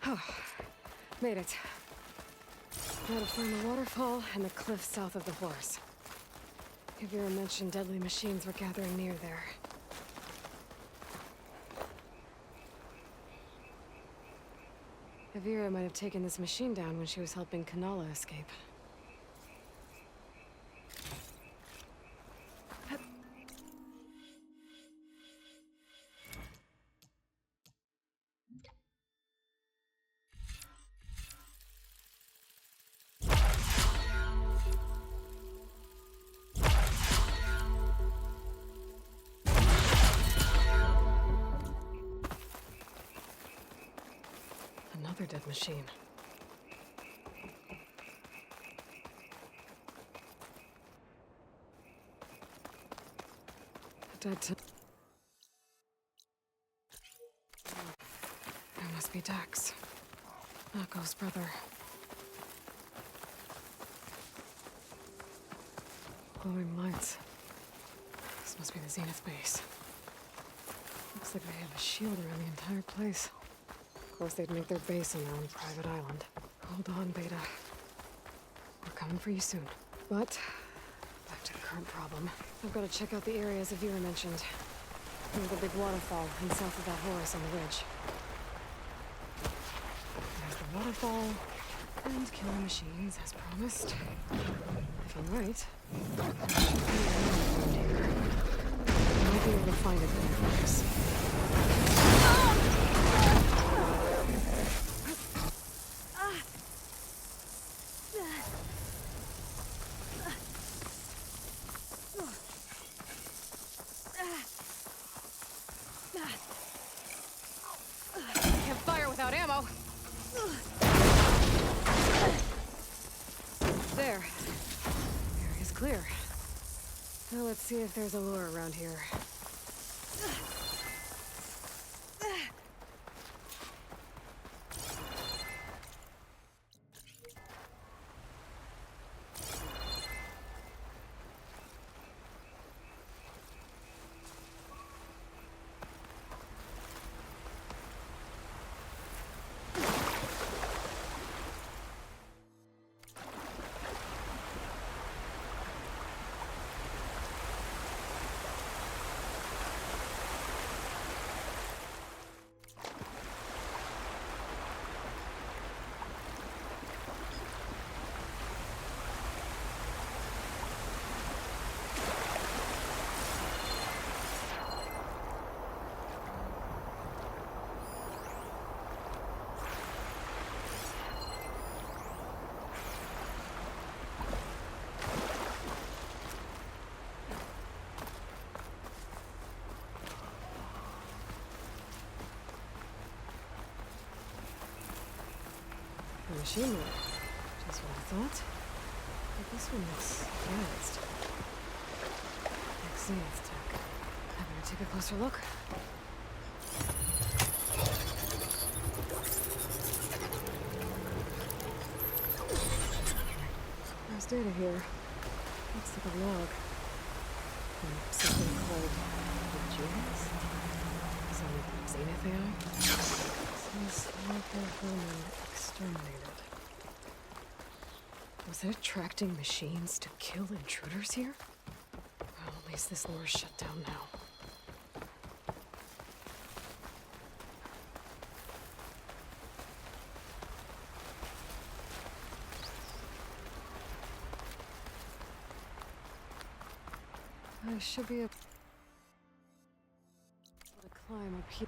Oh, made it. Now to find the waterfall and the cliff south of the horse. Yuvira mentioned deadly machines were gathering near there. Yuvira might have taken this machine down when she was helping Kanala escape. Another dead machine. A dead There must be Dax. Mako's brother. Glowing lights. This must be the Zenith base. Looks like they have a shield around the entire place. Of course, they'd make their base on their own private island. Hold on, Beta. We're coming for you soon. But, back to the current problem. I've got to check out the areas Yuvira mentioned. Near the big waterfall and south of that horse on the ridge. There's the waterfall, and killing machines as promised. If I'm right, there should be a around here. I might be able to find it in the focus. Can't fire without ammo. There. Area's clear. Now let's see if there's a lure around here. A machine room. Just what I thought. But this one looks advanced. Like Zenith tech. I better take a closer look. There's data here. Looks like a log. From something called the Genius? Some Zenith AI? Says local vermin exterminated. Was it attracting machines to kill intruders here? Well, at least this lure's shut down now. I should be able to climb up here.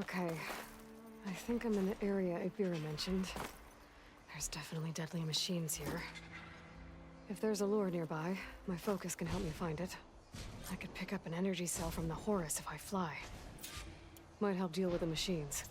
Okay, I think I'm in the area Yuvira mentioned. There's definitely deadly machines here. If there's a lure nearby, my focus can help me find it. I could pick up an energy cell from the Horus if I fly. Might help deal with the machines.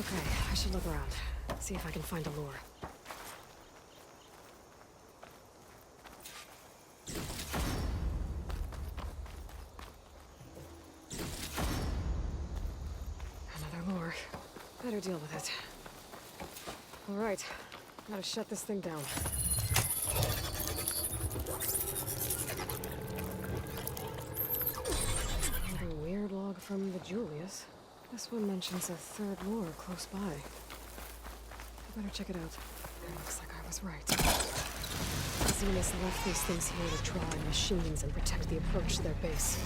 Okay, I should look around. See if I can find a lure. Another lure. Better deal with it. All right, gotta shut this thing down. Another weird log from the Julius. This one mentions a third lure close by. I better check it out. Looks like I was right. Zenas left these things here to try machines and protect the approach to their base.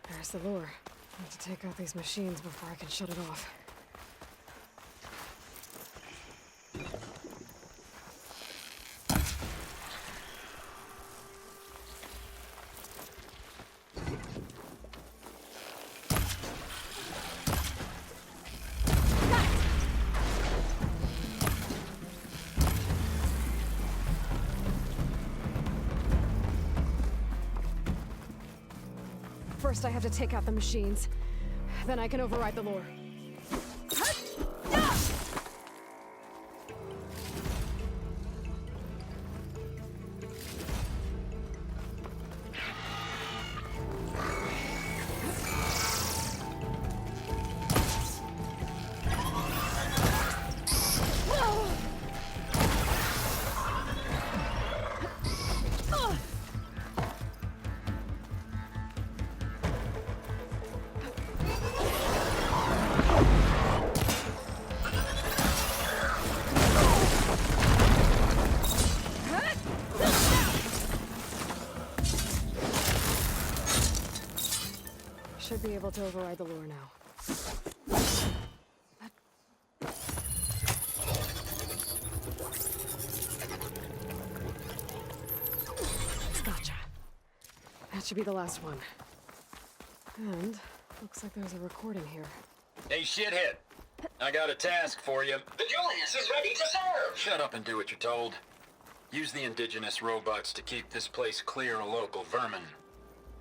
There's the lure. I have to take out these machines before I can shut it off. First, I have to take out the machines. Then I can override the lure. Should be able to override the lure now. Gotcha. That should be the last one. And looks like there's a recording here. Hey, shithead. I got a task for you. The Julius is ready to serve! Shut up and do what you're told. Use the indigenous robots to keep this place clear of local vermin.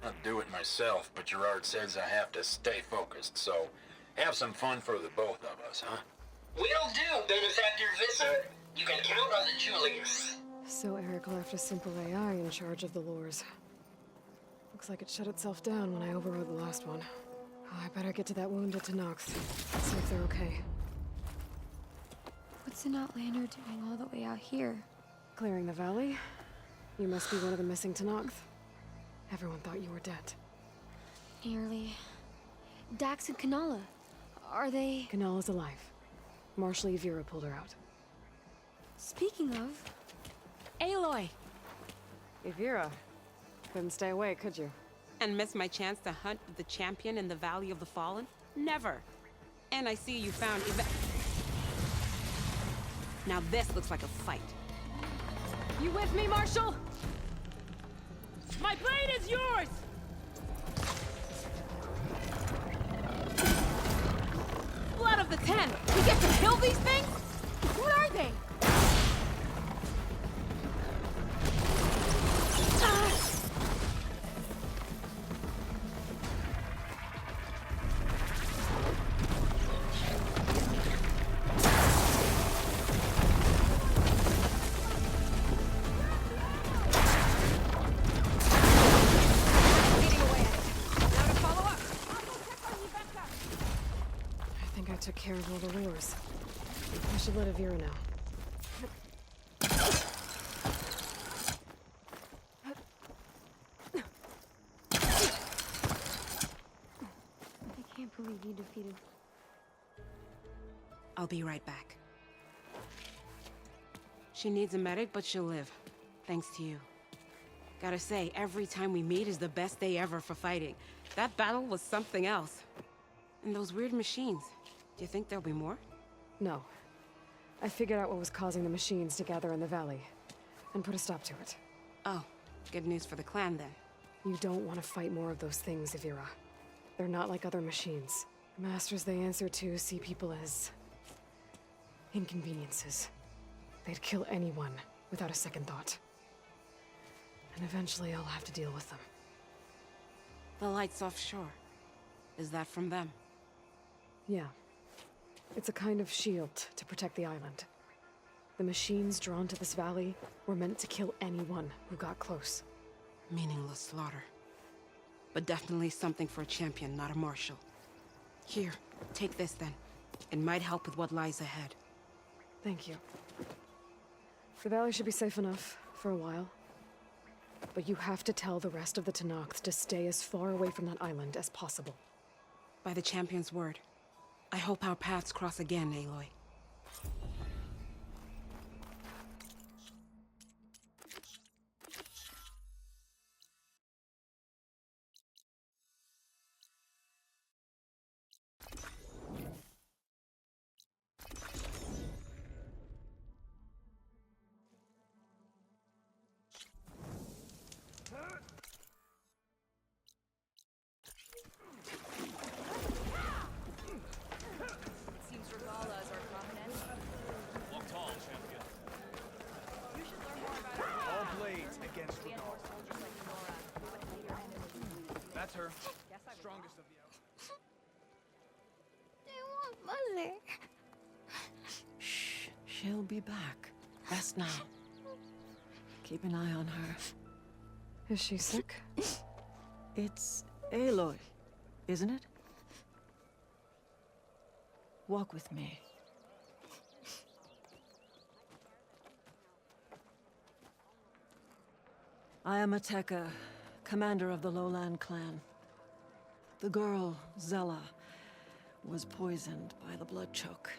I'd do it myself, but Gerard says I have to stay focused, so have some fun for the both of us, huh? Will do, Benefactor Visser. You can count on the Julius. So Eric left a simple AI in charge of the lures. Looks like it shut itself down when I overrode the last one. Oh, I better get to that wounded Tenakth. See if they're okay. What's an Outlander doing all the way out here? Clearing the valley? You must be one of the missing Tenakth. Everyone thought you were dead. Nearly. Dax and Kanala. Are they... Kanala's alive. Marshal Yvira pulled her out. Speaking of... Aloy! Yvira. Couldn't stay away, could you? And miss my chance to hunt the champion in the Valley of the Fallen? Never. And I see you found Now this looks like a fight. You with me, Marshal? My blade is yours! Blood of the Ten! We get to kill these things? What are they? Took care of all the lures. I should let Yvira know. I can't believe you defeated... I'll be right back. She needs a medic, but she'll live. Thanks to you. Gotta say, every time we meet is the best day ever for fighting. That battle was something else. And those weird machines. Do you think there'll be more? No. I figured out what was causing the machines to gather in the valley, and put a stop to it. Oh, good news for the clan then. You don't want to fight more of those things, Evira. They're not like other machines. The masters they answer to see people as... inconveniences. They'd kill anyone without a second thought. And eventually I'll have to deal with them. The lights offshore. Is that from them? Yeah. It's a kind of shield to protect the island. The machines drawn to this valley were meant to kill anyone who got close. Meaningless slaughter. But definitely something for a champion, not a marshal. Here, take this then. It might help with what lies ahead. Thank you. The valley should be safe enough for a while. But you have to tell the rest of the Tenakth to stay as far away from that island as possible. By the champion's word. I hope our paths cross again, Aloy. That's her. Strongest of the outfit. I want Mother. Shh. She'll be back. Rest now. Keep an eye on her. Is she sick? It's Aloy, isn't it? Walk with me. I am Ateka, commander of the Lowland clan. The girl, Zella, was poisoned by the blood choke.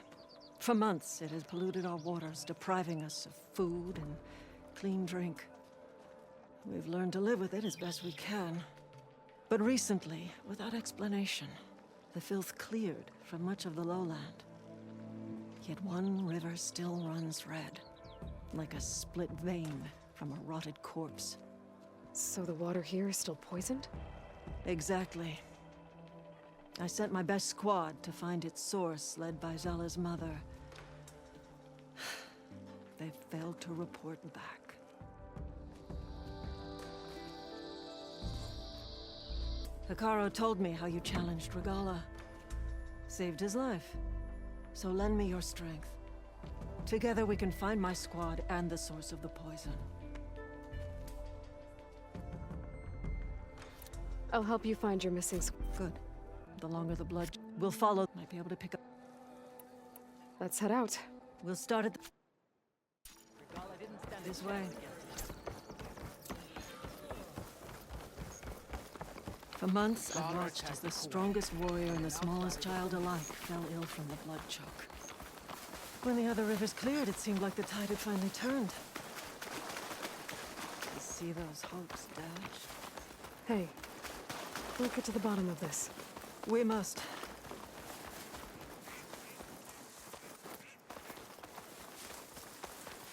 For months, it has polluted our waters, depriving us of food and clean drink. We've learned to live with it as best we can. But recently, without explanation, the filth cleared from much of the lowland. Yet one river still runs red, like a split vein from a rotted corpse. So the water here is still poisoned? Exactly. I sent my best squad to find its source, led by Zella's mother. They've failed to report back. Hekarro told me how you challenged Regalla. Saved his life. So lend me your strength. Together we can find my squad and the source of the poison. I'll help you find your missing Good. The longer the blood will follow, might be able to pick up. Let's head out. We'll start at this way. For months, I've watched as the strongest warrior and the smallest child alike fell ill from the blood choke. When the other rivers cleared, it seemed like the tide had finally turned. You see those hopes dashed? Hey, we'll get to the bottom of this. We must.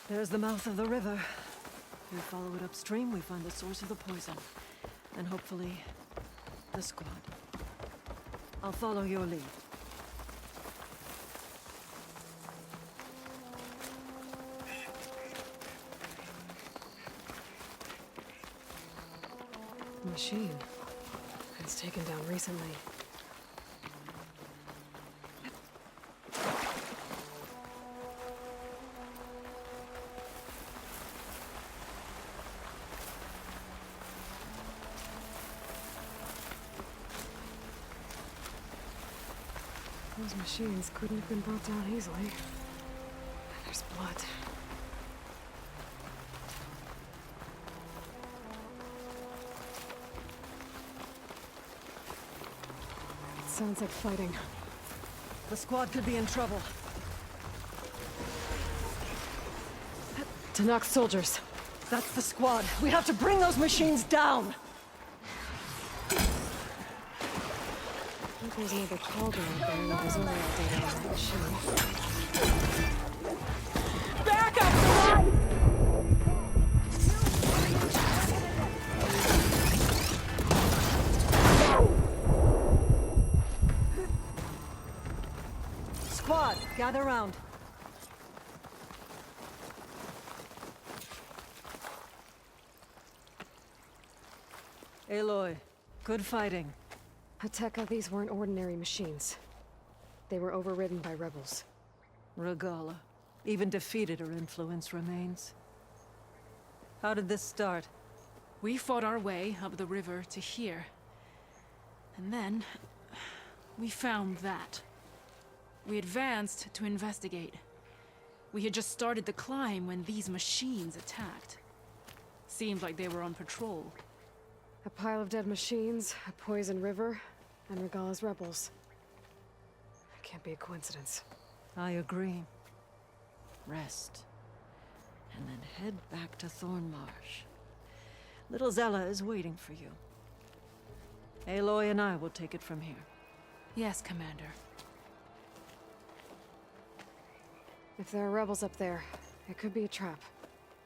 There's the mouth of the river. We follow it upstream, we find the source of the poison. And hopefully, the squad. I'll follow your lead. Machine. It's taken down recently. Those machines couldn't have been brought down easily. And there's blood. It sounds like fighting. The squad could be in trouble. Tenakth soldiers. That's the squad. We have to bring those machines down! I think there's another cauldron out there with Azorial data on that machine. squad, gather round. Aloy, good fighting. Hateka, these weren't ordinary machines. They were overridden by rebels. Regala. Even defeated, her influence remains. How did this start? We fought our way up the river to here. And then... we found that. We advanced to investigate. We had just started the climb when these machines attacked. Seemed like they were on patrol. A pile of dead machines, a poison river, and Regala's rebels. It can't be a coincidence. I agree. Rest. And then head back to Thornmarsh. Little Zella is waiting for you. Aloy and I will take it from here. Yes, Commander. If there are rebels up there, it could be a trap.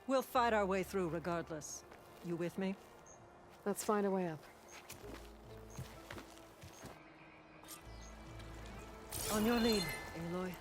We'll fight our way through regardless. You with me? Let's find a way up. On your lead, Aloy.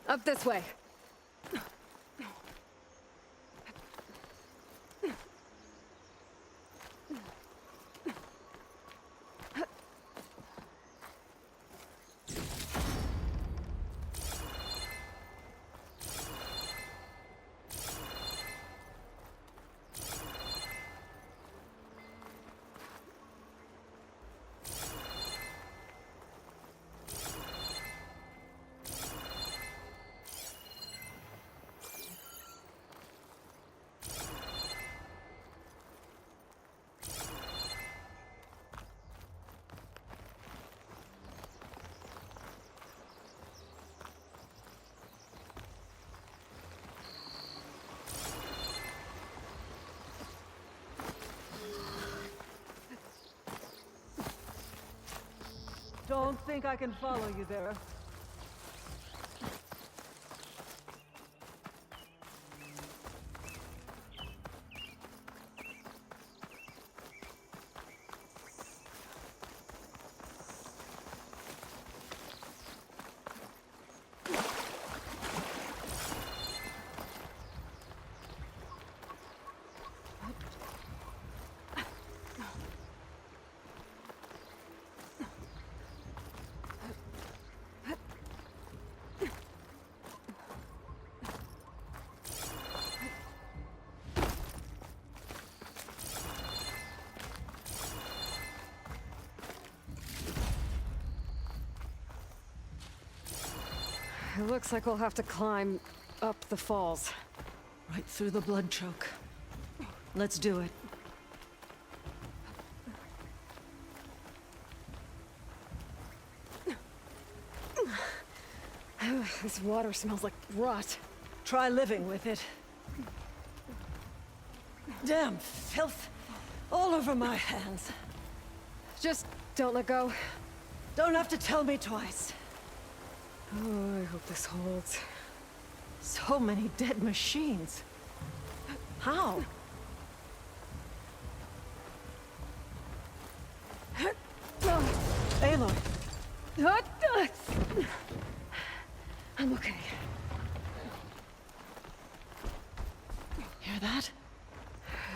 Up this way. Don't think I can follow you there. It looks like we'll have to climb up the falls. Right through the blood choke. Let's do it. This water smells like rot. Try living with it. Damn filth. All over my hands. Just don't let go. Don't have to tell me twice. Oh, I hope this holds. So many dead machines. How? Aloy. I'm okay. Hear that?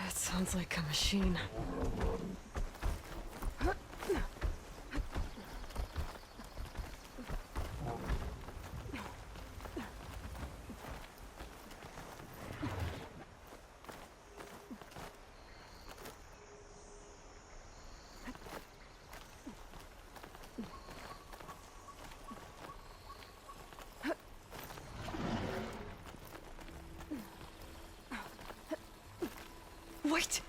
It sounds like a machine. Wait!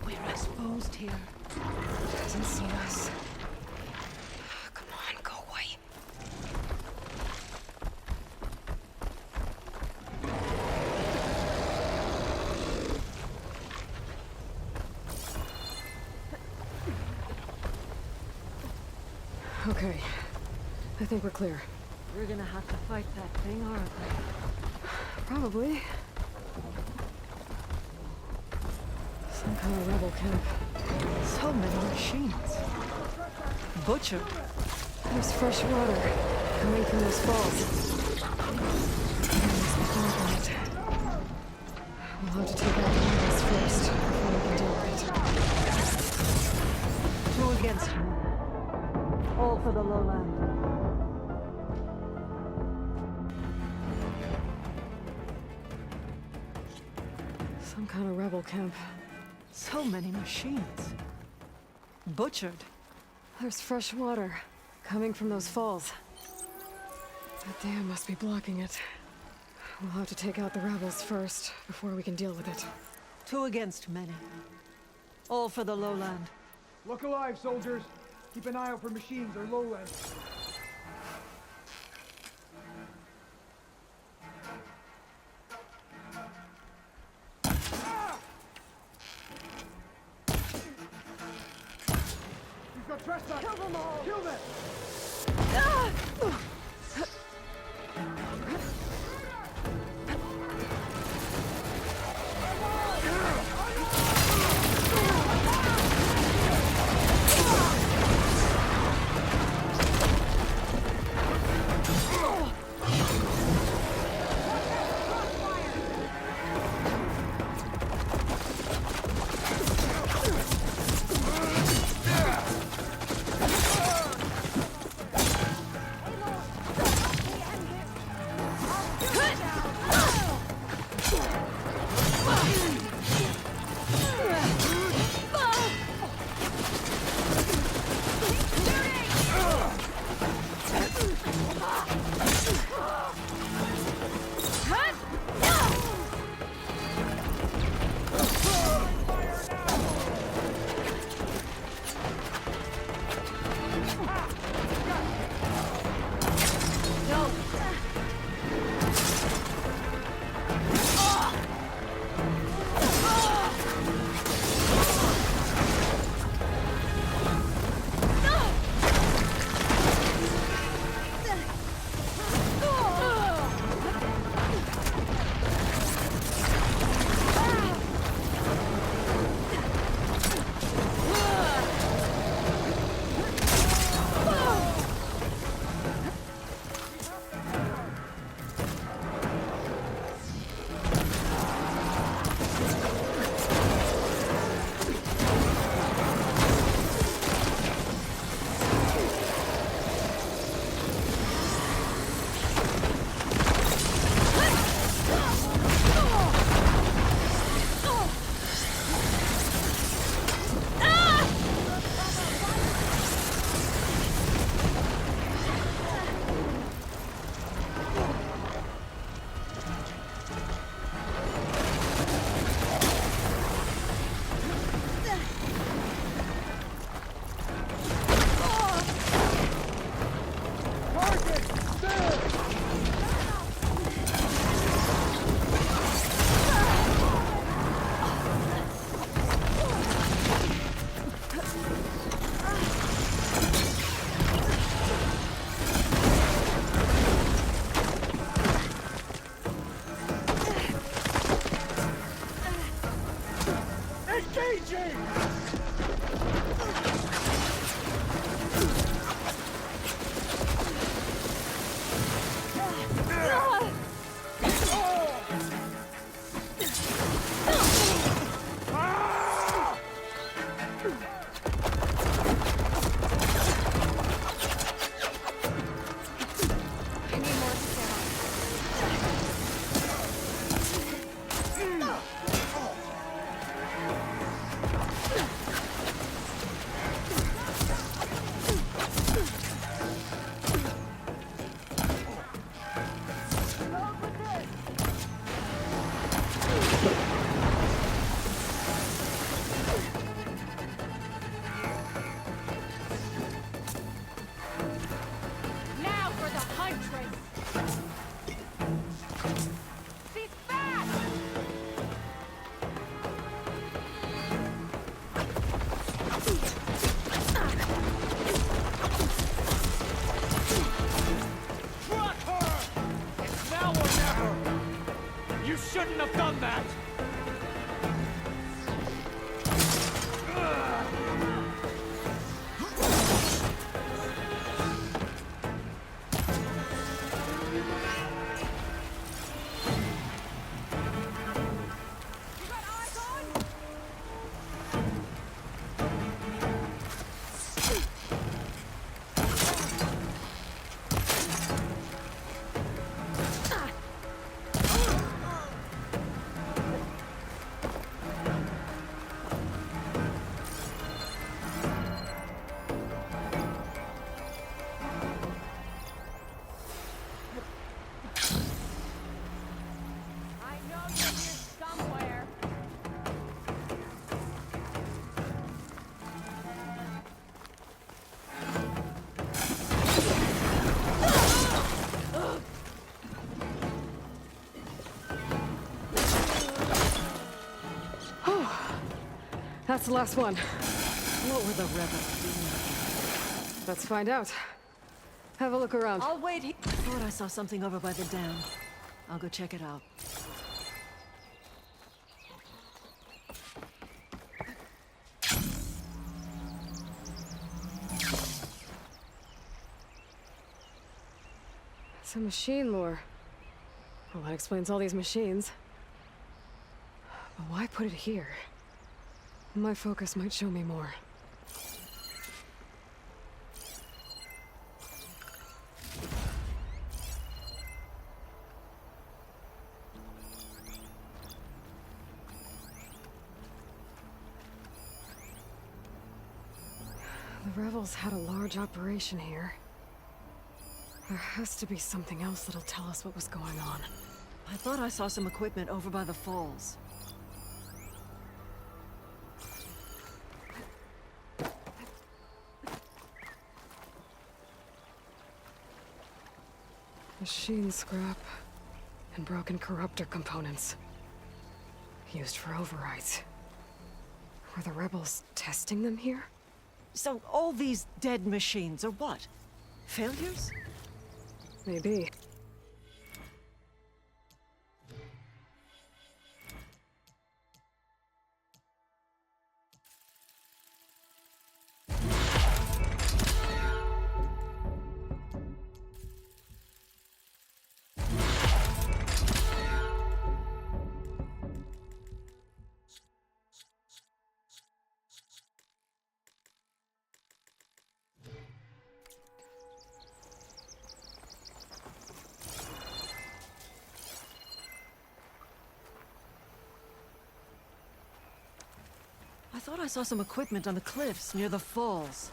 We're exposed here. Doesn't see us. Come on, go away. Okay. I think we're clear. We're gonna have to fight that thing, aren't we? Probably. Some kind of rebel camp. So many machines. Butcher. There's fresh water coming from those falls. Must be blocking it. We'll have to take out the rebels first before we can deal with it. 2 against me. All for the lowland. Some kind of rebel camp. So many machines. Butchered. There's fresh water coming from those falls. That dam must be blocking it. We'll have to take out the rebels first before we can deal with it. 2 against many. All for the lowland. Look alive, soldiers. Keep an eye out for machines or lowland. We've got trespassers. Kill them all. Kill them. That's the last one. What were the rebels doing? Let's find out. Have a look around. I'll wait here. I thought I saw something over by the dam. I'll go check it out. It's a machine lore. Well, that explains all these machines. But why put it here? My focus might show me more. The rebels had a large operation here. There has to be something else that'll tell us what was going on. I thought I saw some equipment over by the falls. Machine scrap and broken corruptor components. Used for overrides. Were the rebels testing them here? So all these dead machines are what? Failures? Maybe. I thought I saw some equipment on the cliffs near the falls.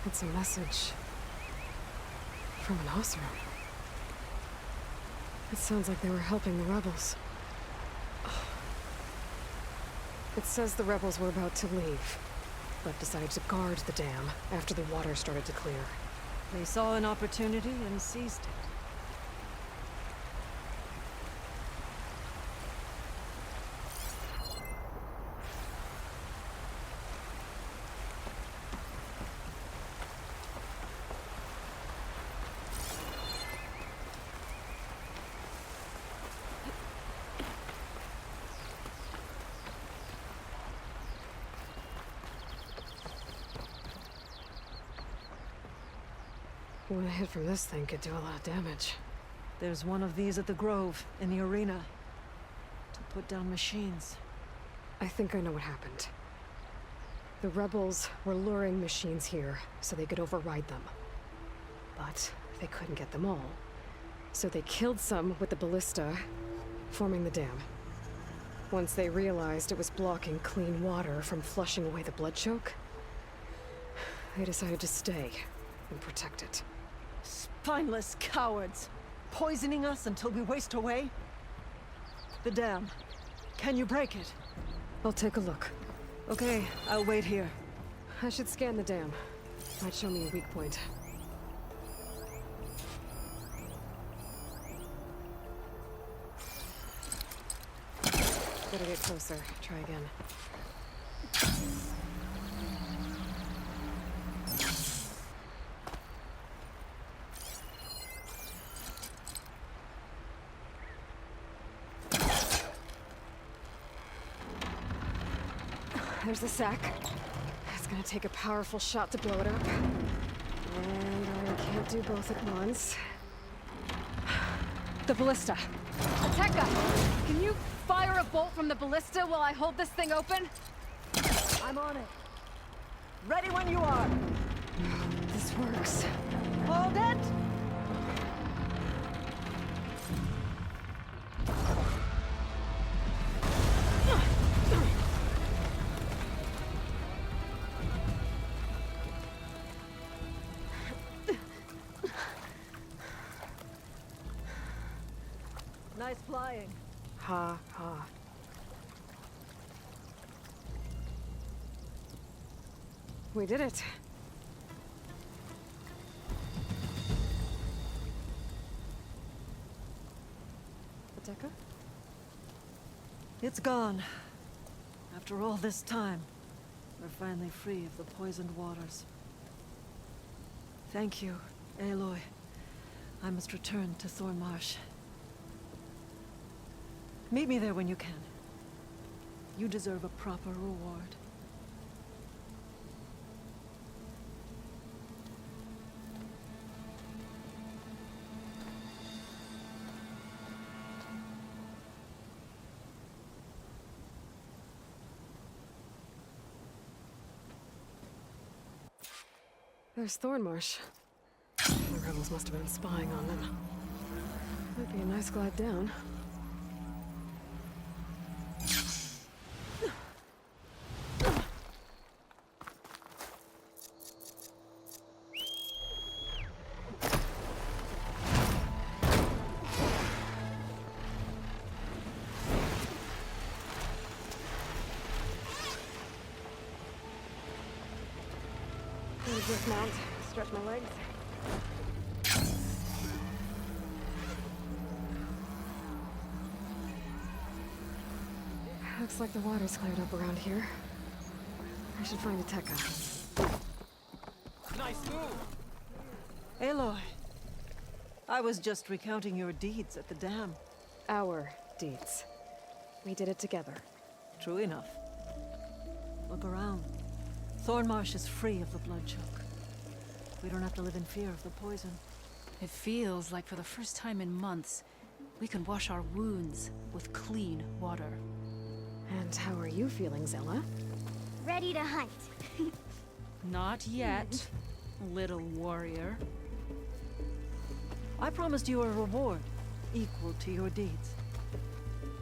It's a message from an Oseram. It sounds like they were helping the rebels. It says the rebels were about to leave, but decided to guard the dam after the water started to clear. They saw an opportunity and seized it. One hit from this thing could do a lot of damage. There's one of these at the Grove, in the arena. To put down machines. I think I know what happened. The rebels were luring machines here so they could override them. But they couldn't get them all. So they killed some with the ballista, forming the dam. Once they realized it was blocking clean water from flushing away the blood choke, they decided to stay and protect it. Spineless cowards! Poisoning us until we waste away? The dam. Can you break it? I'll take a look. Okay, I'll wait here. I should scan the dam. Might show me a weak point. Better get closer. Try again. There's the sack. It's gonna take a powerful shot to blow it up. And I can't do both at once. The ballista. Tekka, can you fire a bolt from the ballista while I hold this thing open? I'm on it. Ready when you are. This works. Hold it! flying. Ha ha. We did it. Ateka? It's gone. After all this time, we're finally free of the poisoned waters. Thank you, Aloy. I must return to Thornmarsh. Meet me there when you can. You deserve a proper reward. There's Thornmarsh. The rebels must have been spying on them. Might be a nice glide down. Dismount, stretch my legs. Looks like the water's cleared up around here. I should find Ateka. Nice move! Aloy, I was just recounting your deeds at the dam. Our deeds. We did it together. True enough. Look around. Thornmarsh is free of the bloodchoke. We don't have to live in fear of the poison. It feels like for the first time in months, we can wash our wounds with clean water. And how are you feeling, Zella? Ready to hunt. Not yet, little warrior. I promised you a reward, equal to your deeds.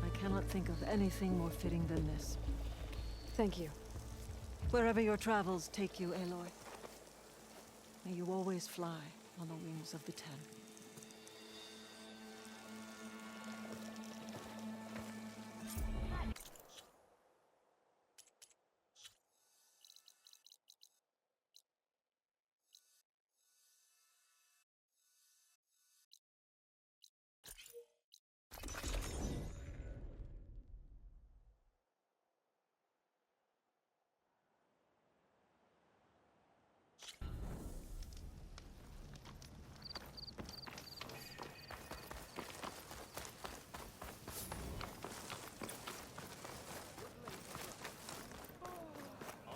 I cannot think of anything more fitting than this. Thank you. Wherever your travels take you, Aloy, may you always fly on the wings of the Ten.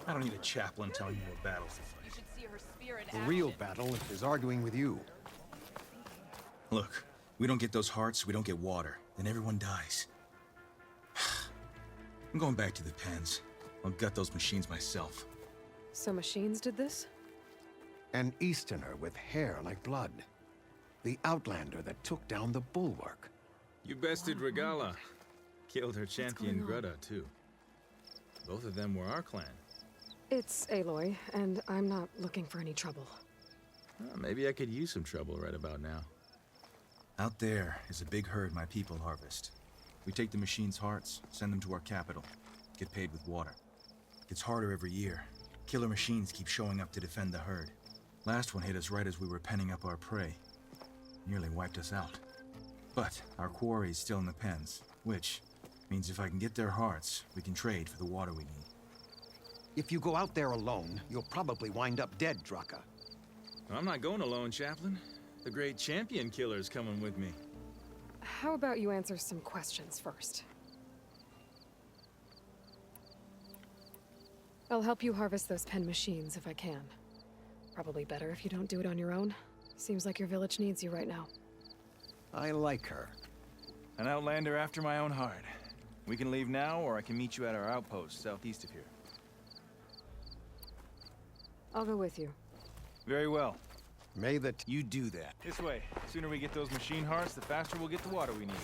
I don't need a chaplain telling me what battles to fight. You should see her spear in The action. real battle is arguing with you. Look, we don't get those hearts, we don't get water, then everyone dies. I'm going back to the pens. I'll gut those machines myself. So machines did this? An Easterner with hair like blood. The Outlander that took down the Bulwark. You bested Regala. Killed her champion going on? Greta, too. Both of them were our clan. It's Aloy, and I'm not looking for any trouble. Well, maybe I could use some trouble right about now. Out there is a big herd my people harvest. We take the machines' hearts, send them to our capital, get paid with water. Gets harder every year. Killer machines keep showing up to defend the herd. Last one hit us right as we were penning up our prey. Nearly wiped us out. But our quarry is still in the pens, which means if I can get their hearts, we can trade for the water we need. If you go out there alone, you'll probably wind up dead, Draka. I'm not going alone, Chaplain. The great champion killer's coming with me. How about you answer some questions first? I'll help you harvest those pen machines if I can. Probably better if you don't do it on your own. Seems like your village needs you right now. I like her. An outlander after my own heart. We can leave now, or I can meet you at our outpost southeast of here. I'll go with you. Very well. May the You do that. This way. The sooner we get those machine hearts, the faster we'll get the water we need.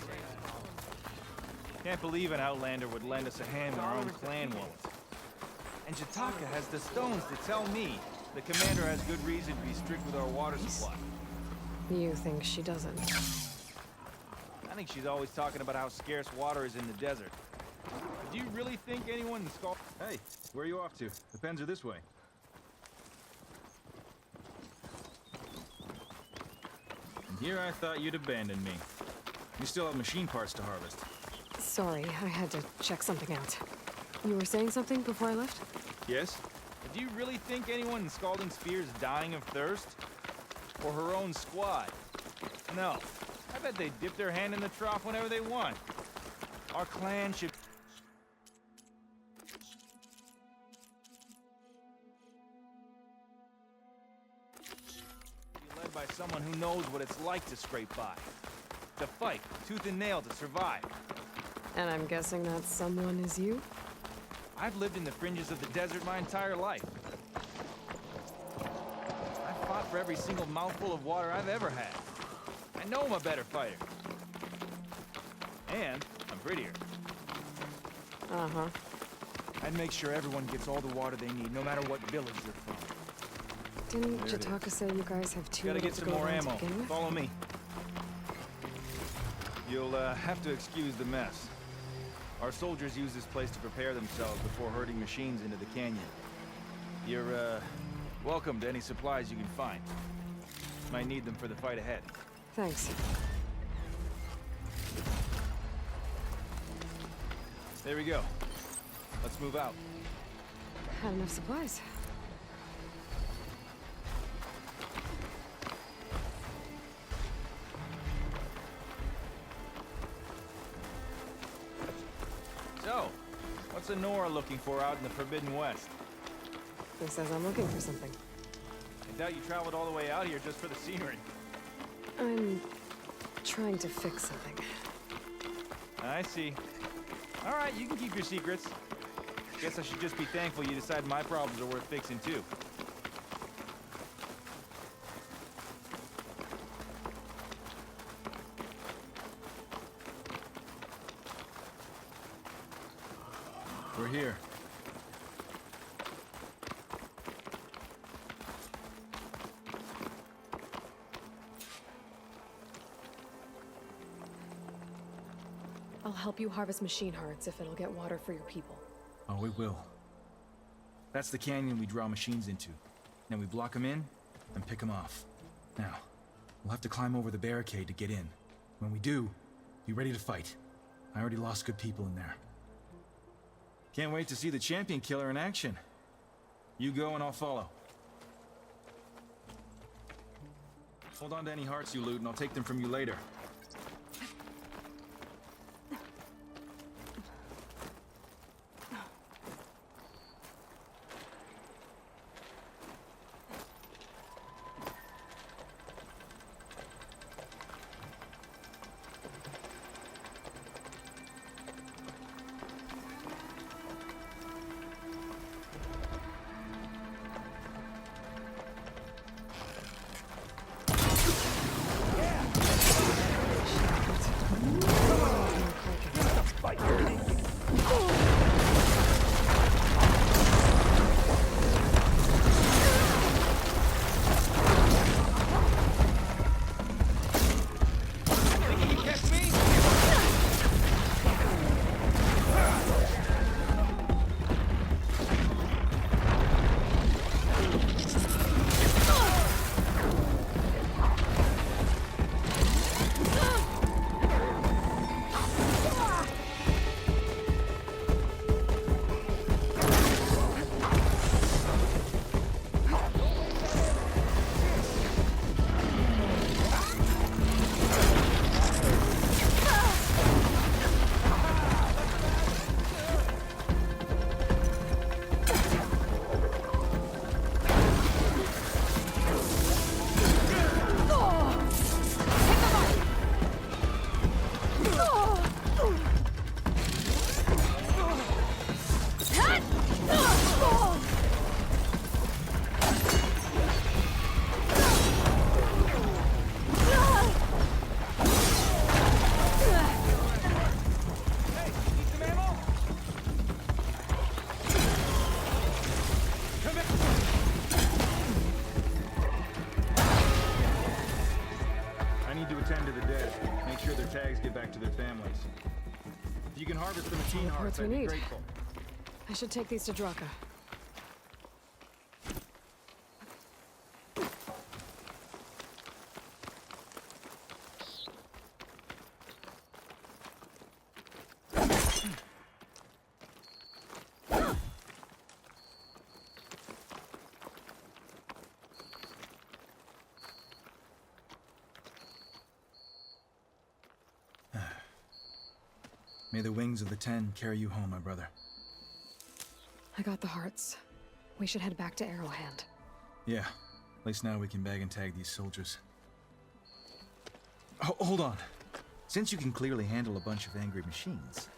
Can't believe an outlander would lend us a hand when our own clan won't. And Jataka has the stones to tell me the commander has good reason to be strict with our water supply. You think she doesn't? I think she's always talking about how scarce water is in the desert. But do you really think anyone in Skull... Hey, where are you off to? The pens are this way. And here I thought you'd abandon me. You still have machine parts to harvest. Sorry, I had to check something out. You were saying something before I left? Yes? But do you really think anyone in Scalding Spear is dying of thirst? Or her own squad? No. I bet they dip their hand in the trough whenever they want. Our clan should... be led by someone who knows what it's like to scrape by. To fight, tooth and nail to survive. And I'm guessing that someone is you? I've lived in the fringes of the desert my entire life. I've fought for every single mouthful of water I've ever had. I know I'm a better fighter. And I'm prettier. Uh-huh. I'd make sure everyone gets all the water they need, no matter what village they're from. Didn't There it is. Jataka say you guys have too Gotta little get to some go more around ammo. to begin with? Follow me. You'll have to excuse the mess. Our soldiers use this place to prepare themselves before herding machines into the canyon. You're, welcome to any supplies you can find. Might need them for the fight ahead. Thanks. There we go. Let's move out. Had enough supplies. So, what's Honora looking for out in the Forbidden West? Who says I'm looking for something? I doubt you traveled all the way out here just for the scenery. I'm trying to fix something. I see. All right, you can keep your secrets. Guess I should just be thankful you decided my problems are worth fixing too. We're here. I'll help you harvest machine hearts if it'll get water for your people. Oh, we will. That's the canyon we draw machines into. Then we block them in and pick them off. Now, we'll have to climb over the barricade to get in. When we do, be ready to fight. I already lost good people in there. Can't wait to see the champion killer in action. You go and I'll follow. Hold on to any hearts you loot and I'll take them from you later. tags get back to their families. If you can harvest the machine the hearts, parts we I'd be need. grateful. I should take these to Draka. May the wings of the Ten carry you home, my brother. I got the hearts. We should head back to Arrowhand. Yeah, at least now we can bag and tag these soldiers. Hold on. Since you can clearly handle a bunch of angry machines,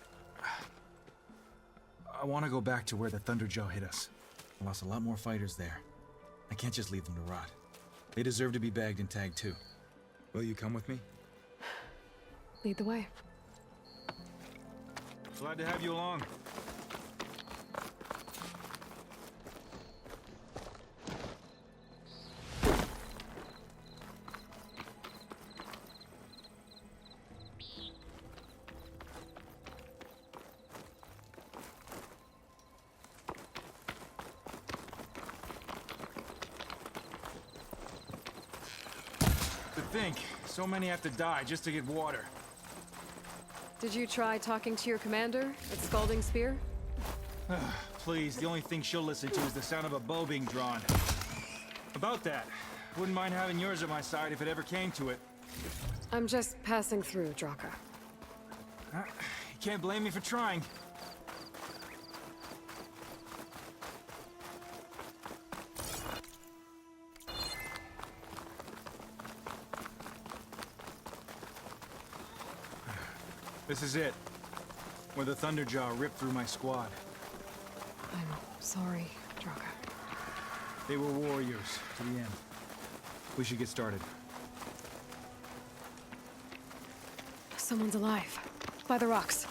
I want to go back to where the Thunderjaw hit us. I lost a lot more fighters there. I can't just leave them to rot. They deserve to be bagged and tagged too. Will you come with me? Lead the way. Glad to have you along. To think, so many have to die just to get water. Did you try talking to your commander at Scalding Spear? Please, the only thing she'll listen to is the sound of a bow being drawn. About that, wouldn't mind having yours at my side if it ever came to it. I'm just passing through, Draka. You can't blame me for trying. This is it. Where the Thunderjaw ripped through my squad. I'm sorry, Draka. They were warriors to the end. We should get started. Someone's alive. By the rocks.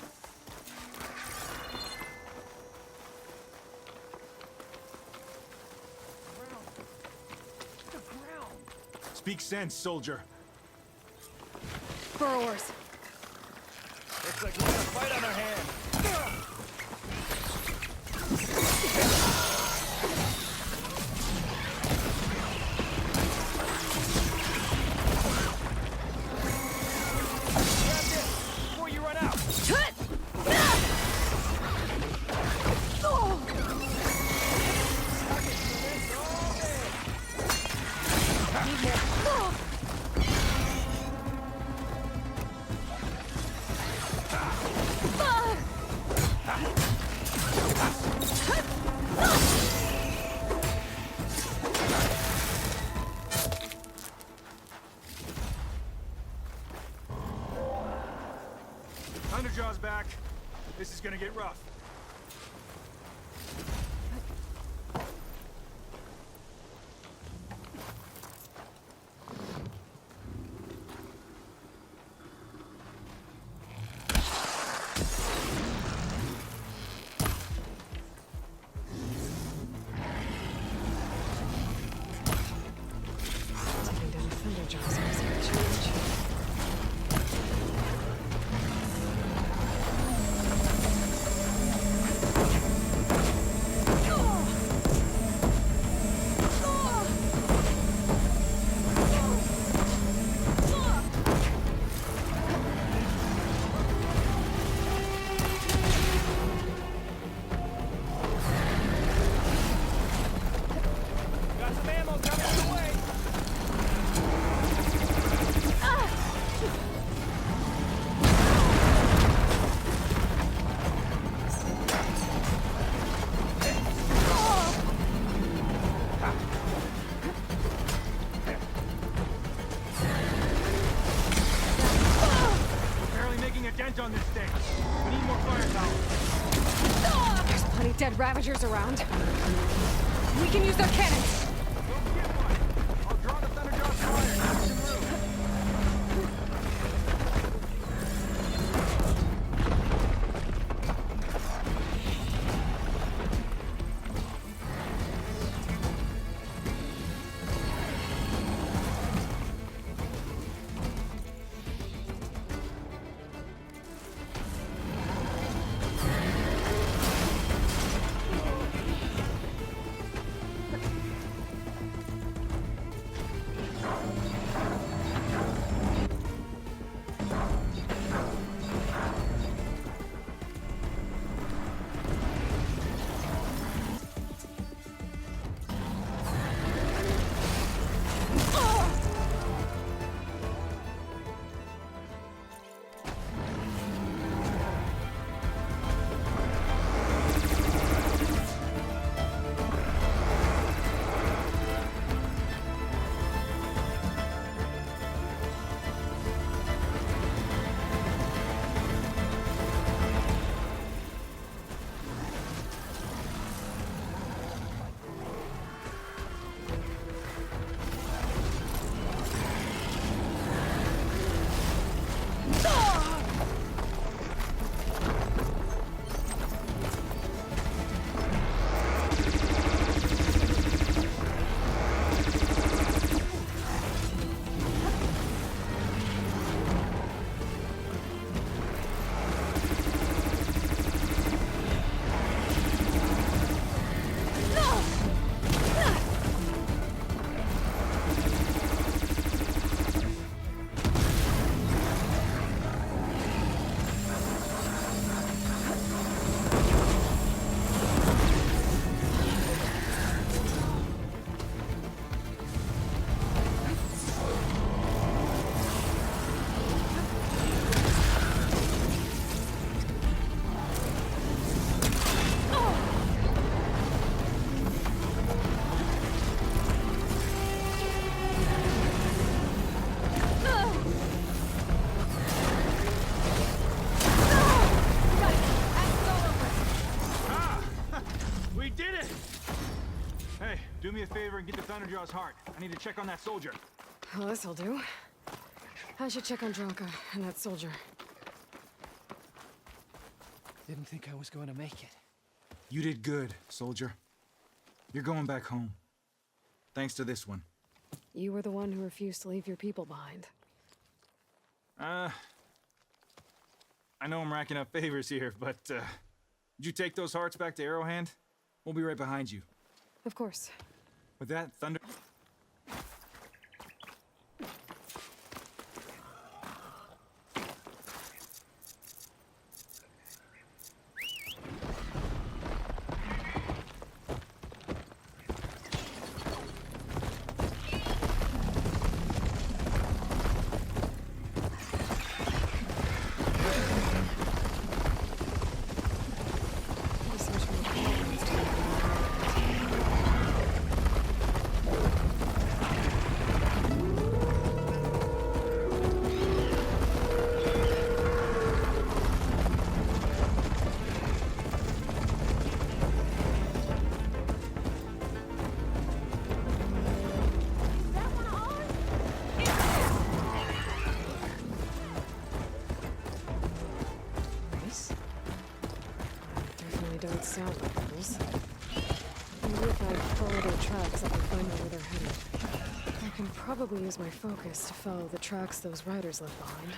Speak sense, soldier. Burrowers. Looks like we got a fight on our hands. Grab this before you run out. Thunderjaw's back. This is gonna get rough. Taking down Thunderjaws was a challenge. Got some ammo coming your way. We're barely making a dent on this thing. We need more firepower. There's plenty dead Ravagers around. We can use their cannons. Don't get one. I'll draw the Thunderjaw's fire. Give some room. it! Hey, do me a favor and get the Thunderjaw's heart. I need to check on that soldier. Well, this'll do. I should check on Dronka and that soldier. Didn't think I was going to make it. You did good, soldier. You're going back home. Thanks to this one. You were the one who refused to leave your people behind. I know I'm racking up favors here, but, did you take those hearts back to Arrowhand? We'll be right behind you. Of course. With that, Thunder... Don't sound like rebels. Maybe if I follow their tracks, I can find out where they're headed. I can probably use my focus to follow the tracks those riders left behind.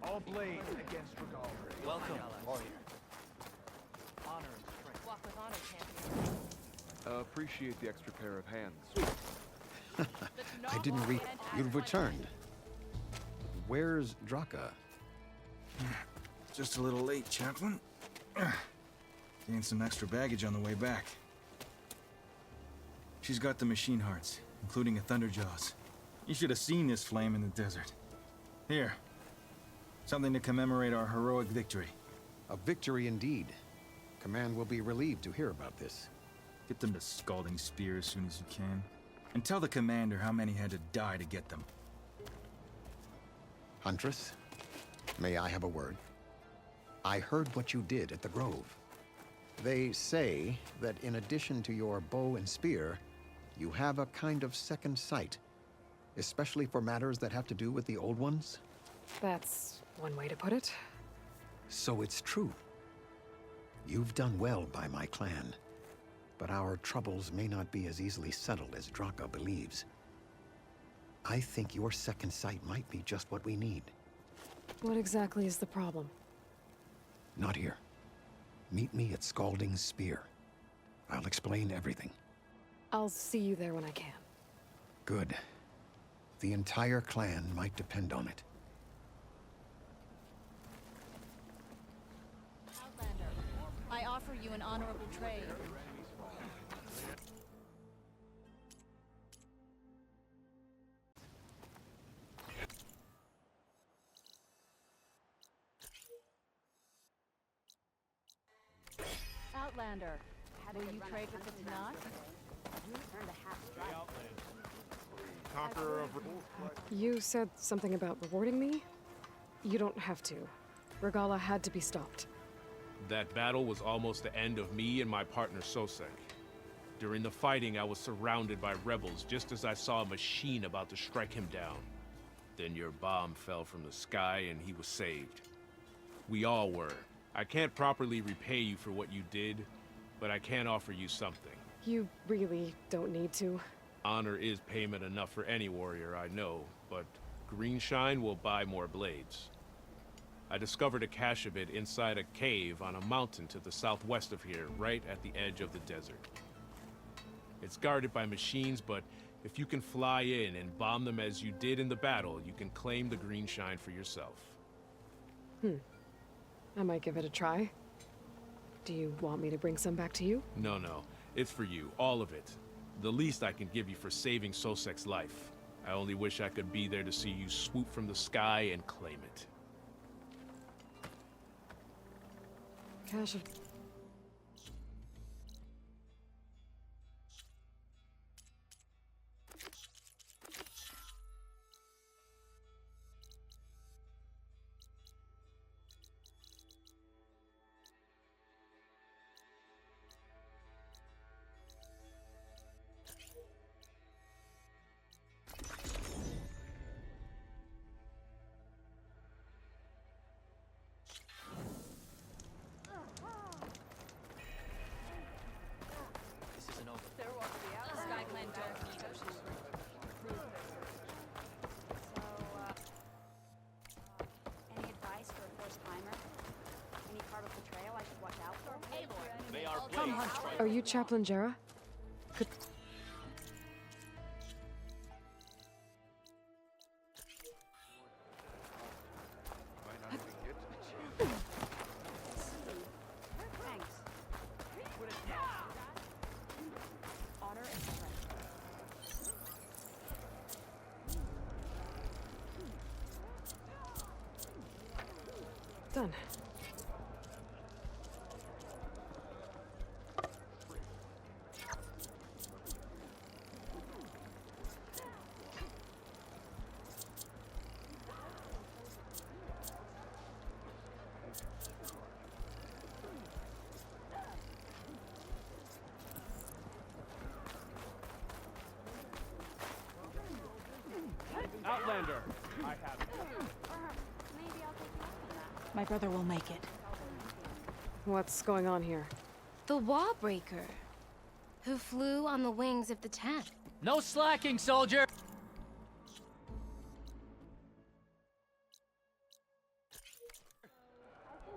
All blade against Regal. Welcome, warrior. Honor and strength. Walk with honor, champion. Appreciate the extra pair of hands. I didn't read. You've returned. Where's Draka? Just a little late, Chaplain. Gained some extra baggage on the way back. She's got the machine hearts, including a Thunderjaws. You should have seen this flame in the desert. Here. Something to commemorate our heroic victory. A victory indeed. Command will be relieved to hear about this. Get them to Scalding Spear as soon as you can. And tell the commander how many had to die to get them. Huntress, may I have a word? I heard what you did at the Grove. They say that in addition to your bow and spear, you have a kind of second sight, especially for matters that have to do with the Old Ones? That's one way to put it. So it's true. You've done well by my clan, but our troubles may not be as easily settled as Draka believes. I think your second sight might be just what we need. What exactly is the problem? Not here. Meet me at Scalding Spear. I'll explain everything. I'll see you there when I can. Good. The entire clan might depend on it. I offer you an honorable trade. Outlander, will you trade with the Tanakh? Conqueror of... You said something about rewarding me? You don't have to. Regala had to be stopped. That battle was almost the end of me and my partner Sosek. During the fighting, I was surrounded by rebels just as I saw a machine about to strike him down. Then your bomb fell from the sky and he was saved. We all were. I can't properly repay you for what you did, but I can offer you something. You really don't need to. Honor is payment enough for any warrior, I know, but Greenshine will buy more blades. I discovered a cache of it inside a cave on a mountain to the southwest of here, right at the edge of the desert. It's guarded by machines, but if you can fly in and bomb them as you did in the battle, you can claim the Greenshine for yourself. I might give it a try. Do you want me to bring some back to you? No, it's for you, all of it. The least I can give you for saving Sosek's life. I only wish I could be there to see you swoop from the sky and claim it. Cache of... This isn't over. Skyclan don't need us. Any advice for a first timer? Any part of the trail I should watch out for? Aloy. May our Come blades on. strike. Are you Chaplain Jera? Could... Thanks. Honor and strength. Done. Outlander, I have it. Maybe I'll take you up on that. My brother will make it. What's going on here? The Wallbreaker, who flew on the wings of the 10th. No slacking, soldier!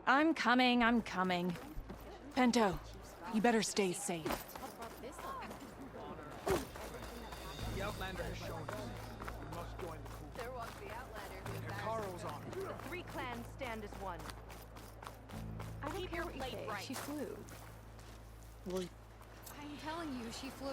I'm coming, I'm coming. Pento, you better stay safe. The Outlander has shown us. We must join the crew. There walks the Outlander who Hikaru's on it. The three clans stand as one. I don't Keep care your what you plate say. right. She flew. Well, I'm telling you, she flew.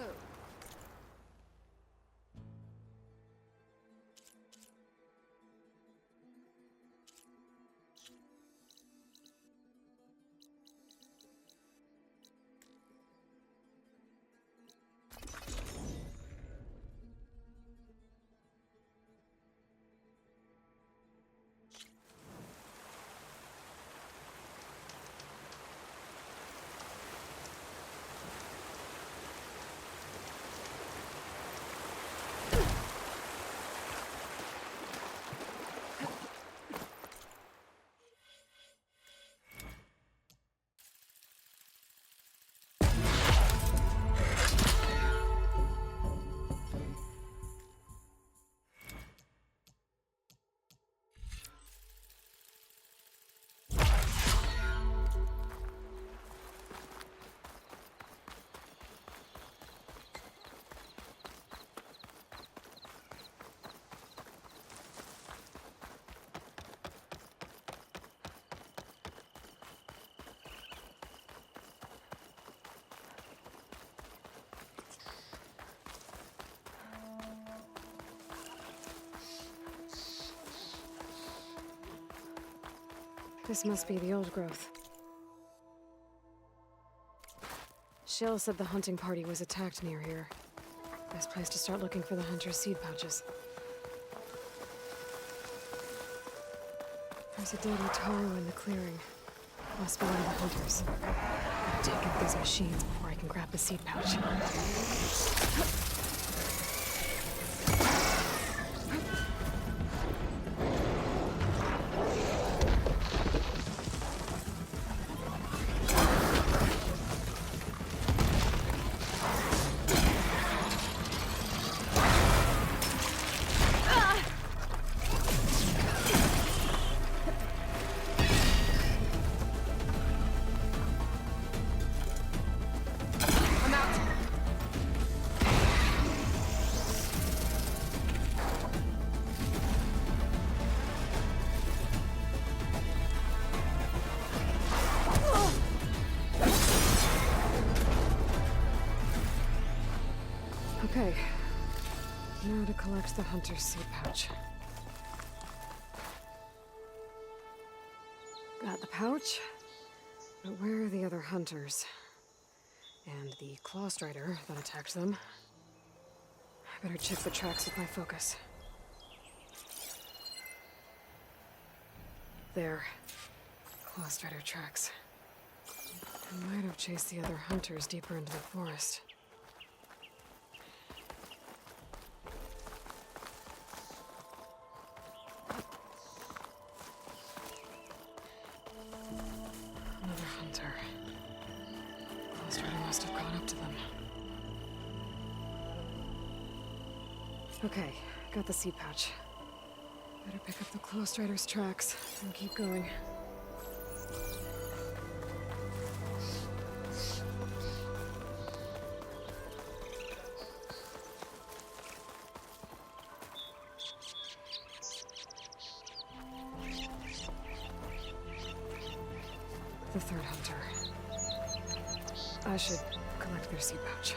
this must be the old growth. Shale said the hunting party was attacked near here. Best place to start looking for the hunter's seed pouches. There's a dead Utaru in the clearing. Must be one of the hunters. I'll take out these machines before I can grab the seed pouch. Okay. Now to collect the hunter's seed pouch. Got the pouch. But where are the other hunters? And the Claw Strider that attacked them? I better check the tracks with my focus. There. Claw Strider tracks. I might have chased the other hunters deeper into the forest. Another hunter. Claw Strider must have caught up to them. Okay, got the seed pouch. Better pick up the Claw Strider's tracks and keep going. The third hunter. I should collect their seed pouch.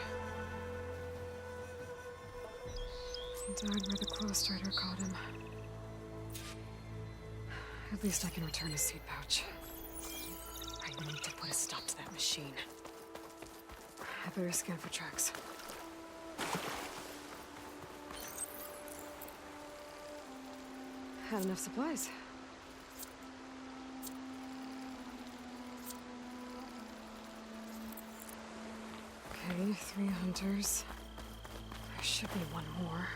He died where the Claw Strider caught him. At least I can return his seed pouch. I need to put a stop to that machine. I better scan for tracks. Had enough supplies. Okay, 3 hunters. There should be one more.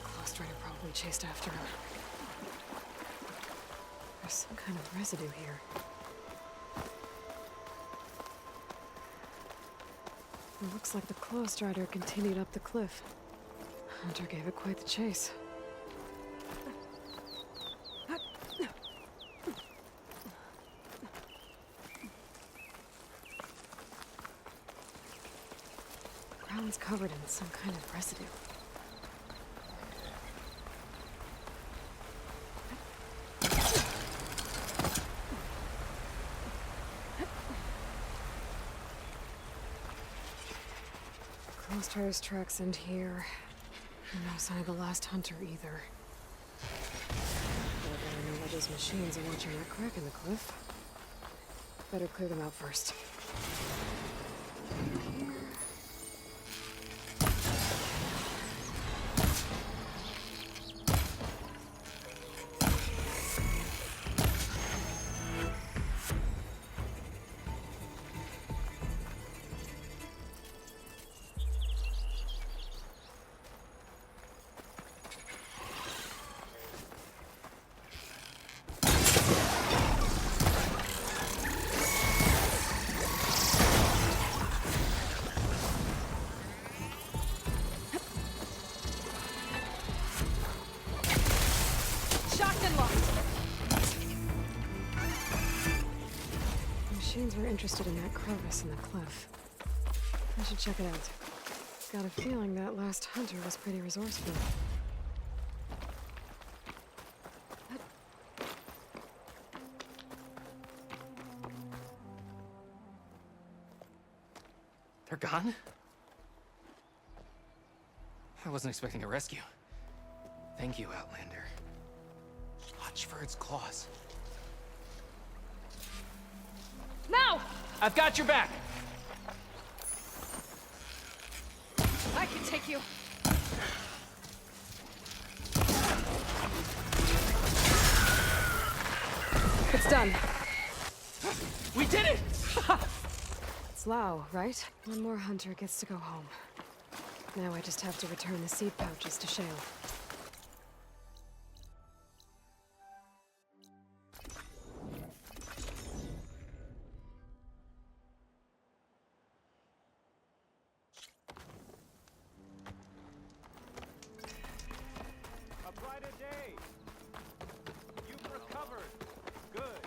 Claw Strider probably chased after him. There's some kind of residue here. It looks like the Claw Strider continued up the cliff. Hunter gave it quite the chase. The ground's covered in some kind of residue. Claw Strider's tracks end here. And no sign of the last hunter either. I better know where those machines are watching that crack in the cliff. Better clear them out first. Machines were interested in that crevice in the cliff. I should check it out. Got a feeling that last hunter was pretty resourceful. They're gone? I wasn't expecting a rescue. Thank you, Outlander. Watch for its claws. Now! I've got your back! I can take you. It's done. We did it! It's Lau, right? One more hunter gets to go home. Now I just have to return the seed pouches to Shale. A brighter day. You've recovered. Good.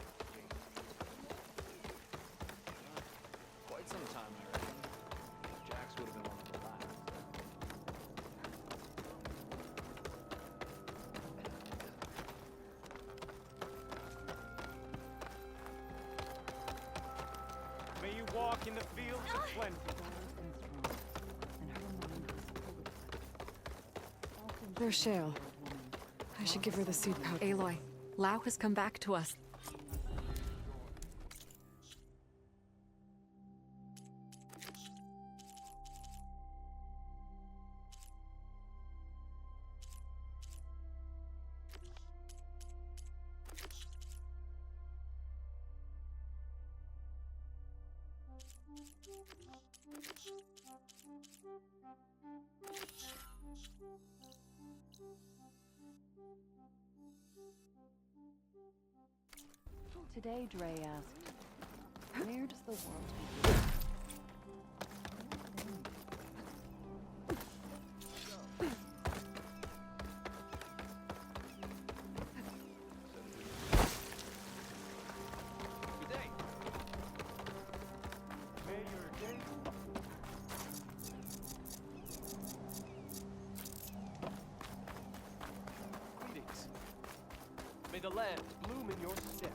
Quite some time, I reckon. Jax would have been one of the last. May you walk in the fields of plenty. There's Shale. I should give her the seed pouch. Aloy, Lau has come back to us. Today, Dre asked, where does the world begin? Good day. May your day... Greetings. May the land bloom in your steps.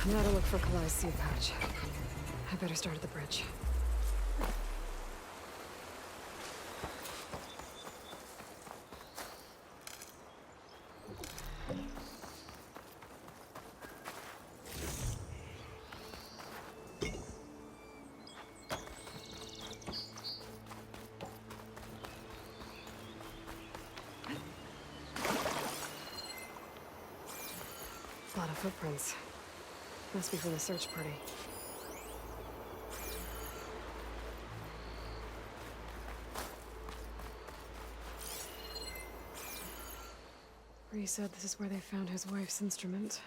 I'm not to look for Kalai's seed pouch. I better start at the bridge. A lot of footprints. Must be for the search party. Bree said this is where they found his wife's instrument.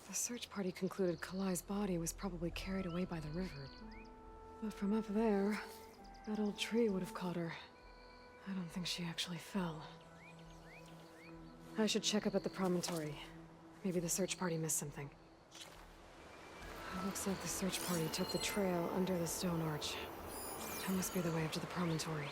The search party concluded Kalai's body was probably carried away by the river. But from up there, that old tree would have caught her. I don't think she actually fell. I should check up at the promontory. Maybe the search party missed something. It looks like the search party took the trail under the stone arch. That must be the way up to the promontory.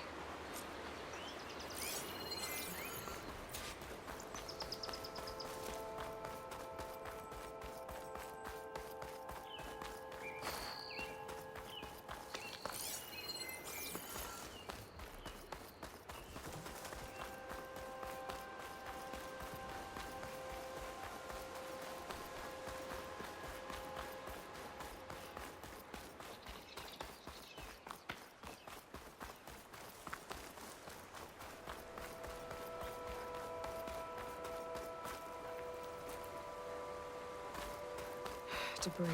Debris.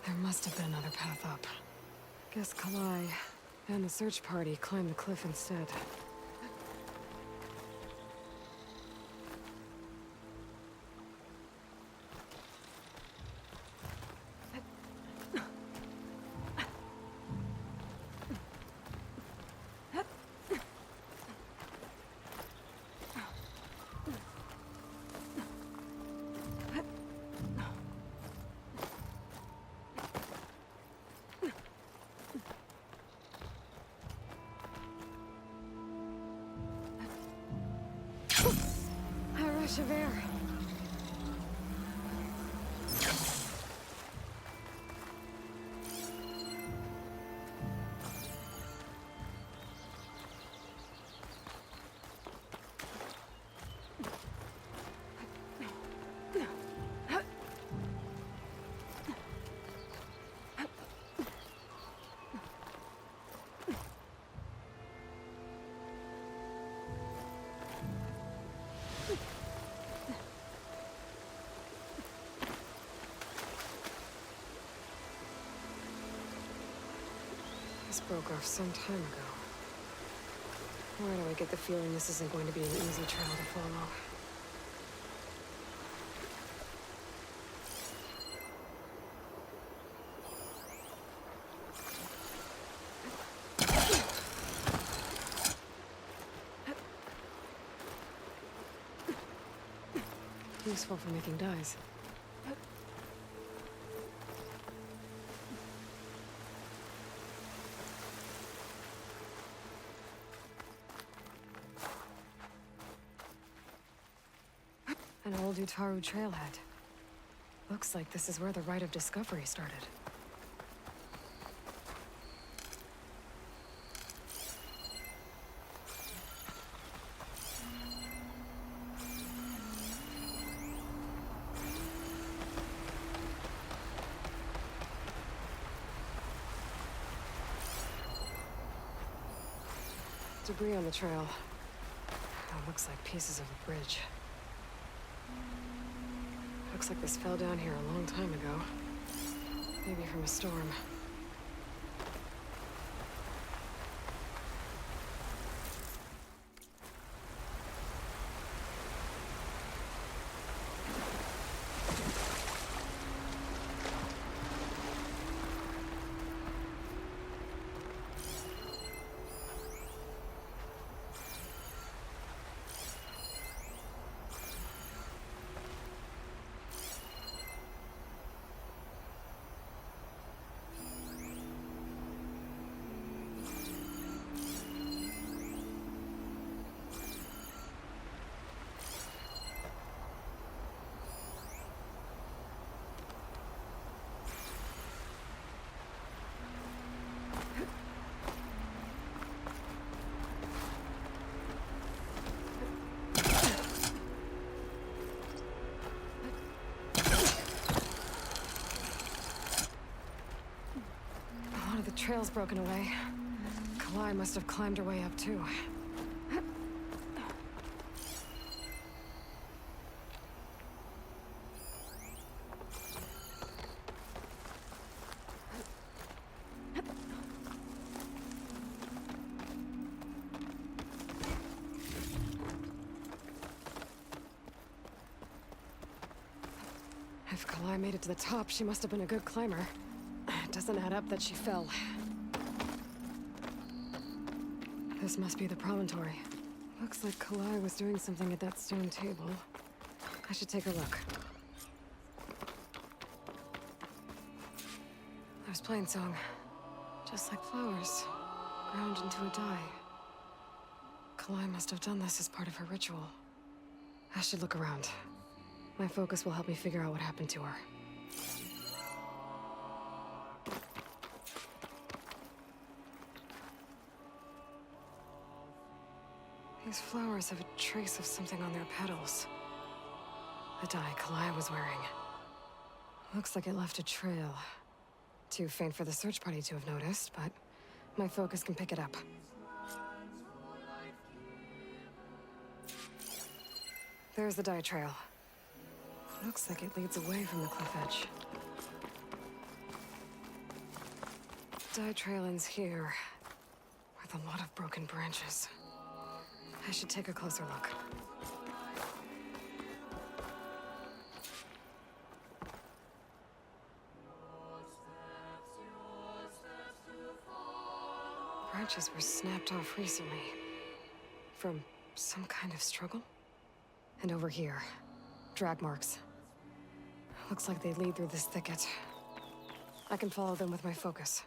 There must have been another path up. Guess Kalai and the search party climbed the cliff instead. flash of air. This broke off some time ago. Why do I get the feeling this isn't going to be an easy trail to follow? Useful for making dyes. An old Utaru trailhead. Looks like this is where the Rite of Discovery started. Debris on the trail. That looks like pieces of a bridge. Looks like this fell down here a long time ago. Maybe from a storm. The trail's broken away. Kalai must have climbed her way up too. If Kalai made it to the top, she must have been a good climber. Doesn't add up that she fell. This must be the promontory. Looks like Kalai was doing something at that stone table. I should take a look. There's Plainsong. Just like flowers, ground into a dye. Kalai must have done this as part of her ritual. I should look around. My focus will help me figure out what happened to her. These flowers have a trace of something on their petals. The dye Kalai was wearing. Looks like it left a trail. Too faint for the search party to have noticed, but my focus can pick it up. There's the dye trail. Looks like it leads away from the cliff edge. Dye trail ends here, with a lot of broken branches. I should take a closer look. Branches were snapped off recently. From some kind of struggle? And over here, drag marks. Looks like they lead through this thicket. I can follow them with my focus.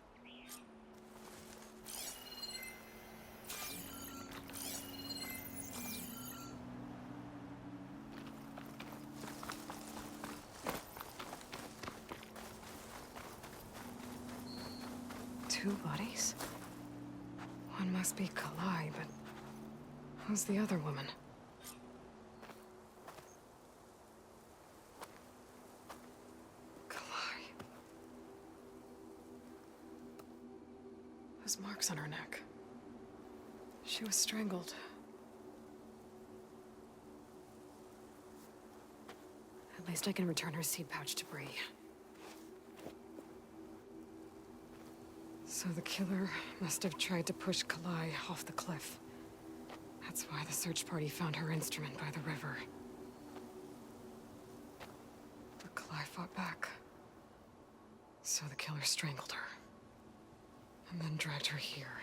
2 bodies? One must be Kalai, but who's the other woman? Kalai. Those marks on her neck. She was strangled. At least I can return her seed pouch to Bree. So the killer must have tried to push Kalai off the cliff. That's why the search party found her instrument by the river. But Kalai fought back. So the killer strangled her. And then dragged her here.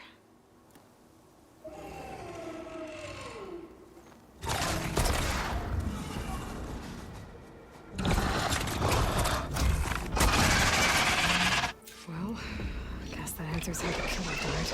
Well, I guess that answers how the killer died.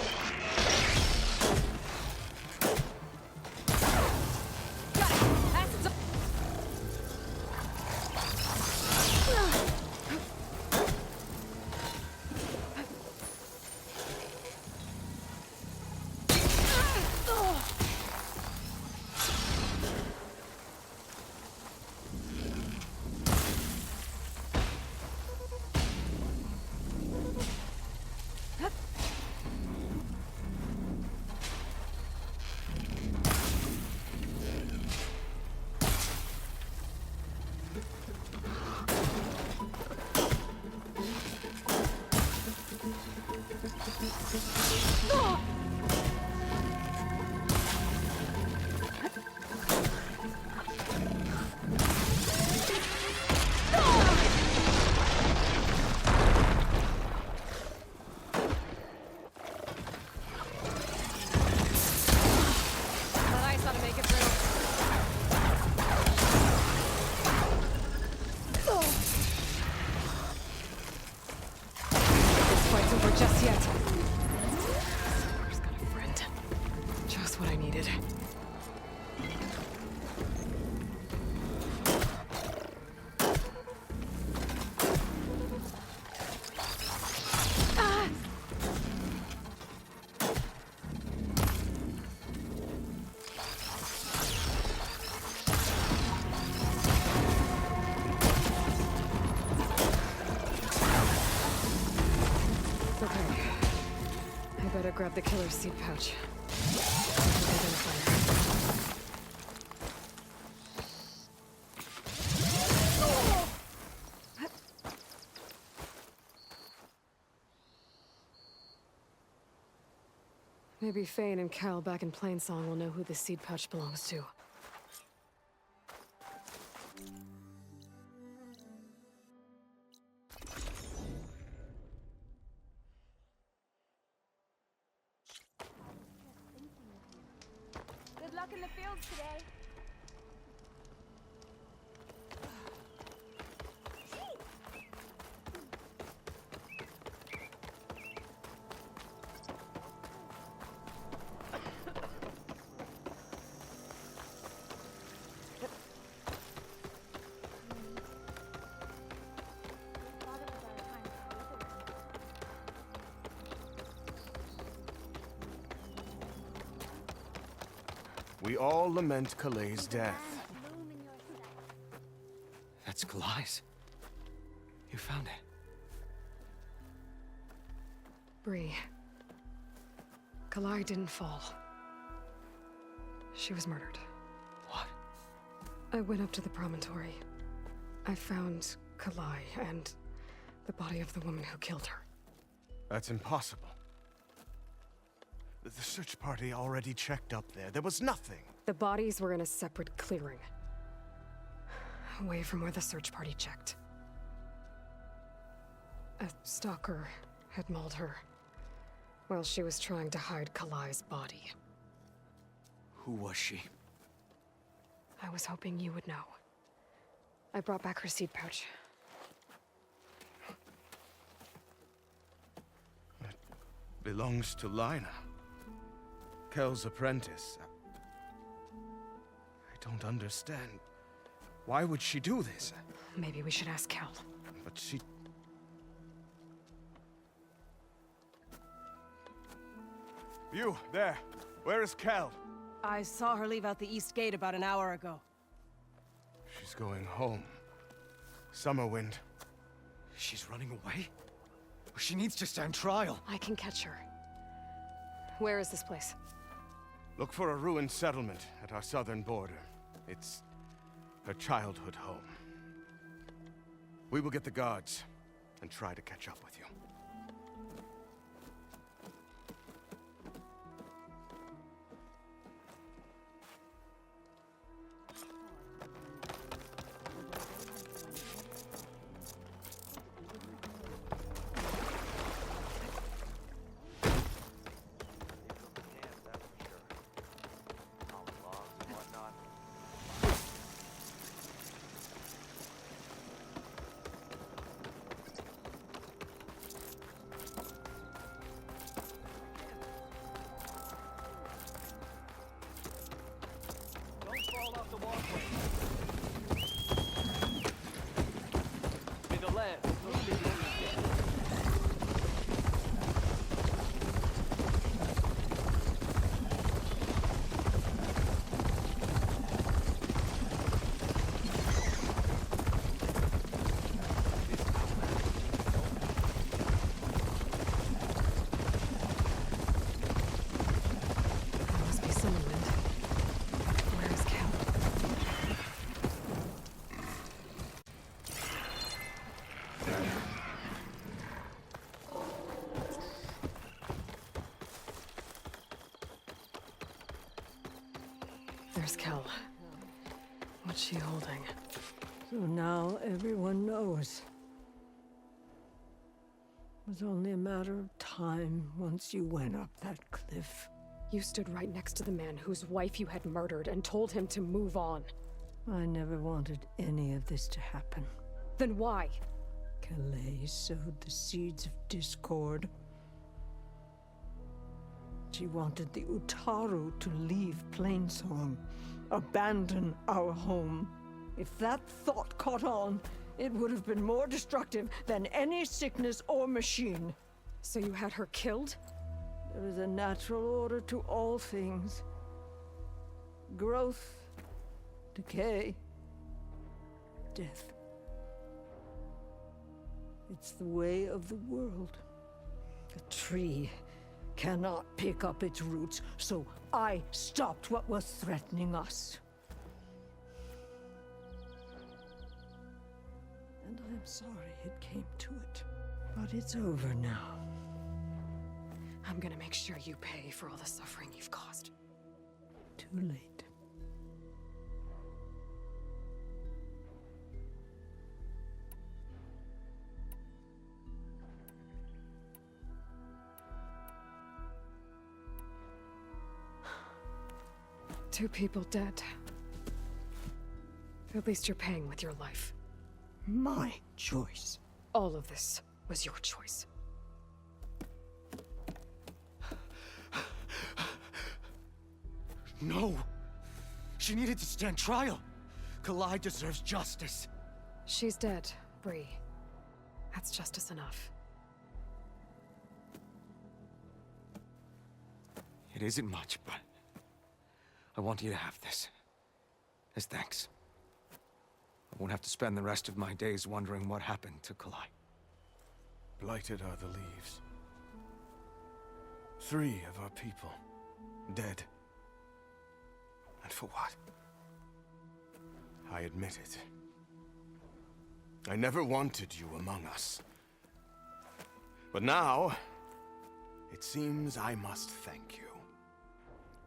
Grab the killer's seed pouch. Maybe Fane and Cal back in Plainsong will know who the seed pouch belongs to. Good luck in the fields today. We all lament Kalai's death. That's Kalai's. You found it. Bree. Kalai didn't fall. She was murdered. What? I went up to the promontory. I found Kalai and the body of the woman who killed her. That's impossible. The search party already checked up there. There was nothing. The bodies were in a separate clearing. Away from where the search party checked. A stalker had mauled her while she was trying to hide Kalai's body. Who was she? I was hoping you would know. I brought back her seed pouch. It belongs to Lina. Kel's apprentice. I don't understand. Why would she do this? Maybe we should ask Kel. But she... You, there. Where is Kel? I saw her leave out the east gate about an hour ago. She's going home. Summerwind. She's running away? She needs to stand trial. I can catch her. Where is this place? Look for a ruined settlement at our southern border. It's her childhood home. We will get the guards and try to catch up with you. There's Kel. What's she holding? So now everyone knows. It was only a matter of time once you went up that cliff. You stood right next to the man whose wife you had murdered and told him to move on. I never wanted any of this to happen. Then why? Calais sowed the seeds of discord. She wanted the Utaru to leave Plainsong, abandon our home. If that thought caught on, it would have been more destructive than any sickness or machine. So you had her killed? There is a natural order to all things. Growth, decay, death. It's the way of the world. A tree cannot pick up its roots, so I stopped what was threatening us. And I'm sorry it came to it. But it's over now. I'm gonna make sure you pay for all the suffering you've caused. Too late. Two people dead. At least you're paying with your life. My choice. All of this was your choice. No! She needed to stand trial. Kalai deserves justice. She's dead, Bree. That's justice enough. It isn't much, but I want you to have this. As thanks. I won't have to spend the rest of my days wondering what happened to Kalai. Blighted are the leaves. 3 of our people, dead. And for what? I admit it. I never wanted you among us. But now, it seems I must thank you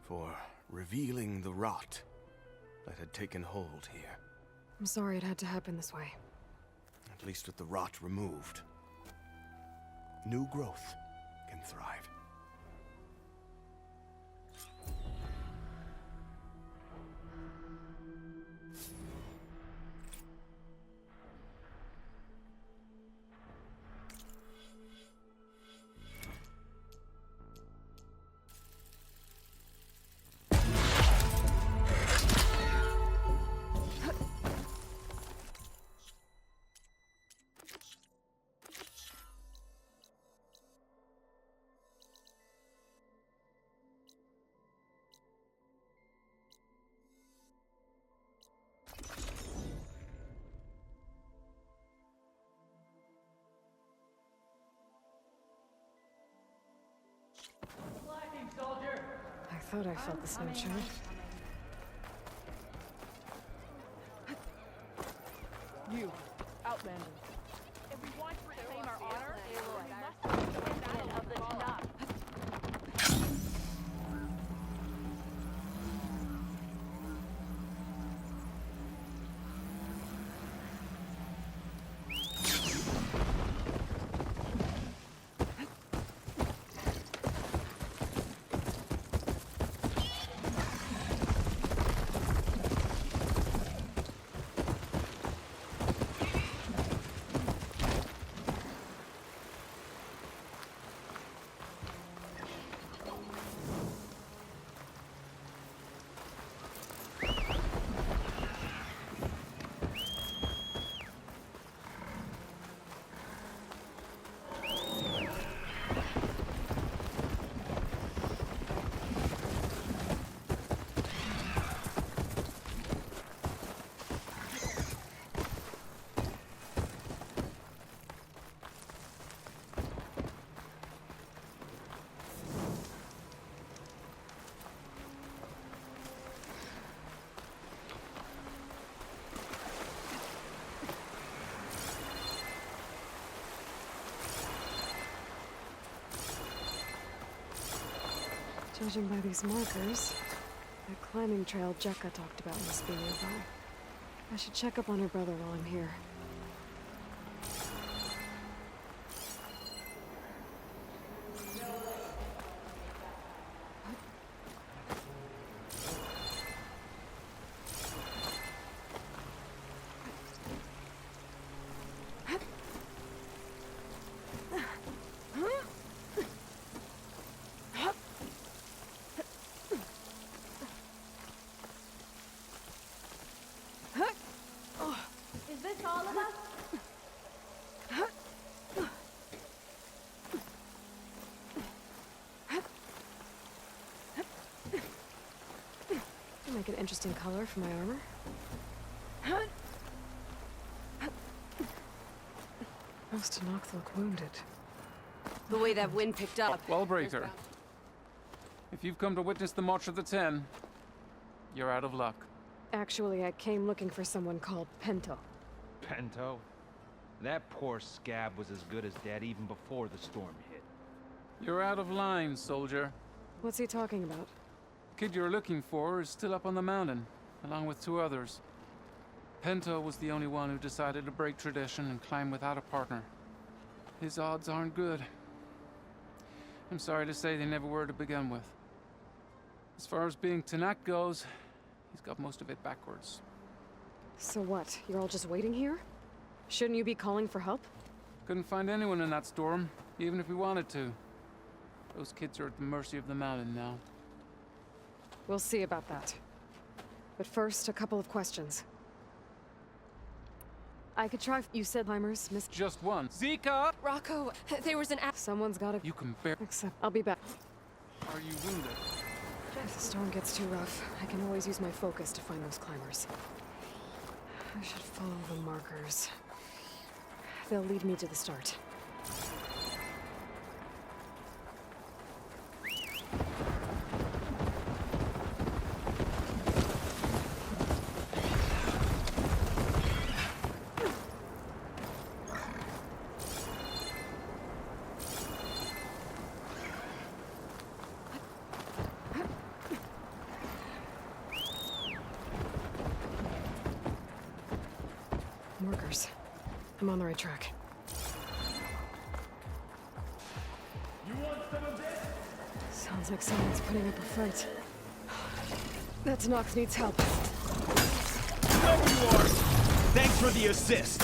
for revealing the rot that had taken hold here. I'm sorry it had to happen this way. At least with the rot removed, new growth can thrive. thought I felt the snowshoe. You, Outlander. If we want to reclaim our honor, we must be the battle of the Tanakh. Judging by these markers, that climbing trail Jekka talked about must be nearby. I should check up on her brother while I'm here. Is this all of us? Make an interesting color for my armor. Most Tanakh look wounded. The way that wind picked up. Wellbreaker, if you've come to witness the March of the Ten, you're out of luck. Actually, I came looking for someone called Pento. Pento? That poor scab was as good as dead even before the storm hit. You're out of line, soldier. What's he talking about? The kid you're looking for is still up on the mountain, along with 2 others. Pento was the only one who decided to break tradition and climb without a partner. His odds aren't good. I'm sorry to say they never were to begin with. As far as being Tanakh goes, he's got most of it backwards. So what? You're all just waiting here? Shouldn't you be calling for help? Couldn't find anyone in that storm, even if we wanted to. Those kids are at the mercy of the mountain now. We'll see about that. But first, a couple of questions. I could try. You said climbers missed. Just one. Zika! Rocco, there was an Someone's gotta. You can bear. Except, I'll be back. Are you wounded? If the storm gets too rough, I can always use my focus to find those climbers. I should follow the markers. They'll lead me to the start. Markers. I'm on the right track. You want some of this? Sounds like someone's putting up a fight. That Tanakh needs help. Whoever you are, thanks for the assist.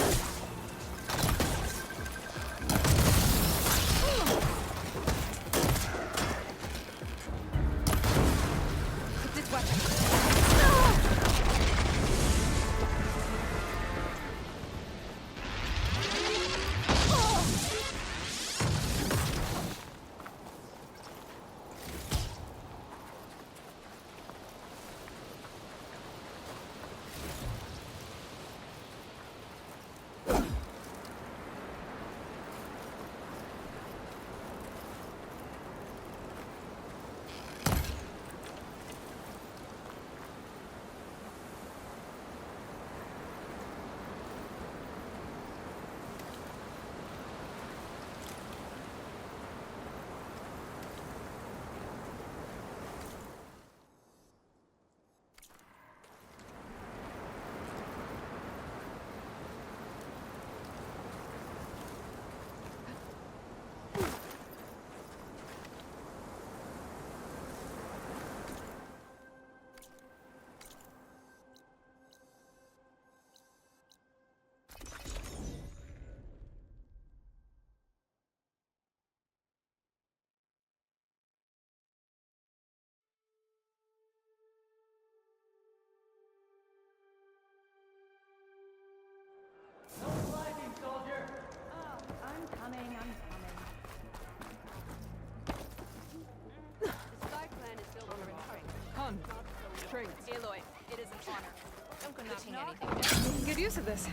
Put this weapon. on. Straight. Aloy, it is an honor. Don't go touching anything. You can get used to this.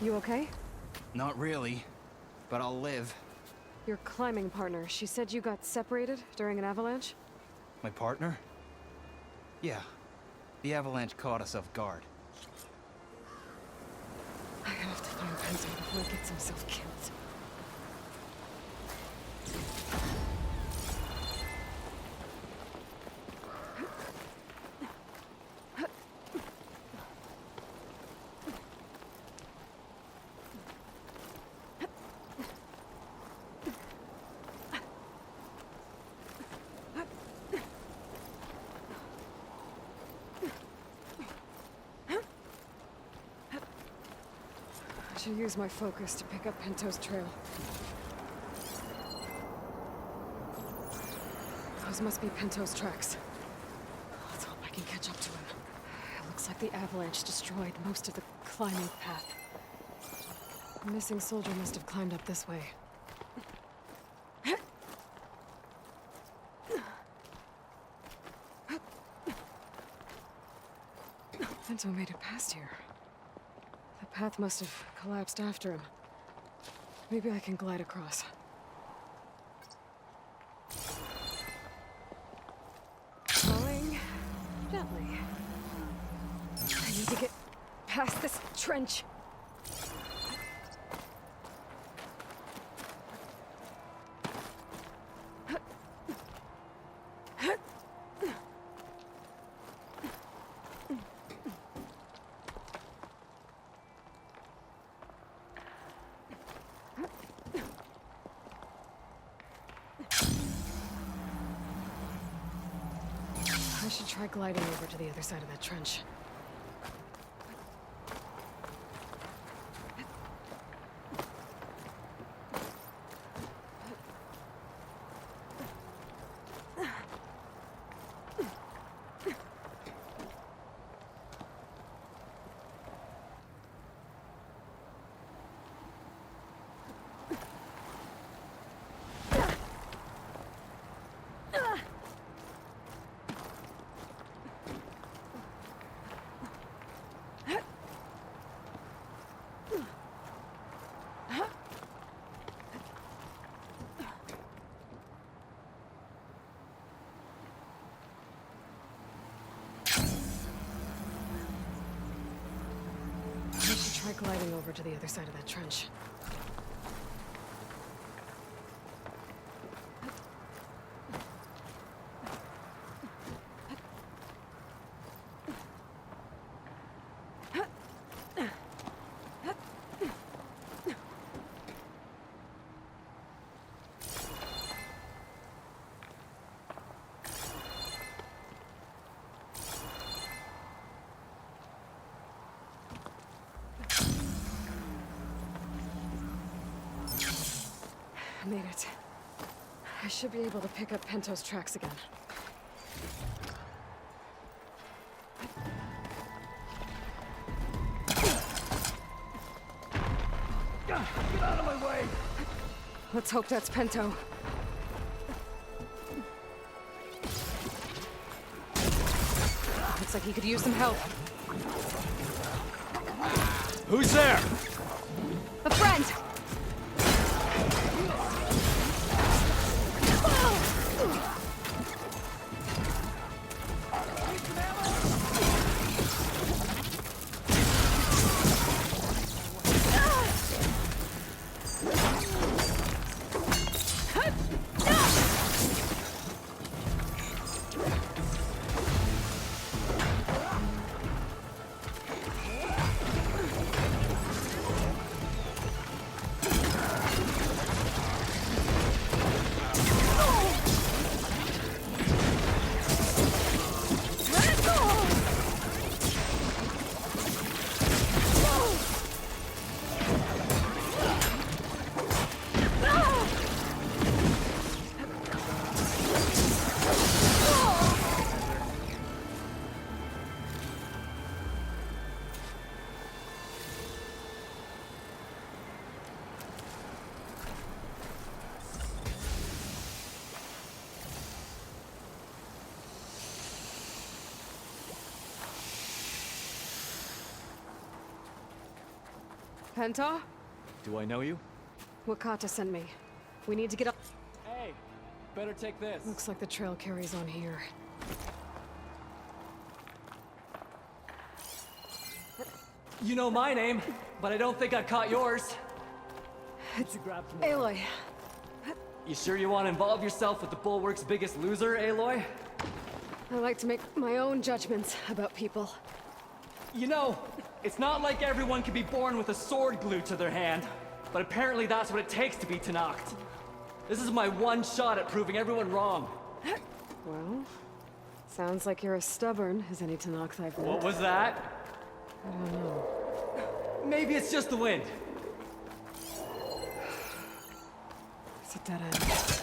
You okay? Not really, but I'll live. Your climbing partner, she said you got separated during an avalanche? My partner? Yeah. The avalanche caught us off guard. I have to find Pento before he gets himself killed. I should use my focus to pick up Pento's trail. Those must be Pento's tracks. Let's hope I can catch up to him. It looks like the avalanche destroyed most of the climbing path. The missing soldier must have climbed up this way. Pento made it past here. The path must have collapsed after him. Maybe I can glide across. Falling gently. I need to get past this trench. I should try gliding over to the other side of that trench. Try gliding over to the other side of that trench. Made it. I should be able to pick up Pento's tracks again. Get out of my way! Let's hope that's Pento. Looks like he could use some help. Who's there? A friend! Pento? Do I know you? Wakata sent me. We need to get up. Hey, better take this. Looks like the trail carries on here. You know my name, but I don't think I caught yours. It's Aloy. You sure you want to involve yourself with the Bulwark's biggest loser, Aloy? I like to make my own judgments about people. You know, it's not like everyone can be born with a sword glued to their hand, but apparently that's what it takes to be Tenakth. This is my one shot at proving everyone wrong. Well, sounds like you're as stubborn as any Tenakth I've met. What was that? I don't know. Maybe it's just the wind. It's a dead end.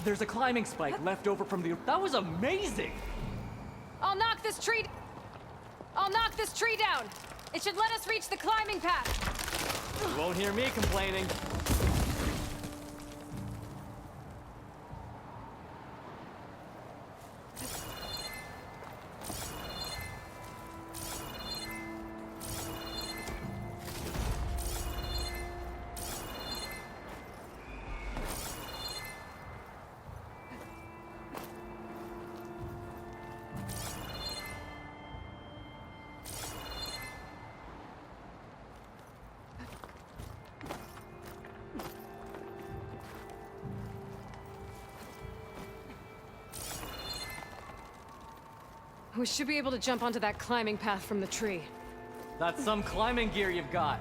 There's a climbing spike left over from the... That was amazing! I'll knock this tree down! It should let us reach the climbing path! You won't hear me complaining. We should be able to jump onto that climbing path from the tree. That's some climbing gear you've got.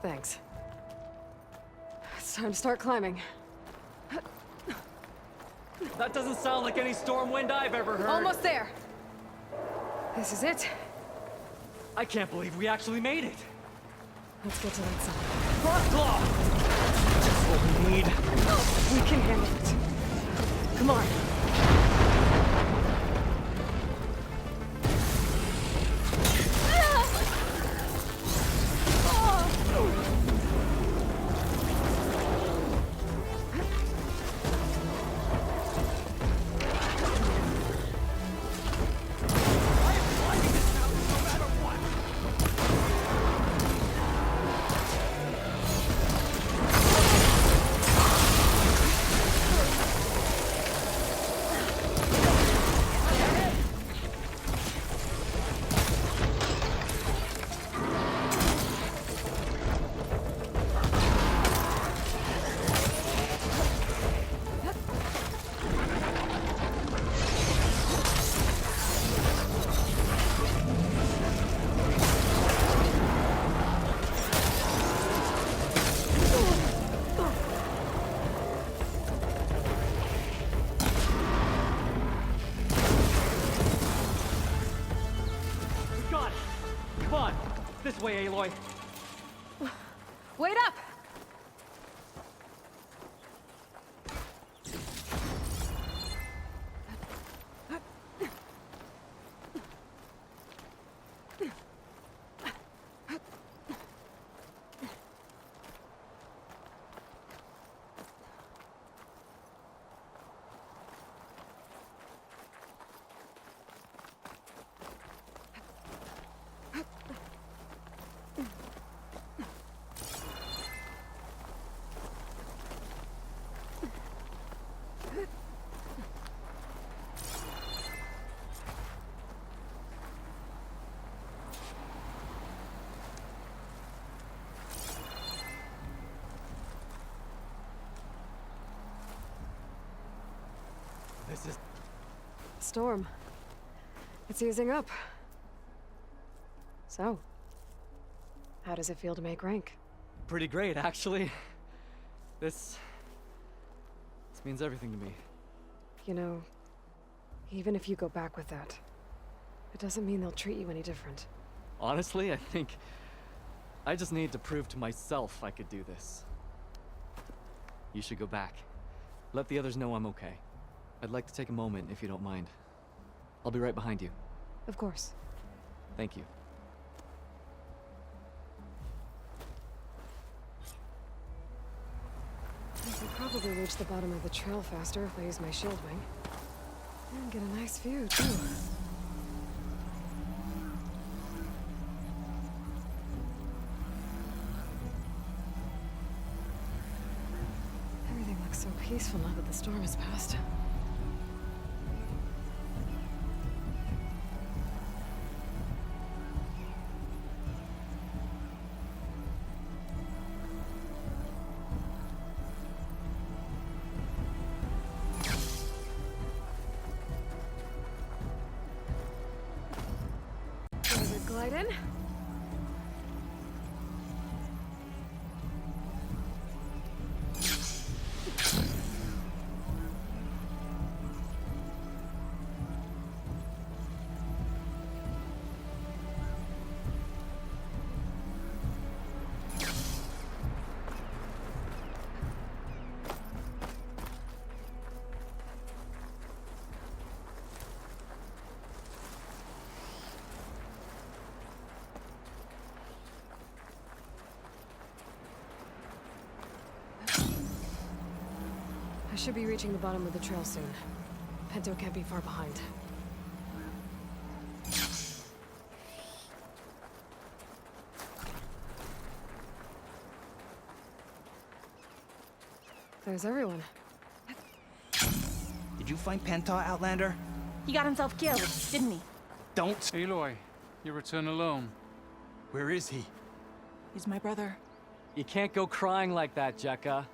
Thanks. It's time to start climbing. That doesn't sound like any storm wind I've ever heard. Almost there. This is it. I can't believe we actually made it. Let's get to that side. Frostclaw! Just what we need. We can handle it. Come on. way, Aloy. Wait up! This is... Storm. It's easing up. So, how does it feel to make rank? pretty great, actually. This means everything to me. You know, even if you go back with that, it doesn't mean they'll treat you any different. Honestly, I think I just need to prove to myself I could do this. You should go back. Let the others know I'm okay. I'd like to take a moment, if you don't mind. I'll be right behind you. Of course. Thank you. I could probably reach the bottom of the trail faster if I use my shield wing. And get a nice view, too. Everything looks so peaceful now that the storm has passed. Does it glide in? I should be reaching the bottom of the trail soon. Pento can't be far behind. There's everyone. Did you find Penta, Outlander? He got himself killed, didn't he? Don't. Aloy, you return alone. Where is he? He's my brother. You can't go crying like that, Jekka.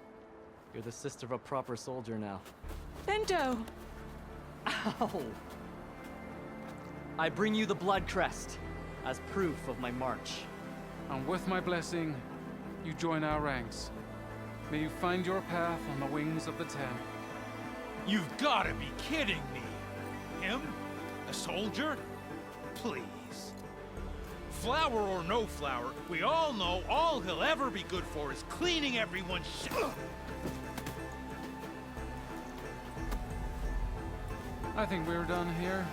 You're the sister of a proper soldier now. Bento! Ow! I bring you the blood crest as proof of my march. And with my blessing, you join our ranks. May you find your path on the wings of the Ten. You've got to be kidding me. Him? A soldier? Please. Flower or no flower, we all know all he'll ever be good for is cleaning everyone's shit. I think we're done here.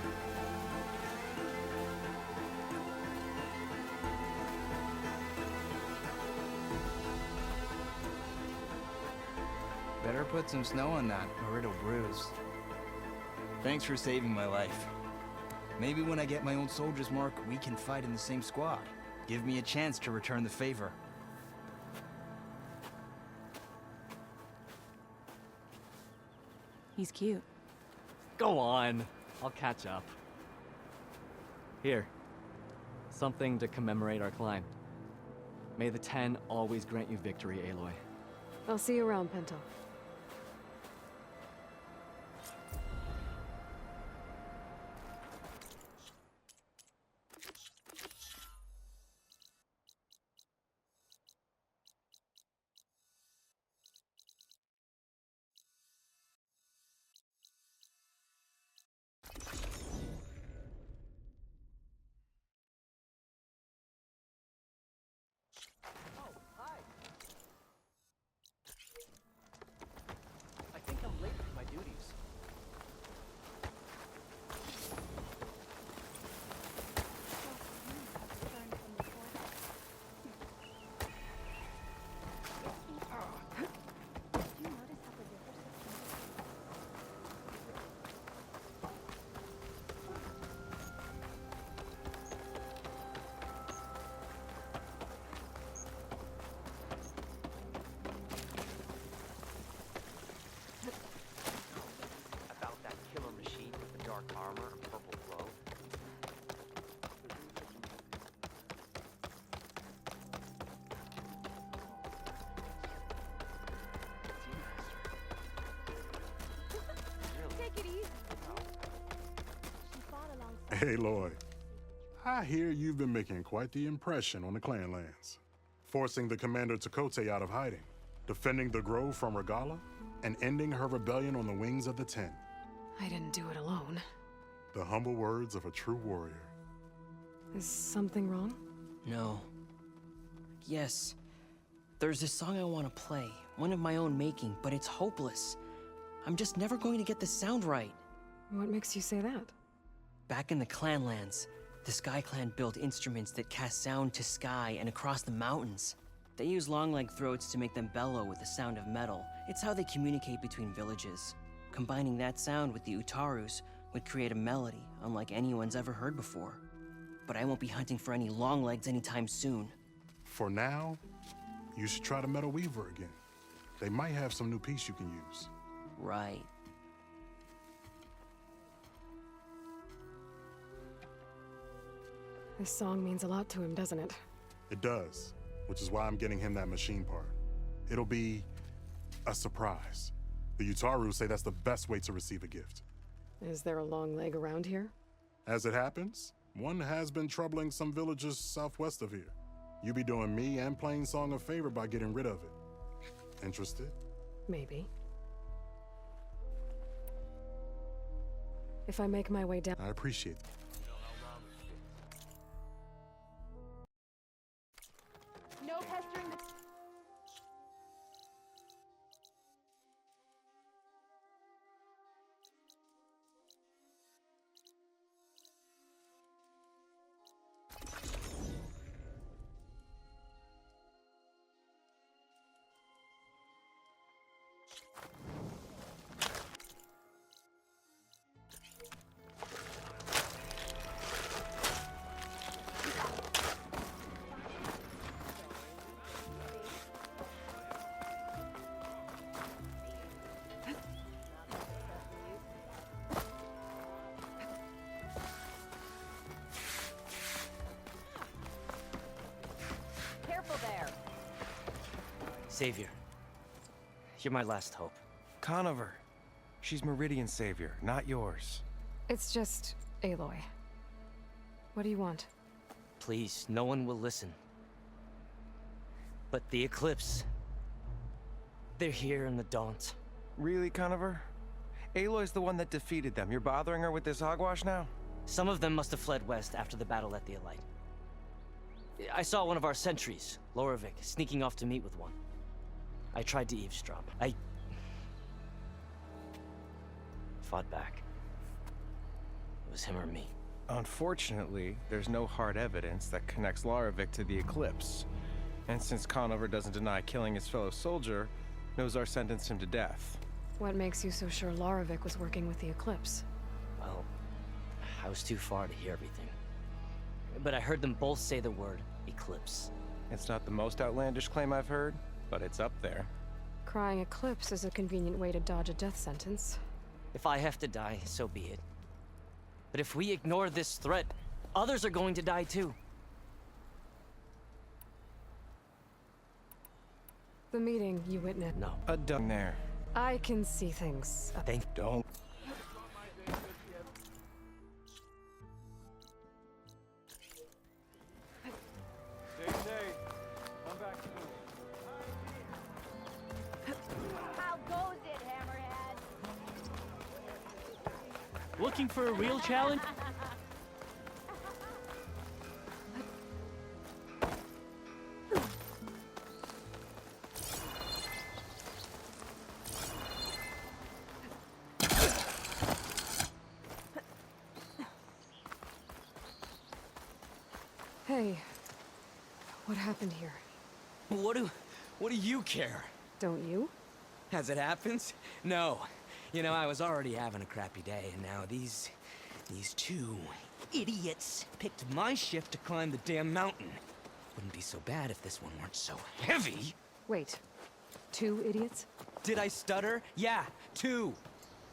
Better put some snow on that, or it'll bruise. Thanks for saving my life. Maybe when I get my own soldier's mark, we can fight in the same squad. Give me a chance to return the favor. He's cute. Go on. I'll catch up. Here. Something to commemorate our climb. May the Ten always grant you victory, Aloy. I'll see you around, Pento. Oh, hi. I think I'm late for my duties. About that killer machine with the dark armor and purple glow? Take it easy. She fought alongside. Hey, Lloyd. I hear you've been making quite the impression on the clan lands. Forcing the Commander Tekote out of hiding, defending the Grove from Regala, and ending her rebellion on the wings of the Ten. I didn't do it alone. The humble words of a true warrior. Is something wrong? No. Yes. There's this song I want to play, one of my own making, but it's hopeless. I'm just never going to get the sound right. What makes you say that? Back in the Clanlands, the Sky Clan built instruments that cast sound to sky and across the mountains. They use long-leg throats to make them bellow with the sound of metal. It's how they communicate between villages. Combining that sound with the Utarus would create a melody unlike anyone's ever heard before. But I won't be hunting for any longlegs anytime soon. For now, you should try the Metal Weaver again. They might have some new piece you can use. Right. This song means a lot to him, doesn't it? It does, which is why I'm getting him that machine part. It'll be a surprise. The Utaru say that's the best way to receive a gift. Is there a long leg around here? As it happens, one has been troubling some villages southwest of here. You be doing me and Plainsong a favor by getting rid of it. Interested? Maybe. If I make my way down... I appreciate that. No pestering the... Careful there. Savior, you're my last hope. Conover. She's Meridian's savior, not yours. It's just Aloy. What do you want? Please, no one will listen. But the Eclipse... they're here in the Daunt. Really, Conover? Aloy's the one that defeated them. You're bothering her with this hogwash now? Some of them must have fled west after the battle at the Elite. I saw one of our sentries, Loravik, sneaking off to meet with one. I tried to eavesdrop. I fought back. It was him or me. Unfortunately, there's no hard evidence that connects Loravik to the Eclipse. And since Conover doesn't deny killing his fellow soldier, Nozar sentenced him to death. What makes you so sure Loravik was working with the Eclipse? Well, I was too far to hear everything. But I heard them both say the word Eclipse. It's not the most outlandish claim I've heard, but it's up there. Crying Eclipse is a convenient way to dodge a death sentence. If I have to die, so be it. But if we ignore this threat, others are going to die too. The meeting you witnessed. No. Done there. I can see things. Don't. Stay safe. Come back soon. How goes it, Hammerhead? Looking for a real challenge? Hey, what happened here? What do you care? Don't you? As it happens? No. You know, I was already having a crappy day, and now these two idiots picked my shift to climb the damn mountain. Wouldn't be so bad if this one weren't so heavy. Wait, 2 idiots? Did I stutter? Yeah, 2.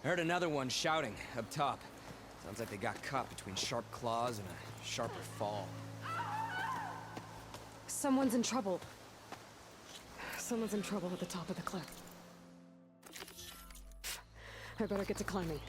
I heard another one shouting up top. Sounds like they got caught between sharp claws and a sharper fall. Someone's in trouble. Someone's in trouble at the top of the cliff. I better get to climbing.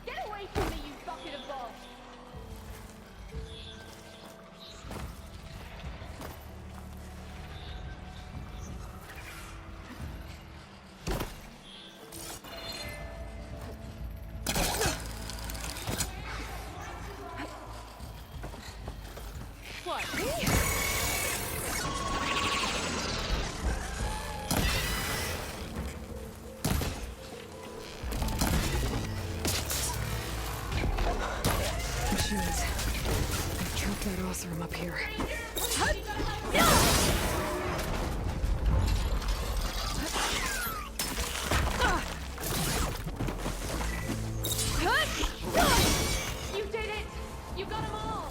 Get away from me, you bucket of balls! What? Me? Machines. They've trapped that Oseram up here. You did it! You got them all!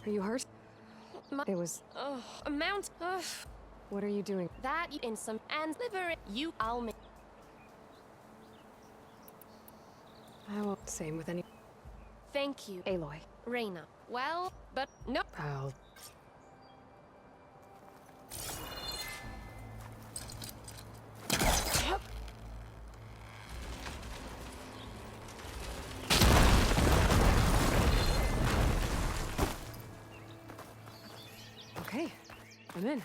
Are you hurt? It was... A mount. What are you doing? That in some and liver. You, I'll make. I won't. Same with any... Thank you, Aloy. Reyna. Well, but no. I'll... Okay, I'm in.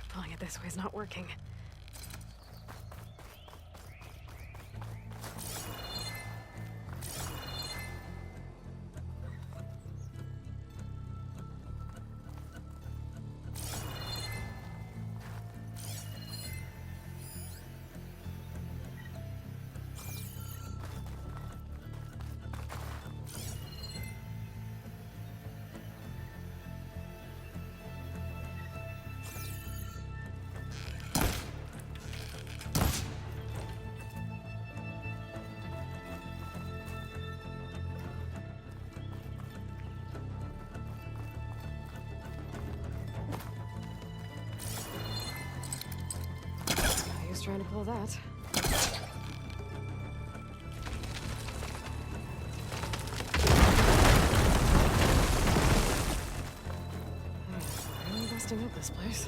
Pulling it this way is not working. pull that. Really busting up this place.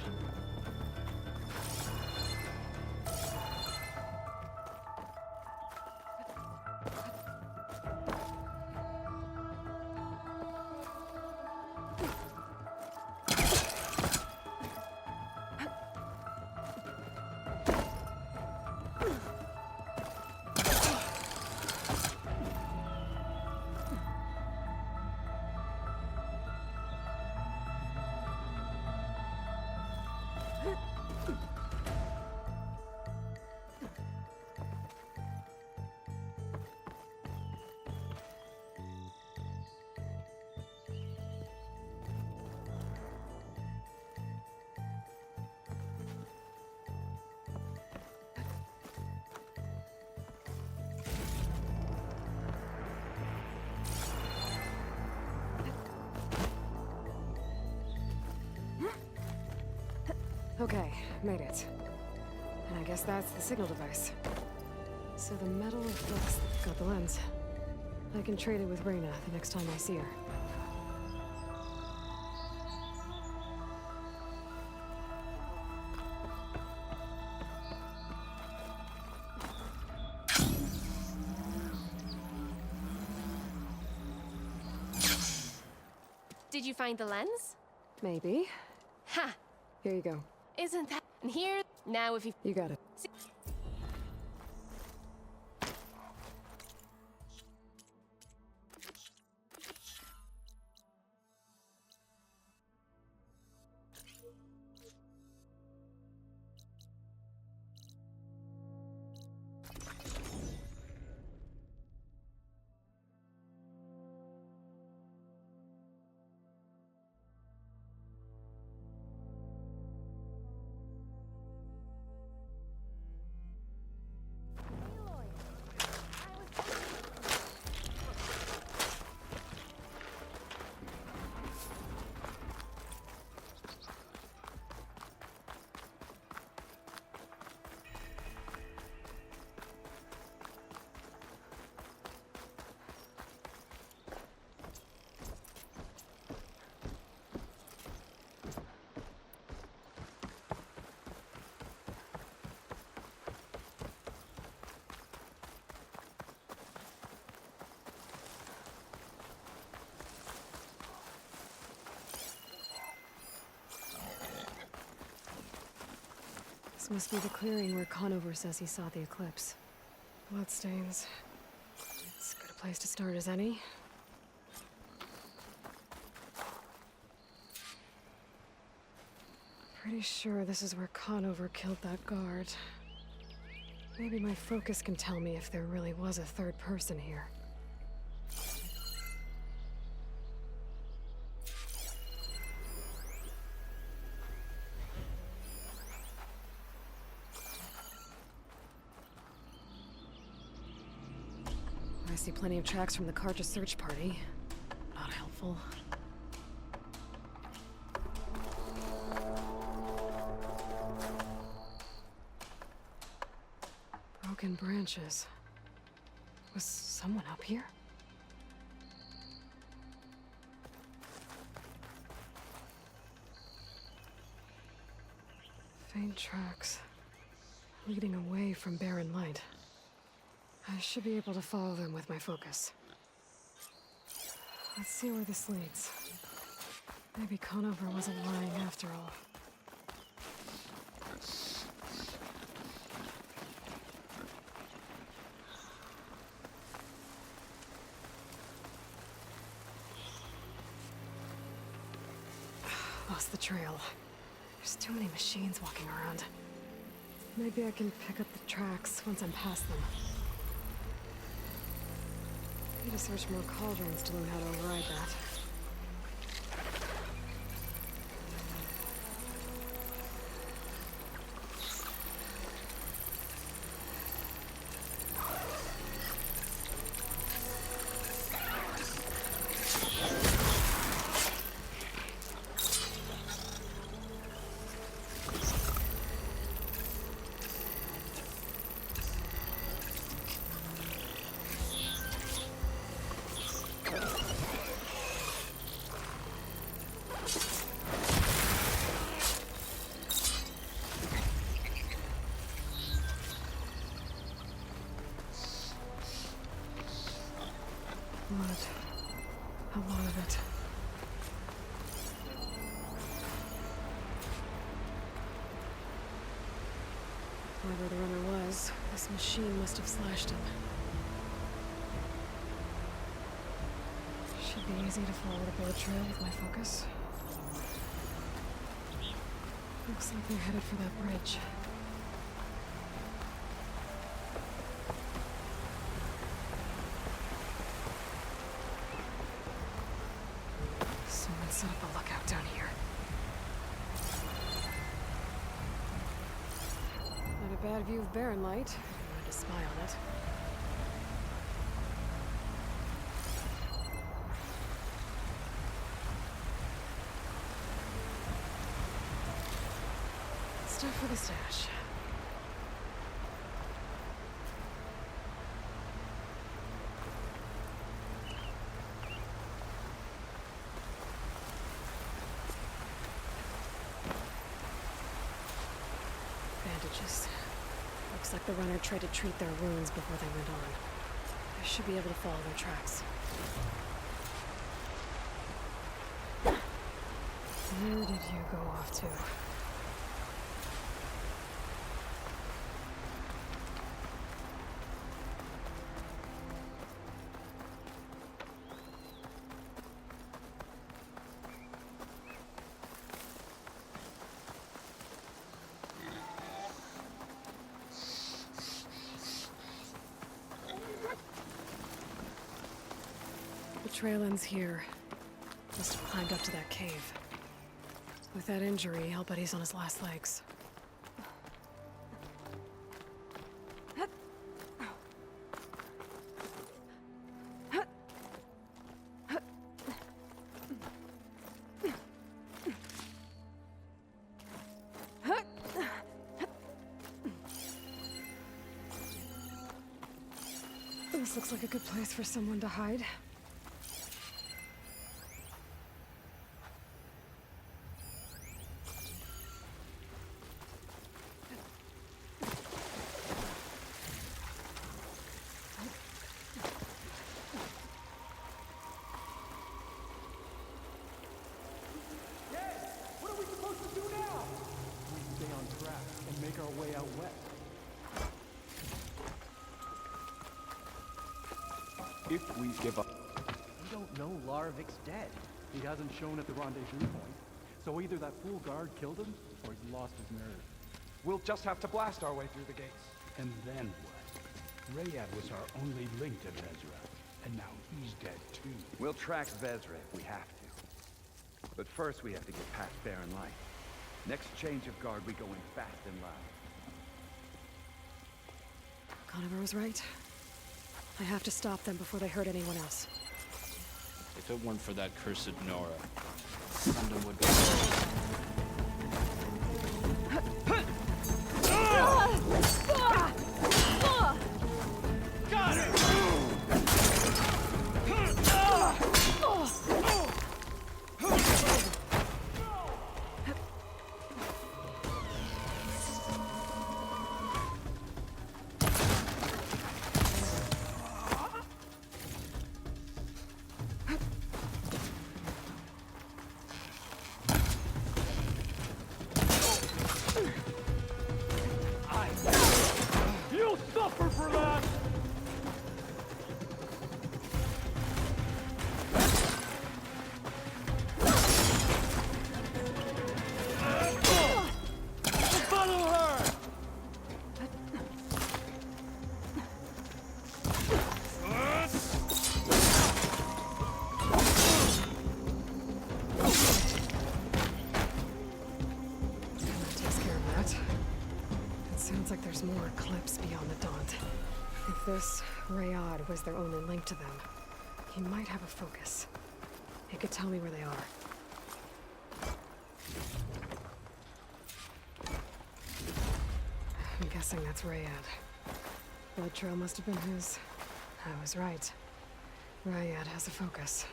Okay, made it. And I guess that's the signal device. So the metal looks got the lens. I can trade it with Reyna the next time I see her. Did you find the lens? Maybe. Ha! Here you go. Isn't that... And here... Now if you... You got it. This must be the clearing where Conover says he saw the eclipse. Bloodstains. It's as good a place to start as any. Pretty sure this is where Conover killed that guard. Maybe my focus can tell me if there really was a third person here. I see plenty of tracks from the Carja search party. Not helpful. Broken branches. Was someone up here? Faint tracks. Leading away from barren light. I should be able to follow them with my focus. Let's see where this leads. Maybe Conover wasn't lying after all. Lost the trail. There's too many machines walking around. Maybe I can pick up the tracks once I'm past them. Need to search more cauldrons to learn how to override that. Blood. A lot of it. Whoever the runner was, this machine must have slashed him. Should be easy to follow the blood trail with my focus. Looks like they're headed for that bridge. Someone set up a lookout down here. Not a bad view of Barren Light. I wanted to spy on it. Stuff for the stash. Bandages. Looks like the runner tried to treat their wounds before they went on. I should be able to follow their tracks. Where did you go off to? The trail ends here. Must have climbed up to that cave. With that injury, I'll bet he's on his last legs. This looks like a good place for someone to hide. What are we supposed to do now? We stay on track and make our way out west. If we give up... We don't know Laravic's dead. He hasn't shown at the rendezvous point. So either that fool guard killed him, or he's lost his nerve. We'll just have to blast our way through the gates. And then what? Rayad was our only link to Vezra. And now he's dead too. We'll track Vezra if we have to. But first we have to get past Barren Light. Next change of guard, we go in fast and loud. Conover was right. I have to stop them before they hurt anyone else. If it weren't for that cursed Nora, Sundom would go. Got it! You'll suffer for that! Follow her! That takes care of that. It sounds like there's more Eclipse beyond the Daunt. If this Rayad was their only link to them, he might have a focus. He could tell me where they are. I'm guessing that's Rayad. Blood trail must have been his. I was right. Rayad has a focus.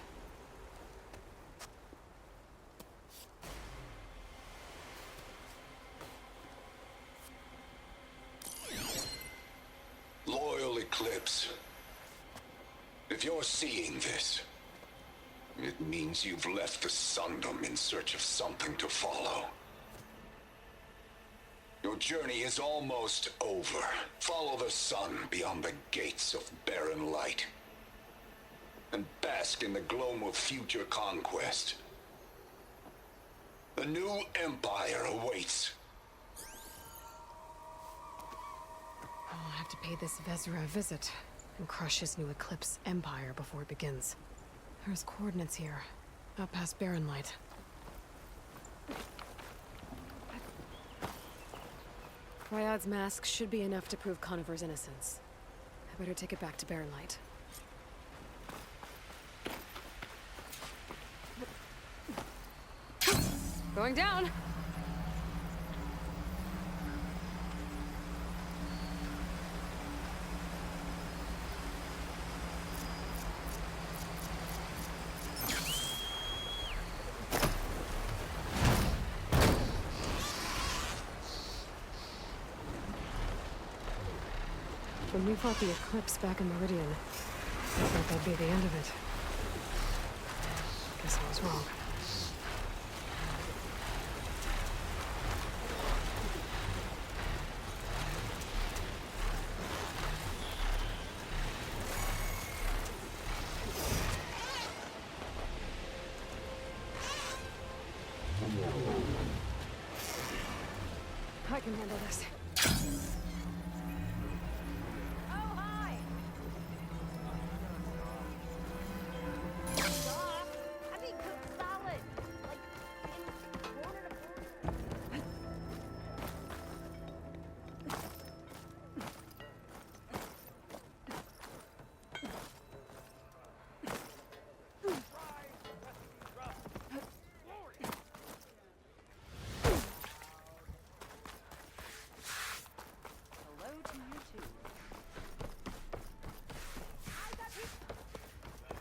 Loyal Eclipse. If you're seeing this, it means you've left the Sundom in search of something to follow. Your journey is almost over. Follow the sun beyond the gates of barren light, and bask in the gloam of future conquest. The new empire awaits. I'll have to pay this Vezra a visit and crush his new Eclipse empire before it begins. There's coordinates here, up past Barren Light. Ryad's mask should be enough to prove Conover's innocence. I better take it back to Barren Light. Going down! When we fought the Eclipse back in Meridian, I thought that'd be the end of it. Guess I was wrong. I can handle this.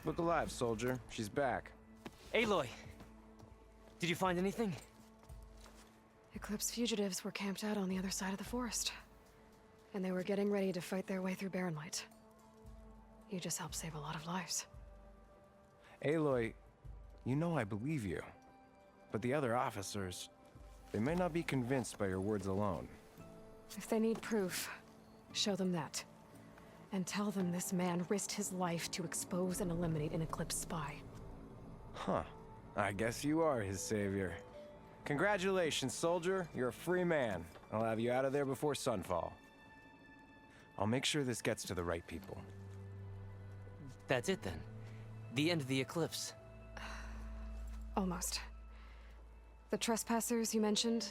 Look alive, soldier. She's back. Aloy! Did you find anything? Eclipse fugitives were camped out on the other side of the forest. And they were getting ready to fight their way through Barren Light. You just helped save a lot of lives. Aloy, you know I believe you. But the other officers, they may not be convinced by your words alone. If they need proof, show them that. And tell them this man risked his life to expose and eliminate an Eclipse spy. Huh. I guess you are his savior. Congratulations, soldier. You're a free man. I'll have you out of there before sunfall. I'll make sure this gets to the right people. That's it then. The end of the Eclipse. Almost. The trespassers you mentioned,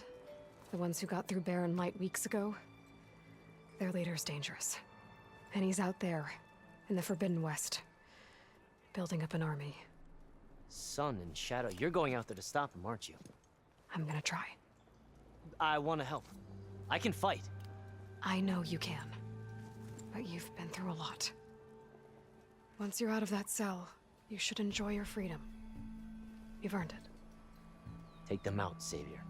the ones who got through Barren Light weeks ago, their leader's dangerous. And he's out there, in the Forbidden West, building up an army. Sun and Shadow, you're going out there to stop him, aren't you? I'm gonna try. I want to help. I can fight. I know you can. But you've been through a lot. Once you're out of that cell, you should enjoy your freedom. You've earned it. Take them out, Savior.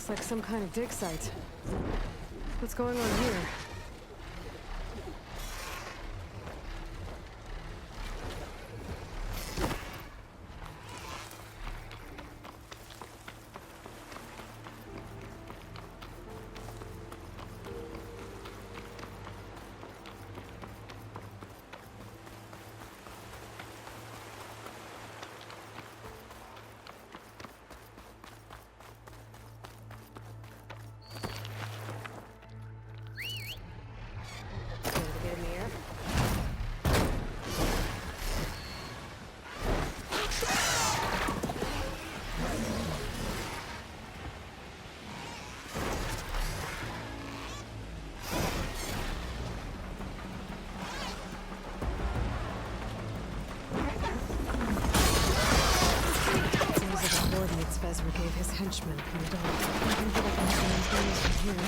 Looks like some kind of dig site. What's going on here? Vezra gave his henchmen from the dog. I can get up on someone's from here.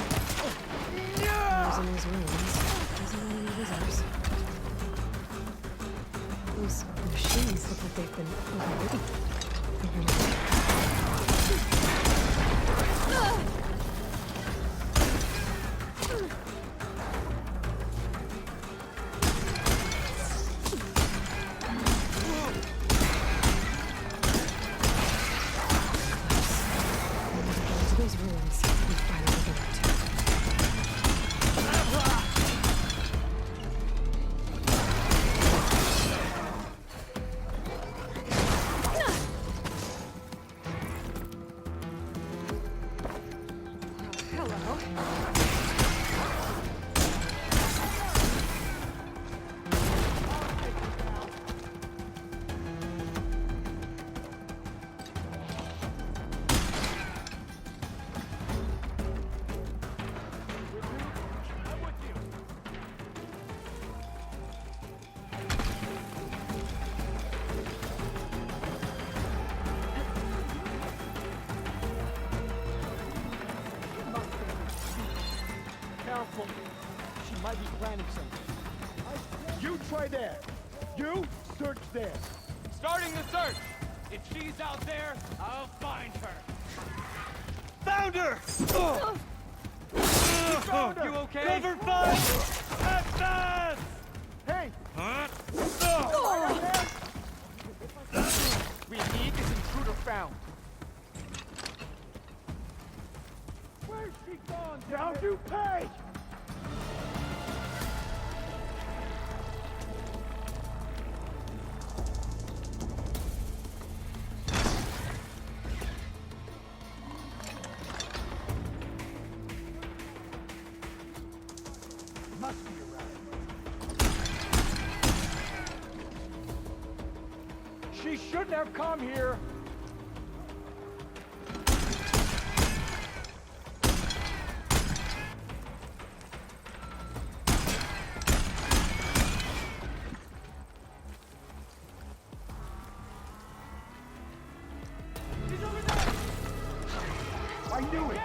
There's in these ruins. Doesn't want any visitors. Those machines look like they've been overridden. Those ruins. We finally get up to. Careful. She might be planning something. You try there. You search there. Starting the search! If she's out there, I'll find her. Found her! Found her! You okay? Cover fire! Advance! Hey! Huh? We need this intruder found. Where's she gone? Down to pay! Must be around. She shouldn't have come here. I knew it!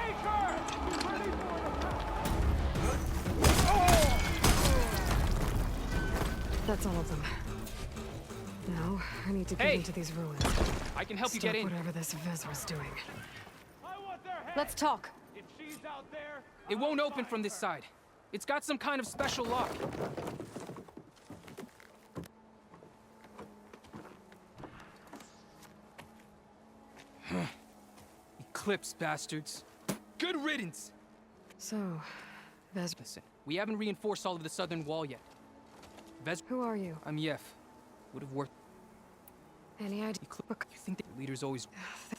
That's all of them. Now, I need to get into these ruins. I can help you Stop get in. whatever this Vezra's doing. Let's talk. If she's out there, It won't open from this side. It's got some kind of special lock. Eclipse, bastards. Good riddance! So, Vezra. Listen, we haven't reinforced all of the southern wall yet. Who are you? I'm Yef. Would have worked. Any idea? Look, you think the leader's always...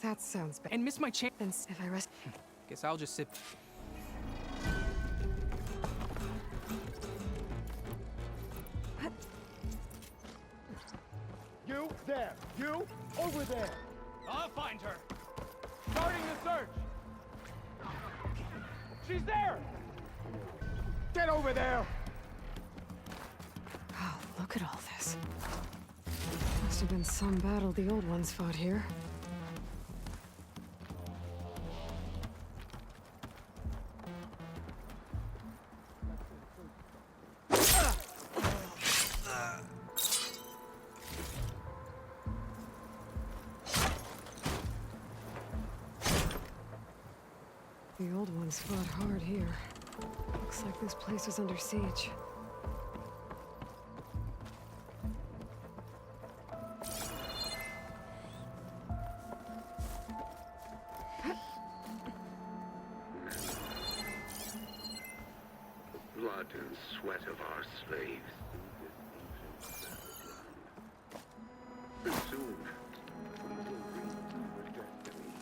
That sounds bad. And miss my chance. If I rest... Guess I'll just sit... You there! You over there! I'll find her. Starting the search. She's there! Get over there! Oh, look at all this. Must have been some battle the old ones fought here. The old ones fought hard here. Looks like this place was under siege. Blood and sweat of our slaves. But soon, we will reach our destiny.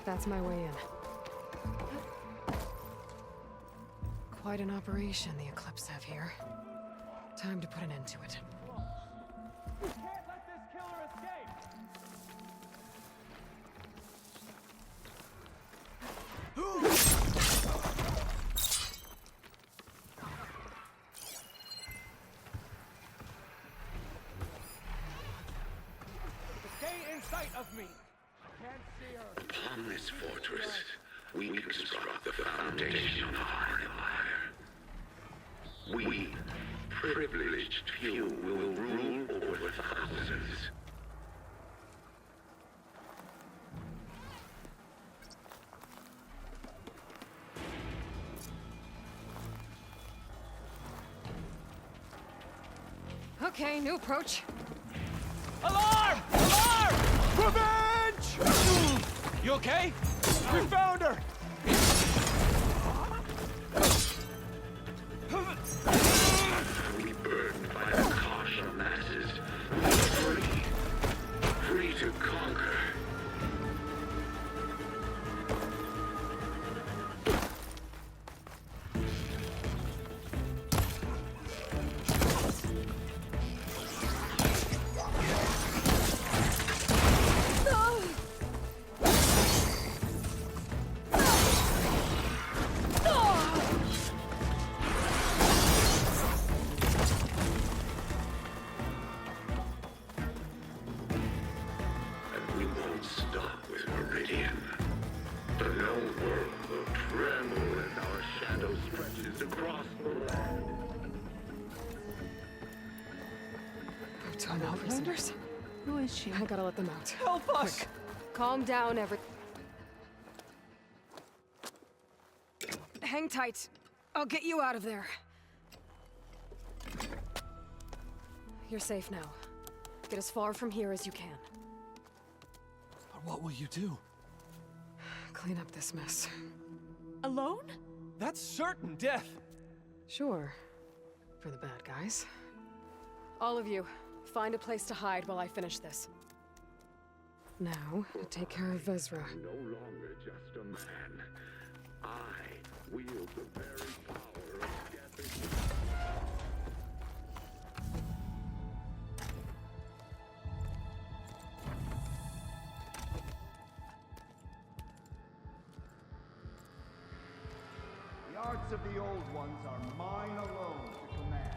That's my way in. Quite an operation the Eclipse have here. Time to put an end to it. We can't let this killer escape! Stay in sight of me! Can't see her. Upon this fortress, we construct the foundation of our empire. We, privileged few, will rule over thousands. Okay, new approach. Alarm! Alarm! Revenge! You okay? We found her! We burned by the Kasha masses. Free. Free to conquer. Prisoners. Who is she? I gotta let them out. Help us! Quick. Calm down, Hang tight. I'll get you out of there. You're safe now. Get as far from here as you can. But what will you do? Clean up this mess. Alone? That's certain death. Sure. For the bad guys. All of you, find a place to hide while I finish this. Now, take care of Vezra. No longer just a man. I wield the very power of death. The arts of the old ones are mine alone to command.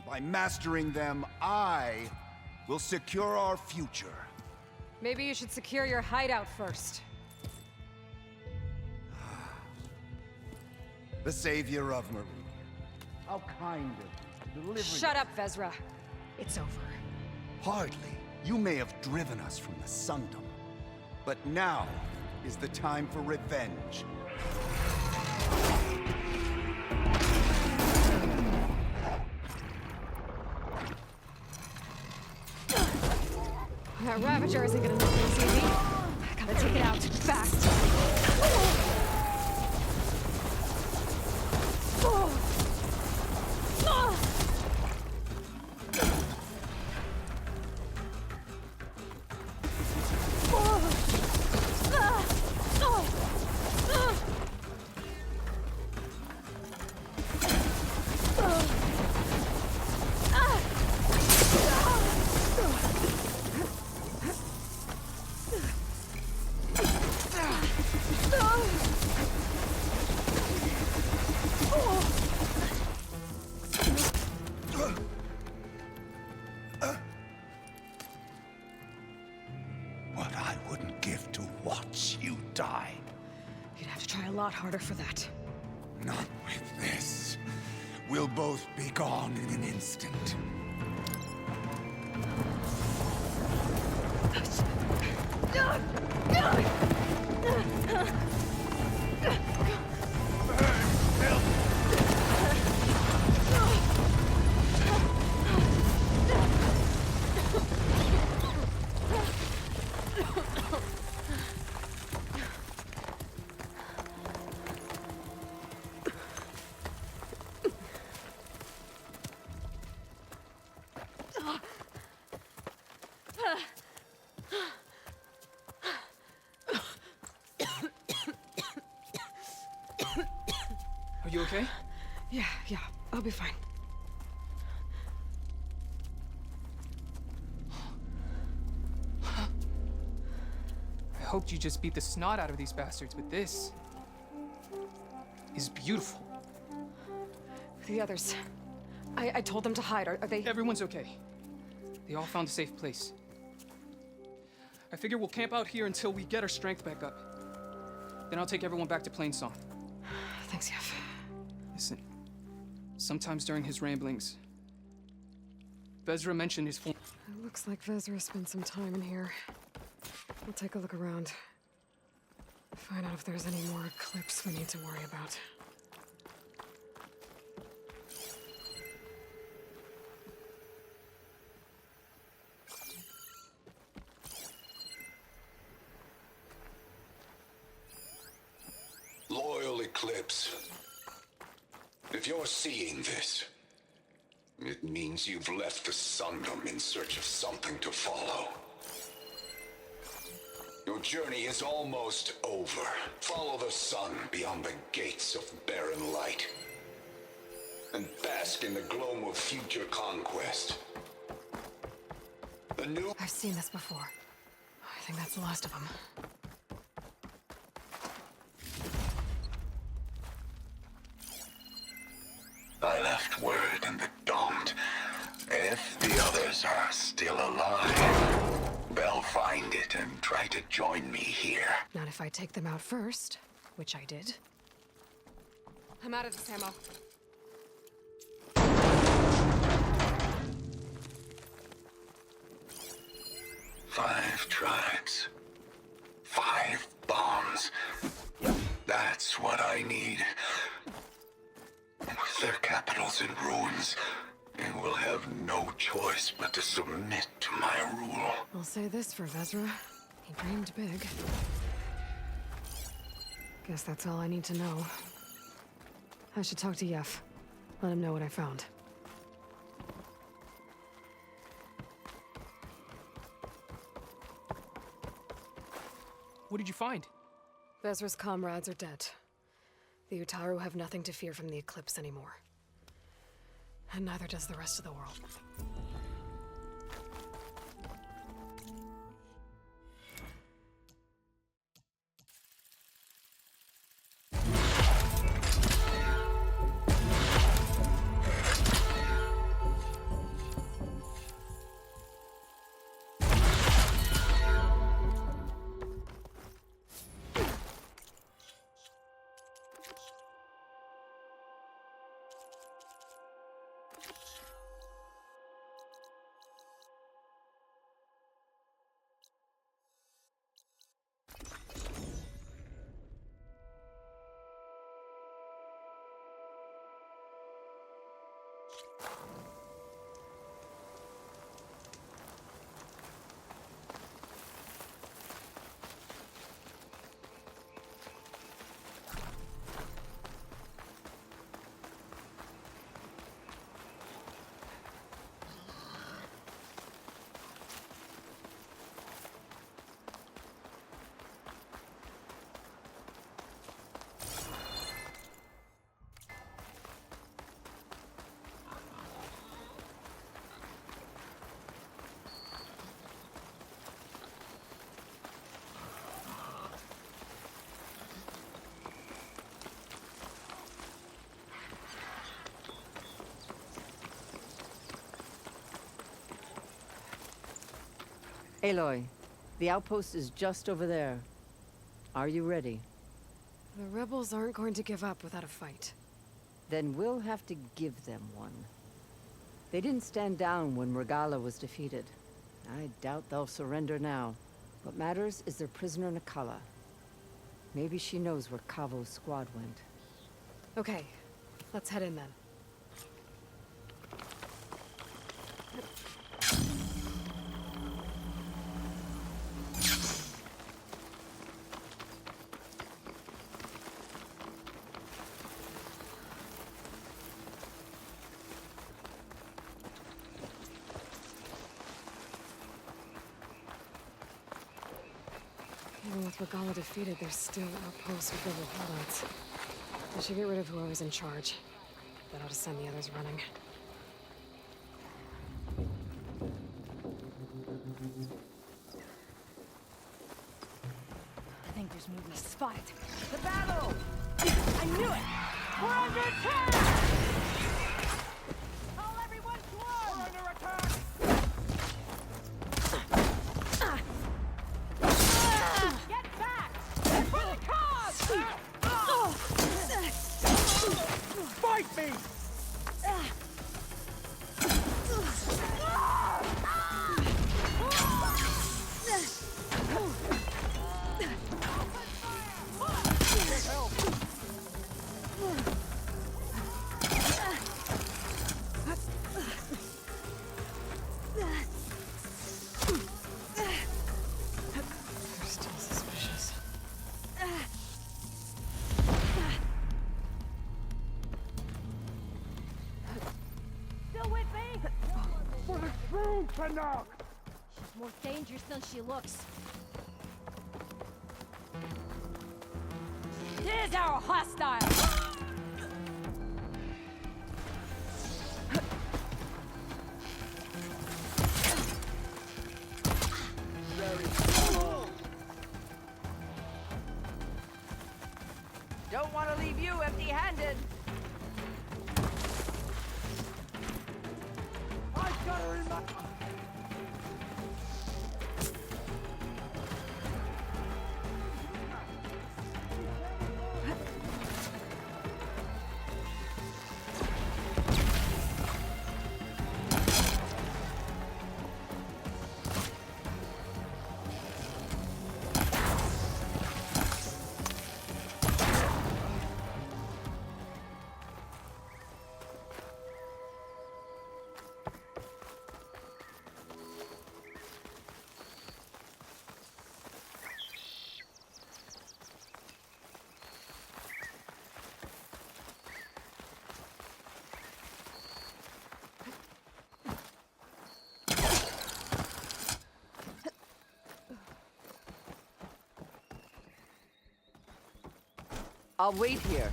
By mastering them, I will secure our future. Maybe you should secure your hideout first. The savior of Marine. How kind of you, delivering. Shut up, Vezra. It's over. Hardly. You may have driven us from the Sundom, but now is the time for revenge. That Ravager isn't gonna make things easy. I gotta take it out, fast. to watch you die. You'd have to try a lot harder for that. Not with this. We'll both be gone in an instant. Are you okay? Yeah, I'll be fine. I hoped you just beat the snot out of these bastards, but this is beautiful. The others. I told them to hide. Are they? Everyone's okay. They all found a safe place. I figure we'll camp out here until we get our strength back up. Then I'll take everyone back to Plainsong. Thanks, Yef. Listen, sometimes during his ramblings, Vezra mentioned his form. It looks like Vezra spent some time in here. We'll take a look around. Find out if there's any more Eclipse we need to worry about. Loyal Eclipse. If you're seeing this, it means you've left the Sundom in search of something to follow. Your journey is almost over. Follow the sun beyond the gates of barren light. And bask in the gloam of future conquest. The new... I've seen this before. I think that's the last of them. I left word in the Domed. If the others are still alive, they'll find it and try to join me here. Not if I take them out first, which I did. I'm out of this ammo. Five tribes. 5 bombs. That's what I need. With their capitals in ruins, they will have no choice but to submit to my rule. I'll say this for Vezra. He dreamed big. Guess that's all I need to know. I should talk to Yef. Let him know what I found. What did you find? Vezra's comrades are dead. The Utaru have nothing to fear from the Eclipse anymore. And neither does the rest of the world. Aloy, The outpost is just over there. Are you ready? The rebels aren't going to give up without a fight. Then we'll have to give them one. They didn't stand down when Regala was defeated. I doubt they'll surrender now. What matters is their prisoner Nakala. Maybe she knows where Kavo's squad went. Okay, let's head in then. Even with Regala defeated, there's still outposts with rebel holdouts. They should get rid of whoever's in charge. That ought to send the others running. I think there's movement. Spot it. The battle! I knew it! We're under attack! Call everyone to arms! We're under attack! Get back! For the cause! Fight me! They're still suspicious. Still with me? For the true Canuck! She's more dangerous than she looks. Here's our hostile! Don't want to leave you empty-handed. I got her in my... I'll wait here.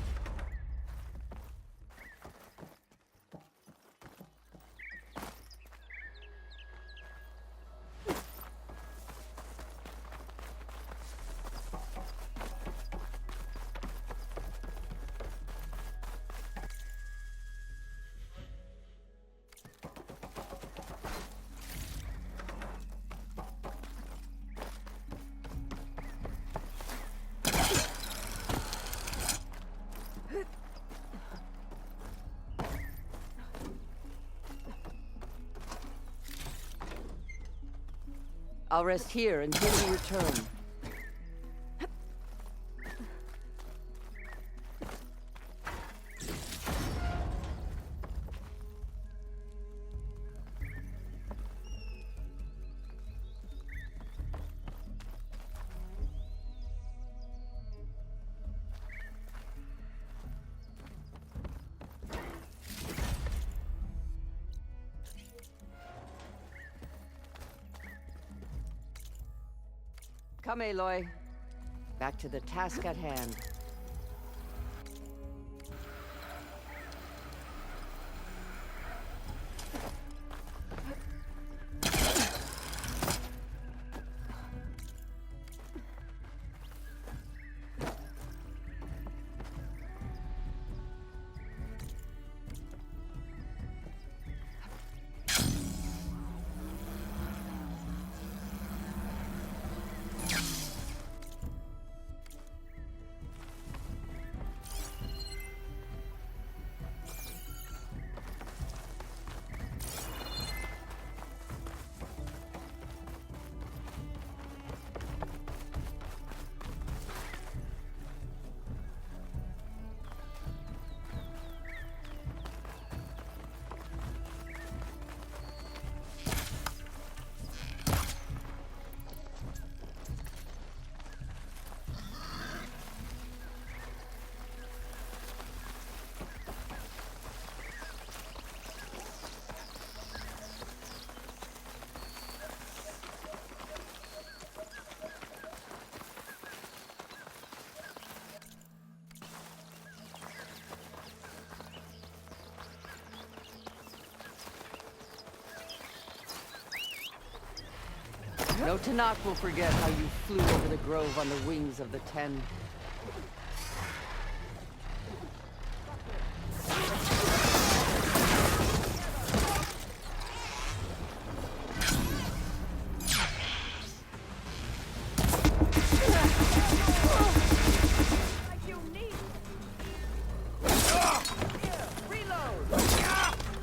I'll rest here until you return. Come, Aloy. Back to the task at hand. No Tanakh will forget how you flew over the grove on the wings of the Ten.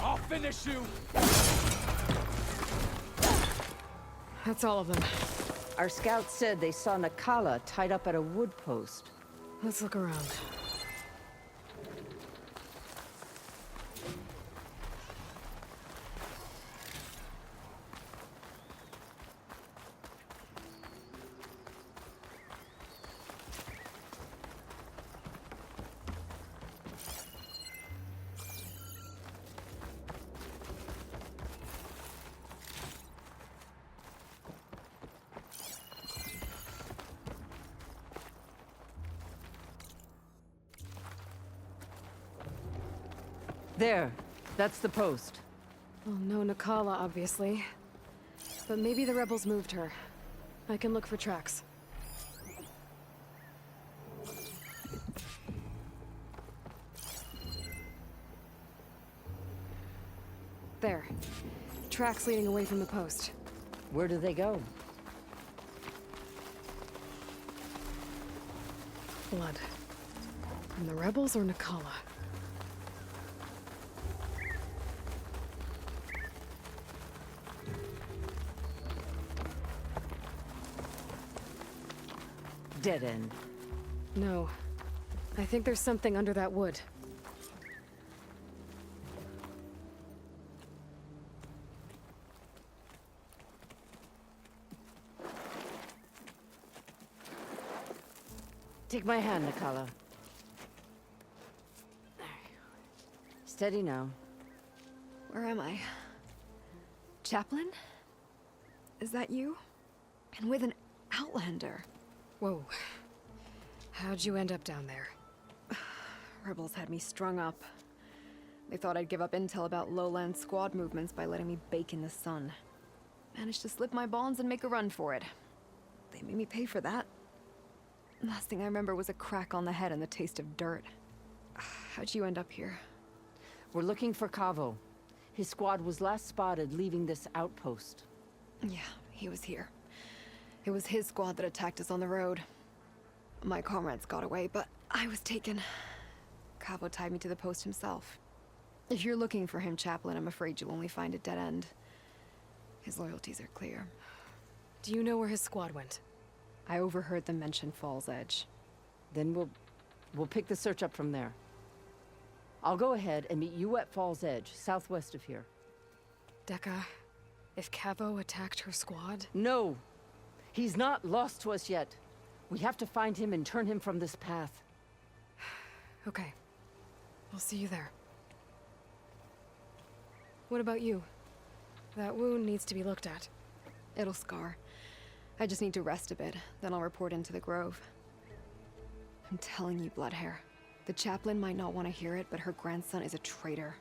I'll finish you! That's all of them. Our scouts said they saw Nakala tied up at a wood post. Let's look around. There. That's the post. Well, no Nakala, obviously. But maybe the rebels moved her. I can look for tracks. There. Tracks leading away from the post. Where do they go? Blood. From the rebels or Nakala? Dead end. No. I think there's something under that wood. Take my hand, Nakala. Steady now. Where am I? Chaplain? Is that you? And with an Outlander. Whoa. How'd you end up down there? Rebels had me strung up. They thought I'd give up intel about lowland squad movements by letting me bake in the sun. Managed to slip my bonds and make a run for it. They made me pay for that. Last thing I remember was a crack on the head and the taste of dirt. How'd you end up here? We're looking for Kavo. His squad was last spotted leaving this outpost. Yeah, he was here. It was his squad that attacked us on the road. My comrades got away, but I was taken. Kavo tied me to the post himself. If you're looking for him, Chaplain, I'm afraid you'll only find a dead end. His loyalties are clear. Do you know where his squad went? I overheard them mention Fall's Edge. Then we'll pick the search up from there. I'll go ahead and meet you at Fall's Edge, southwest of here. Dekka, if Kavo attacked her squad? No! He's not lost to us yet. We have to find him and turn him from this path. Okay. I'll see you there. What about you? That wound needs to be looked at. It'll scar. I just need to rest a bit, then I'll report into the Grove. I'm telling you, Bloodhair. The chaplain might not want to hear it, but her grandson is a traitor.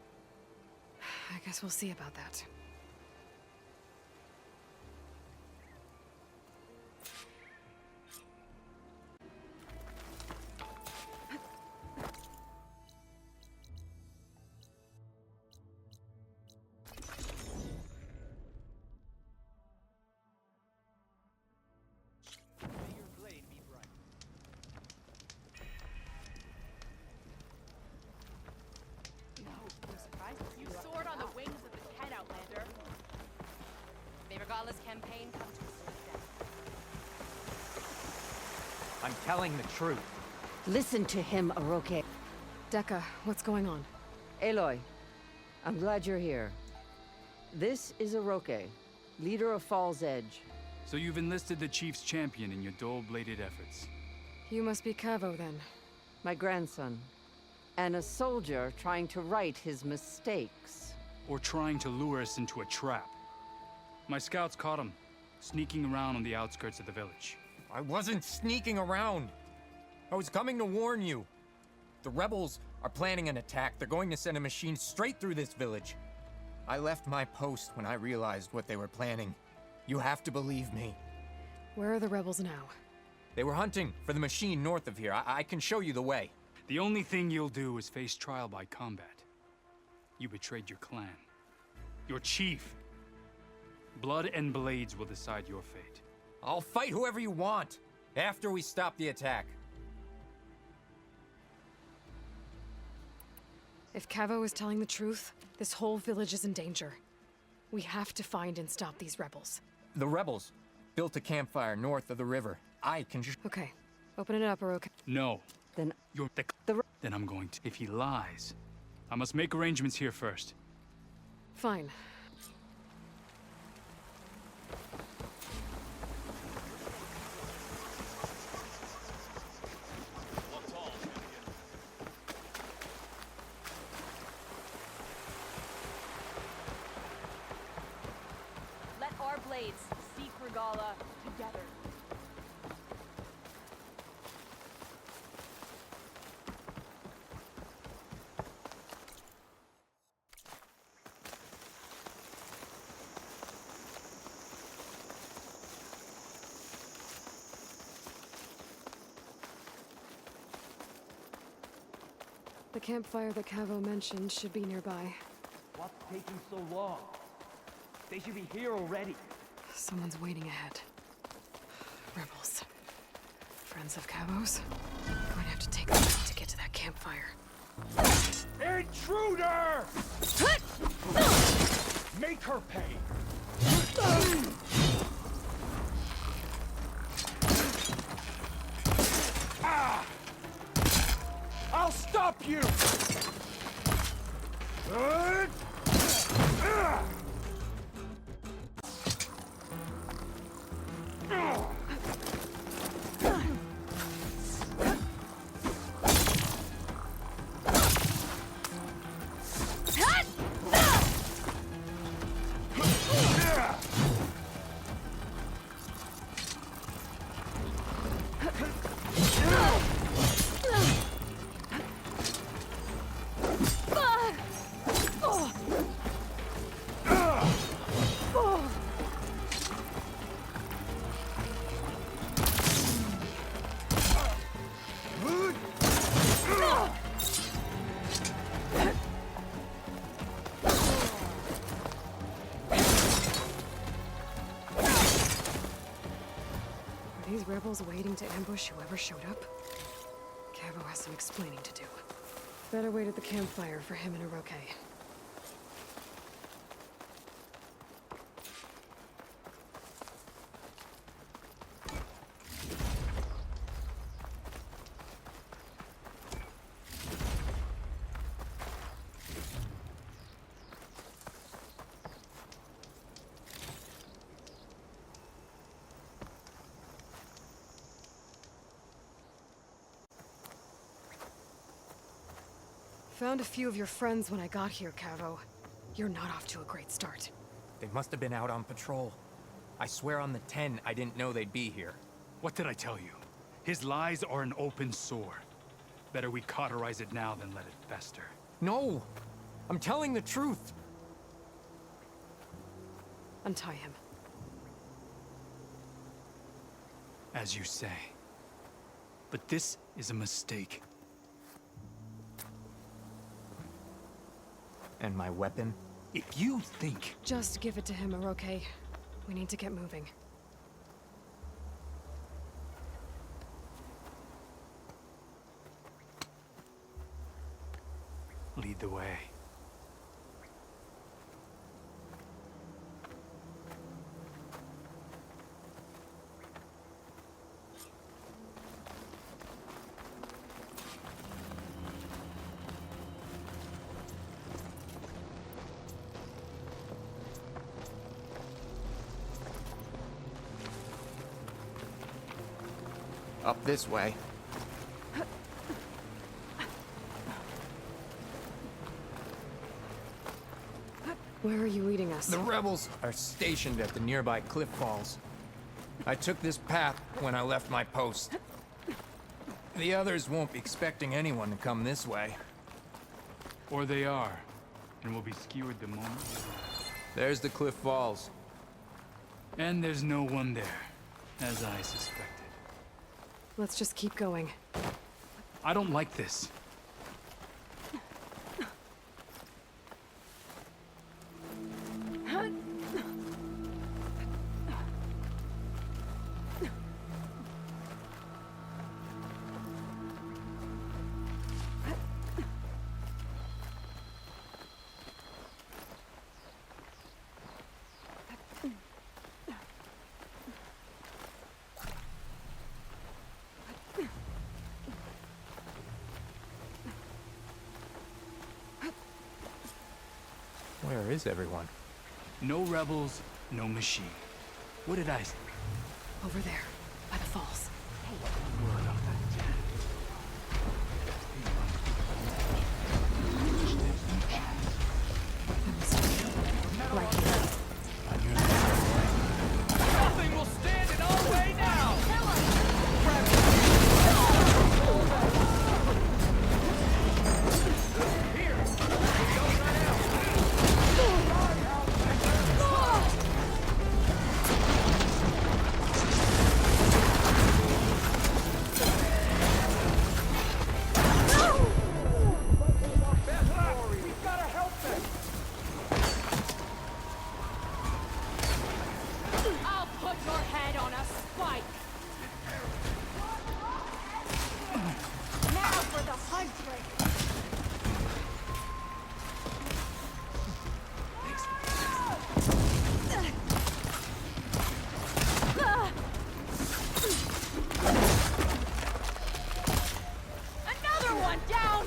I guess we'll see about that. You soared on the wings of the Ten, Outlander. May Regala's campaign come to a swift end. I'm telling the truth. Listen to him, Aroke. Dekka, what's going on? Aloy, I'm glad you're here. This is Aroke, leader of Fall's Edge. So you've enlisted the Chief's champion in your dull-bladed efforts. You must be Kavo, then. My grandson. And a soldier trying to right his mistakes. Or trying to lure us into a trap. My scouts caught him, sneaking around on the outskirts of the village. I wasn't sneaking around. I was coming to warn you. The rebels are planning an attack. They're going to send a machine straight through this village. I left my post when I realized what they were planning. You have to believe me. Where are the rebels now? They were hunting for the machine north of here. I can show you the way. The only thing you'll do is face trial by combat. You betrayed your clan. Your chief. Blood and blades will decide your fate. I'll fight whoever you want, after we stop the attack. If Cavo is telling the truth, this whole village is in danger. We have to find and stop these rebels. The rebels built a campfire north of the river. I can just... Okay. Open it up, Oroka. No. Then... You're Then I'm going to... If he lies, I must make arrangements here first. Fine. Let our blades seek Regala together. The campfire that Cavo mentioned should be nearby. What's taking so long? They should be here already. Someone's waiting ahead. Rebels. Friends of Cavo's? I'm going to have to take them out to get to that campfire. Intruder! Make her pay! Ah! I'll stop you! These rebels waiting to ambush whoever showed up? Cavo has some explaining to do. Better wait at the campfire for him and Oroke. Found a few of your friends when I got here, Cavo. You're not off to a great start. They must have been out on patrol. I swear on the 10, I didn't know they'd be here. What did I tell you? His lies are an open sore. Better we cauterize it now than let it fester. No! I'm telling the truth! Untie him. As you say. But this is a mistake. And my weapon? If you think... Just give it to him, Oroke. We need to get moving. Lead the way. Up this way. Where are you leading us? The rebels are stationed at the nearby cliff falls. I took this path when I left my post. The others won't be expecting anyone to come this way. Or they are, and will be skewered the moment. There's the cliff falls. And there's no one there. As I suspected. Let's just keep going. I don't like this. Where is everyone? No rebels, no machine. What did I say? Over there, by the falls. Right here. Nothing will stand in our way now! I'll put your head on a spike! Now for the Huntbreaker! Another one down!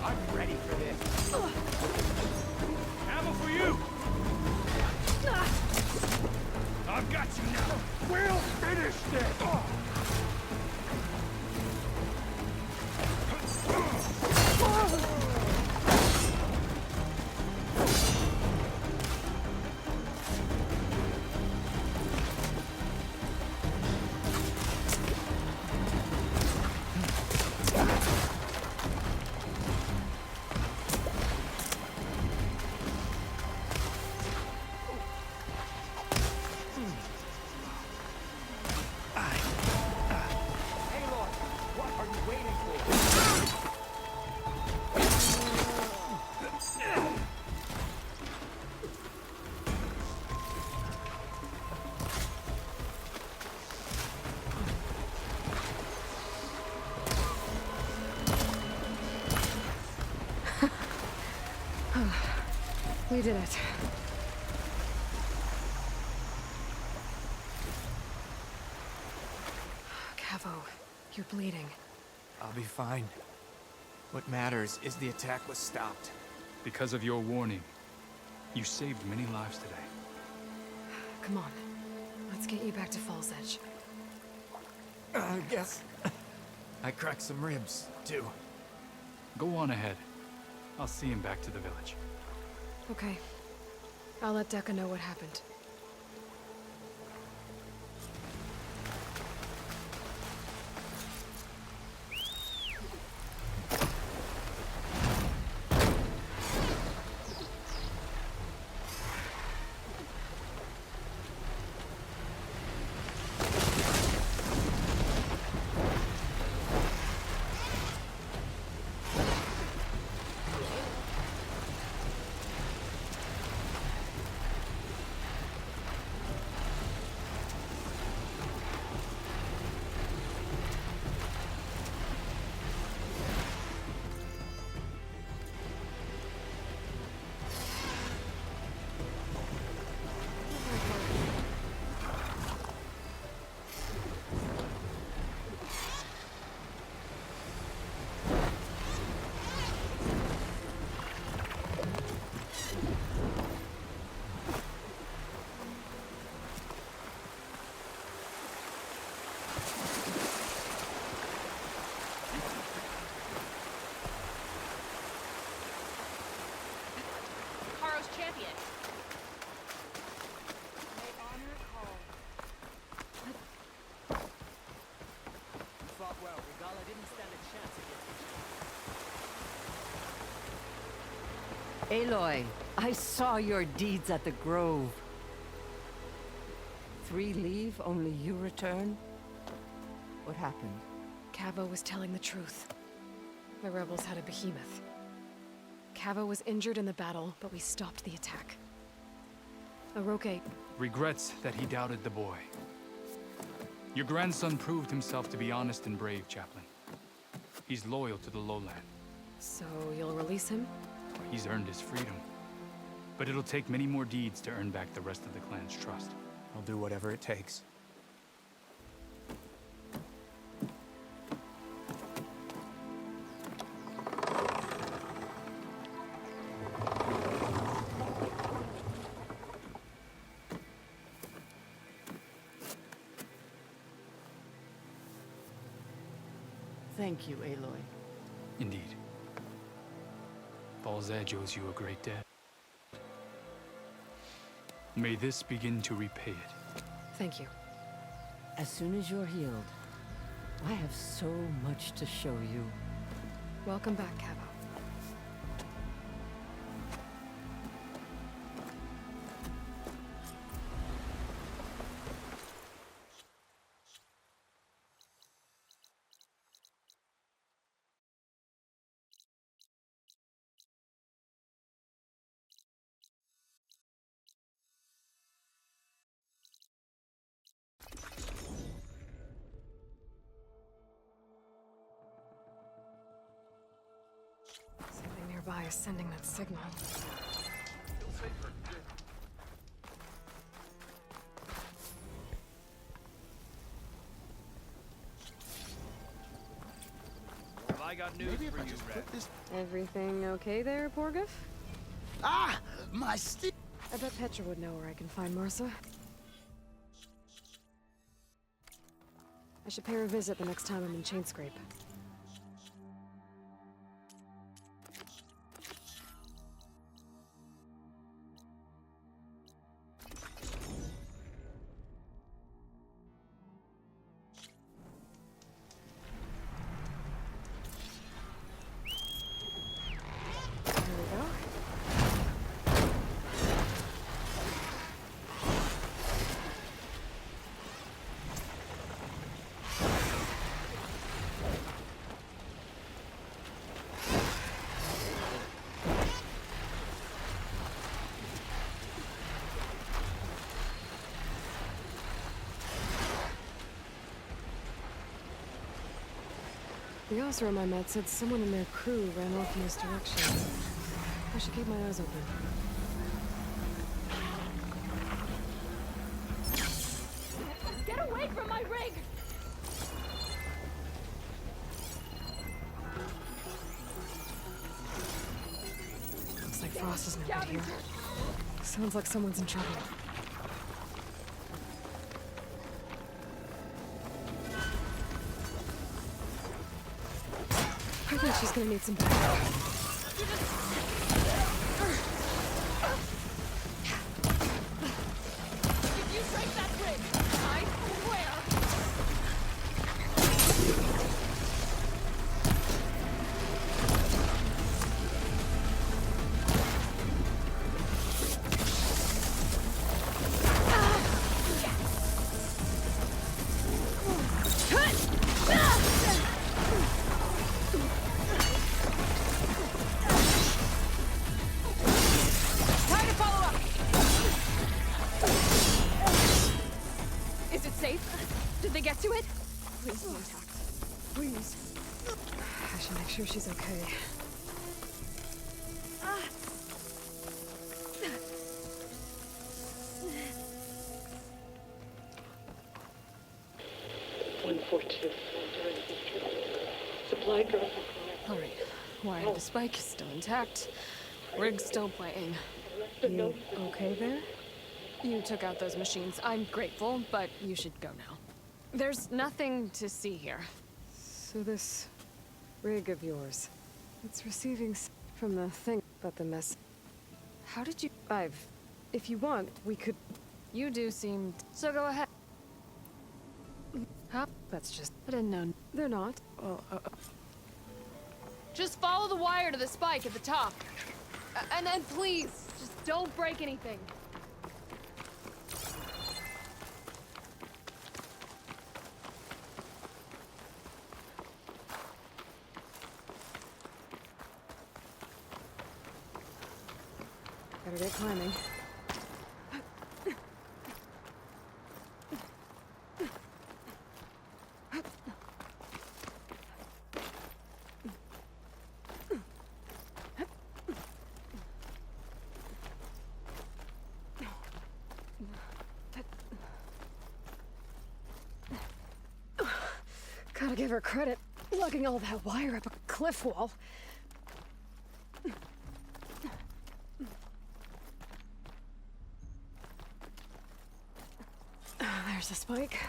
I'm ready for this. Ammo for you! I've got you now. We'll finish this! We did it. Cavo, you're bleeding. I'll be fine. What matters is the attack was stopped. Because of your warning, you saved many lives today. Come on. Let's get you back to Falls Edge. I guess I cracked some ribs, too. Go on ahead. I'll see him back to the village. Okay. I'll let Dekka know what happened. Aloy, I saw your deeds at the Grove. 3 leave, only you return? What happened? Cavo was telling the truth. The rebels had a behemoth. Cavo was injured in the battle, but we stopped the attack. Oroke... Regrets that he doubted the boy. Your grandson proved himself to be honest and brave, Chaplain. He's loyal to the lowland. So you'll release him? He's earned his freedom. But it'll take many more deeds to earn back the rest of the clan's trust. I'll do whatever it takes. Thank you, Aloy. Indeed. Baldur's Edge owes you a great debt. May this begin to repay it. Thank you. As soon as you're healed, I have so much to show you. Welcome back, Cavo. Something nearby is sending that signal. Have I got news for you, Red? Everything okay there, Porgif? Ah! My stick! I bet Petra would know where I can find Marsa. I should pay her a visit the next time I'm in Chainscrape. The officer I met said someone in their crew ran off in this direction. I should keep my eyes open. Get away from my rig! Looks like Frost is nowhere here. Sounds like someone's in trouble. I think she's gonna need some backup. If you break that rig, I swear! Time to follow up! Is it safe? Did they get to it? Please be intact. Please. I should make sure she's okay. Supply drop. Alright. Wire the spike is still intact. Rig's still playing. You okay there? You took out those machines. I'm grateful, but you should go now. There's nothing to see here. So this rig of yours, it's receiving from the thing about the mess. How did you... If you want, we could... You do seem... So go ahead. Huh? That's just... I didn't know. They're not. Just follow the wire to the spike at the top. And please, just don't break anything. Better get climbing. Gotta give her credit, lugging all that wire up a cliff wall. There's the spike.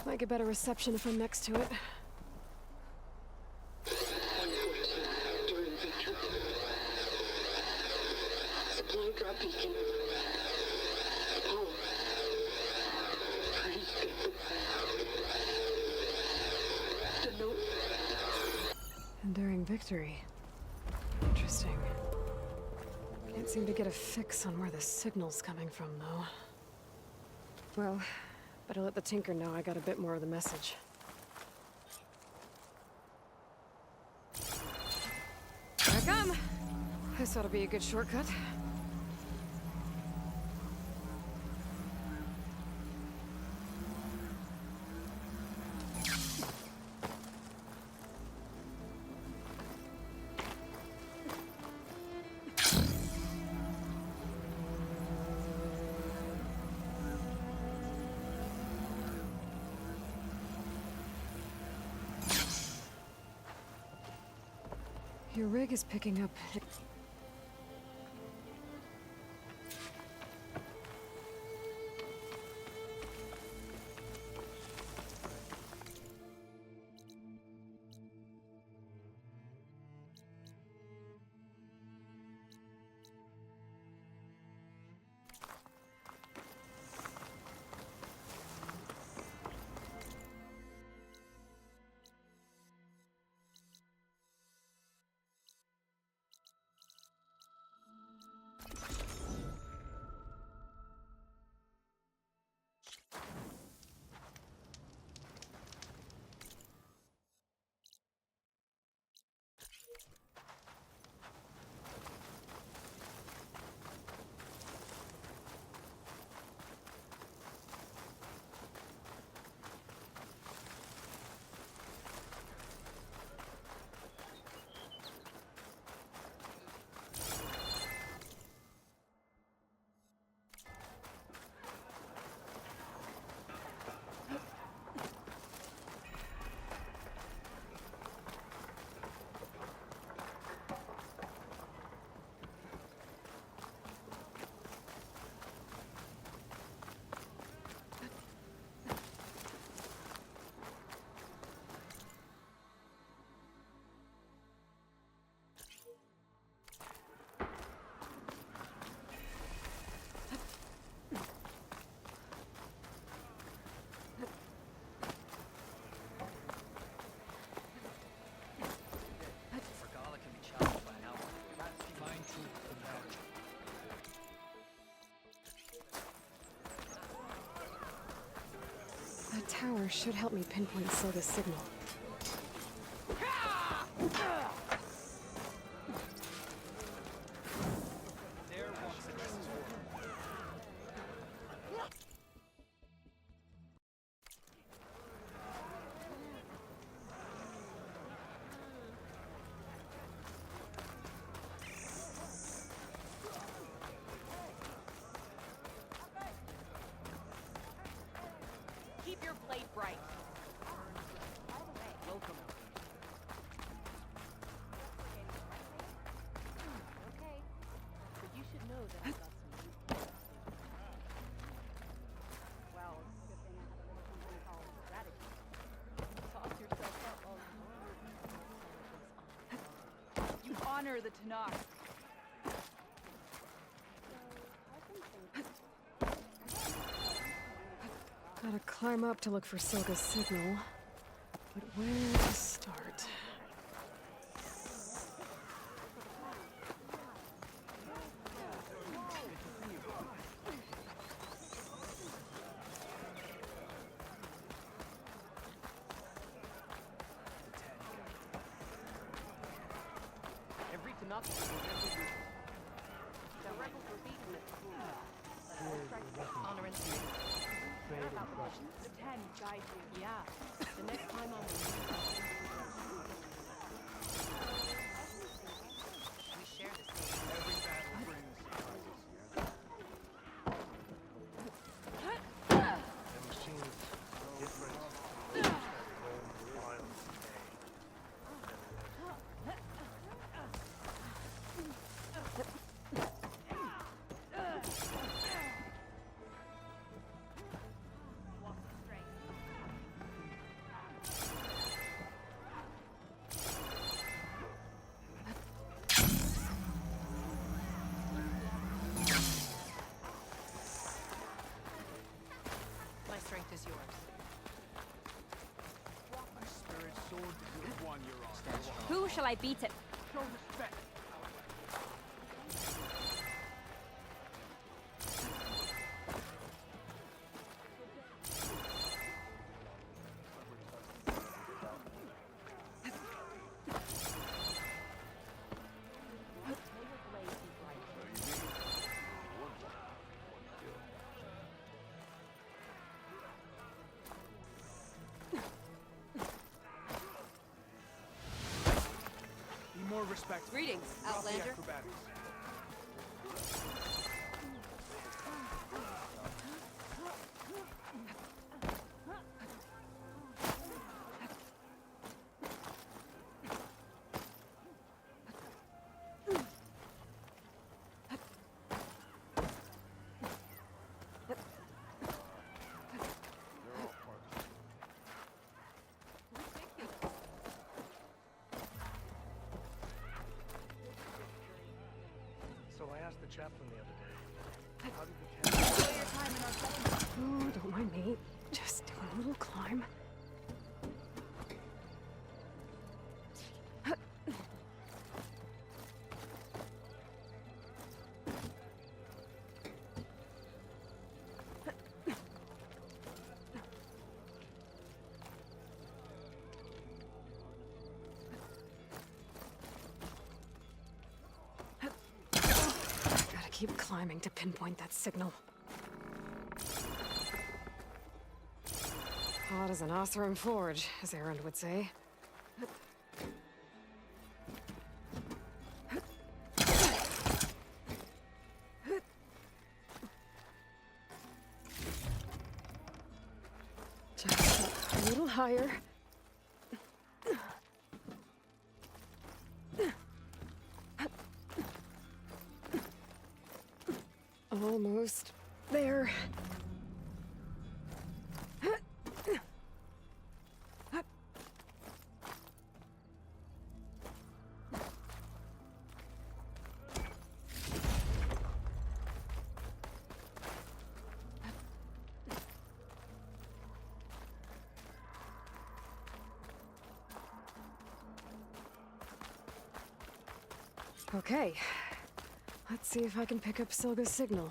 Might get better reception if I'm next to it. Supply drop beacon. Apollo. Please get the note. Enduring victory. Interesting. Can't seem to get a fix on where the signal's coming from, though. Well, better let the Tinker know I got a bit more of the message. Here I come! This ought to be a good shortcut. Your rig is picking up... That tower should help me pinpoint Silga's signal. Keep your blade bright. Welcome. Okay, but you should know that I got some. Well, it's a good thing I have a little something called strategy. Toss yourself up all you honor the Tanakh. Gotta climb up to look for Silga's signal. But where to start? nothing. The rebels were beaten at the pool. Honor and strength. What about the Russians? The 10 guide you. Yeah. The next time on the we share the same. Every battle brings surprises, yeah? The machines different. Wild My strength is yours. My spirit sword is the one you're on. Who shall I beat it? Show respect. More respect. Greetings, Drop the Outlander. acrobatics. So I asked the chaplain the other day, how did the cat... Oh, don't mind me. Just doing a little climb. Gotta keep climbing to pinpoint that signal. Hot as an Oseram forge, as Erend would say. Just a little higher. Almost there. Okay. Let's see if I can pick up Silga's signal.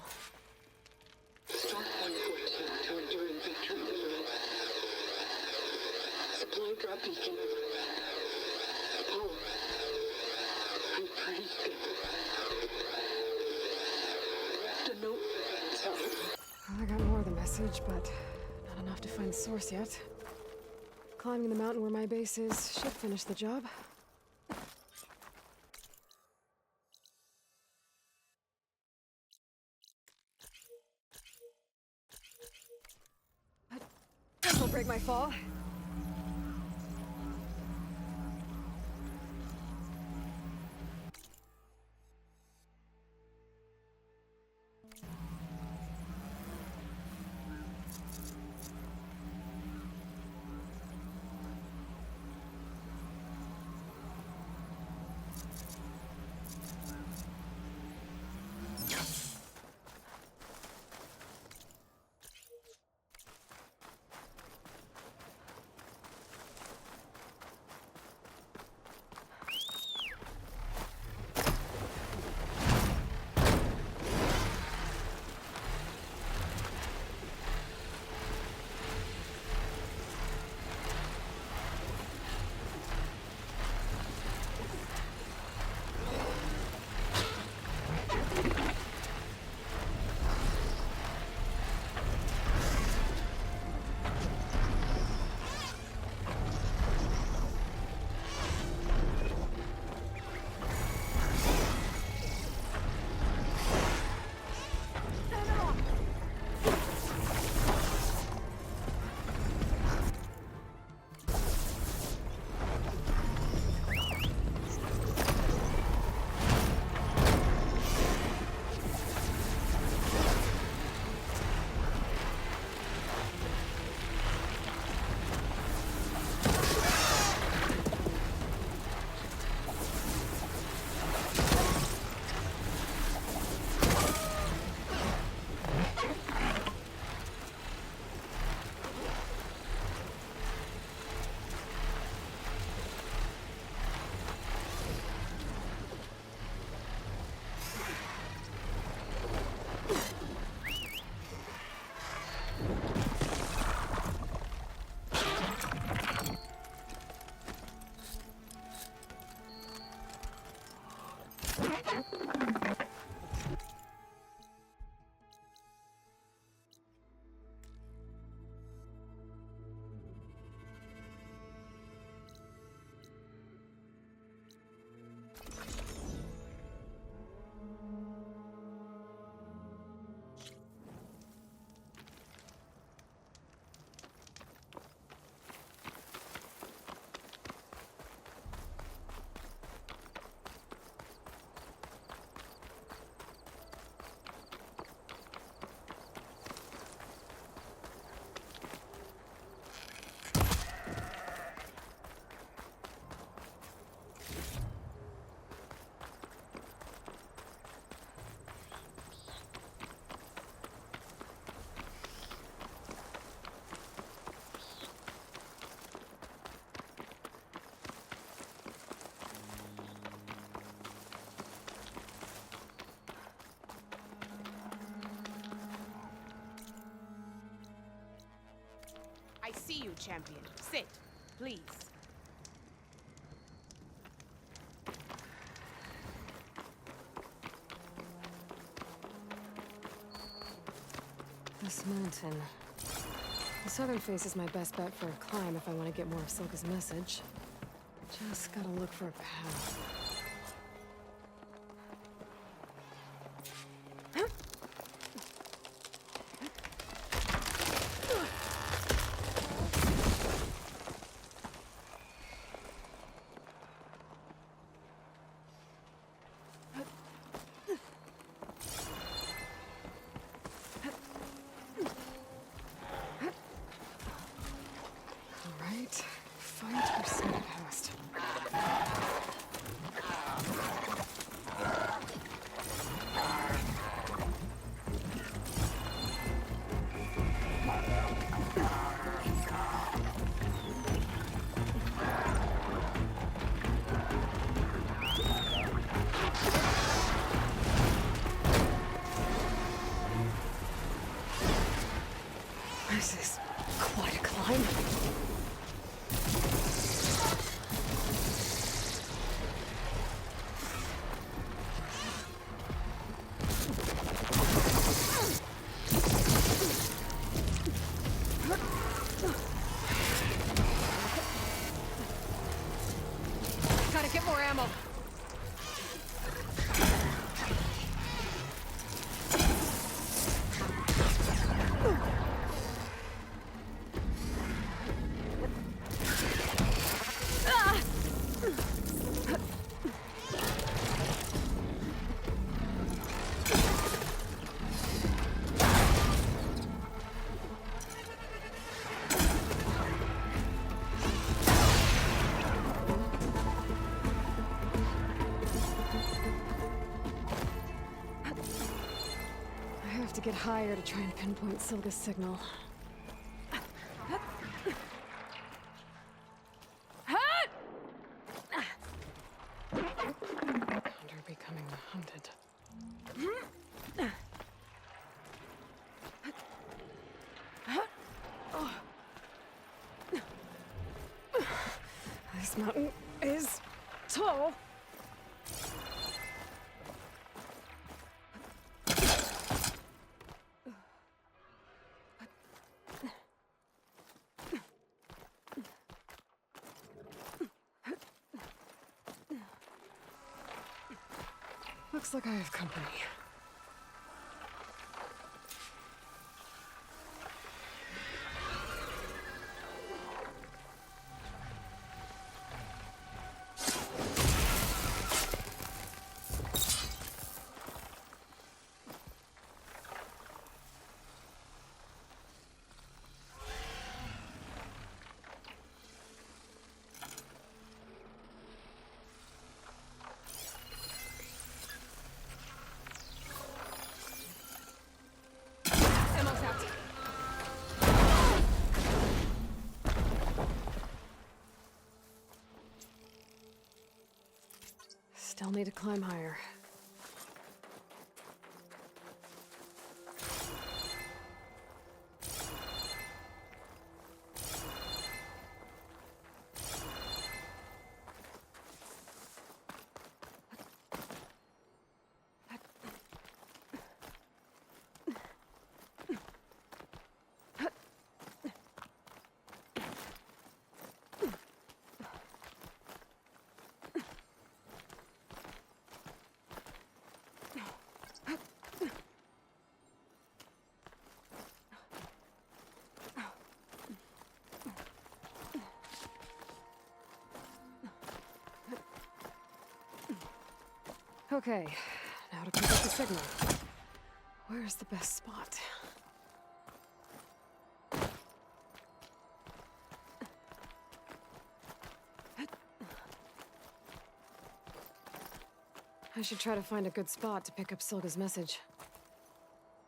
Start 114 to enduring victory. Supply drop beacon. Apollo. I'm pretty good. The note. Well, I got more of the message, but not enough to find the source yet. Climbing the mountain where my base is should finish the job. This will break my fall. see you, champion. Sit, please. This mountain. The southern face is my best bet for a climb if I want to get more of Silka's message. Just gotta look for a path. Alright, fight or sneak past. This is quite a climb. Gotta get more ammo. I have to get higher to try and pinpoint Silga's signal. Hunter becoming the hunted. This mountain is tall. Looks like I have company. Still need to climb higher. Okay, now to pick up the signal. Where's the best spot? I should try to find a good spot to pick up Silga's message.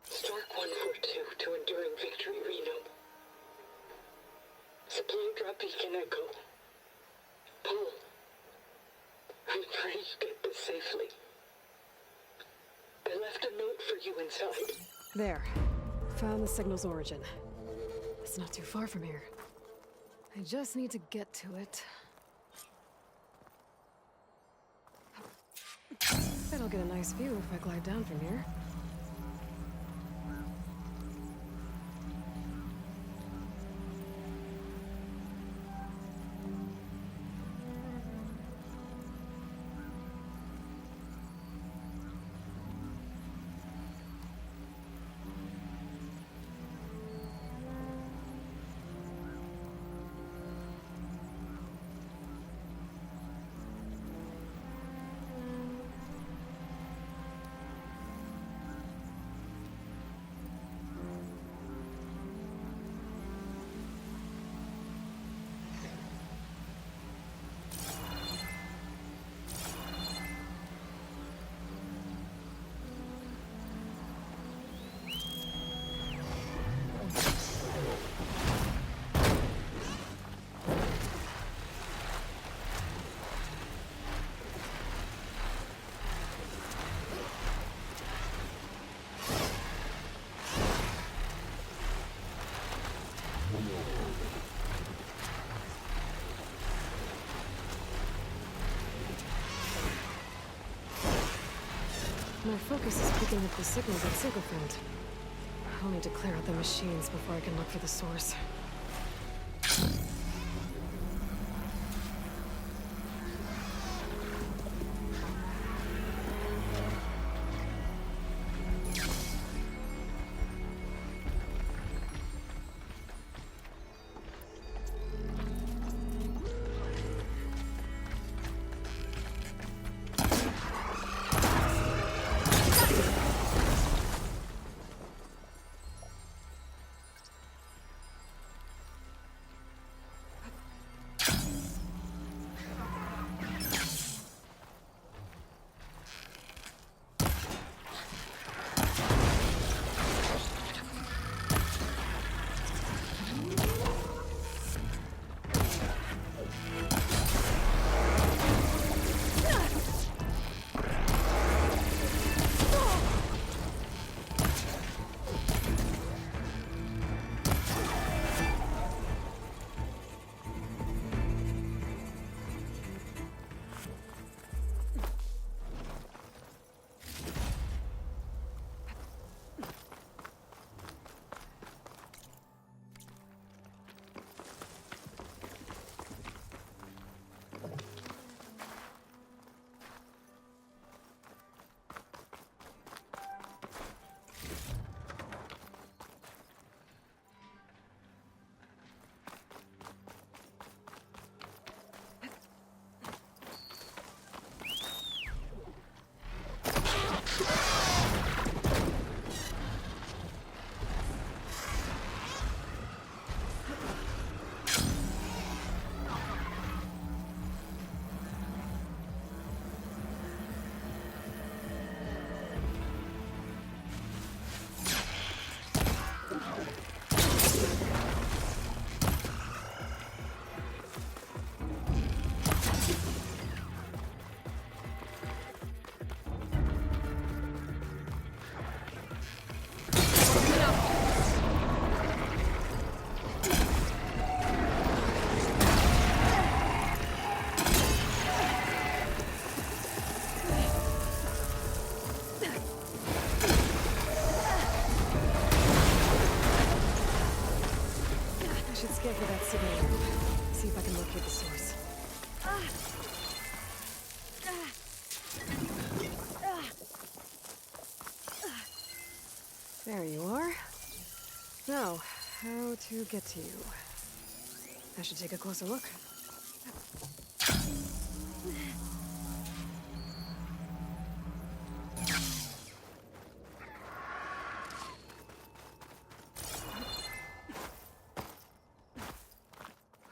Stark 142 to Enduring Victory, Reno. Supply drop beacon Echo. Paul, I'm praying you get this safely. I left a note for you inside. There. Found the signal's origin. It's not too far from here. I just need to get to it. Bet I'll get a nice view if I glide down from here. My focus is picking up the signals at Sigilfeld. I'll need to clear out the machines before I can look for the source. Scan for that signal. See if I can locate the source. There you are. Now, how to get to you? I should take a closer look.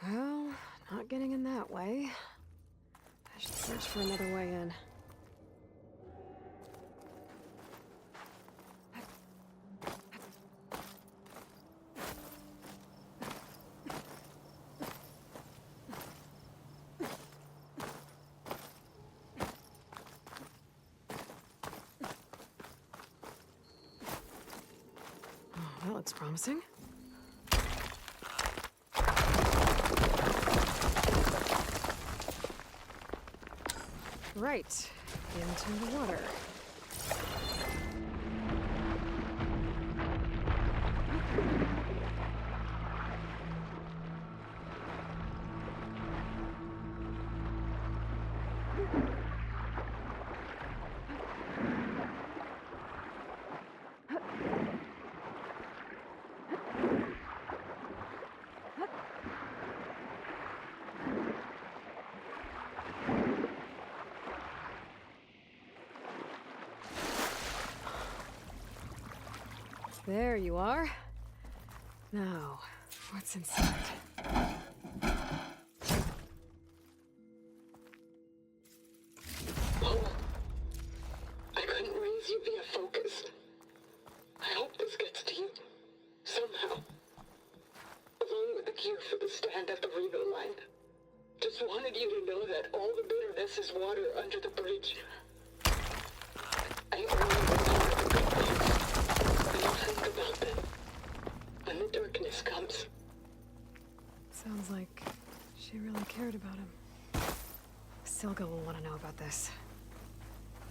Well, not getting in that way. I should search for another way in. Oh, that looks promising. Right. Into the water. There you are. Now, what's inside? Paul, I couldn't raise you via focus. I hope this gets to you. Somehow. Along with the cure for the stand at the Reno line. Just wanted you to know that all the bitterness is water under the bridge. I only remember the good things. And I'll think about them when the darkness comes. Sounds like she really cared about him. Silga will want to know about this.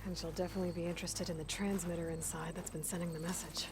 And she'll definitely be interested in the transmitter inside that's been sending the message.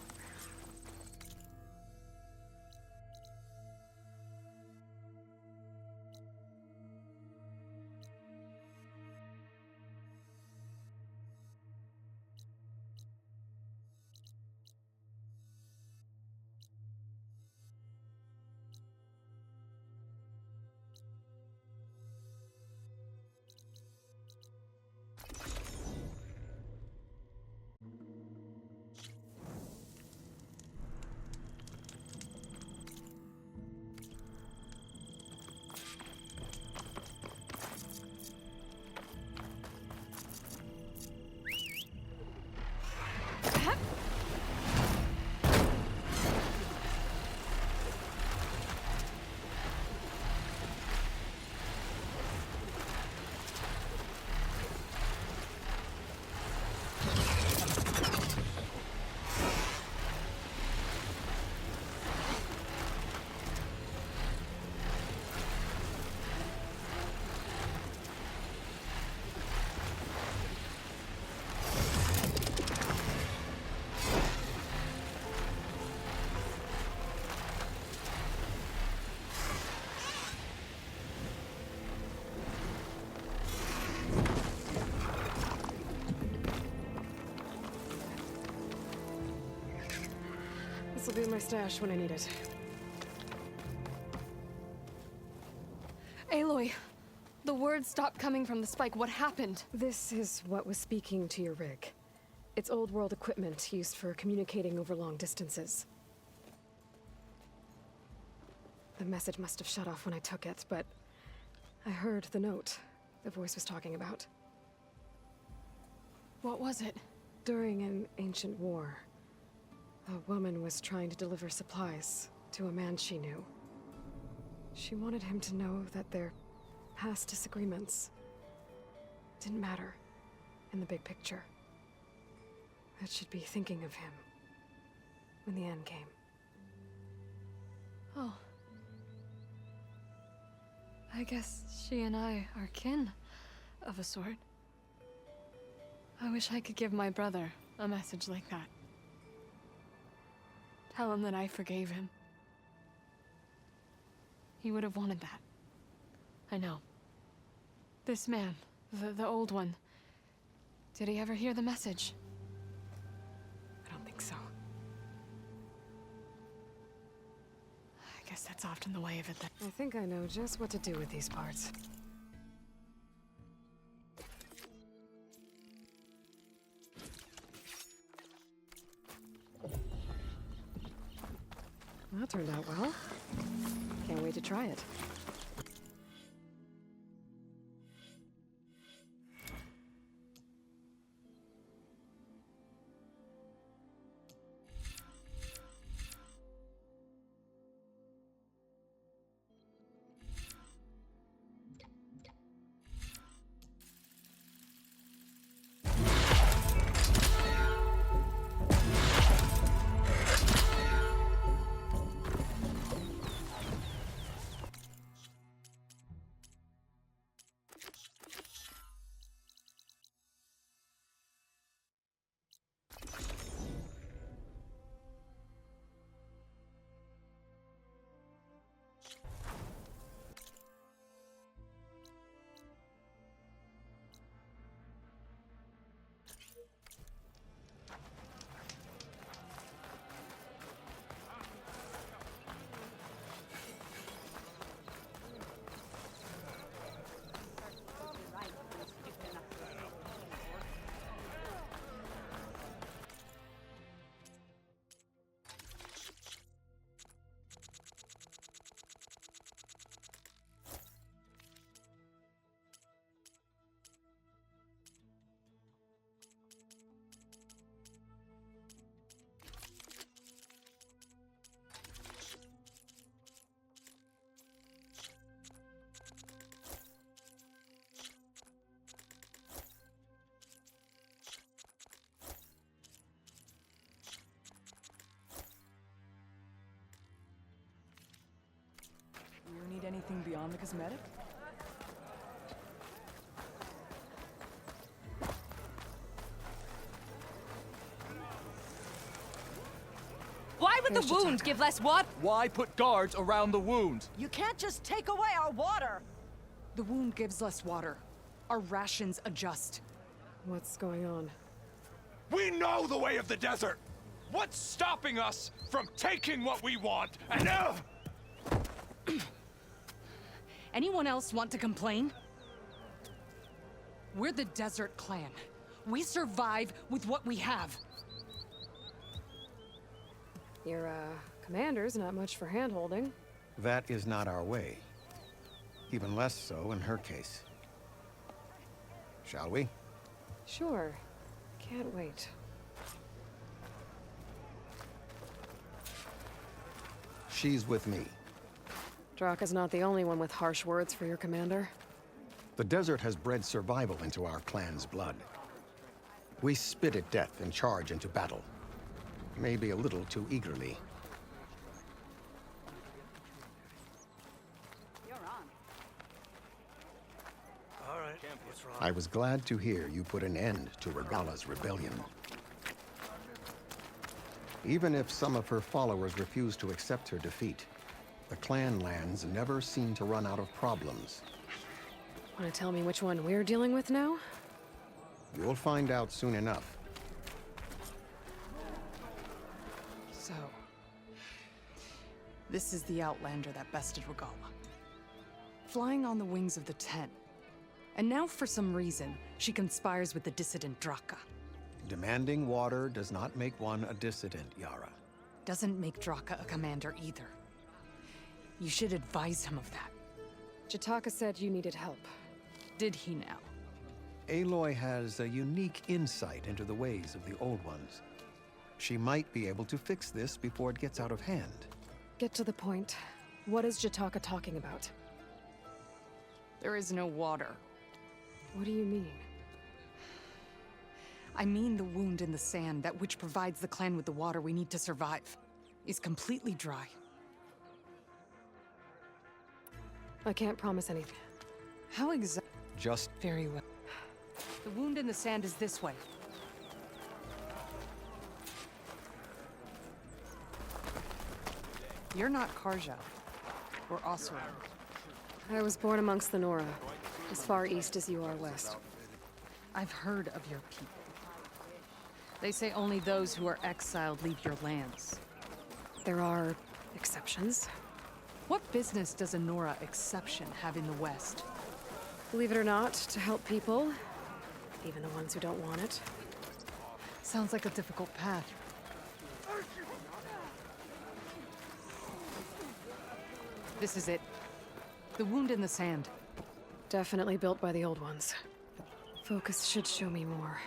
This'll be in my stash when I need it. Aloy, the words stopped coming from the spike. What happened? This is what was speaking to your rig. It's old world equipment used for communicating over long distances. The message must have shut off when I took it, but I heard the note the voice was talking about. What was it? During an ancient war, a woman was trying to deliver supplies to a man she knew. She wanted him to know that their past disagreements didn't matter in the big picture. That she'd be thinking of him when the end came. Oh. I guess she and I are kin, of a sort. I wish I could give my brother a message like that. Tell him that I forgave him. He would have wanted that. I know. This man, the old one, did he ever hear the message? I don't think so. I guess that's often the way of it then. I think I know just what to do with these parts. That turned out well. Can't wait to try it. anything beyond the cosmetic? Why would the wound give less water? Why put guards around the wound? You can't just take away our water! The wound gives less water. Our rations adjust. What's going on? We know the way of the desert! What's stopping us from taking what we want and Anyone else want to complain? We're the Desert Clan. We survive with what we have. Your, commander's not much for hand-holding. That is not our way. Even less so in her case. Shall we? Sure. Can't wait. She's with me. Draka's not the only one with harsh words for your commander. The desert has bred survival into our clan's blood. We spit at death and charge into battle. Maybe a little too eagerly. You're on. All right, what's wrong? I was glad to hear you put an end to Regala's rebellion. Even if some of her followers refuse to accept her defeat, the clan lands never seem to run out of problems. Want to tell me which one we're dealing with now? You'll find out soon enough. So, this is the Outlander that bested Regala. Flying on the wings of the Ten. And now, for some reason, she conspires with the dissident Draka. Demanding water does not make one a dissident, Yara. Doesn't make Draka a commander either. You should advise him of that. Jataka said you needed help. Did he now? Aloy has a unique insight into the ways of the Old Ones. She might be able to fix this before it gets out of hand. Get to the point. What is Jataka talking about? There is no water. What do you mean? I mean the wound in the sand, that which provides the clan with the water we need to survive, is completely dry. I can't promise anything. How exactly? Just very well. The wound in the sand is this way. You're not Karja. We're Oseram. I was born amongst the Nora, as far east as you are west. I've heard of your people. They say only those who are exiled leave your lands. There are exceptions. What business does a Nora exception have in the West? Believe it or not, to help people, even the ones who don't want it. Sounds like a difficult path. This is it. The wound in the sand. Definitely built by the Old Ones. Focus should show me more.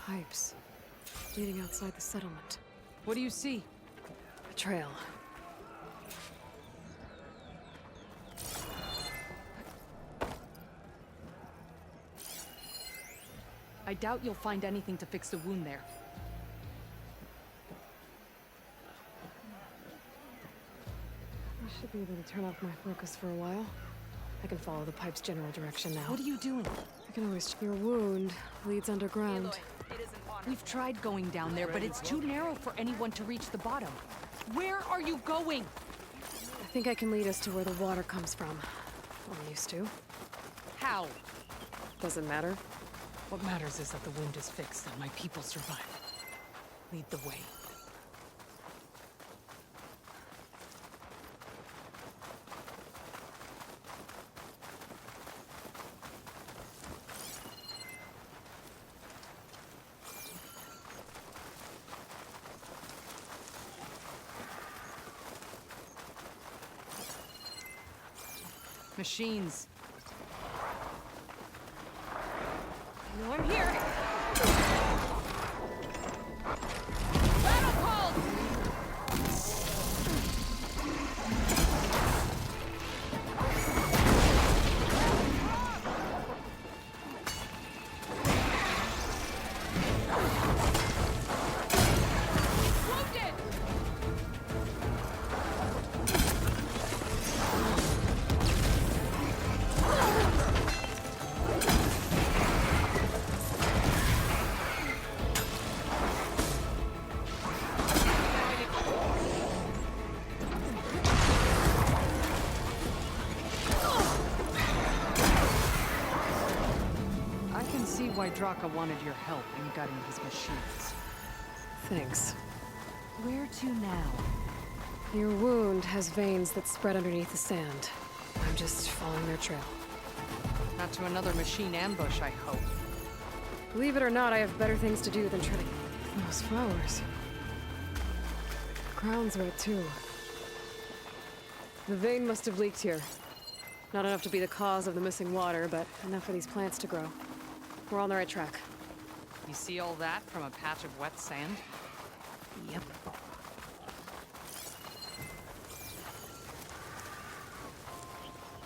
Pipes. Leading outside the settlement. What do you see? A trail. I doubt you'll find anything to fix the wound there. I should be able to turn off my focus for a while. I can follow the pipe's general direction now. What are you doing? I can always... Your wound leads underground. We've tried going down there, but it's too narrow for anyone to reach the bottom. Where are you going? I think I can lead us to where the water comes from. I'm used to. How? Doesn't matter. What matters is that the wound is fixed and my people survive. Lead the way. Machines. I know I'm here. Battle called! Wounded! why Draka wanted your help in gutting his machines. Thanks. Where to now? Your wound has veins that spread underneath the sand. I'm just following their trail. Not to another machine ambush, I hope. Believe it or not, I have better things to do than try to... Those flowers. Ground's wet, too. The vein must have leaked here. Not enough to be the cause of the missing water, but enough for these plants to grow. We're on the right track. You see all that from a patch of wet sand? Yep.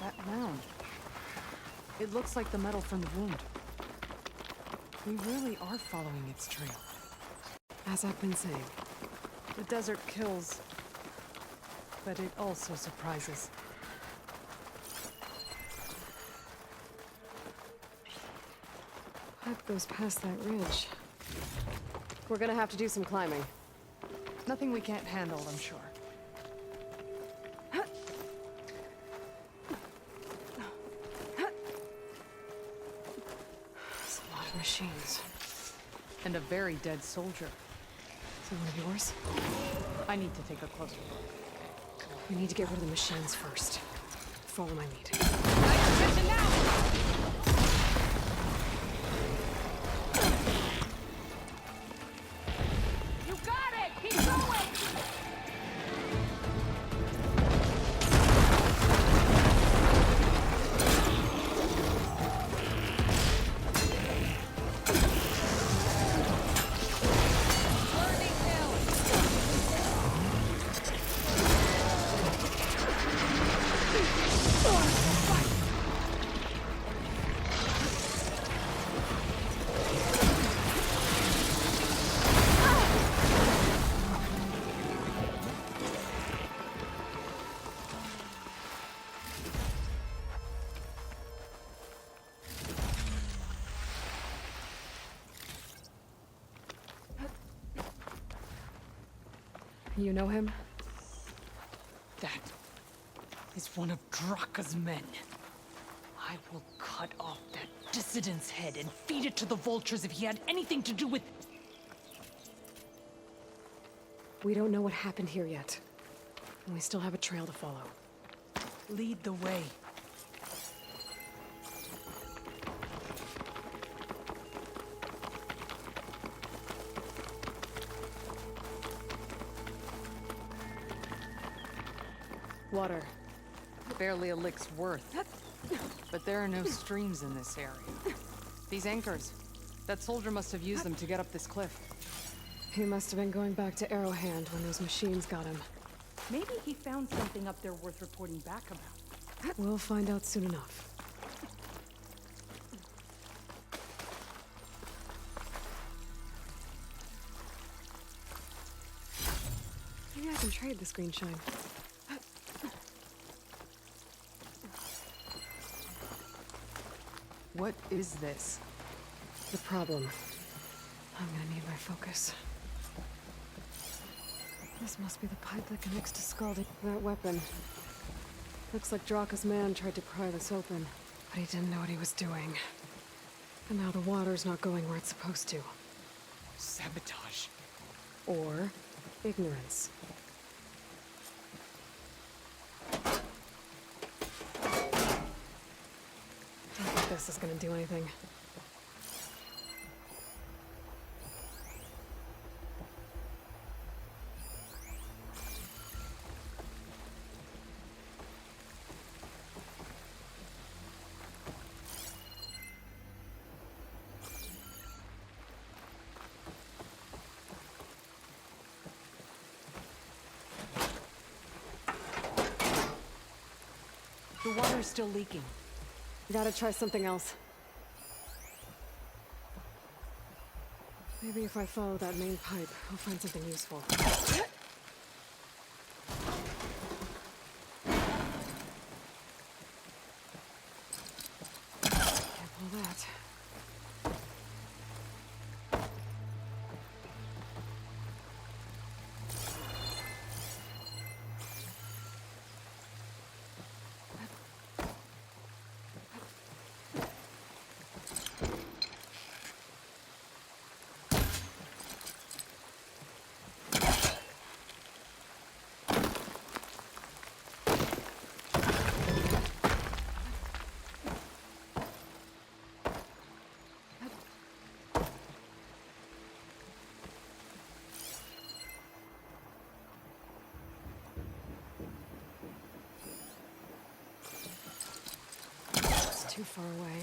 That mound. It looks like the metal from the wound. We really are following its trail. As I've been saying. The desert kills, but it also surprises. Pipe goes past that ridge. We're gonna have to do some climbing. Nothing we can't handle, I'm sure. It's a lot of machines. And a very dead soldier. Is it one of yours? I need to take a closer look. We need to get rid of the machines first. Follow my lead. Attention now! You got it! Keep going! You know him? That is one of Draka's men. I will cut off that dissident's head and feed it to the vultures if he had anything to do with... We don't know what happened here yet. And we still have a trail to follow. Lead the way. Water. Barely a lick's worth. But there are no streams in this area. These anchors. That soldier must have used them to get up this cliff. He must have been going back to Arrowhand when those machines got him. Maybe he found something up there worth reporting back about. We'll find out soon enough. Maybe I can trade this green shine. What is this? The problem. I'm gonna need my focus. This must be the pipe that connects to Skald. That weapon. Looks like Draka's man tried to pry this open, but he didn't know what he was doing. And now the water's not going where it's supposed to. Sabotage. Or ignorance. Don't think this is gonna do anything. The water's still leaking. Gotta try something else. Maybe if I follow that main pipe, I'll find something useful. Can't pull that. too far away.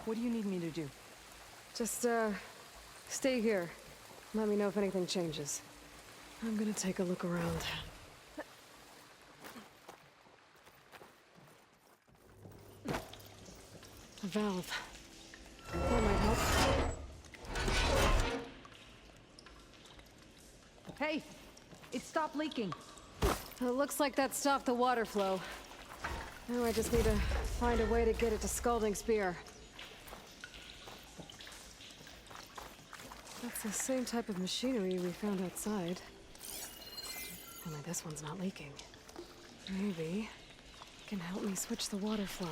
What do you need me to do? Just, stay here. Let me know if anything changes. I'm gonna take a look around. A valve. That might help. Hey! It stopped leaking. It looks like that stopped the water flow. Now I just need to find a way to get it to Scalding Spear. That's the same type of machinery we found outside. Only this one's not leaking. Maybe it can help me switch the water flow.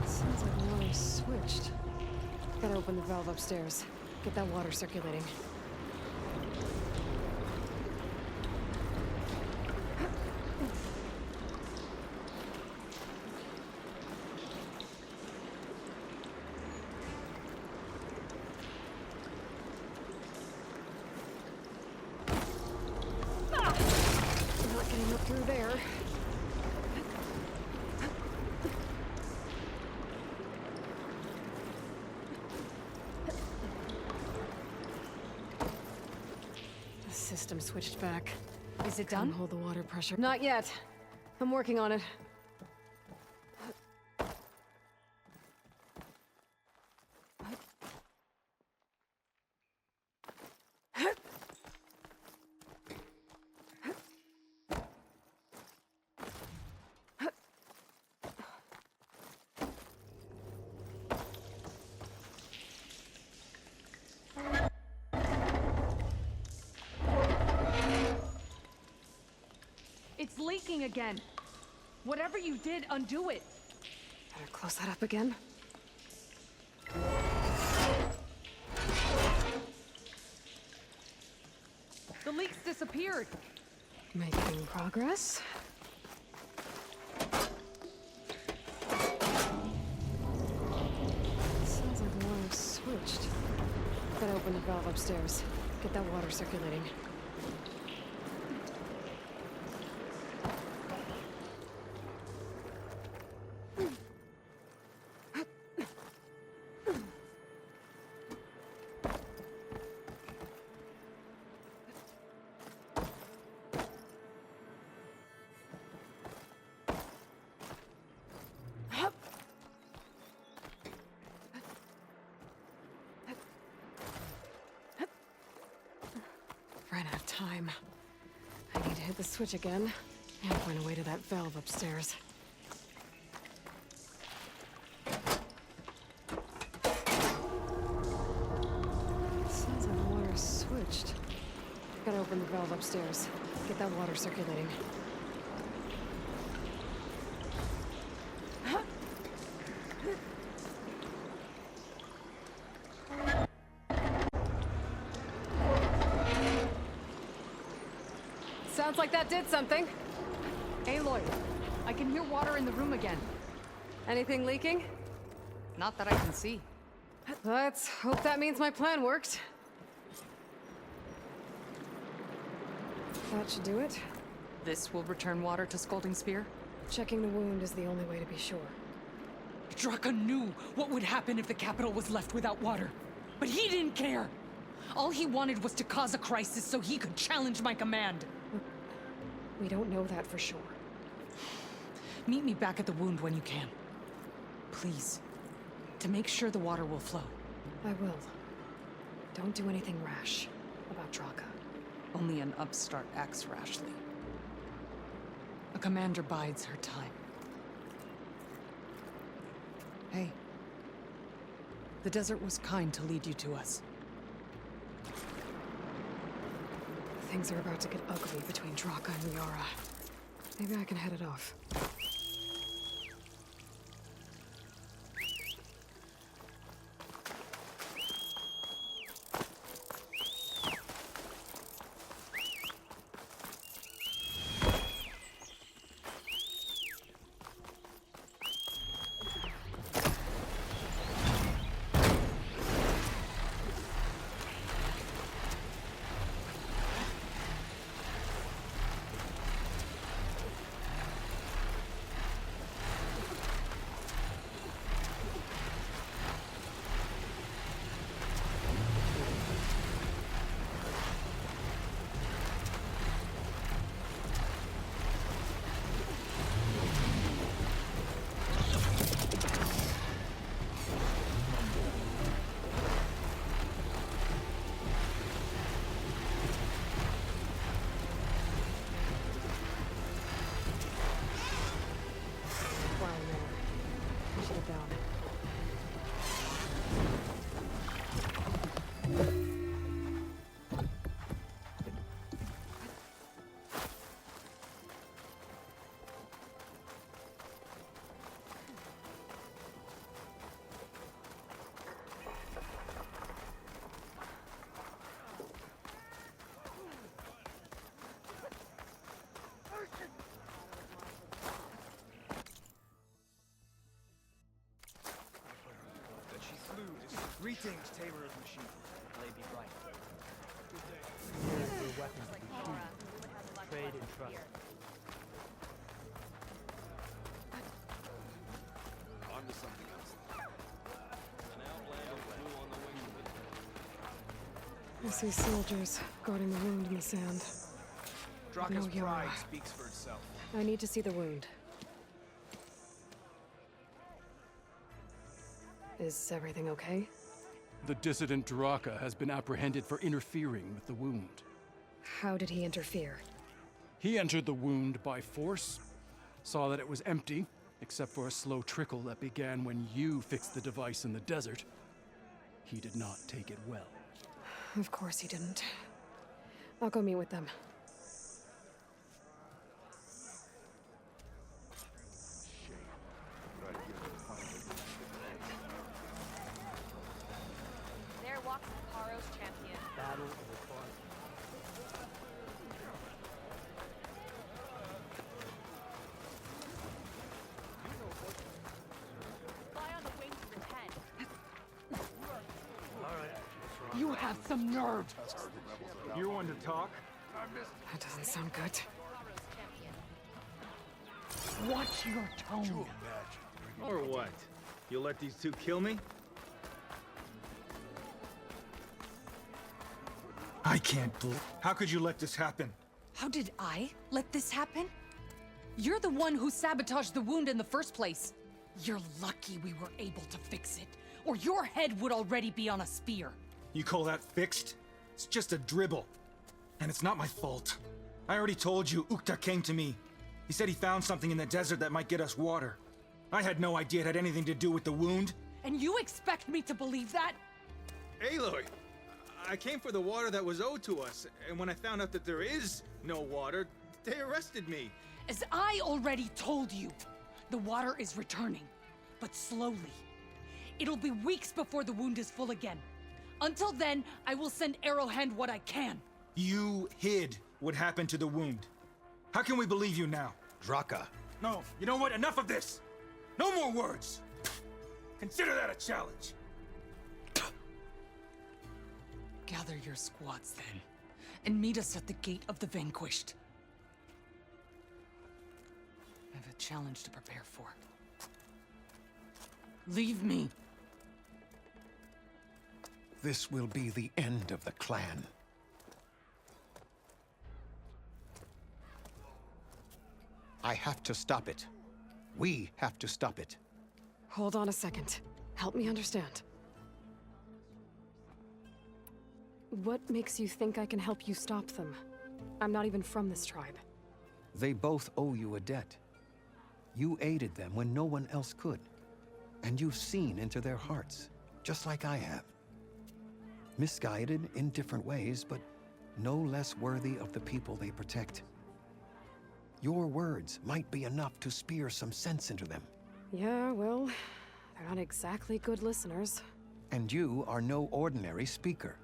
Sounds like water's switched. Gotta open the valve upstairs. Get that water circulating. Not getting up through there. The system switched back. Is it Couldn't done? hold the water pressure. Not yet. I'm working on it. It's leaking again. Whatever you did, undo it. Better close that up again. The leaks disappeared. Making progress. Sounds like the water's switched. Gotta open the valve upstairs. Get that water circulating. Ran out of time. I need to hit the switch again and find a way to that valve upstairs. Sounds like the water's switched. Gotta open the valve upstairs. Get that water circulating. Sounds like that did something. Aloy, I can hear water in the room again. Anything leaking? Not that I can see. Let's hope that means my plan worked. That should do it. This will return water to Scalding Spear? Checking the wound is the only way to be sure. Draka knew what would happen if the capital was left without water. But he didn't care! All he wanted was to cause a crisis so he could challenge my command. We don't know that for sure. Meet me back at the wound when you can. Please. To make sure the water will flow. I will. Don't do anything rash about Draka. Only an upstart acts rashly. A commander bides her time. Hey. The desert was kind to lead you to us. Things are about to get ugly between Draka and Yara. Maybe I can head it off. Greetings, Taylor's machine. May be right. Here's your weapons to be shooting. Trade and trust. On to something else. An outlander flew on the wing. I see soldiers guarding the wound in the sand. Draka's No pride Yara. speaks for itself. I need to see the wound. Is everything okay? The dissident Draka has been apprehended for interfering with the wound. How did he interfere? He entered the wound by force, saw that it was empty, except for a slow trickle that began when you fixed the device in the desert. He did not take it well. Of course he didn't. I'll go meet with them. There walks Karo's champion. Battle of the Closet. Fly on the wings of the 10. You have some nerve! You're one to talk? That doesn't sound good. Watch your tone. Or what? You'll let these two kill me? I can't believe. How could you let this happen? How did I let this happen? You're the one who sabotaged the wound in the first place. You're lucky we were able to fix it, or your head would already be on a spear. You call that fixed? It's just a dribble. And it's not my fault. I already told you, Ukta came to me. He said he found something in the desert that might get us water. I had no idea it had anything to do with the wound. And you expect me to believe that? Aloy, I came for the water that was owed to us, and when I found out that there is no water, they arrested me. As I already told you, the water is returning, but slowly. It'll be weeks before the wound is full again. Until then, I will send Arrowhand what I can. You hid what happened to the wound. How can we believe you now? Draka. No, you know what? Enough of this! No more words! Consider that a challenge. Gather your squads then, and meet us at the Gate of the Vanquished. I have a challenge to prepare for. Leave me. This will be the end of the clan. I have to stop it. We have to stop it. Hold on a second. Help me understand. What makes you think I can help you stop them? I'm not even from this tribe. They both owe you a debt. You aided them when no one else could. And you've seen into their hearts, just like I have. Misguided in different ways, but no less worthy of the people they protect. Your words might be enough to spear some sense into them. Yeah, well, they're not exactly good listeners. And you are no ordinary speaker.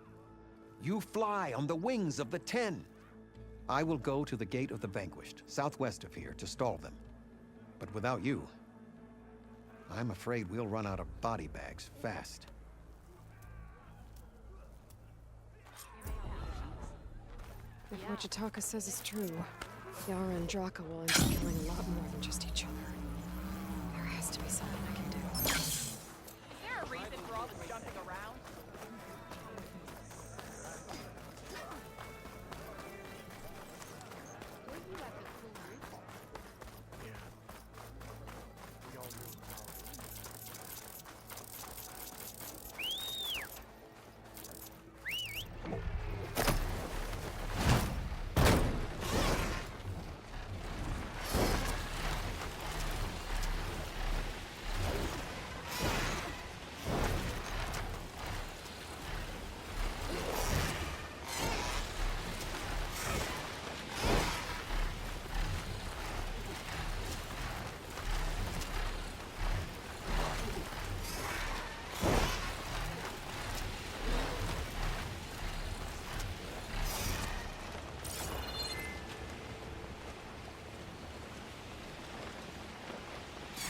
You fly on the wings of the Ten. I will go to the Gate of the Vanquished, southwest of here, to stall them. But without you, I'm afraid we'll run out of body bags fast. If what Jataka says is true, Yara and Draka will end up killing a lot more than just each other. There has to be something I can do. Is there a reason for all this jumping around?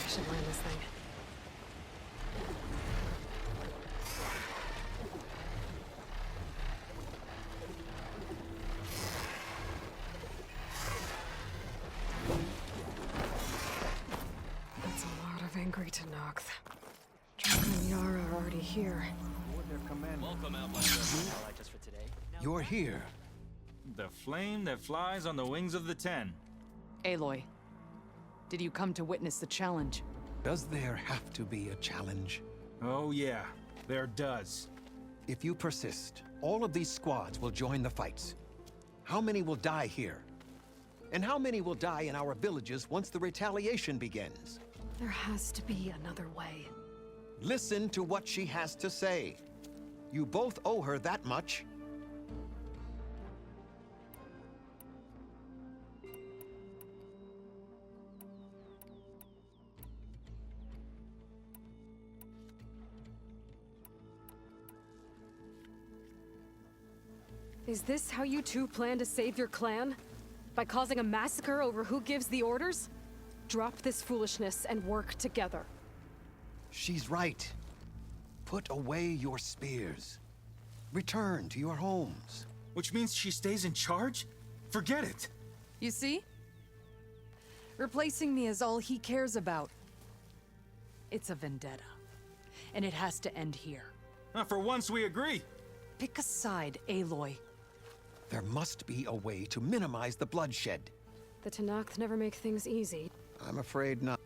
I should land this thing. That's a lot of angry Tenakth. Draka and Yara are already here. Welcome, Outlander. Just for today. You're here. The flame that flies on the wings of the Ten. Aloy, did you come to witness the challenge? Does there have to be a challenge? Oh yeah, there does. If you persist, all of these squads will join the fights. How many will die here? And how many will die in our villages once the retaliation begins? There has to be another way. Listen to what she has to say. You both owe her that much. Is this how you two plan to save your clan? By causing a massacre over who gives the orders? Drop this foolishness and work together. She's right. Put away your spears. Return to your homes. Which means she stays in charge? Forget it! You see? Replacing me is all he cares about. It's a vendetta. And it has to end here. For once we agree. Pick a side, Aloy. There must be a way to minimize the bloodshed. The Tenakth never make things easy. I'm afraid not.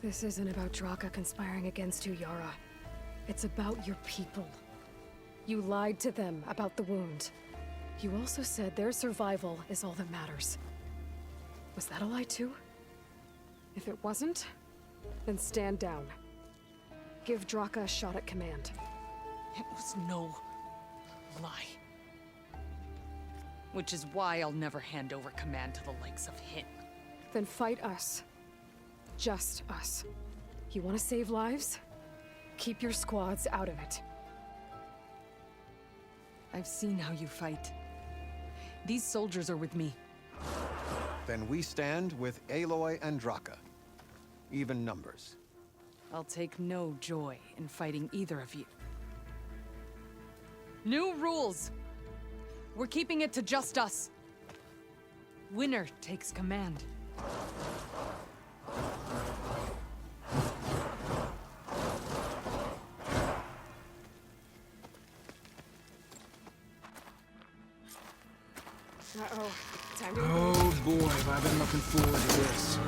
This isn't about Draka conspiring against you, Yara. It's about your people. You lied to them about the wound. You also said their survival is all that matters. Was that a lie too? If it wasn't, then stand down. Give Draka a shot at command. It was no lie. Which is why I'll never hand over command to the likes of him. Then fight us. Just us. You want to save lives? Keep your squads out of it. I've seen how you fight. These soldiers are with me. Then we stand with Aloy and Draka. Even numbers. I'll take no joy in fighting either of you. New rules! We're keeping it to just us. Winner takes command. Uh-oh. Time to Oh boy, my been looking forward to this.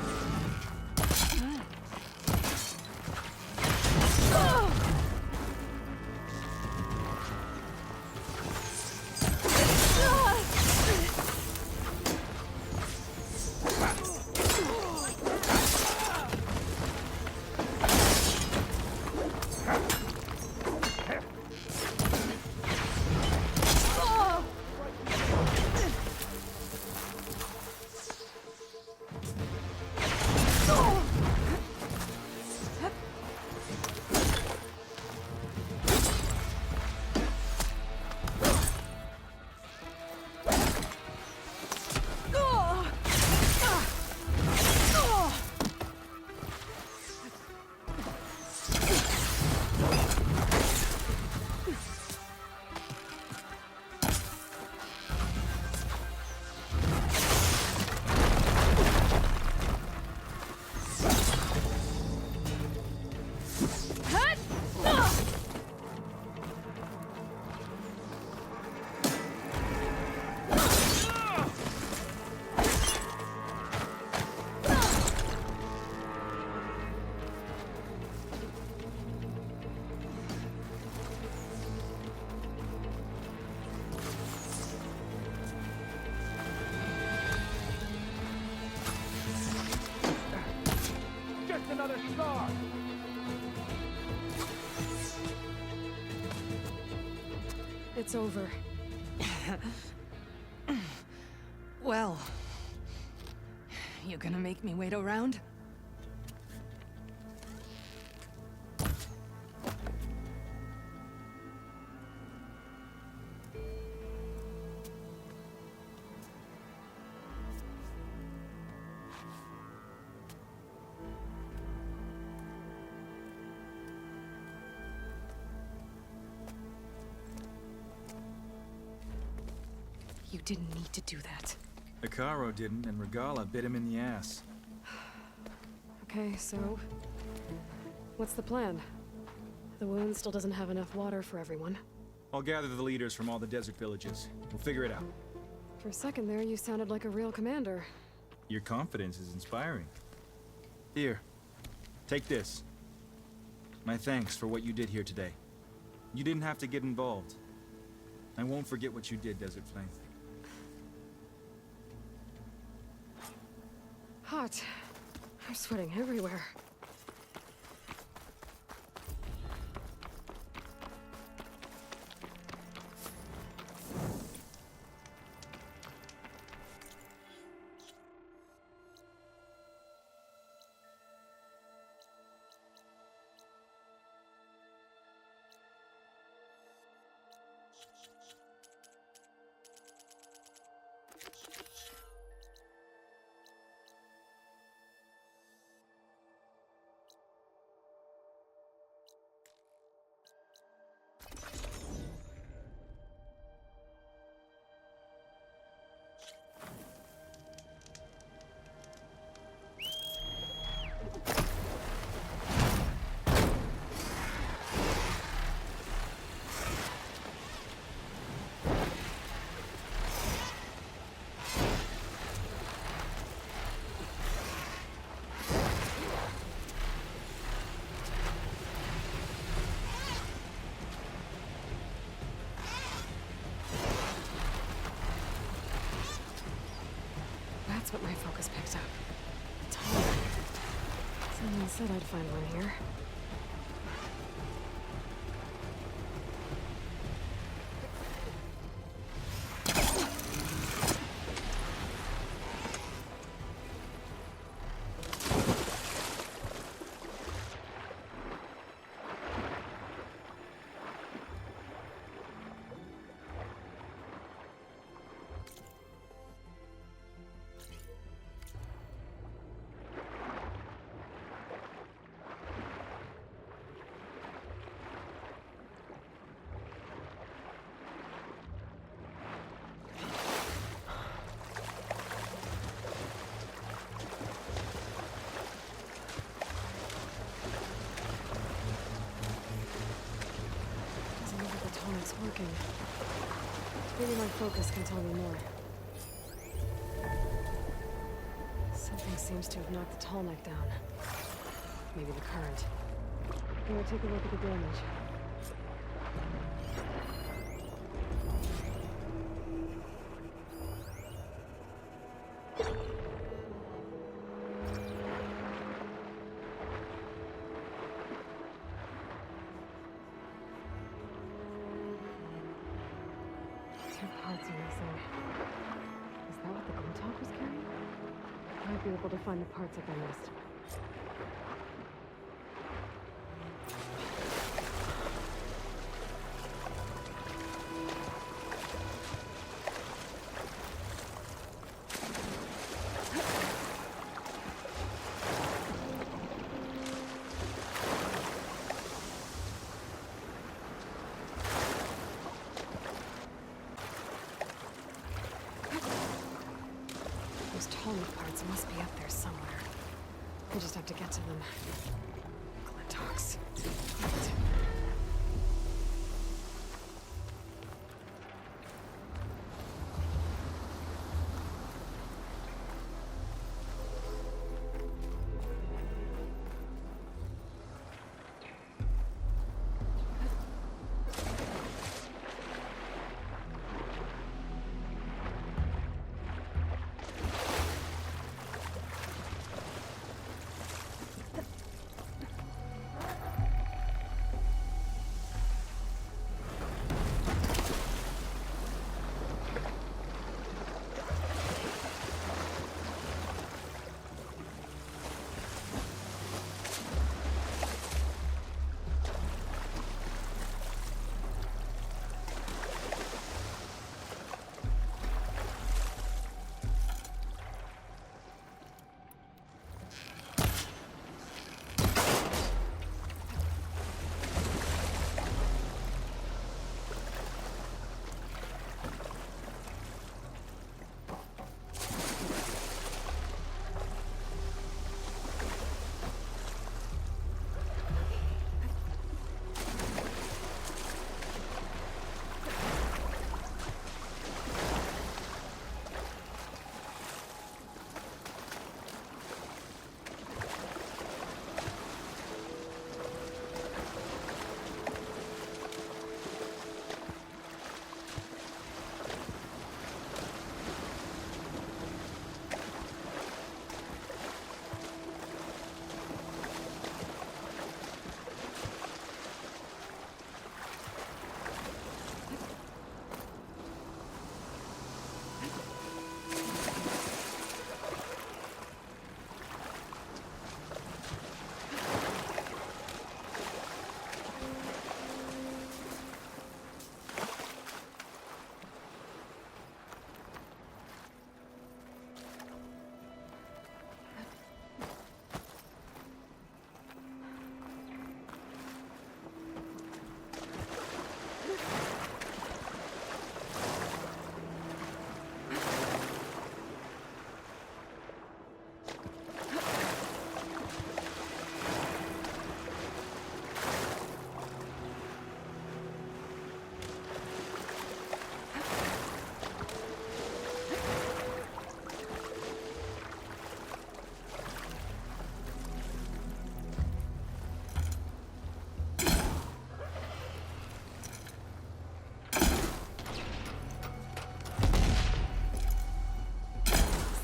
Another star! It's over. Well, you gonna make me wait around? You didn't need to do that. Icaro didn't, and Regala bit him in the ass. Okay, so... what's the plan? The wound still doesn't have enough water for everyone. I'll gather the leaders from all the desert villages. We'll figure it out. For a second there, you sounded like a real commander. Your confidence is inspiring. Here, take this. My thanks for what you did here today. You didn't have to get involved. I won't forget what you did, Desert Flame. Hot. I'm sweating everywhere. That's what my focus picked up. A tunnel. Someone said I'd find one here. It's working. Maybe my focus can tell me more. seems to have knocked the tall neck down. Maybe the current. Here, take a look at the damage. Two parts are missing. Is that what the Glinthawk was carrying? Might be able to find the parts like I missed. Those Tallneck parts must be up there somewhere. I just have to get to them. Glinthawks.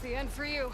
The end for you.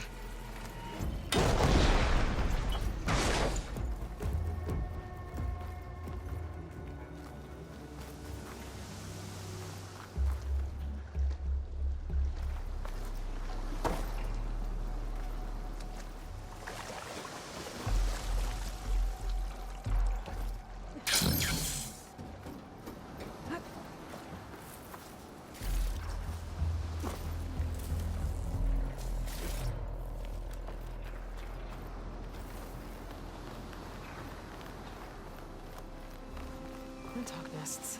Glinthawk nests.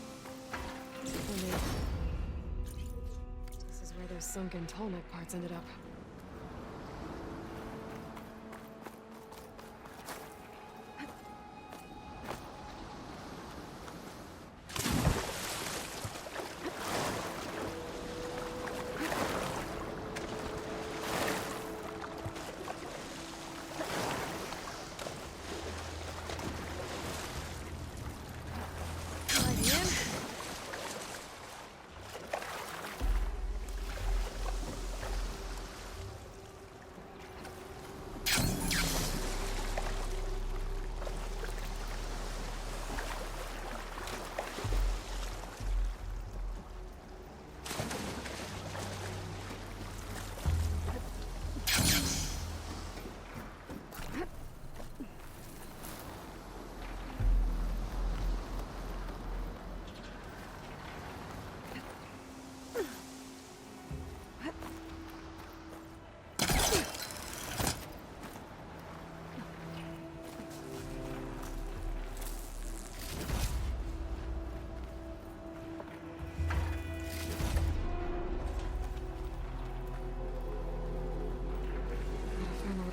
This is where those sunken Tallneck parts ended up.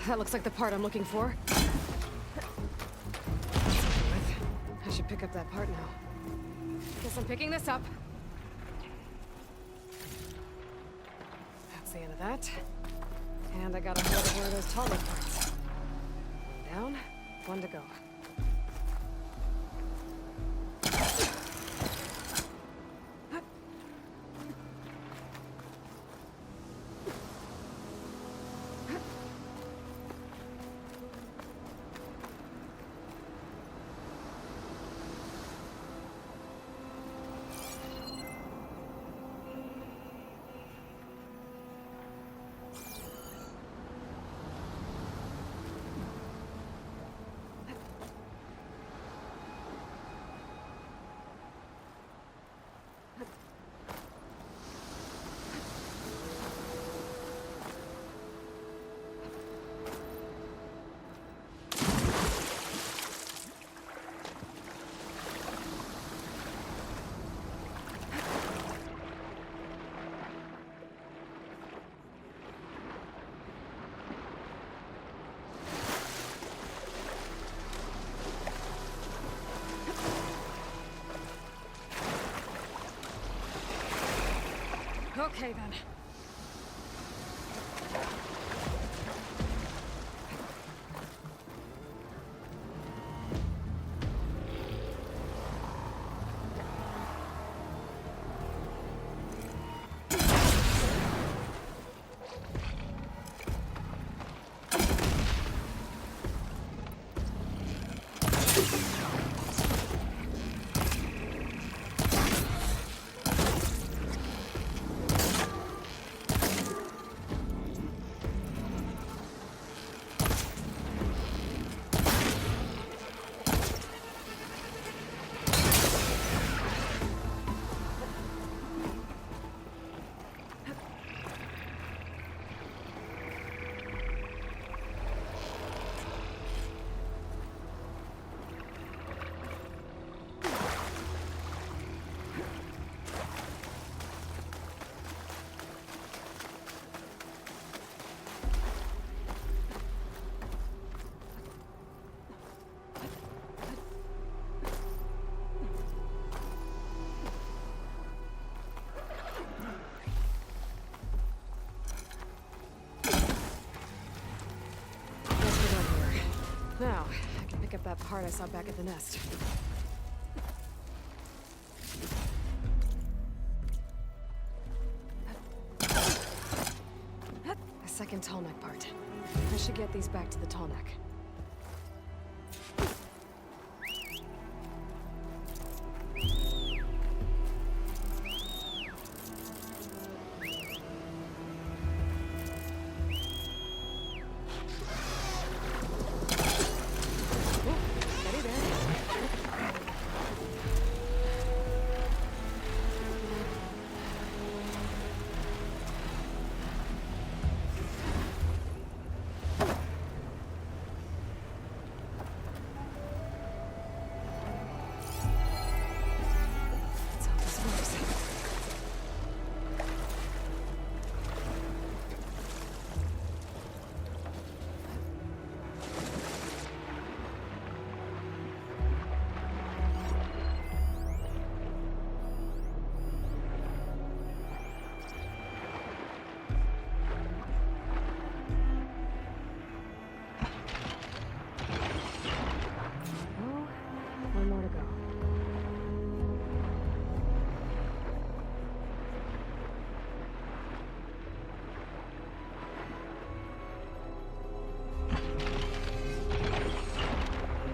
That looks like the part I'm looking for. I should pick up that part now. Guess I'm picking this up. That's the end of that. And I got a hold of one of those taller parts. Down, one to go. Okay, then. Now, I can pick up that part I saw back at the nest. A second tallneck part. I should get these back to the tallneck. One more to go.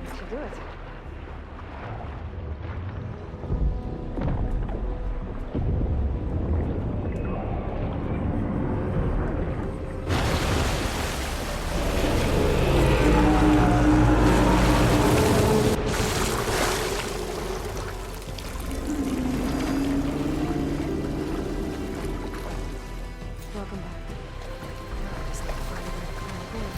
That should do it. Welcome back. Just need to find a way to climb aboard.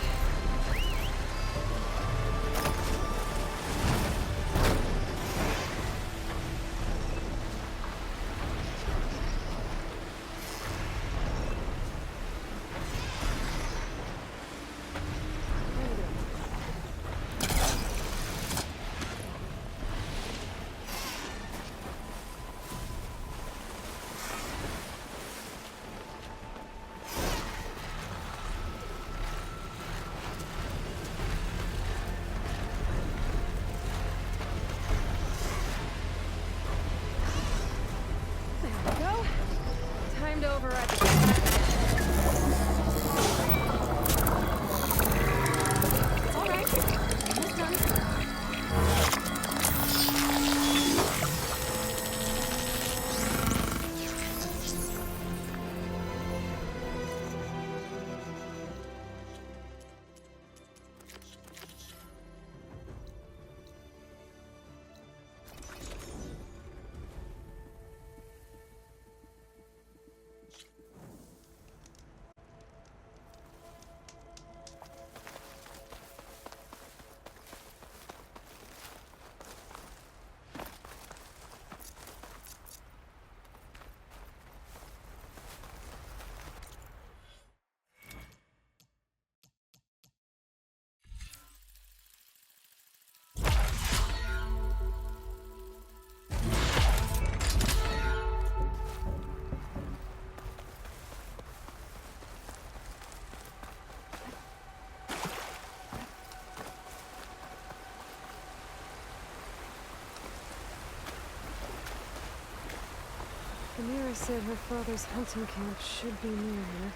Fenira said her father's hunting camp should be near here.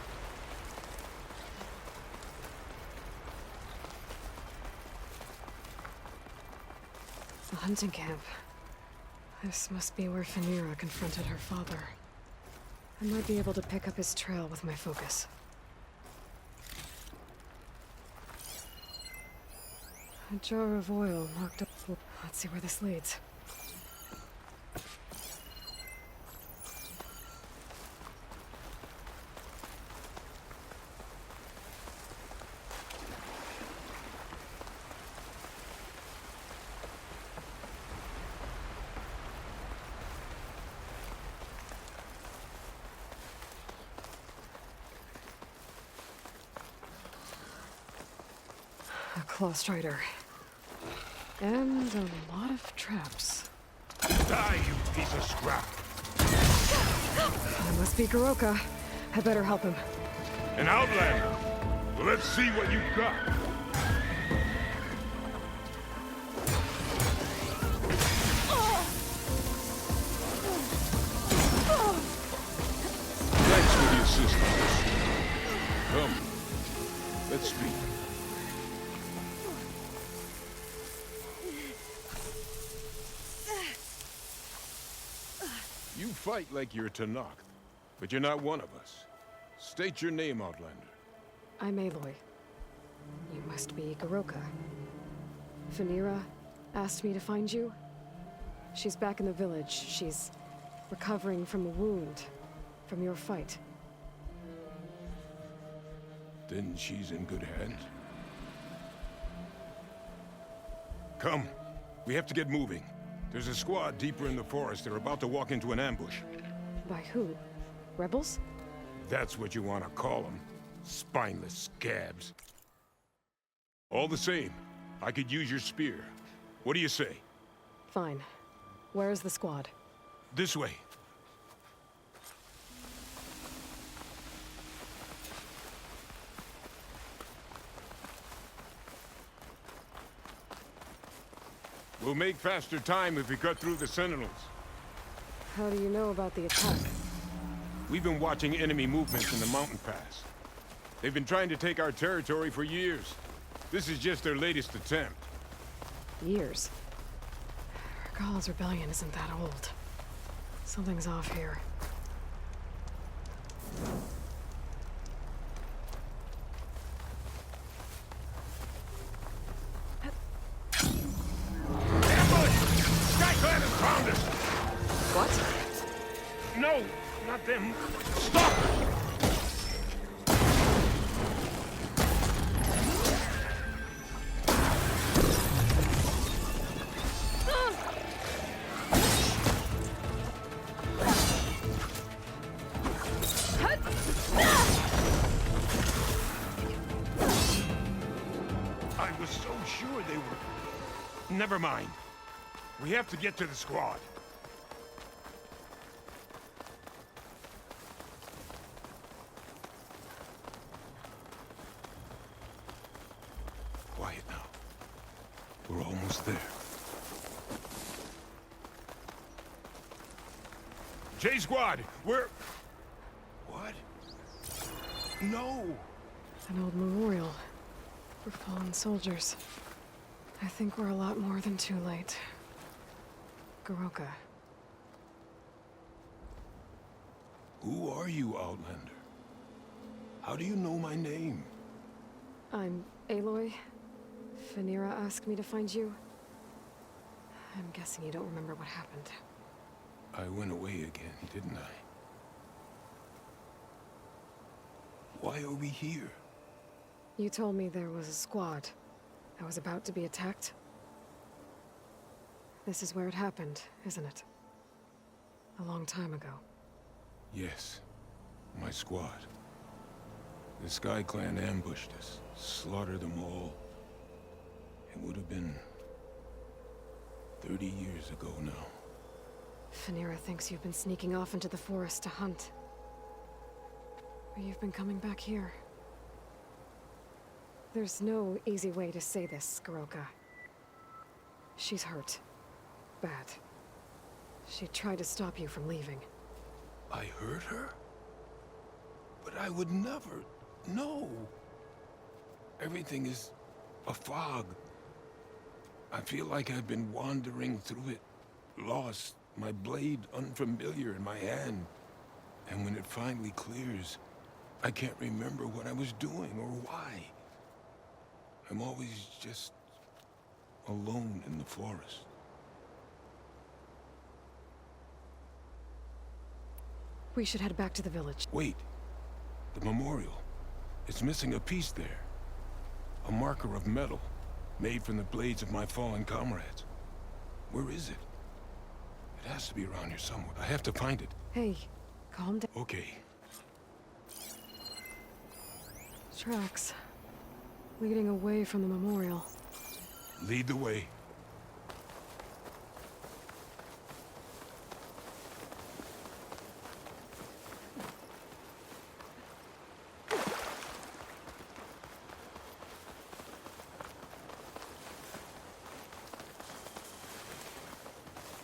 The hunting camp. This must be where Fenira confronted her father. I might be able to pick up his trail with my focus. A jar of oil locked up. Let's see where this leads. A claw strider. And a lot of traps. Die, you piece of scrap! That must be Goroka. I better help him. An outlander! Well, let's see what you've got. Thanks for the assistance. Come, let's speak. You fight like you're Tenakth, but you're not one of us. State your name, Outlander. I'm Aloy. You must be Goroka. Fenira asked me to find you. She's back in the village. She's recovering from a wound from your fight. Then she's in good hands. Come, we have to get moving. There's a squad deeper in the forest. They're about to walk into an ambush. By who? Rebels? That's what you want to call them. Spineless scabs. All the same, I could use your spear. What do you say? Fine. Where is the squad? This way. We'll make faster time if we cut through the sentinels. How do you know about the attack? We've been watching enemy movements in the mountain pass. They've been trying to take our territory for years. This is just their latest attempt. Years? Regala's rebellion isn't that old. Something's off here. Skyclan has found us! What? No, not them. Stop! I was so sure they were... Never mind. We have to get to the squad. Quiet now. We're almost there. J Squad, we're... What? No! An old memorial for fallen soldiers. I think we're a lot more than too late. Goroka. Who are you, Outlander? How do you know my name? I'm Aloy. Fenira asked me to find you. I'm guessing you don't remember what happened. I went away again, didn't I? Why are we here? You told me there was a squad. I was about to be attacked. This is where it happened, isn't it? A long time ago. Yes, my squad. The Sky Clan ambushed us, slaughtered them all. It would have been 30 years ago now. Fenira thinks you've been sneaking off into the forest to hunt. But you've been coming back here. There's no easy way to say this, Goroka. She's hurt. Bad. She tried to stop you from leaving. I hurt her? But I would never. No. Everything is a fog. I feel like I've been wandering through it, lost, my blade unfamiliar in my hand. And when it finally clears, I can't remember what I was doing or why. I'm always just alone in the forest. We should head back to the village. Wait. The memorial. It's missing a piece there. A marker of metal, made from the blades of my fallen comrades. Where is it? It has to be around here somewhere. I have to find it. Hey, calm down. Okay. Tracks. Leading away from the memorial. Lead the way.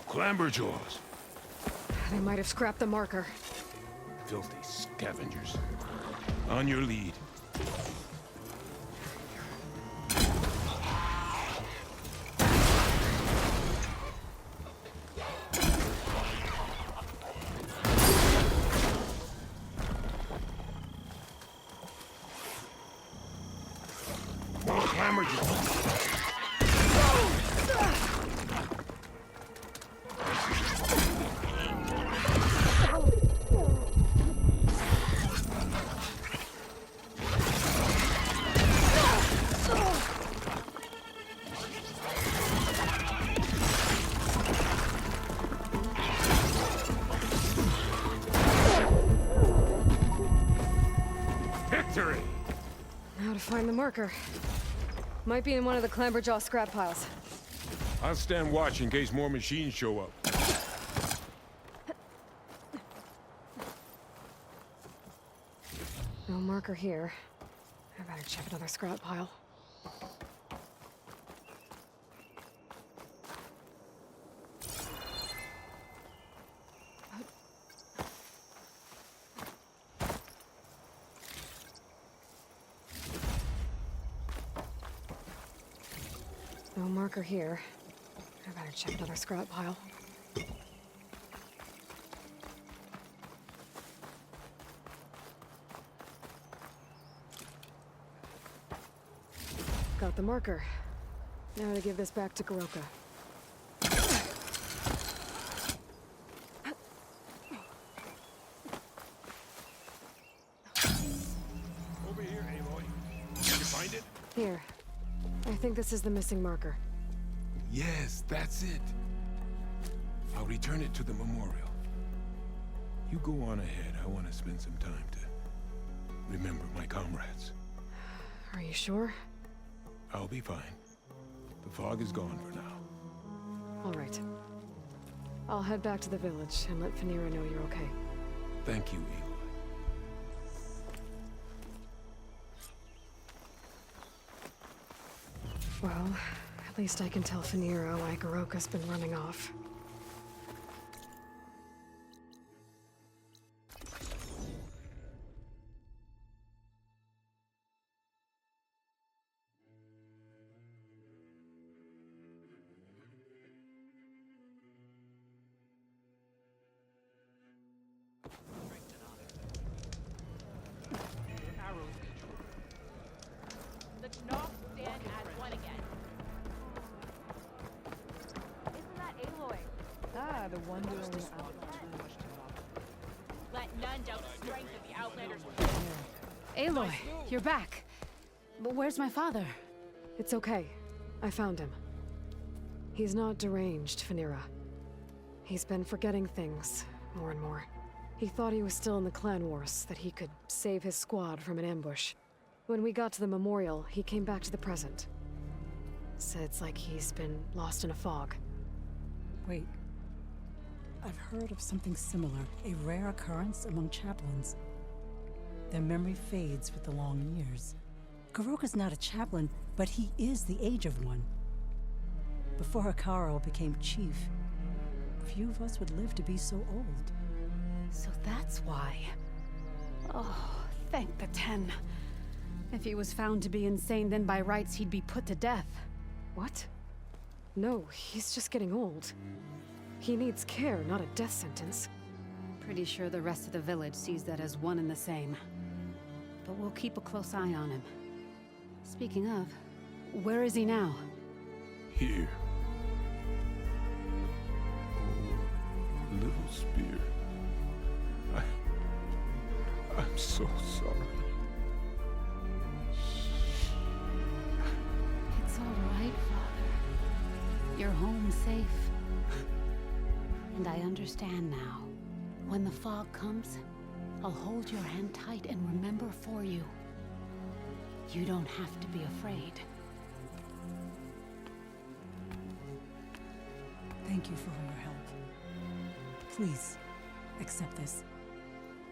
Clamberjaws. They might have scrapped the marker. Filthy scavengers. On your lead. More clamberjaws. Victory! Now to find the marker. Might be in one of the Clamberjaw scrap piles. I'll stand watch in case more machines show up. No marker here. I better check another scrap pile. No marker here. I better check another scrap pile. Got the marker. Now to give this back to Garoka. Over here, Aloy. Did you find it? Here. I think this is the missing marker. Yes, that's it. I'll return it to the memorial. You go on ahead. I want to spend some time to remember my comrades. Are you sure? I'll be fine. The fog is gone for now. All right. I'll head back to the village and let Phaneera know you're okay. Thank you, Aloy. Well, at least I can tell Phaneera why Garoka's been running off. The Knock stand as one again. Isn't that Aloy? Ah, the wandering Let none doubt the strength of the Outlanders. Aloy, you're back. But where's my father? It's okay. I found him. He's not deranged, Phaneera. He's been forgetting things, more and more. He thought he was still in the clan wars, that he could save his squad from an ambush. When we got to the memorial, he came back to the present. Said it's like he's been lost in a fog. Wait. I've heard of something similar, a rare occurrence among chaplains. Their memory fades with the long years. Garoka's not a chaplain, but he is the age of one. Before Hekarro became chief, few of us would live to be so old. So that's why. Oh, thank the 10. If he was found to be insane, then by rights he'd be put to death. What? No, he's just getting old. He needs care, not a death sentence. Pretty sure the rest of the village sees that as one and the same. But we'll keep a close eye on him. Speaking of, where is he now? Here. Oh, little spear. I'm so sorry. It's all right, Father. You're home safe. And I understand now. When the fog comes, I'll hold your hand tight and remember for you. You don't have to be afraid. Thank you for all your help. Please, accept this.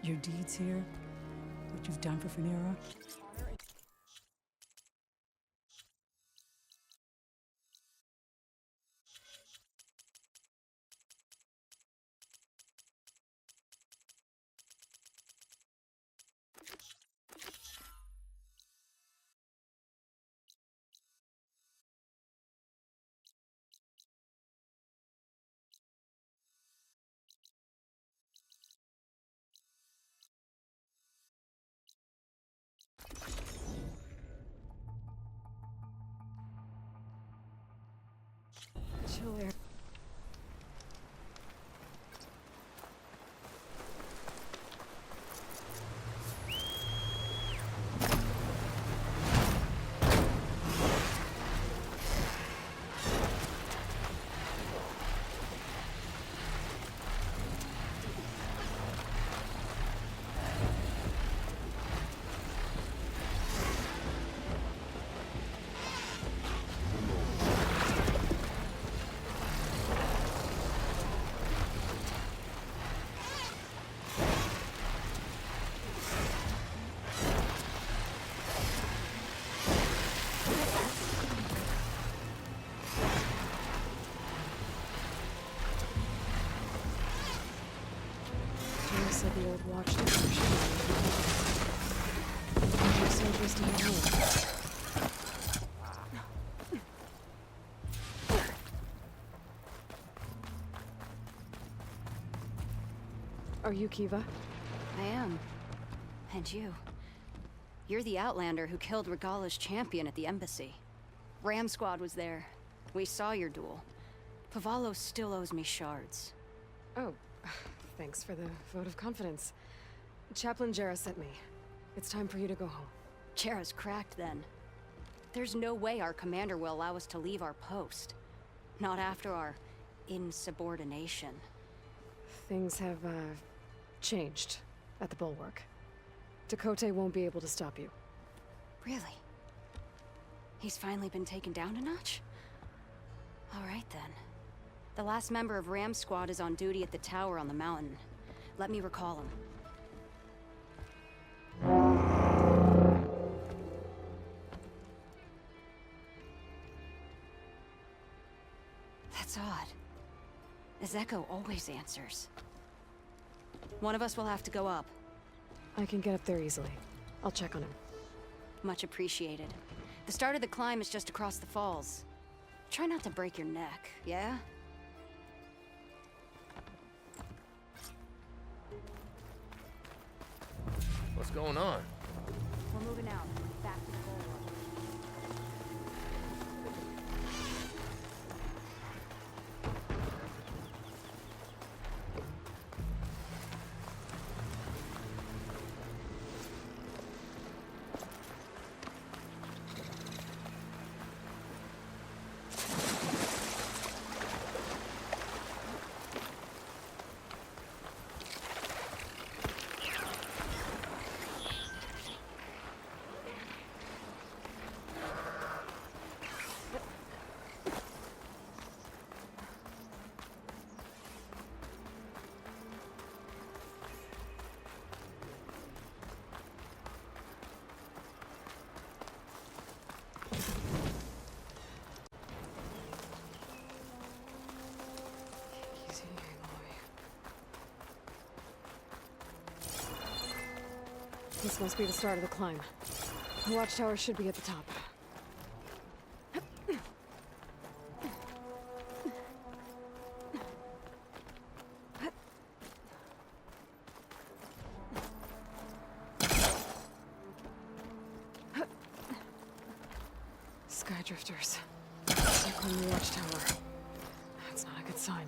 Your deeds here, what you've done for Phanera. Chill air. Said the old watchdog should be soldiers to your home. Are you Kiva? I am. And you. You're the Outlander who killed Regala's champion at the embassy. Ram Squad was there. We saw your duel. Pavalo still owes me shards. Oh, thanks for the vote of confidence. Chaplain Jera sent me. It's time for you to go home. Jera's cracked then. There's no way our commander will allow us to leave our post. Not after our insubordination. Things have, changed at the Bulwark. Dakota won't be able to stop you. Really? He's finally been taken down a notch? All right then. The last member of Ram Squad is on duty at the tower on the mountain. Let me recall him. That's odd. Ezeko always answers. One of us will have to go up. I can get up there easily. I'll check on him. Much appreciated. The start of the climb is just across the falls. Try not to break your neck, yeah? What's going on? We're moving out. Back to the bulwark. This must be the start of the climb. The watchtower should be at the top. Skydrifters. Circling the watchtower. That's not a good sign.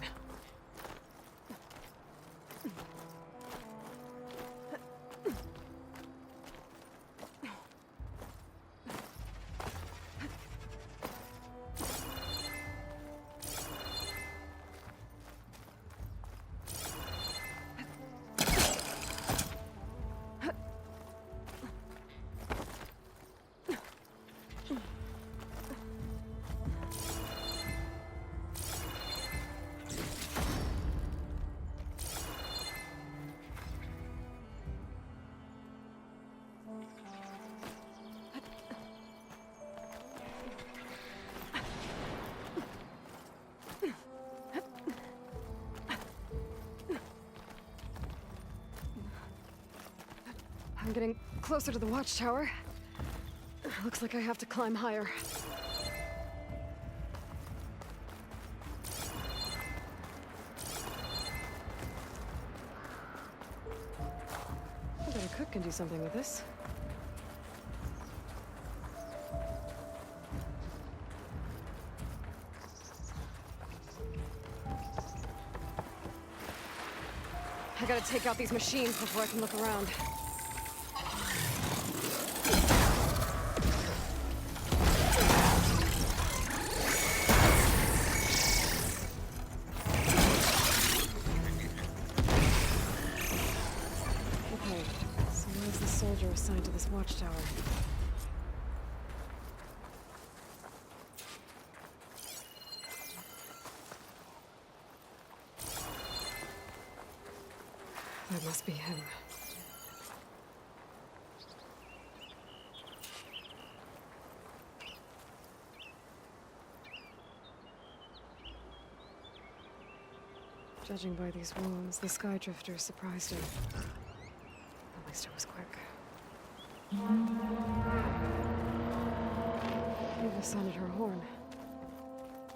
I'm getting closer to the watchtower. Looks like I have to climb higher. I bet a cook can do something with this. I gotta take out these machines before I can look around. Okay, so where's the soldier assigned to this watchtower? That must be him. Judging by these wounds, the Skydrifter surprised him. At least it was quick. Eva sounded her horn.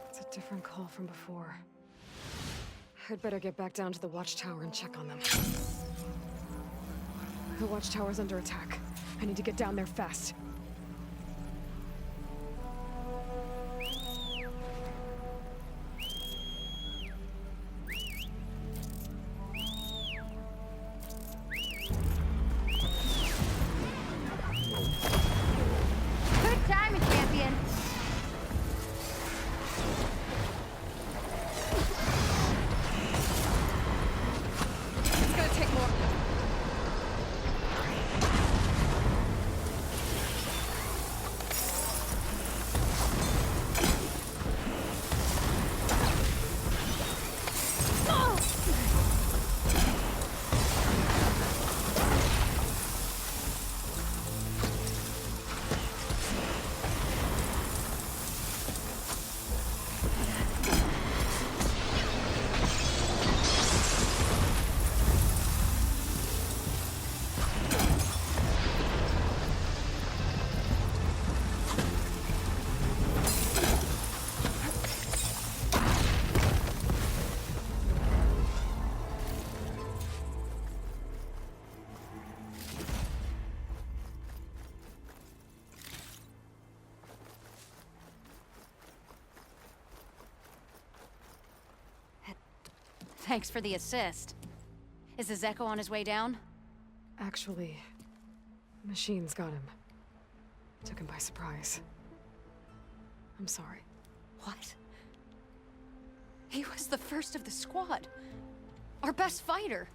It's a different call from before. I'd better get back down to the watchtower and check on them. The watchtower's under attack. I need to get down there fast. Good timing, champion! It's gonna take more. Thanks for the assist. Is the Zeko on his way down? Actually, machines got him. Took him by surprise. I'm sorry. What? He was the first of the squad. Our best fighter.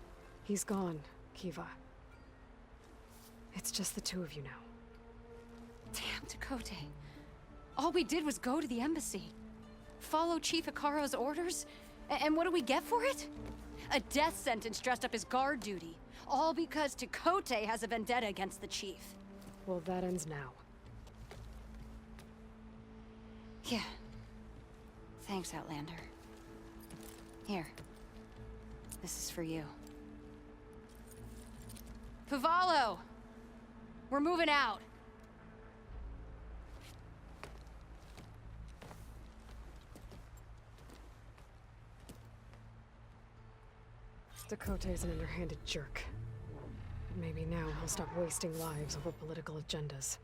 He's gone, Kiva. It's just the two of you now. Damn Tekote. All we did was go to the embassy. Follow Chief Ikaro's orders? And what do we get for it? A death sentence dressed up as guard duty. All because Tekote has a vendetta against the chief. Well, that ends now. Yeah. Thanks, Outlander. Here. This is for you. Puvalo! We're moving out. Dakota's an underhanded jerk. Maybe now he'll stop wasting lives over political agendas.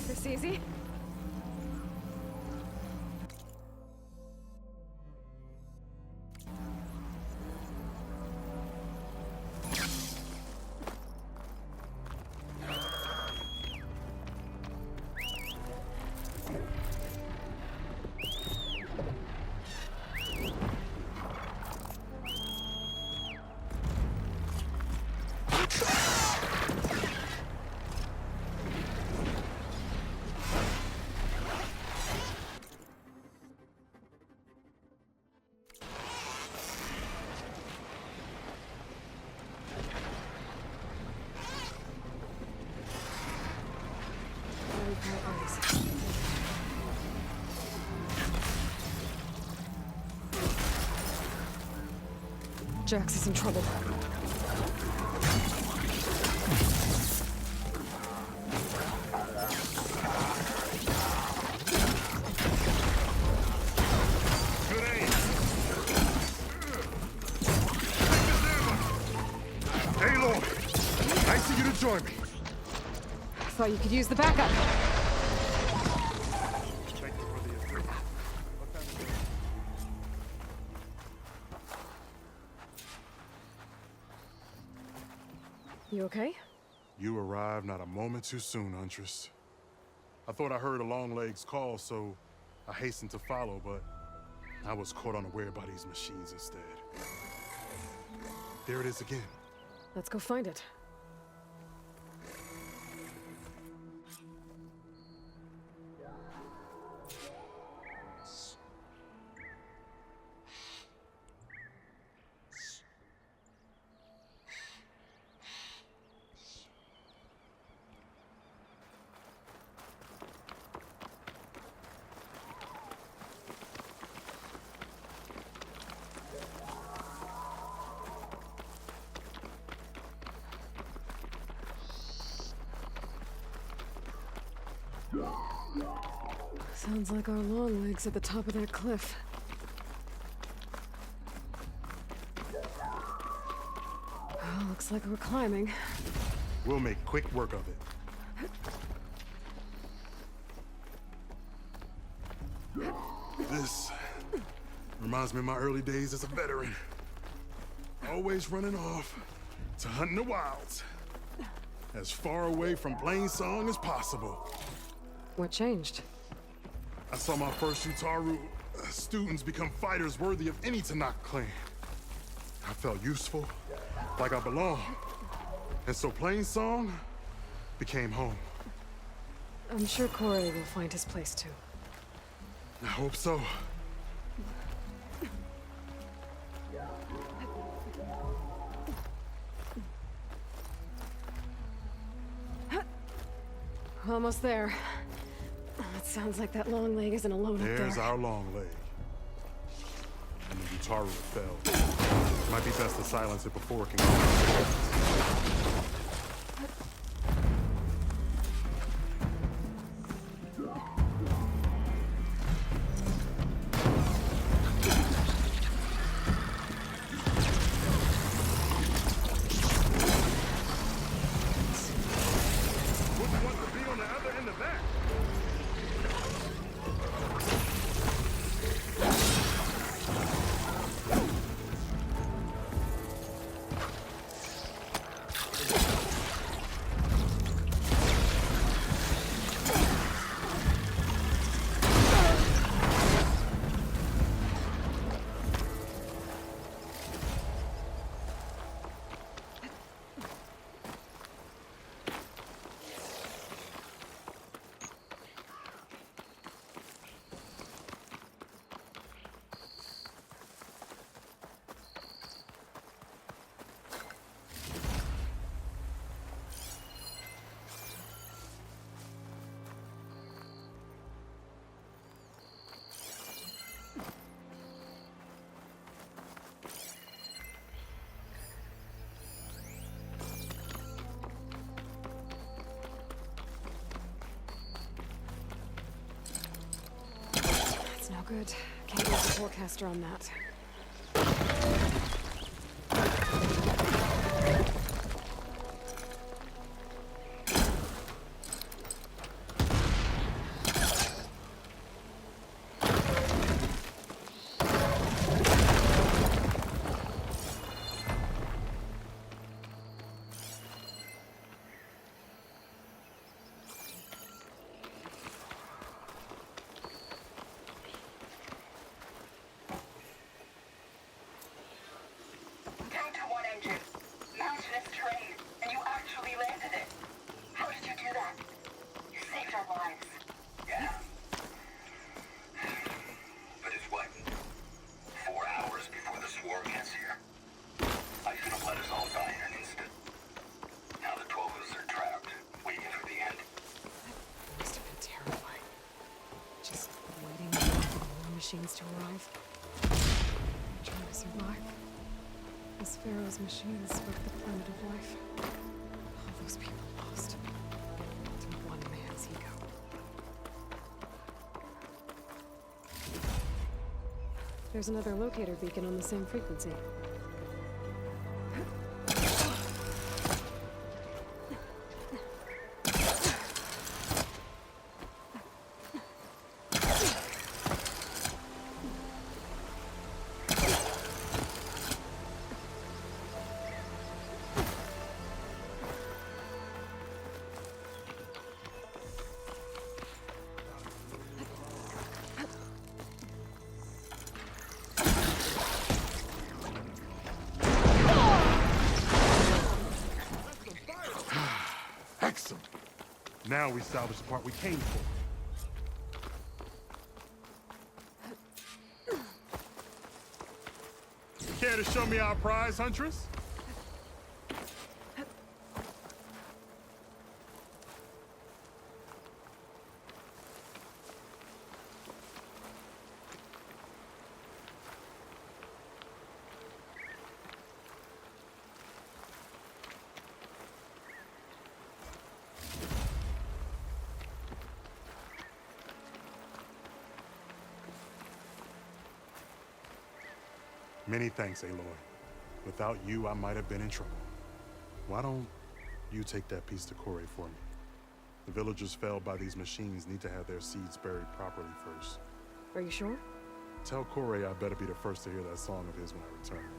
This easy? Jax is in trouble. Aloy! Nice of you to join me. Thought you could use the backup. You okay? You arrived not a moment too soon, Huntress. I thought I heard a Longlegs call, so I hastened to follow, but I was caught unaware by these machines instead. There it is again. Let's go find it. Sounds like our long legs at the top of that cliff. Well, looks like we're climbing. We'll make quick work of it. This reminds me of my early days as a veteran. Always running off to hunt in the wilds. As far away from Plainsong as possible. What changed? I saw my first Utaru students become fighters worthy of any Tanakh clan. I felt useful, like I belonged. And so Plainsong became home. I'm sure Corey will find his place too. I hope so. Almost there. It sounds like that long leg isn't alone up there. There's our long leg. And the Utaru fell. Might be best to silence it before it can go. good. Can't use the forecaster on that. Down to one engine. Mountainous terrain, and you actually landed it. How did you do that? You saved our lives. Yeah. But it's what? 4 hours before the swarm gets here. I should have let us all die in an instant. Now the 12 of us are trapped, waiting for the end. Must have been terrifying. Just waiting for the war machines to arrive. Trying to survive. As Pharaoh's machines swept the planet of life. All those people lost. To one man's ego. There's another locator beacon on the same frequency. Excellent. Now we salvage the part we came for. Care to show me our prize, Huntress? Many thanks, Aloy. Without you, I might have been in trouble. Why don't you take that piece to Corey for me? The villagers felled by these machines need to have their seeds buried properly first. Are you sure? Tell Corey I better be the first to hear that song of his when I return.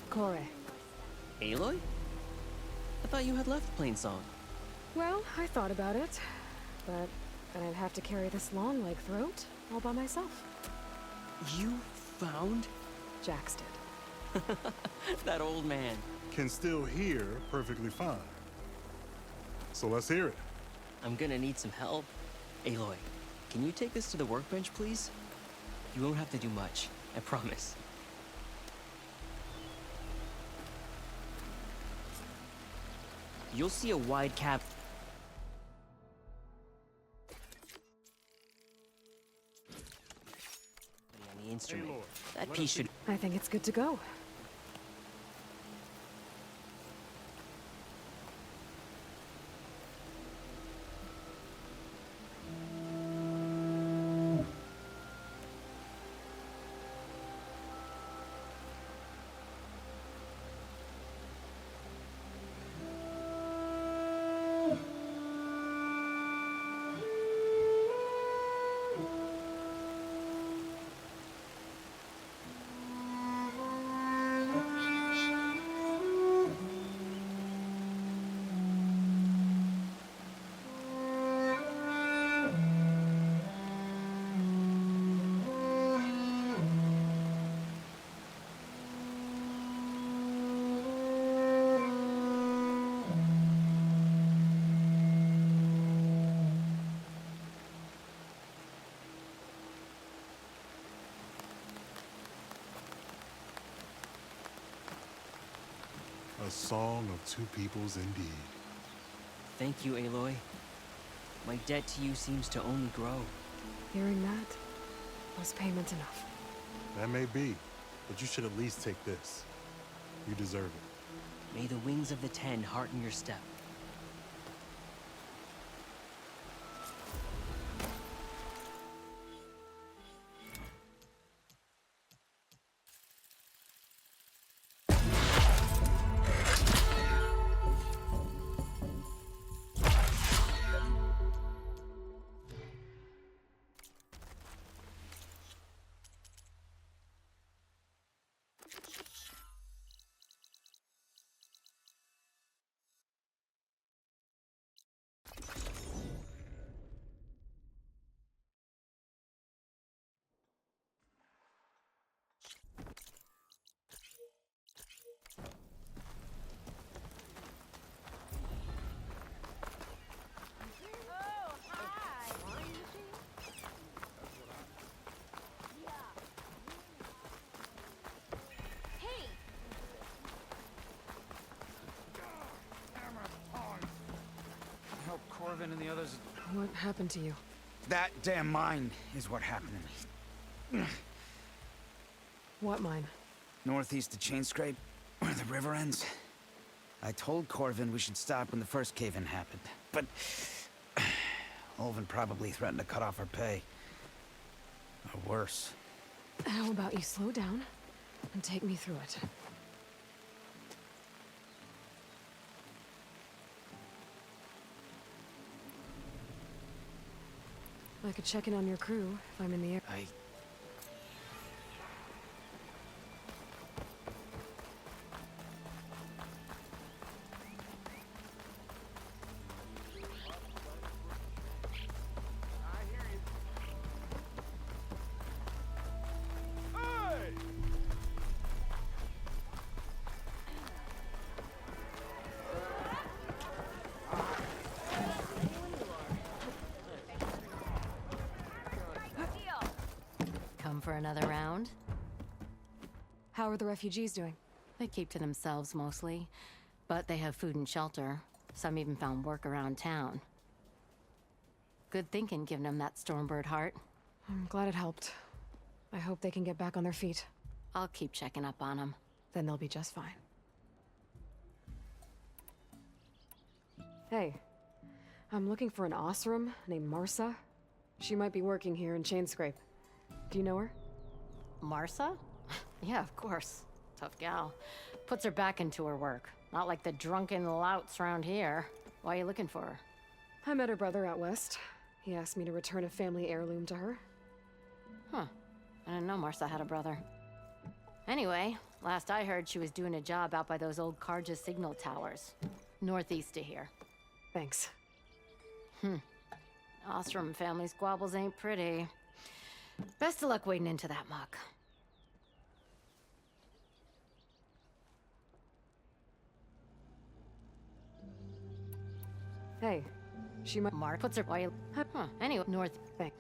Corey. Aloy? I thought you had left Plainsong. Well, I thought about it. But then I'd have to carry this long leg throat all by myself. You found? Jax did. That old man. Can still hear perfectly fine. So let's hear it. I'm gonna need some help. Aloy, can you take this to the workbench, please? You won't have to do much, I promise. You'll see a wide cap. On the instrument. That piece should. I think it's good to go. A song of two peoples indeed. Thank you, Aloy. My debt to you seems to only grow. Hearing that was payment enough. That may be, but you should at least take this. You deserve it. May the wings of the Ten hearten your step. Help Corvin and the others. What happened to you? That damn mine is what happened to me. What mine? Northeast of Chainscrape, where the river ends. I told Corvin we should stop when the first cave-in happened, but Olvin probably threatened to cut off our pay. Or worse. How about you slow down and take me through it? I could check in on your crew if I'm in the air. Come for another round? How are the refugees doing? They keep to themselves mostly, but they have food and shelter. Some even found work around town. Good thinking, giving them that Stormbird heart. I'm glad it helped. I hope they can get back on their feet. I'll keep checking up on them. Then they'll be just fine. Hey, I'm looking for an Osram named Marsa. She might be working here in Chainscrape. Do you know her? Marsa? Yeah, of course. Tough gal. Puts her back into her work. Not like the drunken louts around here. Why are you looking for her? I met her brother out west. He asked me to return a family heirloom to her. Huh. I didn't know Marsa had a brother. Anyway, last I heard she was doing a job out by those old Karja signal towers. Northeast of here. Thanks. Ostrom family squabbles ain't pretty. Best of luck wading into that muck. Hey, she might. Mark puts her. Why? Huh. Anyway, north. Thank.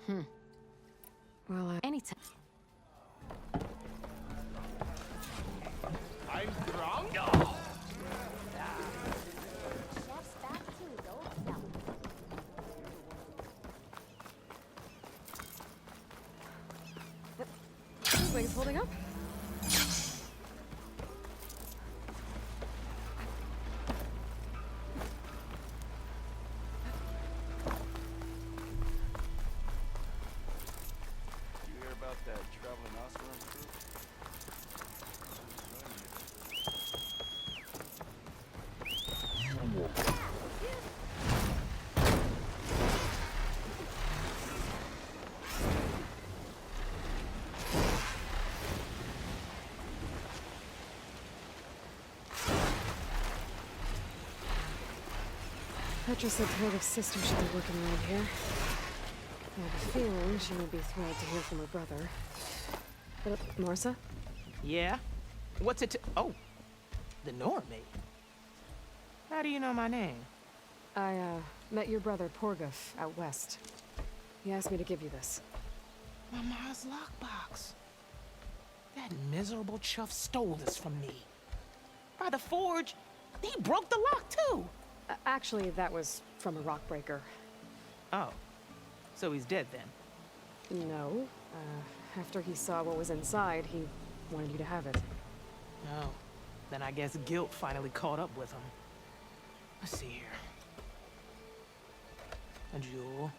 Well, anytime. I'm drunk? Wings holding up? You hear about that traveling Osram crew? Petra said Thrill's sister should be working around here. I have a feeling she would be thrilled to hear from her brother. But, Marsa? Yeah? What's it to— Oh, the Normate. How do you know my name? I, met your brother, Porguf, out west. He asked me to give you this. My Mars lockbox. That miserable chuff stole this from me. By the forge, He broke the lock, too. Actually, that was from a rock breaker. Oh. So he's dead then? No. After he saw what was inside, he wanted you to have it. Oh. Then I guess guilt finally caught up with him. Let's see here. A jewel.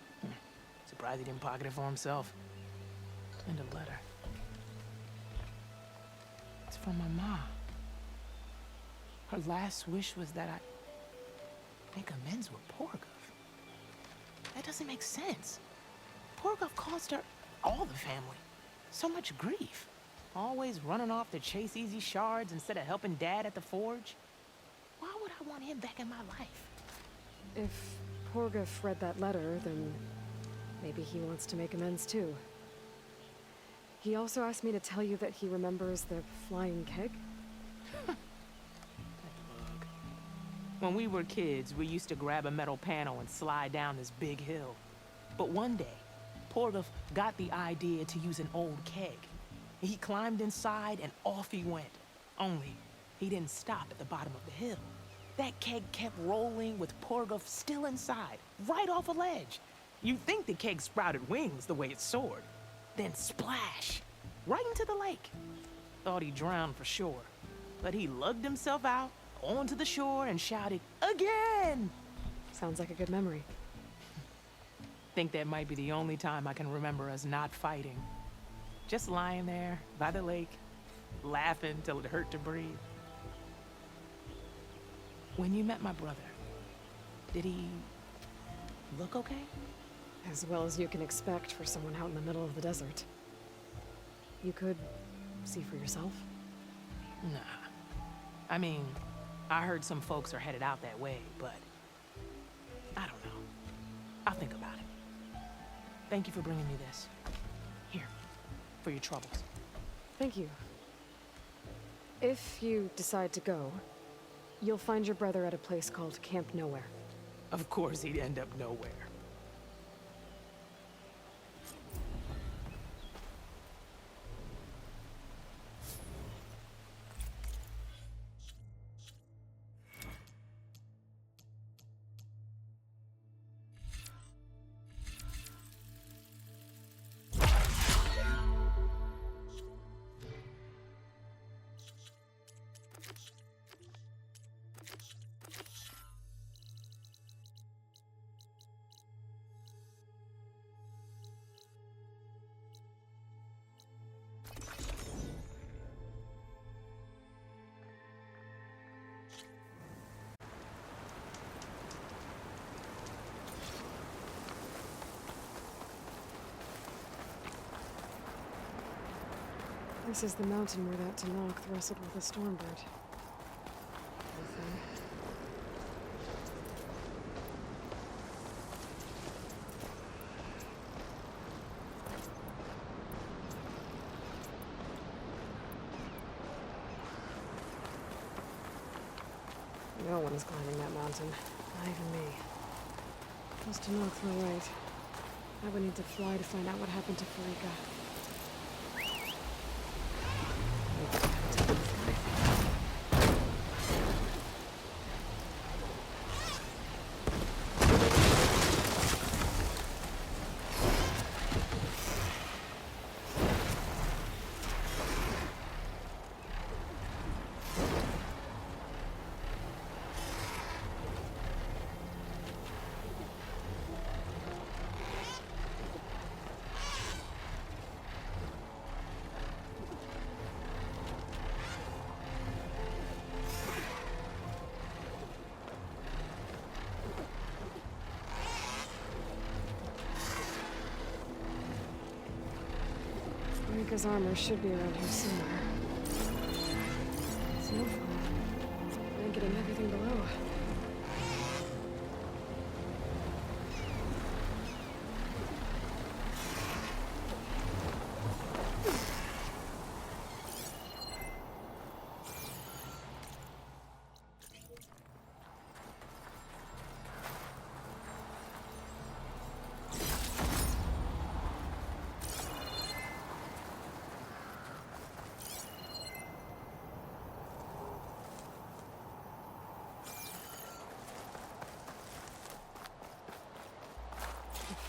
Surprised he didn't pocket it for himself. And a letter. It's from my mom. Her last wish was that I make amends with Porgov. That doesn't make sense. Porgov caused her, all the family, so much grief. Always running off to chase easy shards instead of helping Dad at the forge. Why would I want him back in my life? If Porgov read that letter, then maybe he wants to make amends too. He also asked me to tell you that he remembers the flying keg. When we were kids, we used to grab a metal panel and slide down this big hill. But one day, Porgov got the idea to use an old keg. He climbed inside and off he went. Only, he didn't stop at the bottom of the hill. That keg kept rolling with Porgov still inside, right off a ledge. You'd think the keg sprouted wings the way it soared. Then splash, right into the lake. Thought he drowned for sure, but he lugged himself out onto the shore and shouted, "Again!" Sounds like a good memory. Think that might be the only time I can remember us not fighting. Just lying there by the lake, laughing till it hurt to breathe. When you met my brother, did he look okay? As well as you can expect for someone out in the middle of the desert. You could see for yourself. Nah. I mean, I heard some folks are headed out that way, but I don't know. I'll think about it. Thank you for bringing me this. Here, for your troubles. Thank you. If you decide to go, you'll find your brother at a place called Camp Nowhere. Of course he'd end up nowhere. This is the mountain where that Tanakh wrestled with a stormbird. Poor thing. No one is climbing that mountain. Not even me. Those Tanakh were right. I would need to fly to find out what happened to Farika. Farika's armor should be around here somewhere. Snowfall. Blanketing everything below.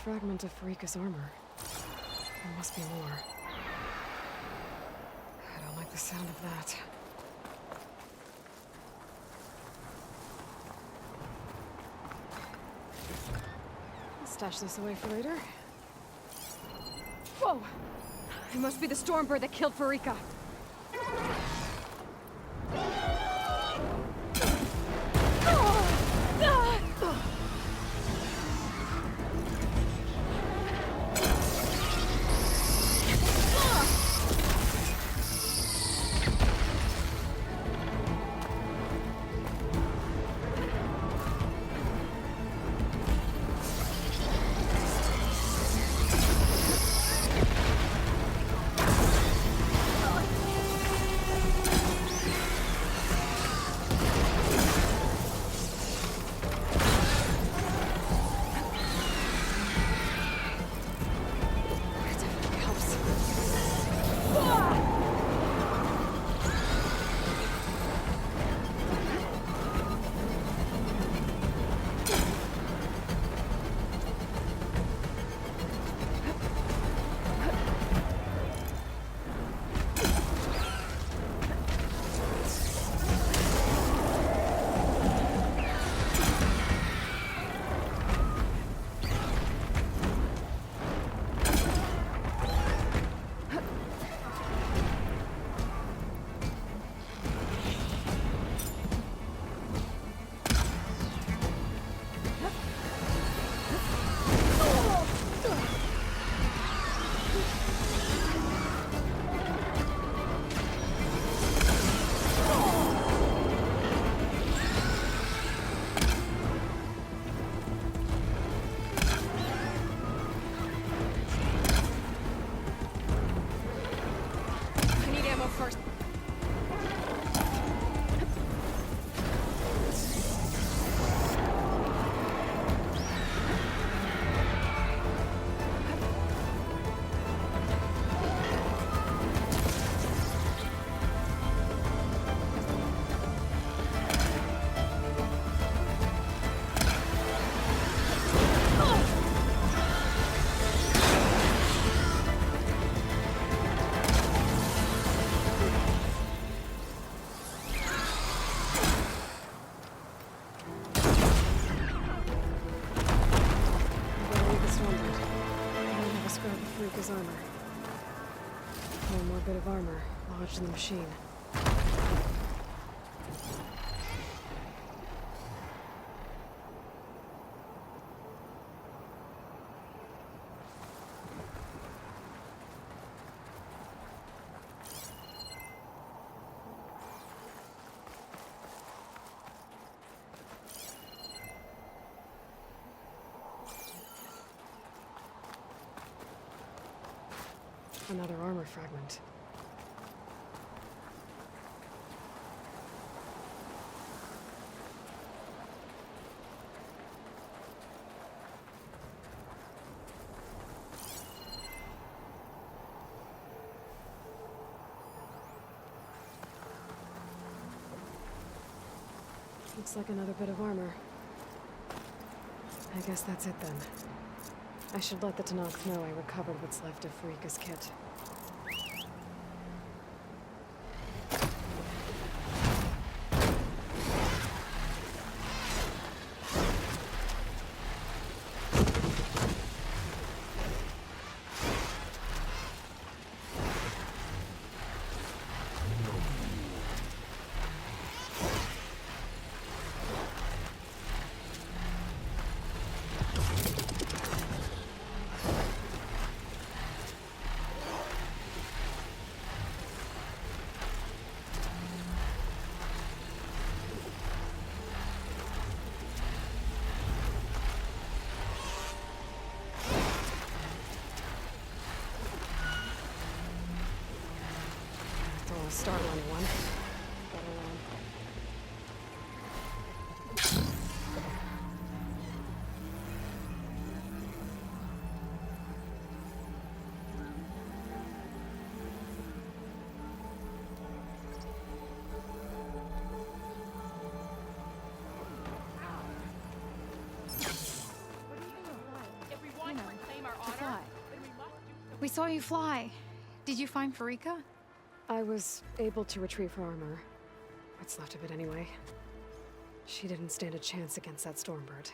fragment of Farika's armor. There must be more. I don't like the sound of that. I'll stash this away for later. Whoa! It must be the Stormbird that killed Farika. Farika's armor. One more bit of armor lodged in the machine. Another armor fragment. Looks like another bit of armor. I guess that's it then. I should let the Tenaks know I recovered what's left of Farika's kit. Start on one. Everyone, saw you fly. Did you find Farika? I was able to retrieve her armor. What's left of it anyway. She didn't stand a chance against that Stormbird.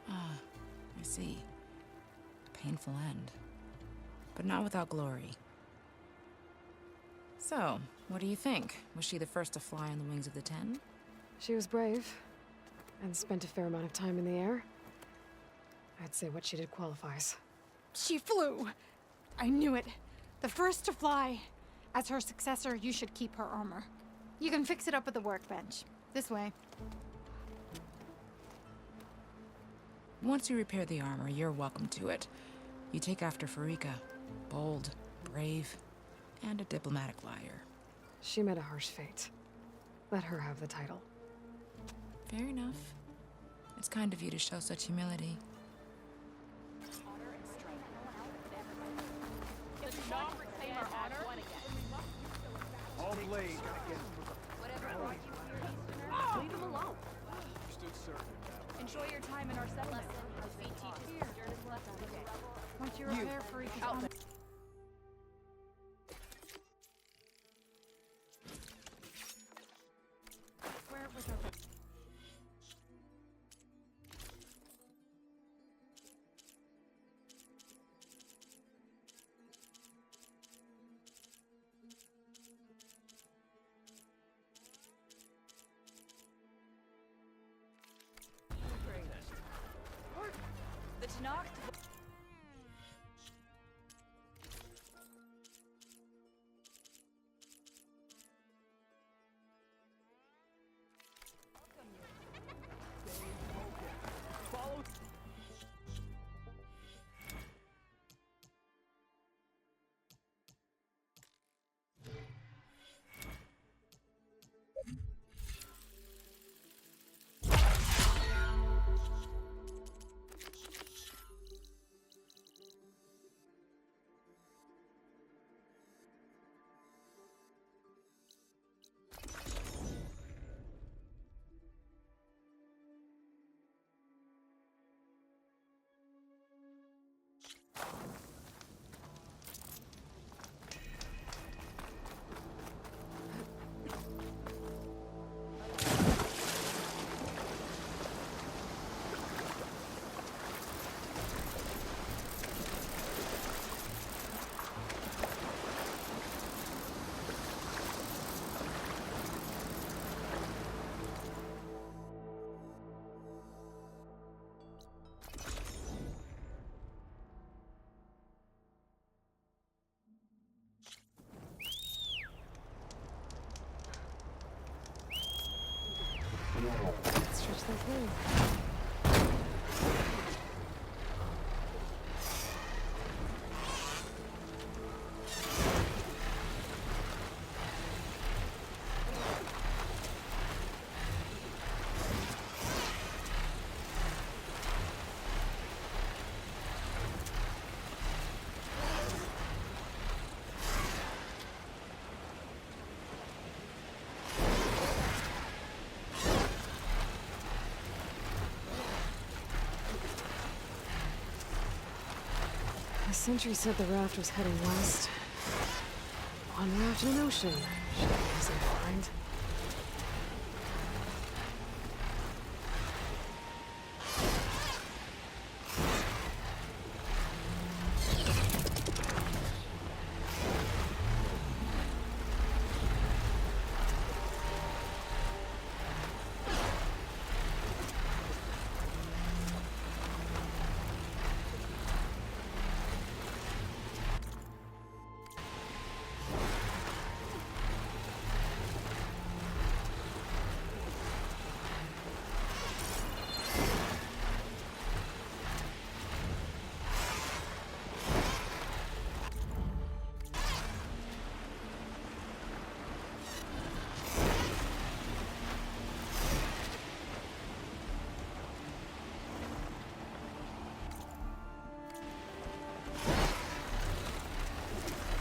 Ah, I see. Painful end. But not without glory. So, what do you think? Was she the first to fly on the wings of the Ten? She was brave, and spent a fair amount of time in the air. I'd say what she did qualifies. She flew! I knew it. The first to fly. As her successor, you should keep her armor. You can fix it up at the workbench. This way. Once you repair the armor, you're welcome to it. You take after Farika. Bold, brave, and a diplomatic liar. She met a harsh fate. Let her have the title. Fair enough. It's kind of you to show such humility. All blade. Leave him alone. Enjoy your time in our settlement. Once you repair Farika's armor... Square it with her... The Tenakth. Stretch that thing. The sentry said the raft was heading west. One raft in an ocean. Should be easy to find.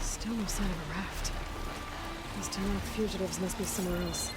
Still no sign of a raft. These Tenakth fugitives must be somewhere else.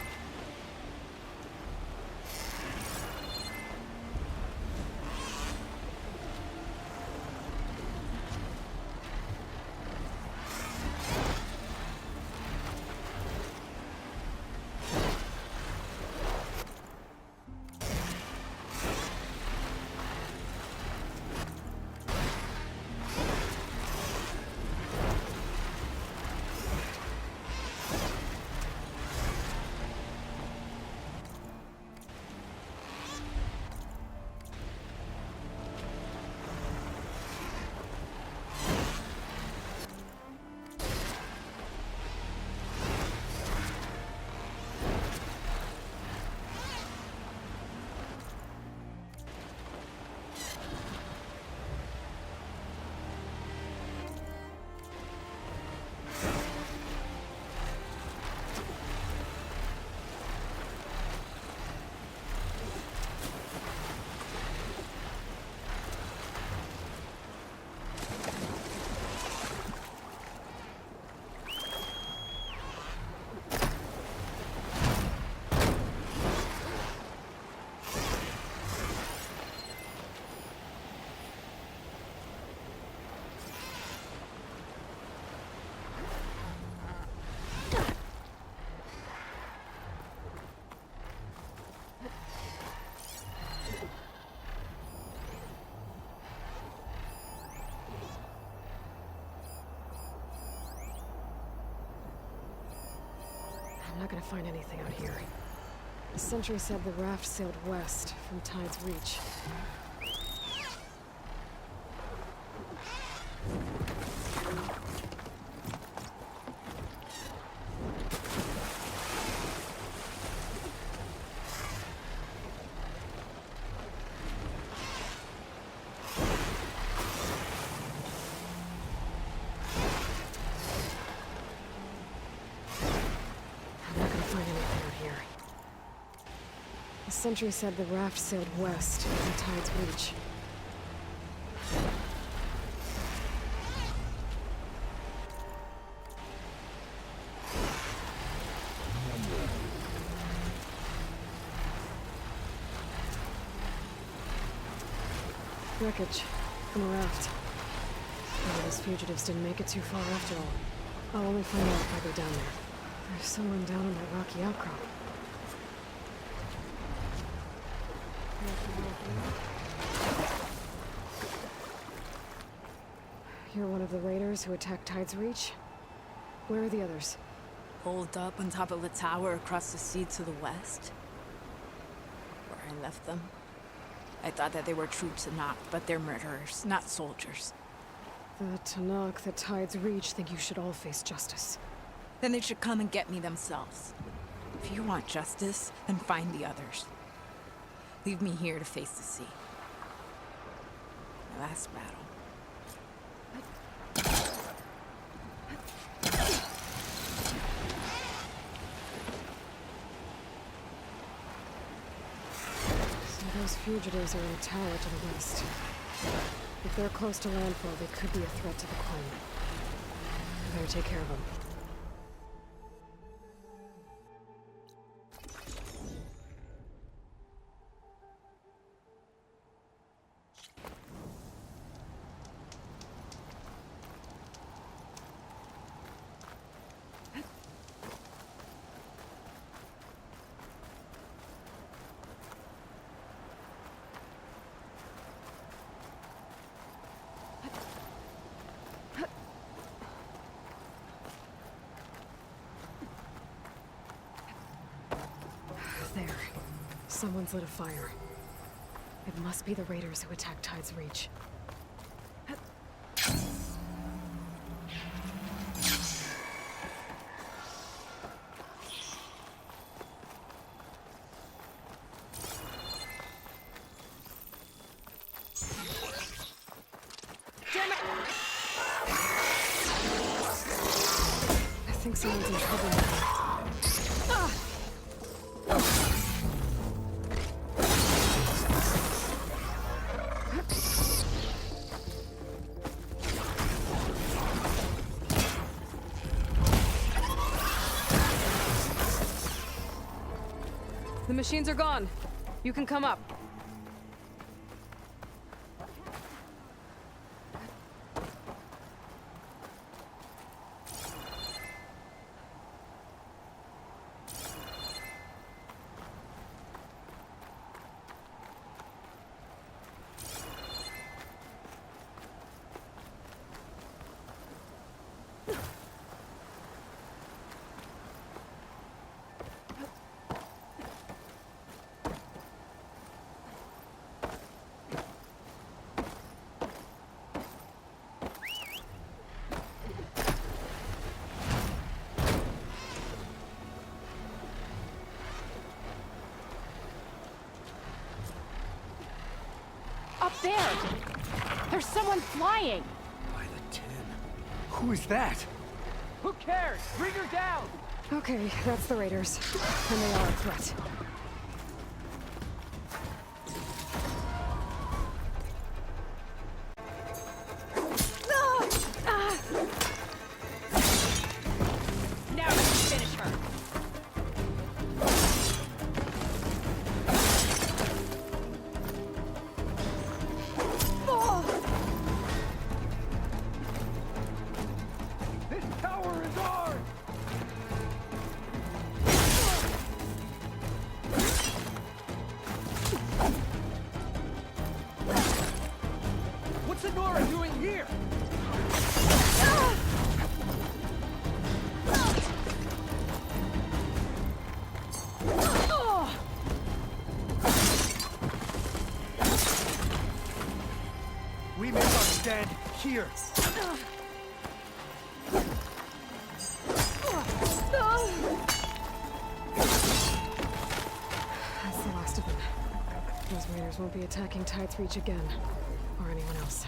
I'm not gonna find anything out here. The sentry said the raft sailed west from Tide's Reach. The sentry said the raft sailed west from Tide's Reach. Wreckage from a raft. Maybe those fugitives didn't make it too far after all. I'll only find out if I go down there. There's someone down on that rocky outcrop. You're one of the raiders who attacked Tide's Reach? Where are the others? Holed up on top of a tower across the sea to the west. Where I left them. I thought that they were true Tanakh, but they're murderers, not soldiers. The Tanakh that Tide's Reach think you should all face justice. Then they should come and get me themselves. If you want justice, then find the others. Leave me here to face the sea. My last battle. So those fugitives are in a tower to the west. If they're close to landfall, they could be a threat to the Queen. I better take care of them. There. Someone's lit a fire. It must be the raiders who attacked Tide's Reach. I think someone's in trouble now. The machines are gone. You can come up. Up there! There's someone flying! By the 10. Who is that? Who cares? Bring her down! Okay, that's the raiders. And they are a threat. Now you finish her! This tower is ours! We make our stand here. That's the last of them. Those raiders won't be attacking Tide's Reach again, or anyone else.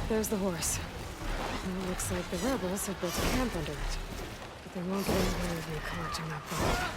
There's the horse. And it looks like the rebels have built a camp under it. But they won't get in the way of me collecting that bomb.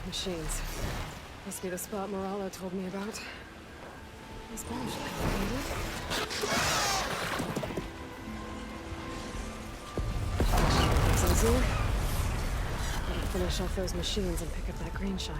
Machines. Must be the spot Moralo told me about. This bomb should come handy. Easier. Gotta finish off those machines and pick up that green shine.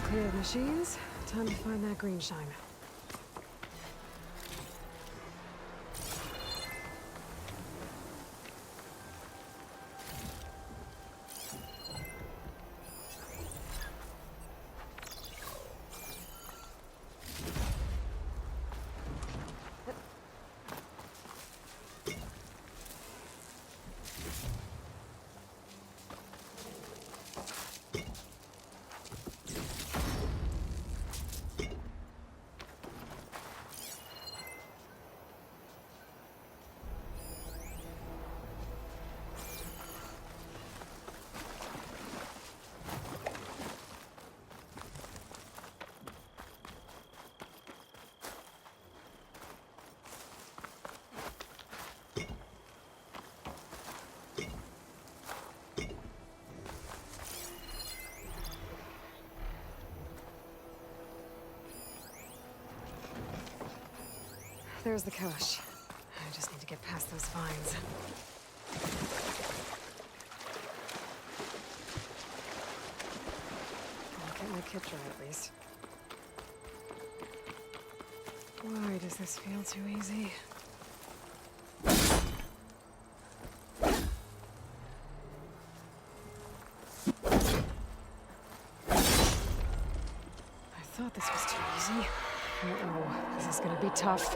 Clear of machines. Time to find that green shine. There's the cache. I just need to get past those vines. I'll get my kit dry at least. Why does this feel too easy? I thought this was too easy. Uh-oh, this is gonna be tough.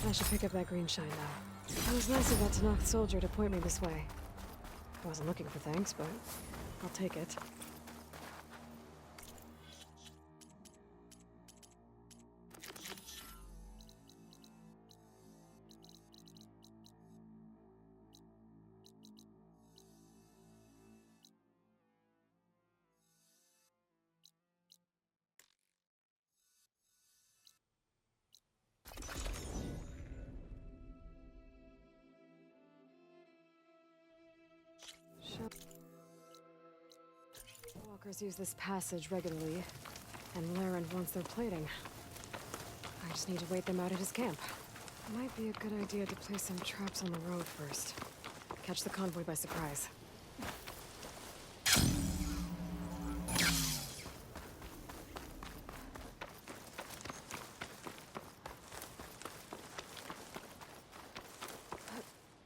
I should pick up that green shine now. It was nice of that Tanakh soldier to point me this way. I wasn't looking for thanks, but I'll take it. Walkers use this passage regularly, and Laren wants their plating. I just need to wait them out at his camp. Might be a good idea to place some traps on the road first. Catch the convoy by surprise.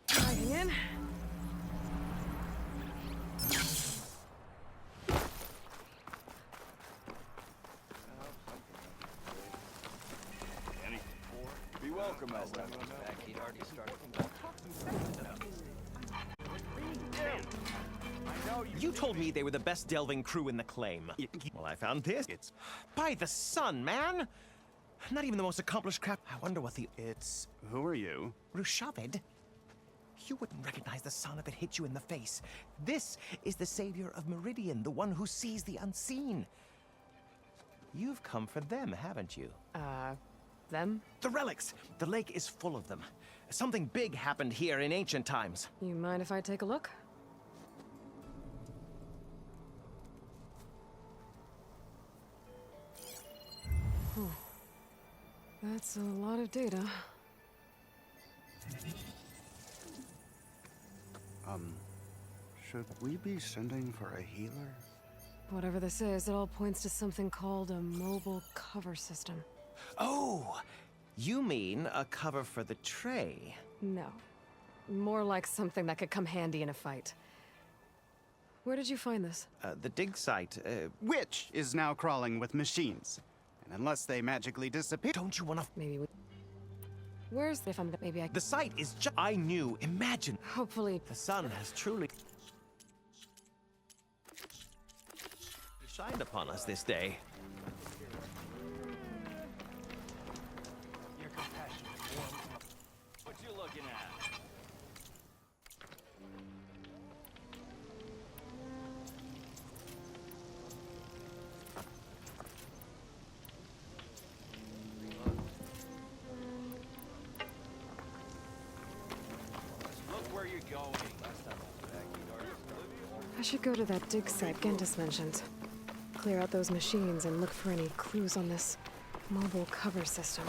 Diving in. Be welcome, Ezra. He'd already started. You told me they were the best delving crew in the claim. Well, I found this. It's by the sun, man. Not even the most accomplished craft. I wonder what the... Who are you? Rushavid. You wouldn't recognize the sun if it hit you in the face. This is the savior of Meridian, the one who sees the unseen. You've come for them, haven't you? Them? The relics! The lake is full of them. Something big happened here in ancient times. You mind if I take a look? That's a lot of data. Should we be sending for a healer? Whatever this is, it all points to something called a mobile cover system. Oh! You mean a cover for the tray? No. More like something that could come handy in a fight. Where did you find this? The dig site, Which is now crawling with machines. And unless they magically disappear... Don't you want to... Maybe we... Where's... If I'm... Maybe I... The site is just... I knew. Imagine. Hopefully... The sun has truly... shined upon us this day. You're compassionate. What you looking at? Look where you're going. I should go to that dig site Gentis mentioned. Clear out those machines and look for any clues on this mobile cover system.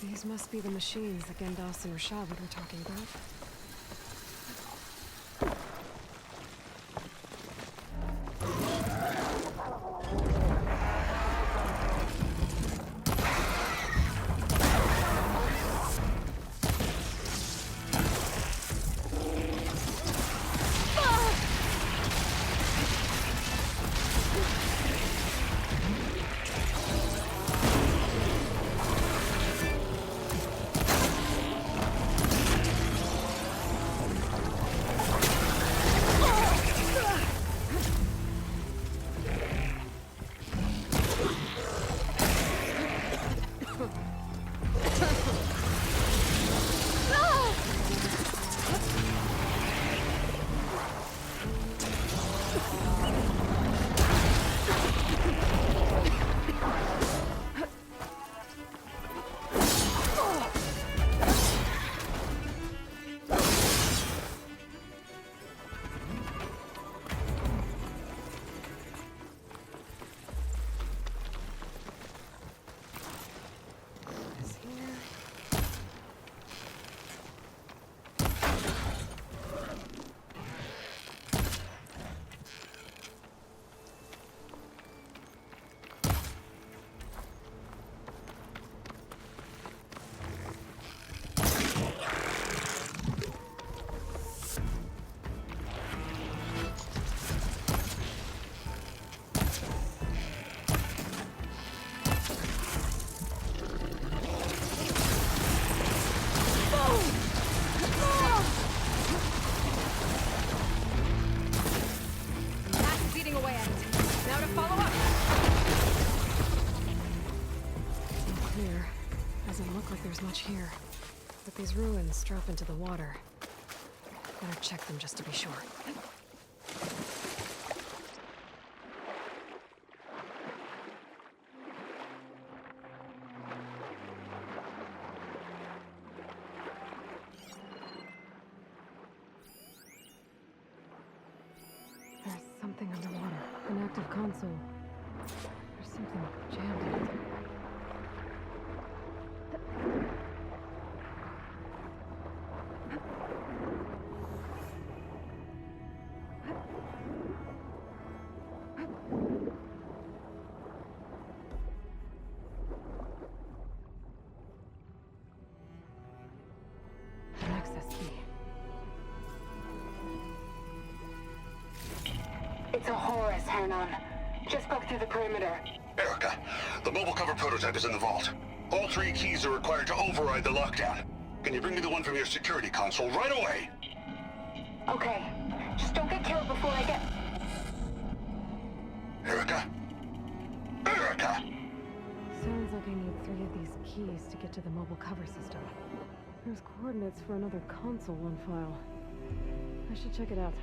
These must be the machines that Gendas and Rushavid were talking about. These ruins drop into the water. Better check them just to be sure. There's something underwater. An active console. There's something jammed in it. An access key. It's a Horus, Hernon. Just broke through the perimeter. Erica, the mobile cover prototype is in the vault. All 3 keys are required to override the lockdown. Can you bring me the one from your security console right away? Okay. Just don't get killed before I get... Erica? Erica! Sounds like I need 3 of these keys to get to the mobile cover system. There's coordinates for another console on file. I should check it out.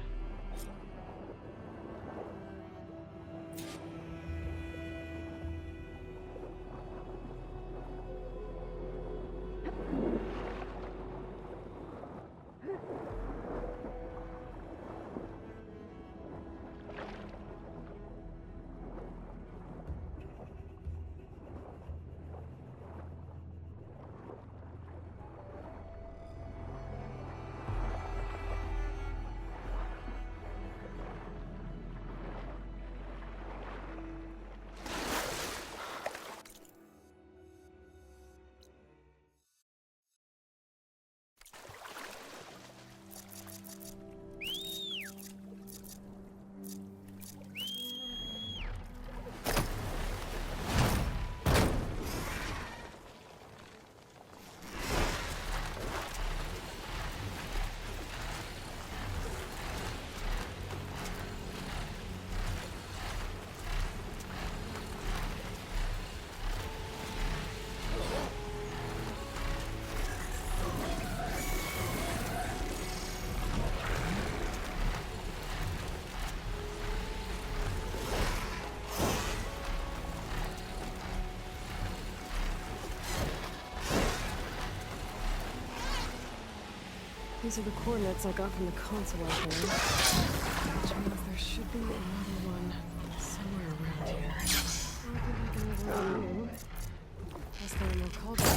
These are the coordinates I got from the console out there. Which means there should be another one somewhere around here. I don't think I can ever do. Unless there are more cultures.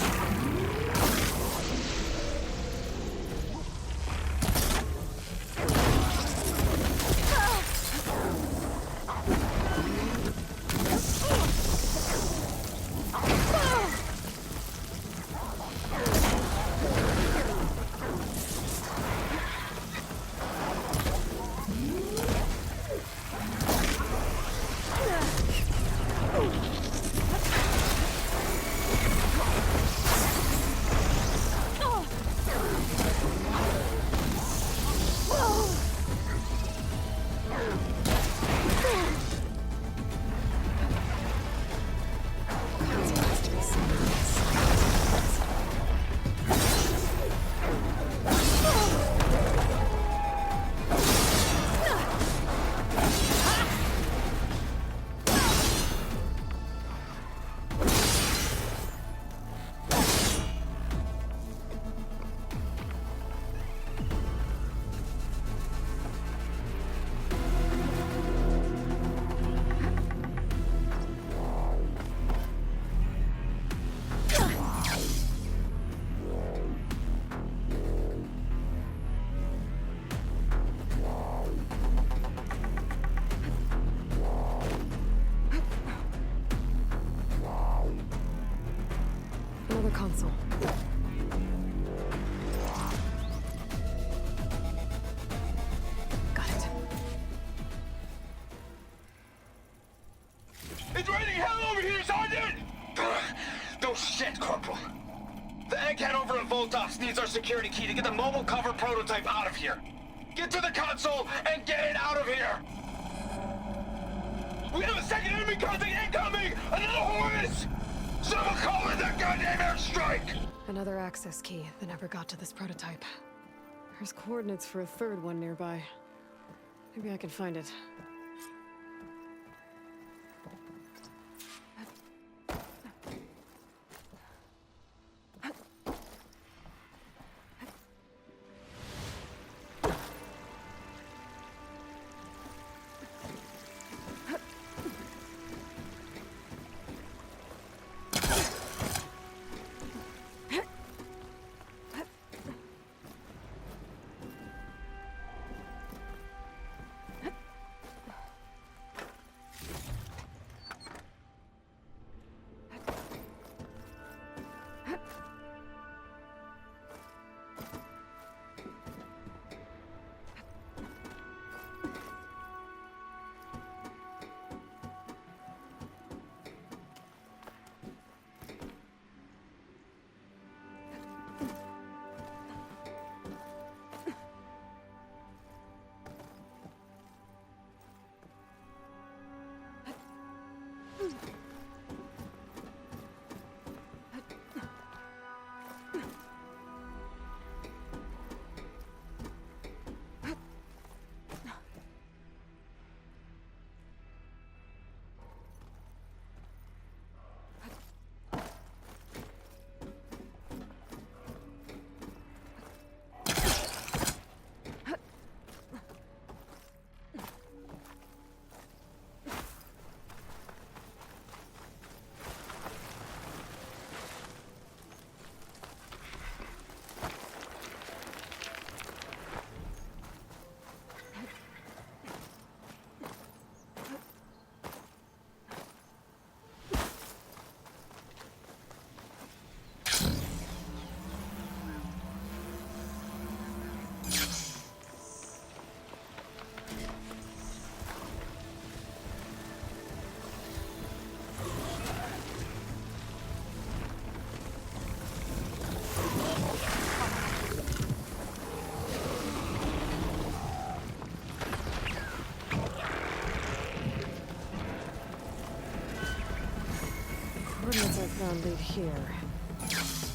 Another console. Got it. It's raining hell over here, Sergeant! No shit, Corporal. The egghead over at Voltos needs our security key to get the mobile cover prototype out of here. Get to the console and get it out of here! We have a second enemy contact incoming! Another Horus! Someone call in that goddamn airstrike! Another access key that never got to this prototype. There's coordinates for a third one nearby. Maybe I can find it. Coordinates I found lead here.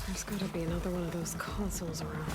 There's gotta be another one of those consoles around.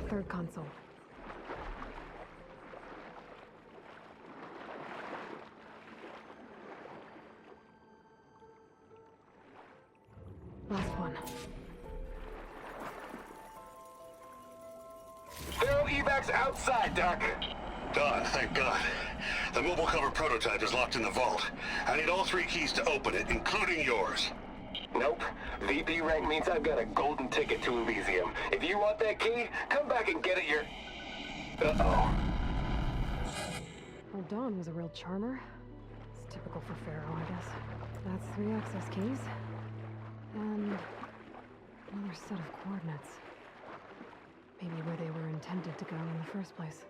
Third console. Last one. Feral evacs outside, Doc. Done, thank God. The mobile cover prototype is locked in the vault. I need all 3 keys to open it, including yours. Nope. VP rank means I've got a golden ticket to Elysium. If you want that key, come back and get it Uh-oh. Dawn was a real charmer. It's typical for Pharaoh, I guess. That's 3 access keys. And another set of coordinates. Maybe where they were intended to go in the first place.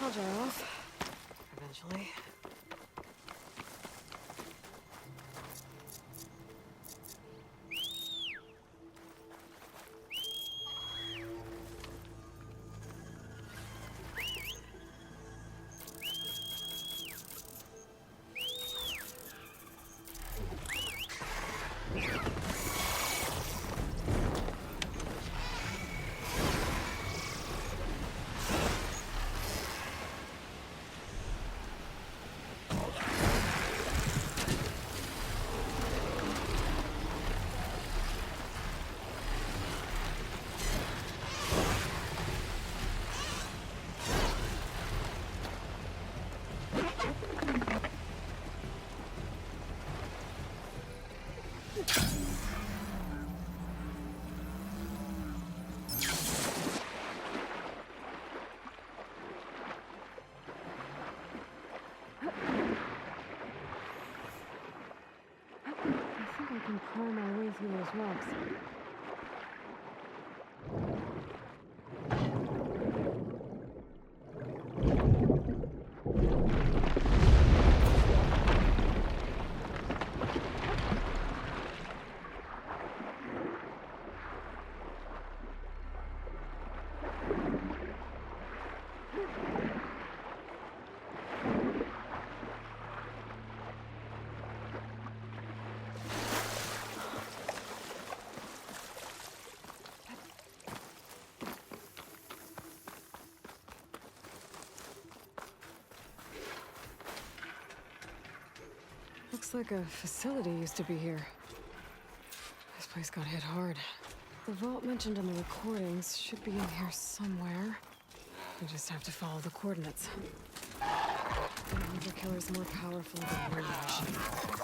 I'll dry off. Eventually. Looks like a facility used to be here. This place got hit hard. The vault mentioned in the recordings should be in here somewhere. We just have to follow the coordinates. The Weaver Killer's more powerful than your machine.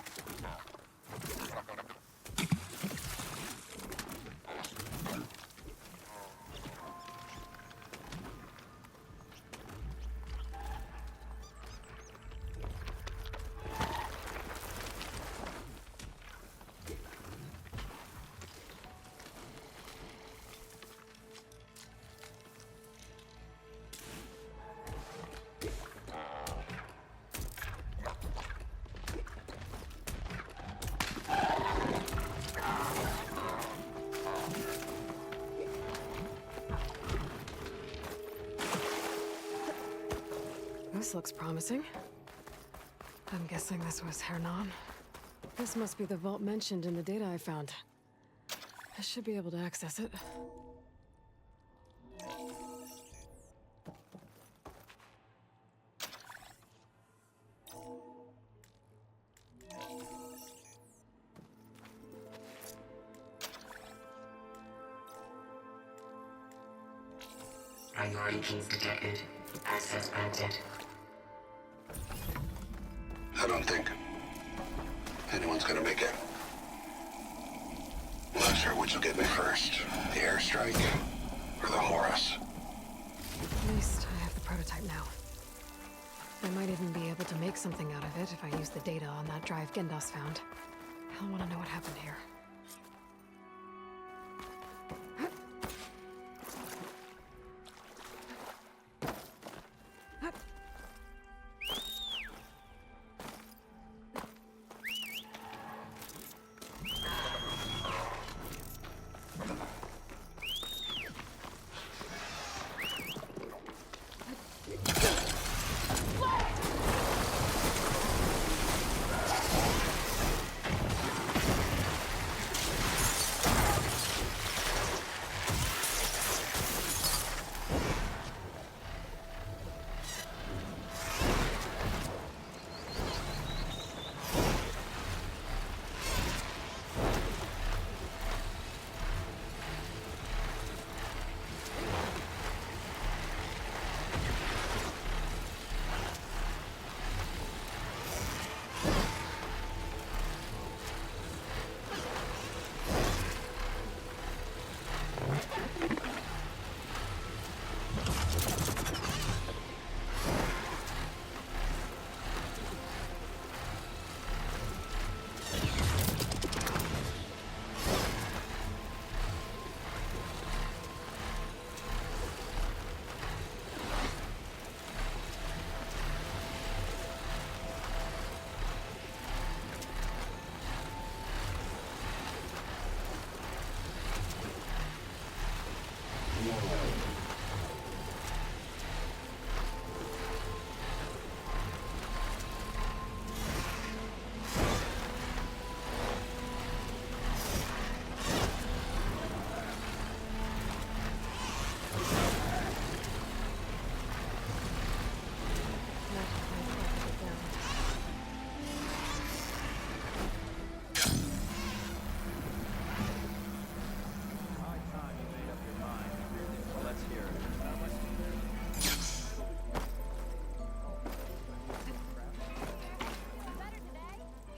This looks promising. I'm guessing this was Hernan. This must be the vault mentioned in the data I found. I should be able to access it. Priority keys detected. Access granted. I don't think anyone's gonna make it. I'm not sure which will get me first. The airstrike or the Horus. At least I have the prototype now. I might even be able to make something out of it if I use the data on that drive Gendas found. I'll want to know what happened here.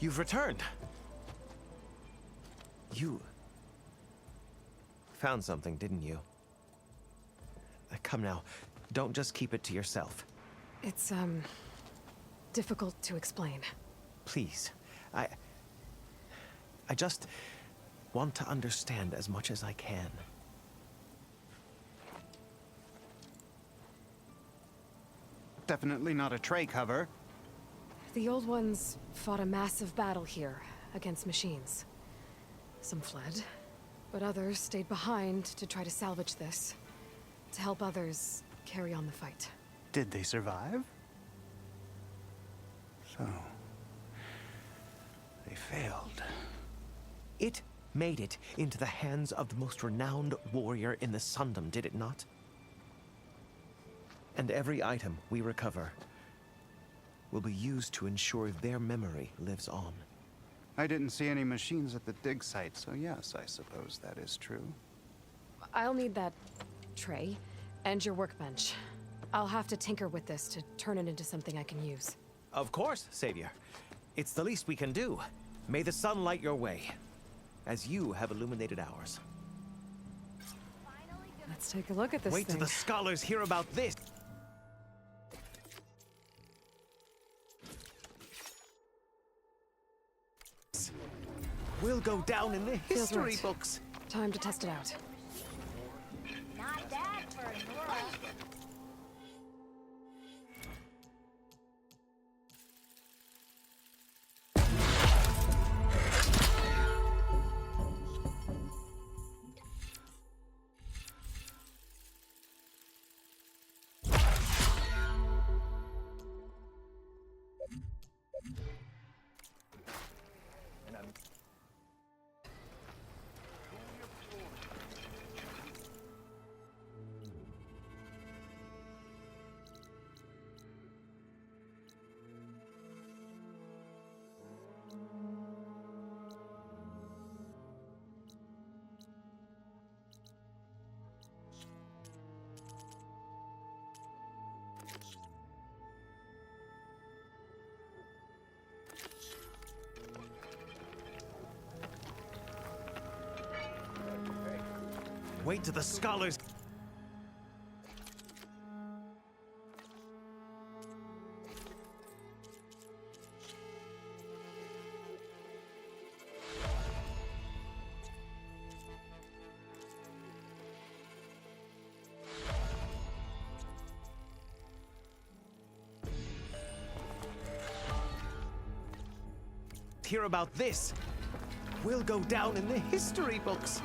You've returned. You found something, didn't you? Come now, don't just keep it to yourself. It's, difficult to explain. Please, I just want to understand as much as I can. Definitely not a tray cover. The old ones fought a massive battle here against machines. Some fled, but others stayed behind to try to salvage this, to help others carry on the fight. Did they survive? So, they failed. It made it into the hands of the most renowned warrior in the Sundom, did it not? And every item we recover will be used to ensure their memory lives on. I didn't see any machines at the dig site, so yes, I suppose that is true. I'll need that tray and your workbench. I'll have to tinker with this to turn it into something I can use. Of course, Savior. It's the least we can do. May the sun light your way, as you have illuminated ours. Let's take a look at this Wait thing. till the scholars hear about this. We'll go down in the Feels history right. books. Time to test it out. Not bad for Nora. Wait till the scholars... hear about this. We'll go down in the history books.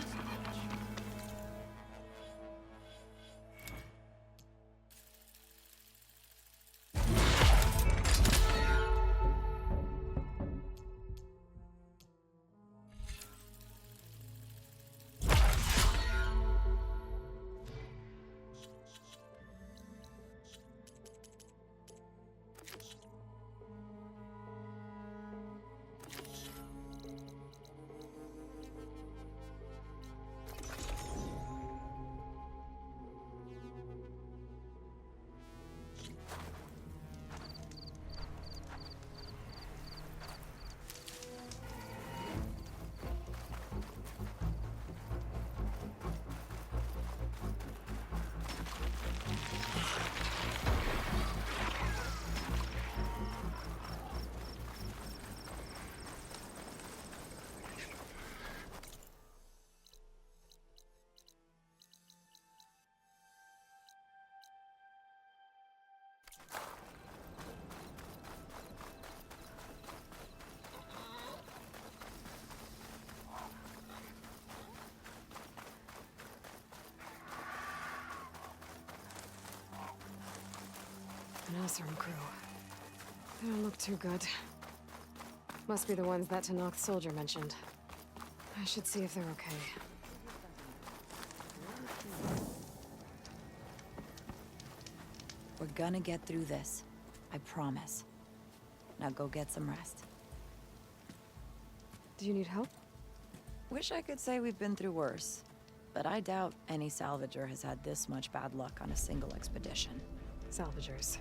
An Oseram crew. They don't look too good. Must be the ones that Tenakth soldier mentioned. I should see if they're okay. We're gonna get through this. I promise. Now go get some rest. Do you need help? Wish I could say we've been through worse, but I doubt any salvager has had this much bad luck on a single expedition. Salvagers.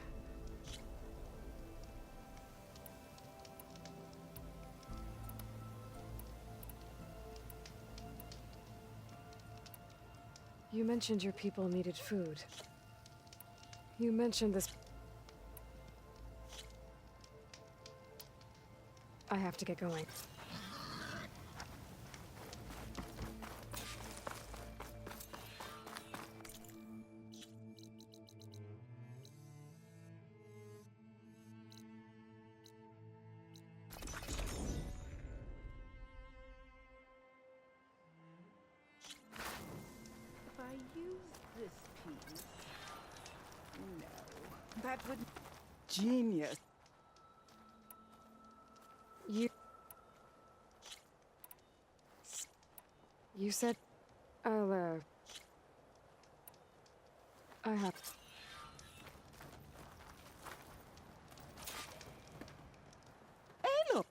You mentioned your people needed food. You mentioned this... I have to get going. If I use this piece... No. That would... Genius. You said... I have... Hey, look!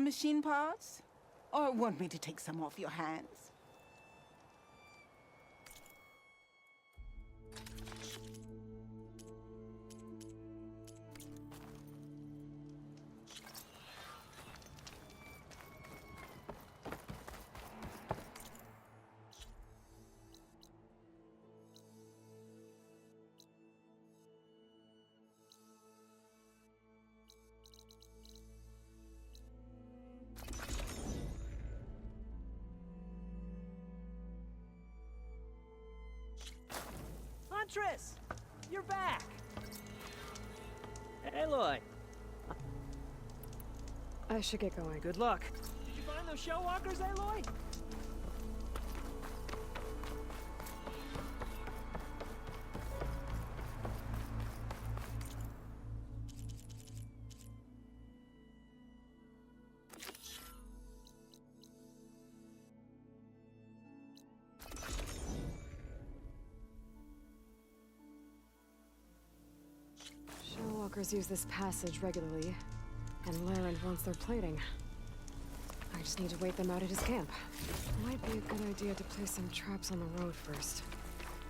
some machine parts? Or want me to take some off your hands? Huntress! You're back! Aloy! I should get going. Good luck. Did you find those shell walkers, Aloy? Shellwalkers use this passage regularly, and Larend wants their plating. I just need to wait them out at his camp. Might be a good idea to place some traps on the road first.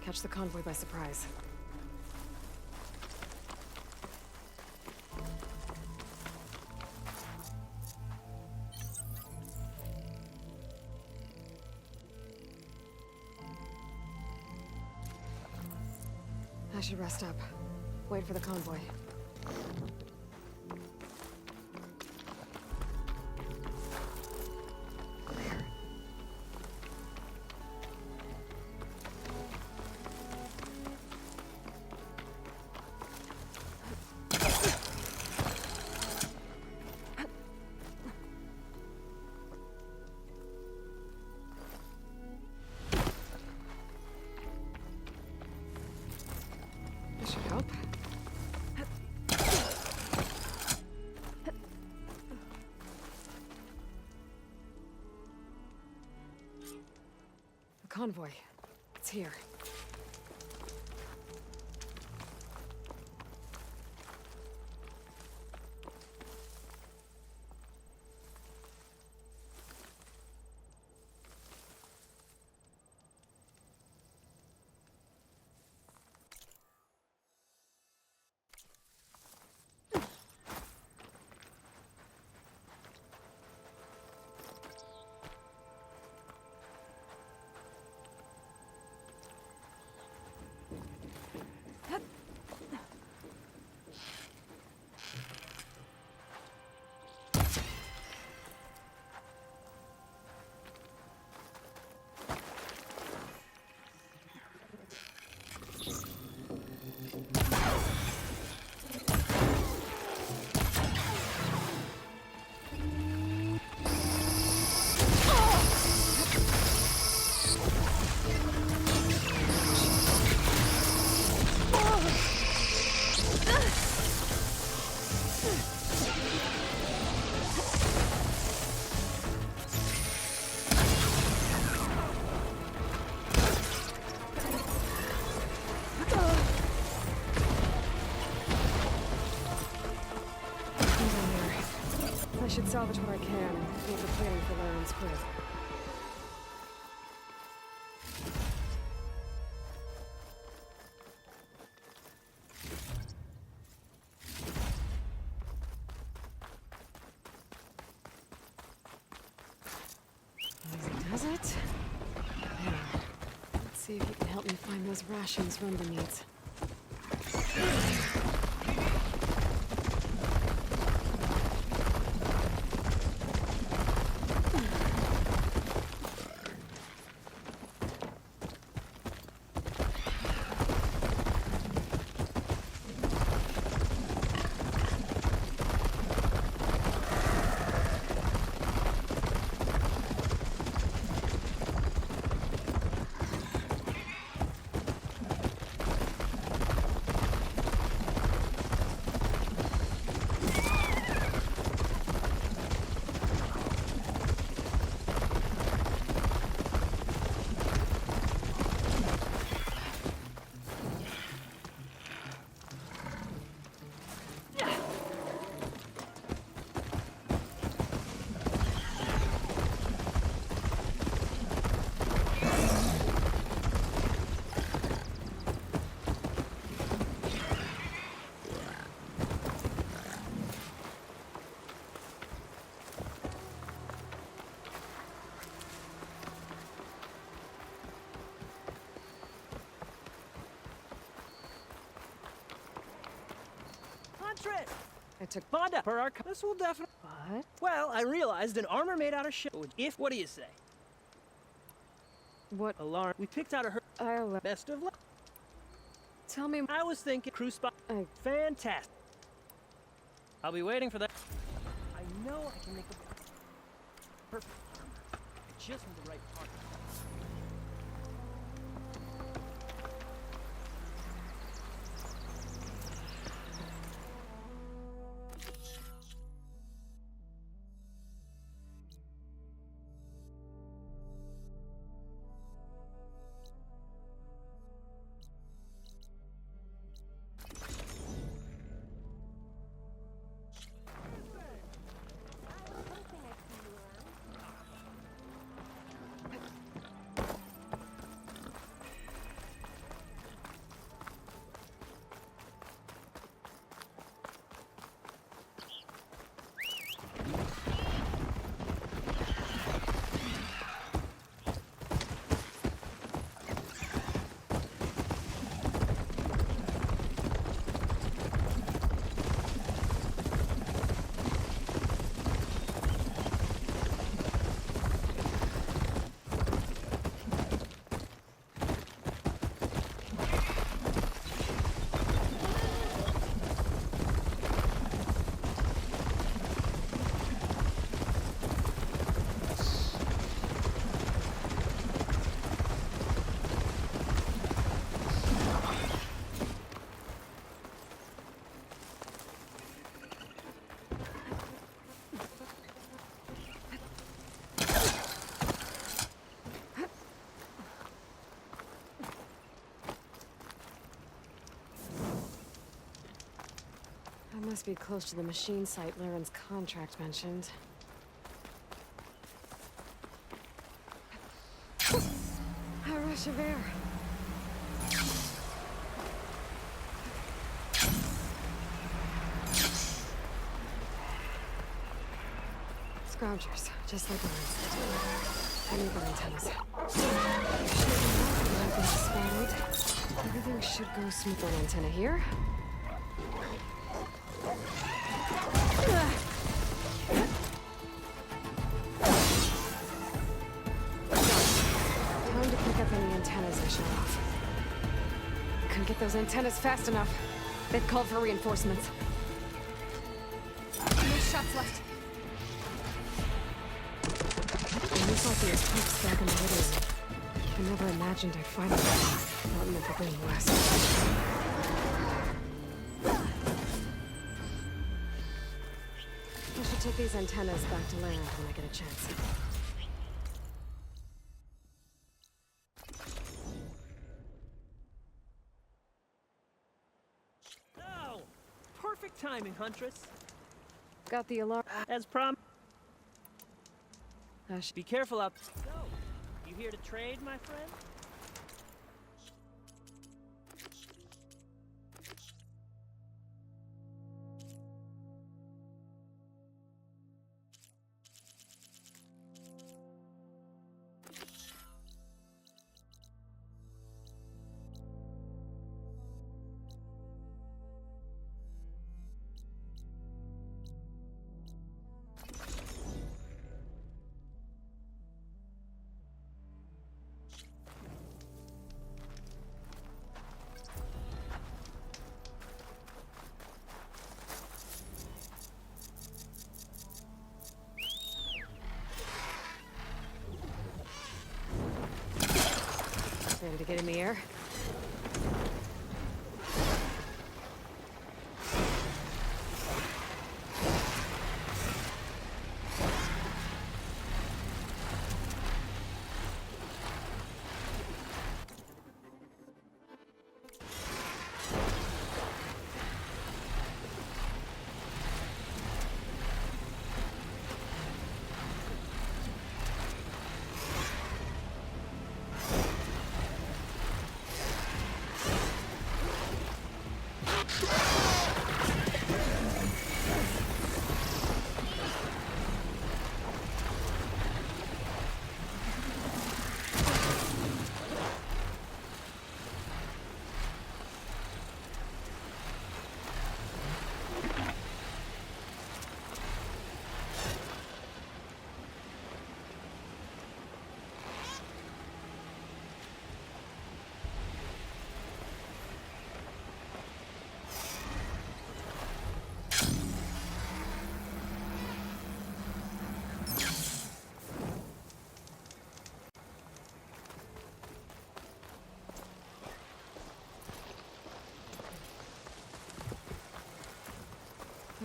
Catch the convoy by surprise. I should rest up. Wait for the convoy. This should help. The convoy. It's here. I should salvage what I can and leave the plating for Larend's crib. Easy does it. Now, let's see if you can help me find those rations Rumba needs. I took Vonda, per our this will definitely. What? Well, I realized an armor made out of shit. If what do you say? What alarm? We picked out her. Best of luck. Tell me. I was thinking crew spot. Fantastic. I'll be waiting for that. I know I can make a perfect armor. I just need the right part. I must be close to the machine site Laren's contract mentioned. A rush of air. Scroungers, just like Lauren said. I need their antennas. Spotted. Everything should go smooth. An antenna here. Time to pick up any antennas I shut off. Couldn't get those antennas fast enough. They've called for reinforcements. No shots left. It looks like there's troops back in the Meridian. I never imagined I'd find them out in the Forbidden West. I should take these antennas back to land when I get a chance. Oh, perfect timing, Huntress. Got the alarm. As promised. Be careful out. So, you here to trade, my friend? Ready to get in the air?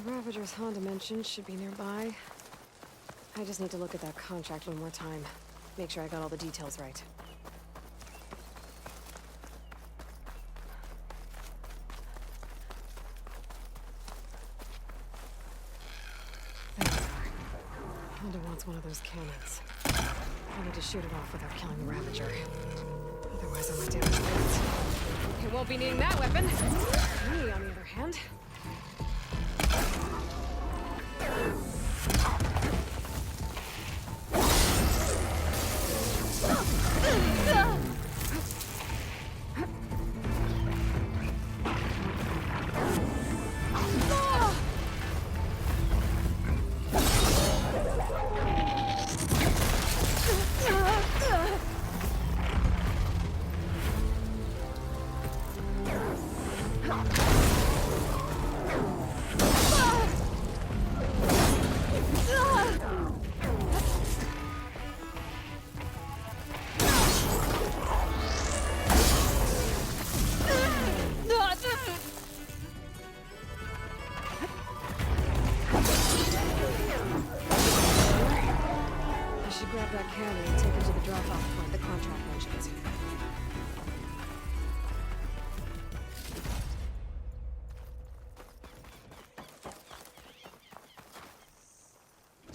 Ravager's Honda mentioned should be nearby. I just need to look at that contract one more time. Make sure I got all the details right. There we are. Honda wants one of those cannons. I need to shoot it off without killing the Ravager. Otherwise, I might damage it. It won't be needing that weapon. Me, on the other hand.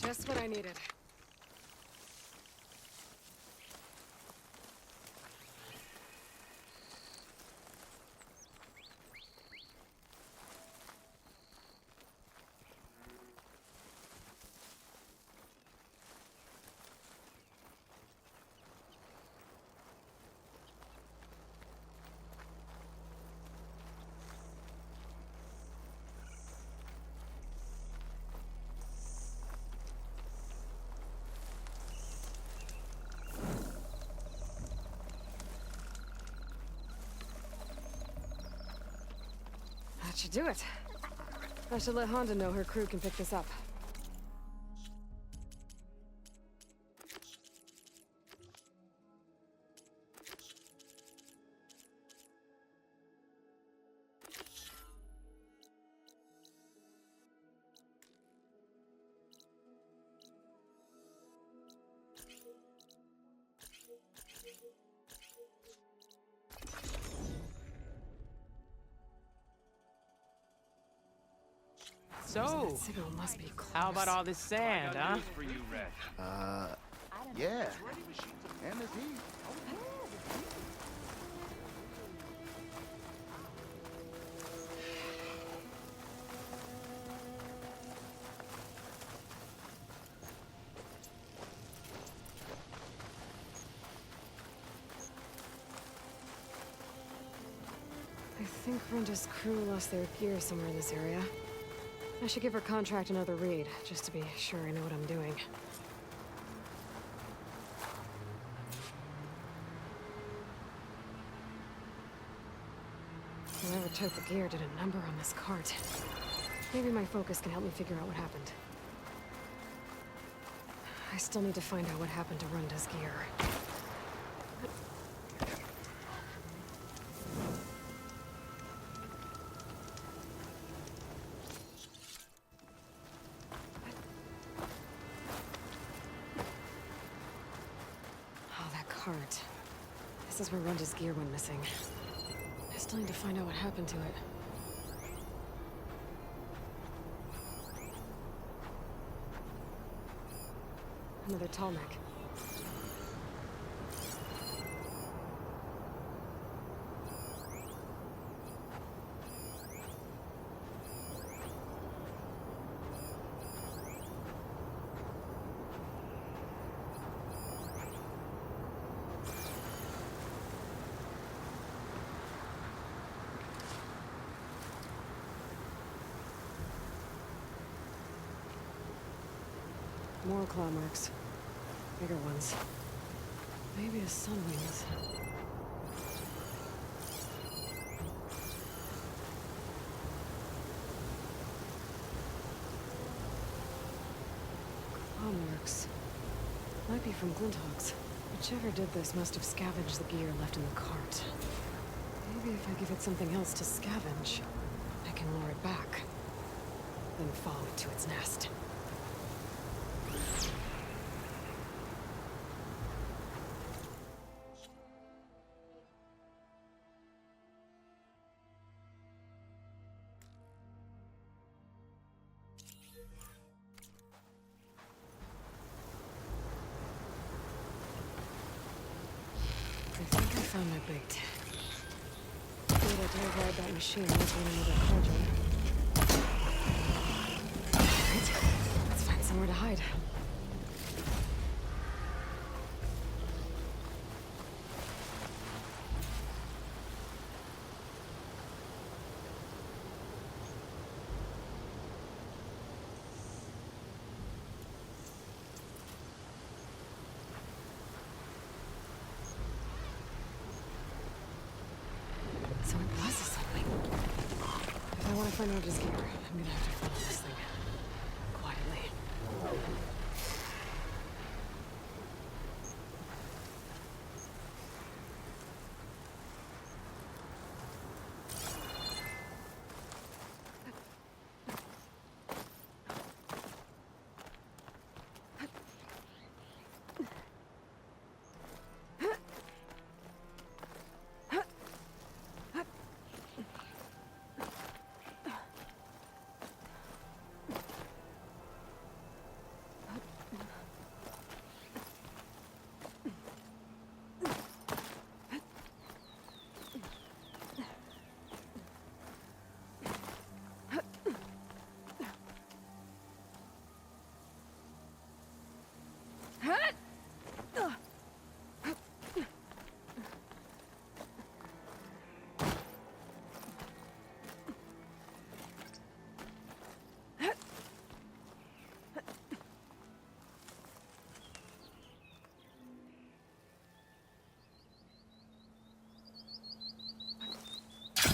Just what I needed. That should do it. I should let Honda know her crew can pick this up. So, how about all this sand, huh? Yeah. And the heat. I think Brenda's crew lost their gear somewhere in this area. I should give her contract another read, just to be sure I know what I'm doing. Whoever took the gear did a number on this cart. Maybe my focus can help me figure out what happened. I still need to find out what happened to Runda's gear. Cart. This is where Runda's gear went missing. I still need to find out what happened to it. Another Tallneck. More claw marks. Bigger ones. Maybe a sun wings. Claw marks. Might be from Glinthawks. Whichever did this must have scavenged the gear left in the cart. Maybe if I give it something else to scavenge, I can lure it back. then follow it to its nest. I think I found my bait. Wait, I dare ride that machine like in another cauldron. Alright, let's find somewhere to hide. So it was a sunwing. If I want to find Roger's gear, I'm gonna have to follow this thing. Quietly.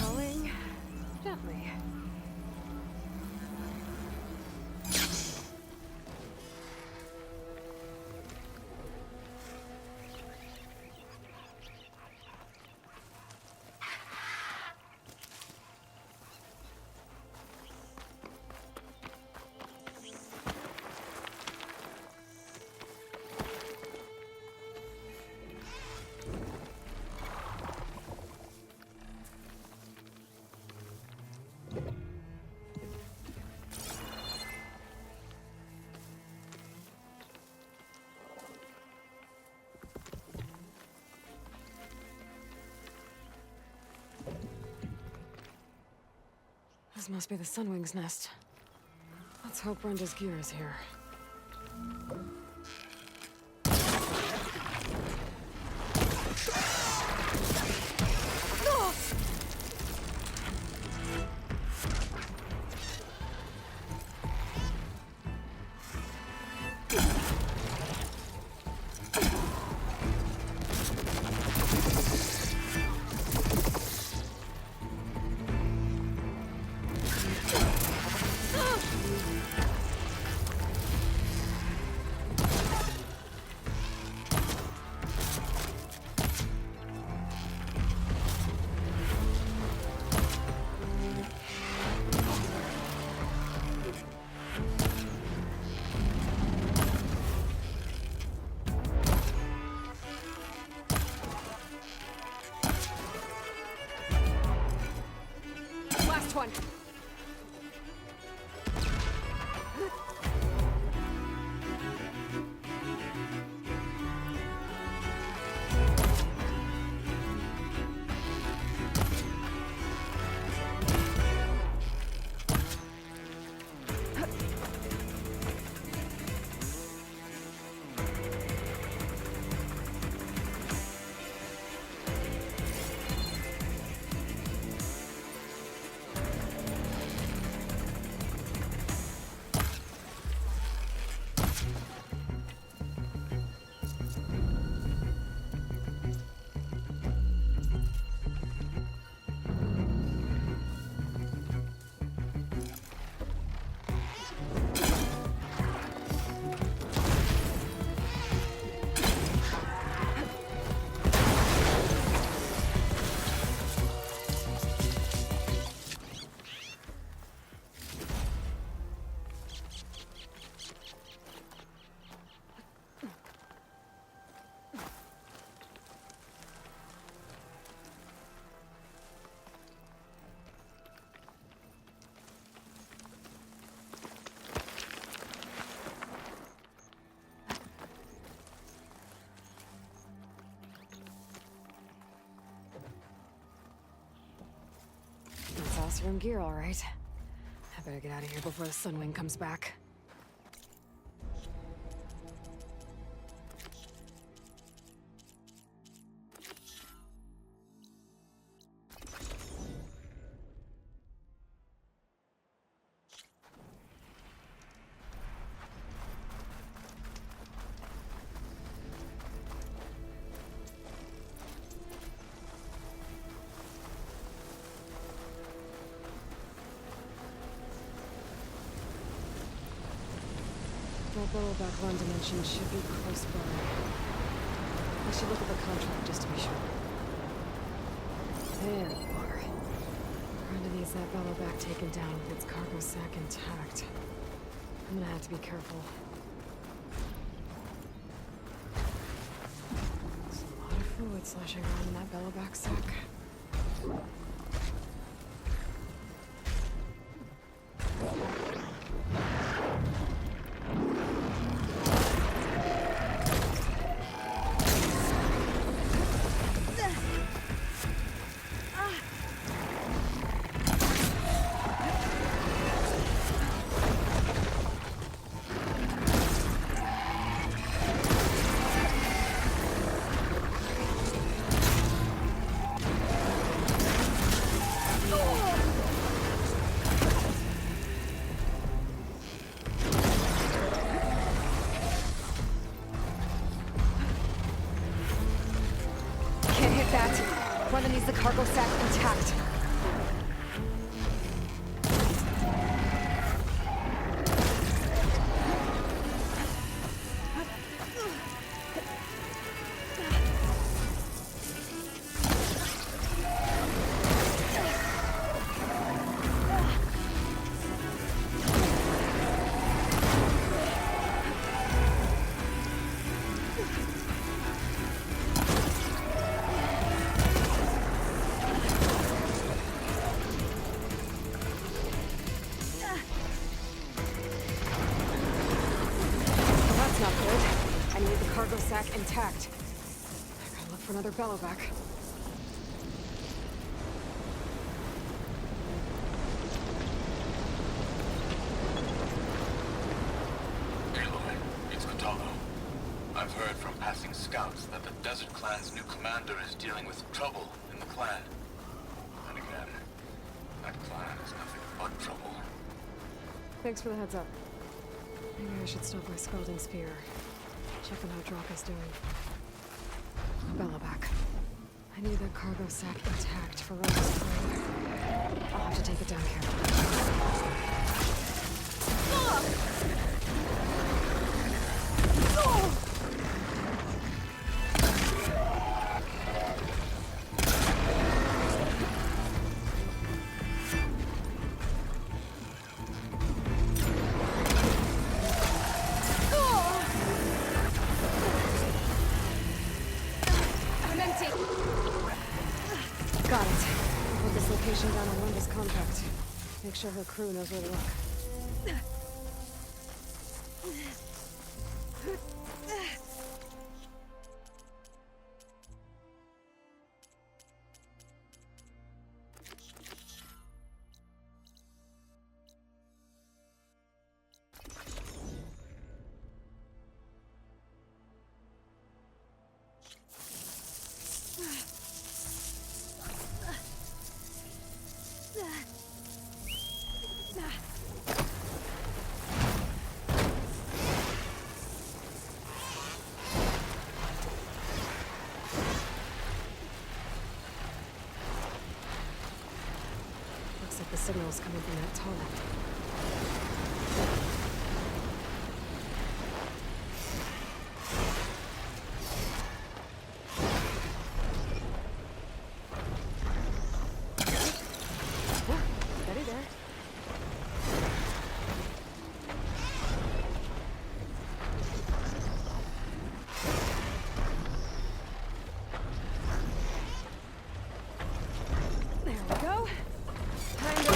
Going gently. This must be the Sunwing's nest. Let's hope Brenda's gear is here. Last one. Oseram gear, all right. I better get out of here before the Sunwing comes back. That Bellowback run dimension should be close by. I should look at the contract just to be sure. There you are. Brenda needs that Bellowback taken down with its cargo sack intact. I'm gonna have to be careful. There's a lot of fluid sloshing around in that Bellowback sack. Brenda needs the cargo sack intact. Not good. I need the cargo sack intact. I gotta look for another Bellowback. Aloy, it's Kotallo. I've heard from passing scouts that the Desert Clan's new commander is dealing with trouble in the clan. And again, that clan is nothing but trouble. Thanks for the heads up. Maybe I should stop by Scalding Spear. Check on how Draka's doing. Bellowback. I need that cargo sack intact for Rebel's crew. I'll have to take it down carefully. Got it. Put this location down on Linda's contract. Make sure her crew knows where to look. Looks like the signal's coming from that tunnel. Steady there. There we go. Time to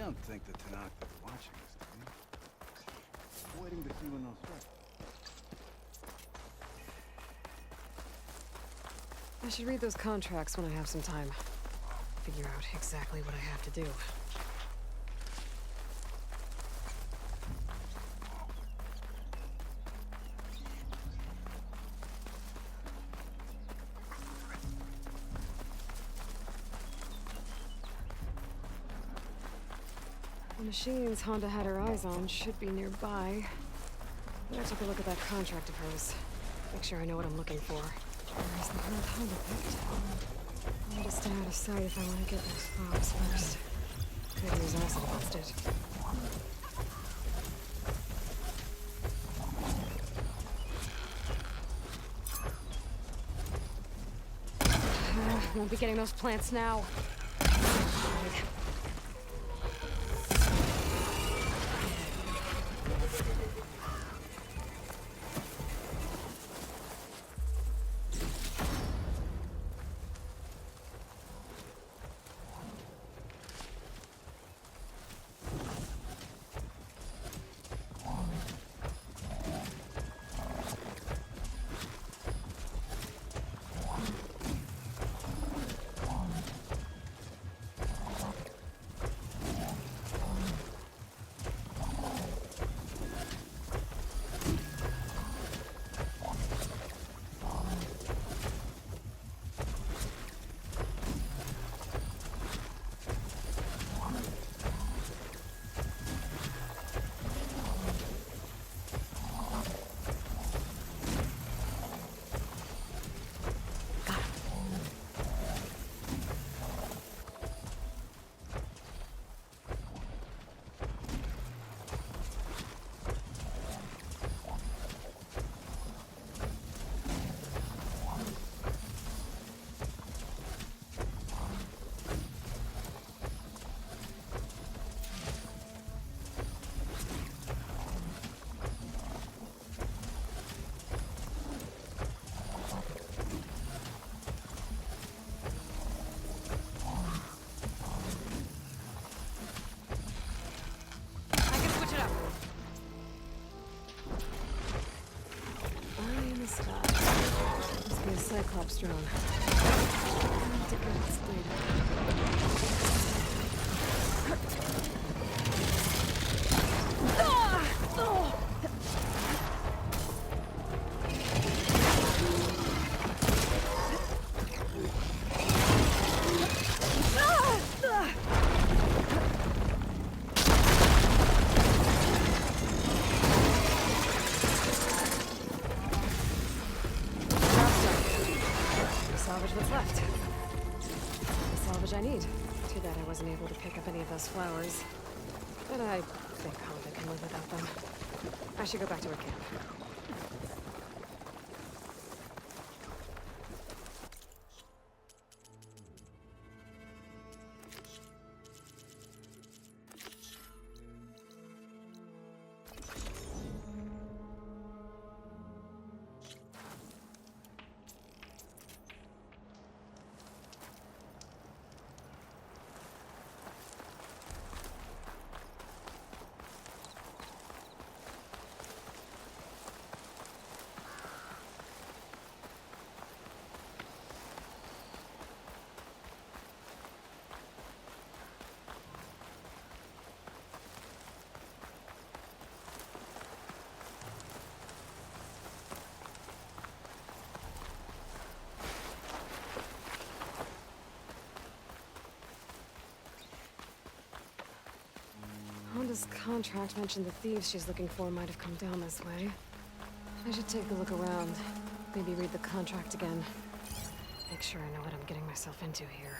don't think the Tanakh is watching us, do you? Waiting to see when they'll strike. I should read those contracts when I have some time. Figure out exactly what I have to do. The machines Honda had her eyes on should be nearby. Better take a look at that contract of hers. Make sure I know what I'm looking for. Where's the old Honda picked? I need to stay out of sight if I want to get those flowers first. Could use acid against it. Won't be getting those plants now. Cyclops drone. To get its salvage what's left. The salvage I need. Too bad I wasn't able to pick up any of those flowers. But I think Honda can live without them. I should go back to her camp. Honda's contract mentioned the thieves she's looking for might have come down this way. I should take a look around. Maybe read the contract again. Make sure I know what I'm getting myself into here.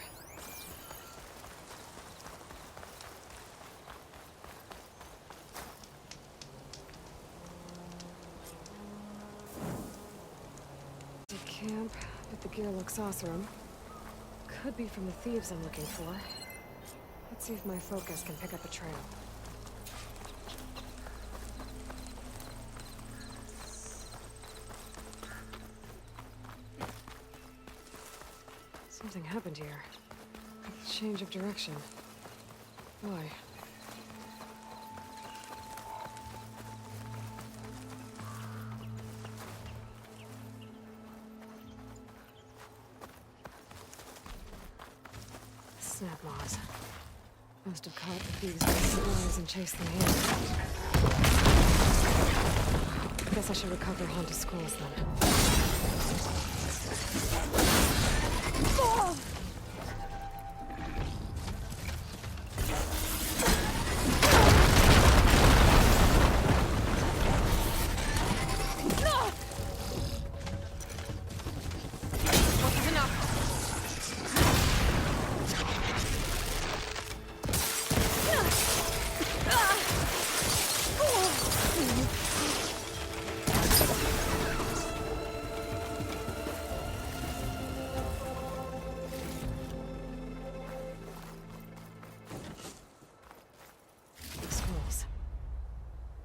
The camp, but the gear looks awesome. Could be from the thieves I'm looking for. Let's see if my focus can pick up a trail. Something happened here. A change of direction. Why? Snap moths. Must have caught the thieves by surprise and chased them here. Guess I should recover Honda's scrolls then. Oh!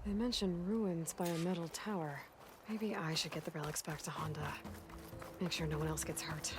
They mentioned ruins by a metal tower. Maybe I should get the relics back to Honda. Make sure no one else gets hurt.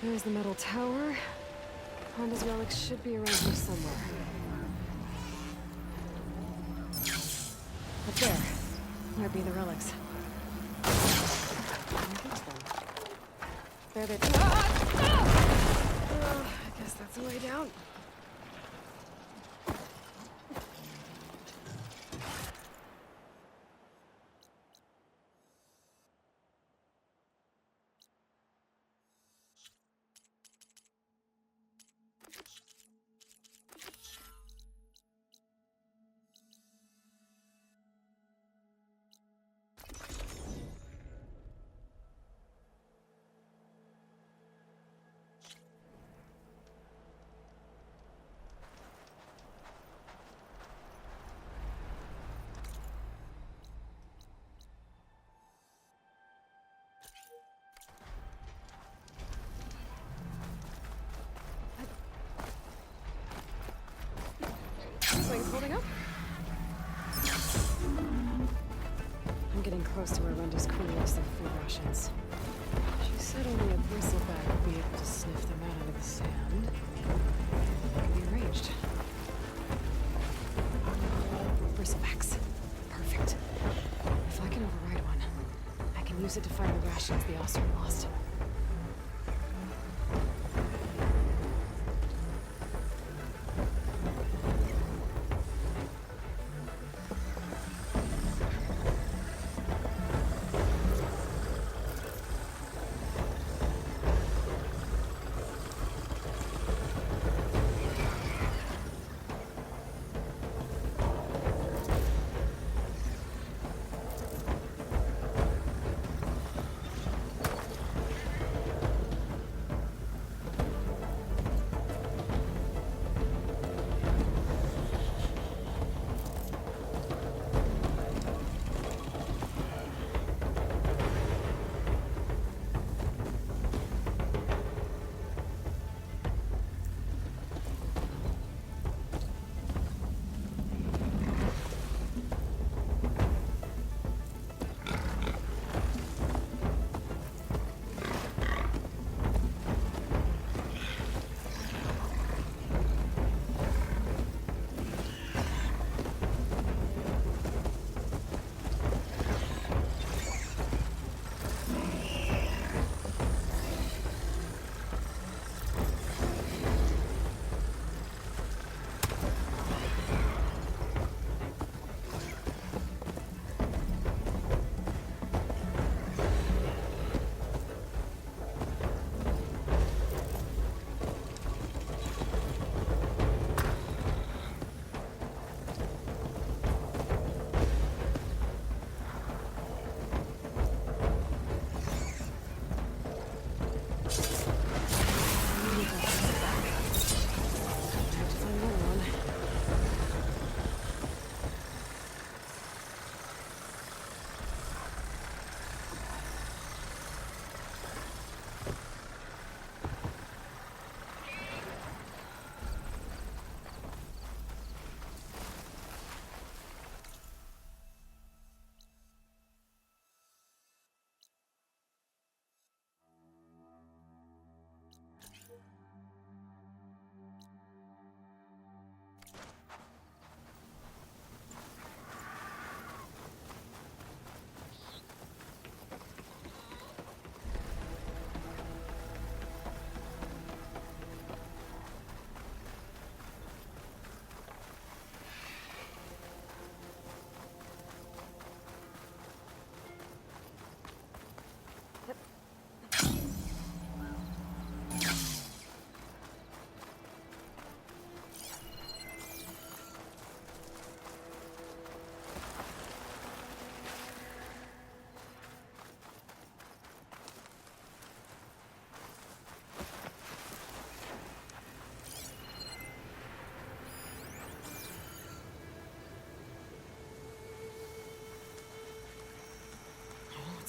There's the metal tower. Honda's relics should be around here somewhere. Up there. Might be the relics. There they are. I guess that's the way down. Things holding up? I'm getting close to where Renda's crew lost their food rations. She said only a bristleback would be able to sniff them out of the sand. They can be arranged. Bristlebacks. Perfect. If I can override one, I can use it to find the rations the Oseram lost.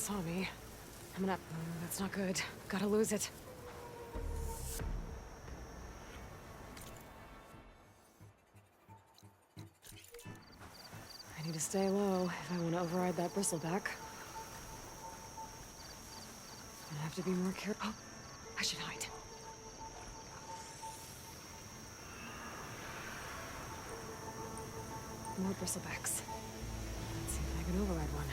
saw me. I'm gonna... that's not good. Gotta lose it. I need to stay low if I want to override that bristleback. I have to be more careful. Oh, I should hide. More bristlebacks. Let's see if I can override one.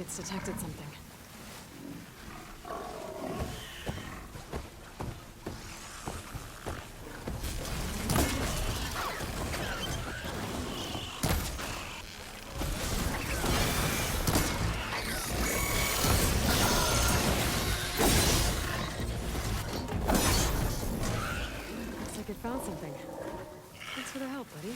It's detected something. Looks like it found something. Thanks for the help, buddy.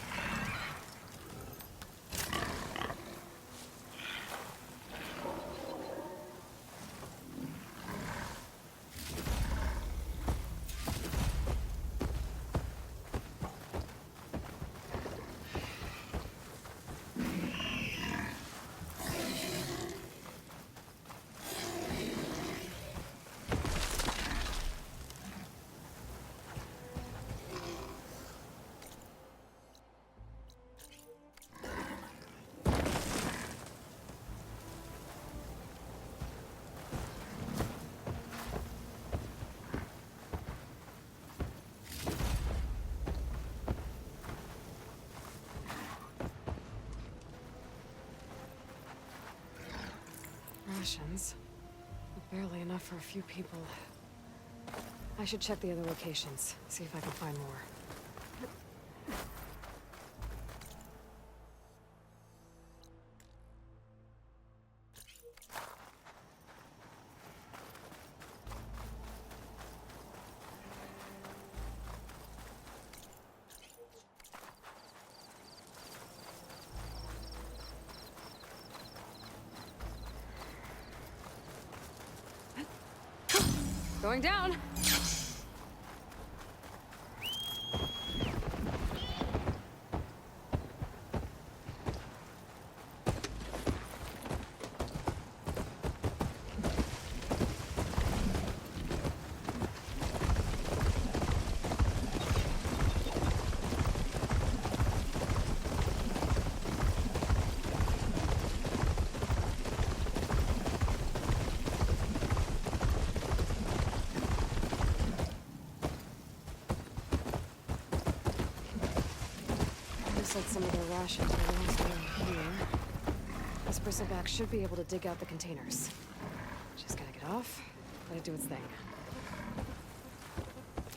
Rations. Barely enough for a few people. I should check the other locations, see if I can find more. Going down! Looks like some of their rations are lost around here. This bristleback should be able to dig out the containers. Just gotta get off, let it do its thing.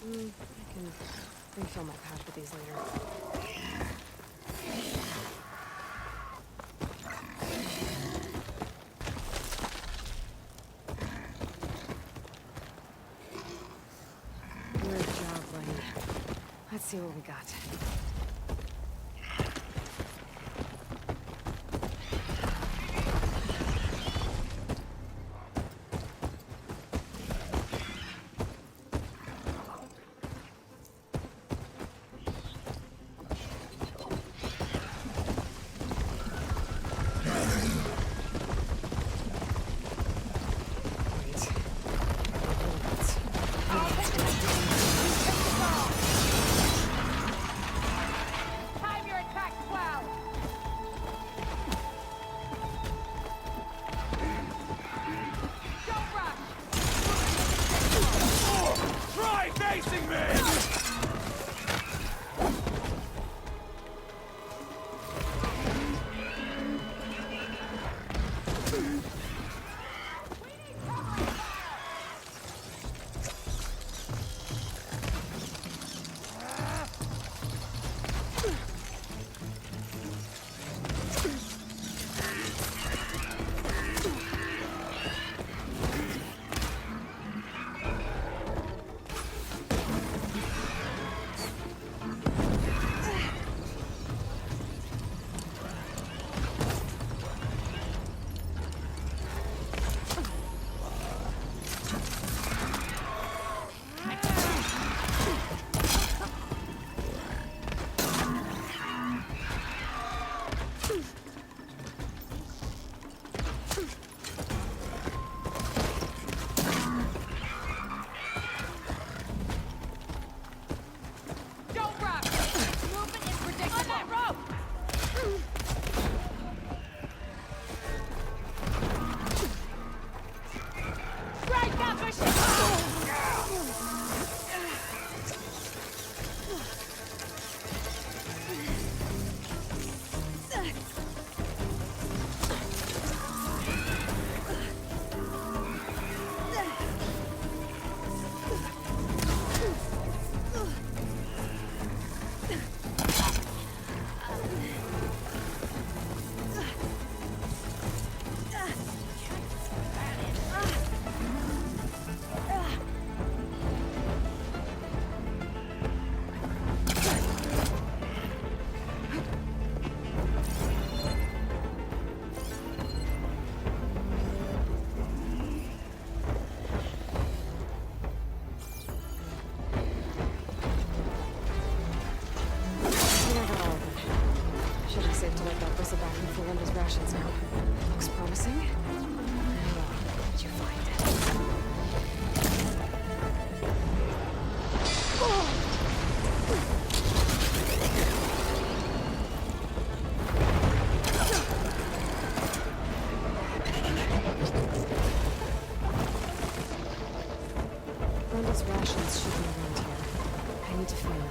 I can refill my pouch with these later. Good job, buddy. Let's see what we got. safe to let that bristle back in for Linda's rations now. Looks promising. Well, did you find it? Linda's rations should be around here. I need to find them.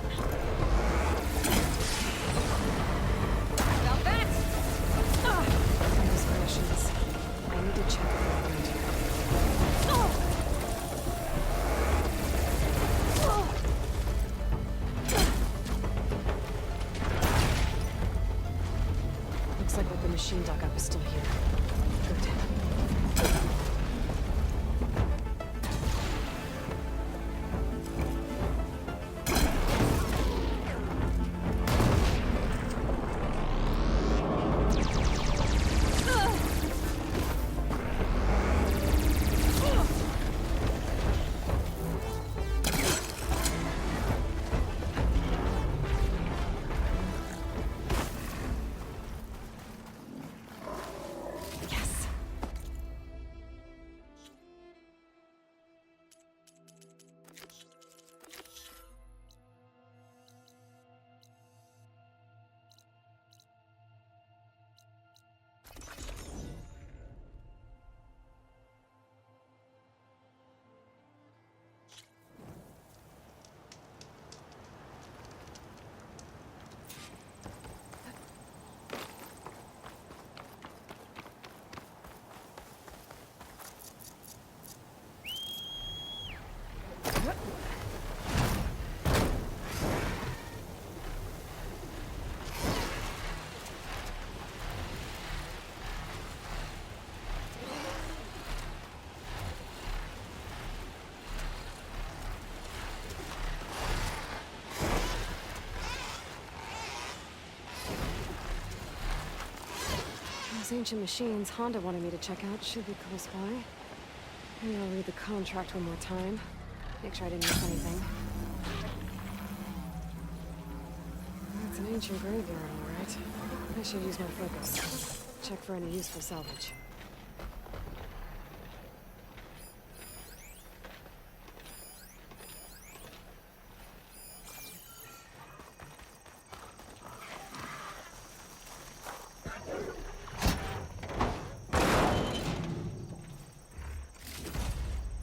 About that! Linda's rations. I need to check if they're around here. Looks like what the machine dug up is still here. Good. Yes. Those ancient machines Honda wanted me to check out should be close by. Maybe I'll read the contract one more time. Make sure I didn't miss anything. It's an ancient graveyard, all right. I should use my focus. Check for any useful salvage.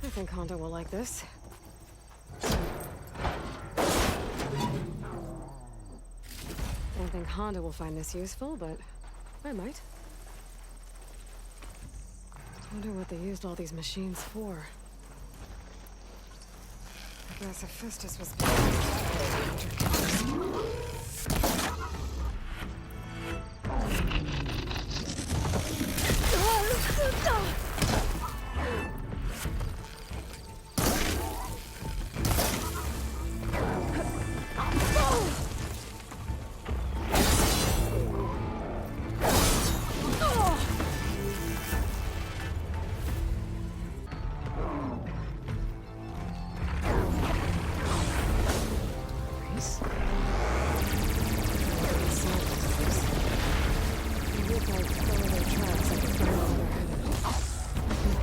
I think Honda will like this. Don't think Honda will find this useful, but I might. Wonder what they used all these machines for. I guess Hephaestus was...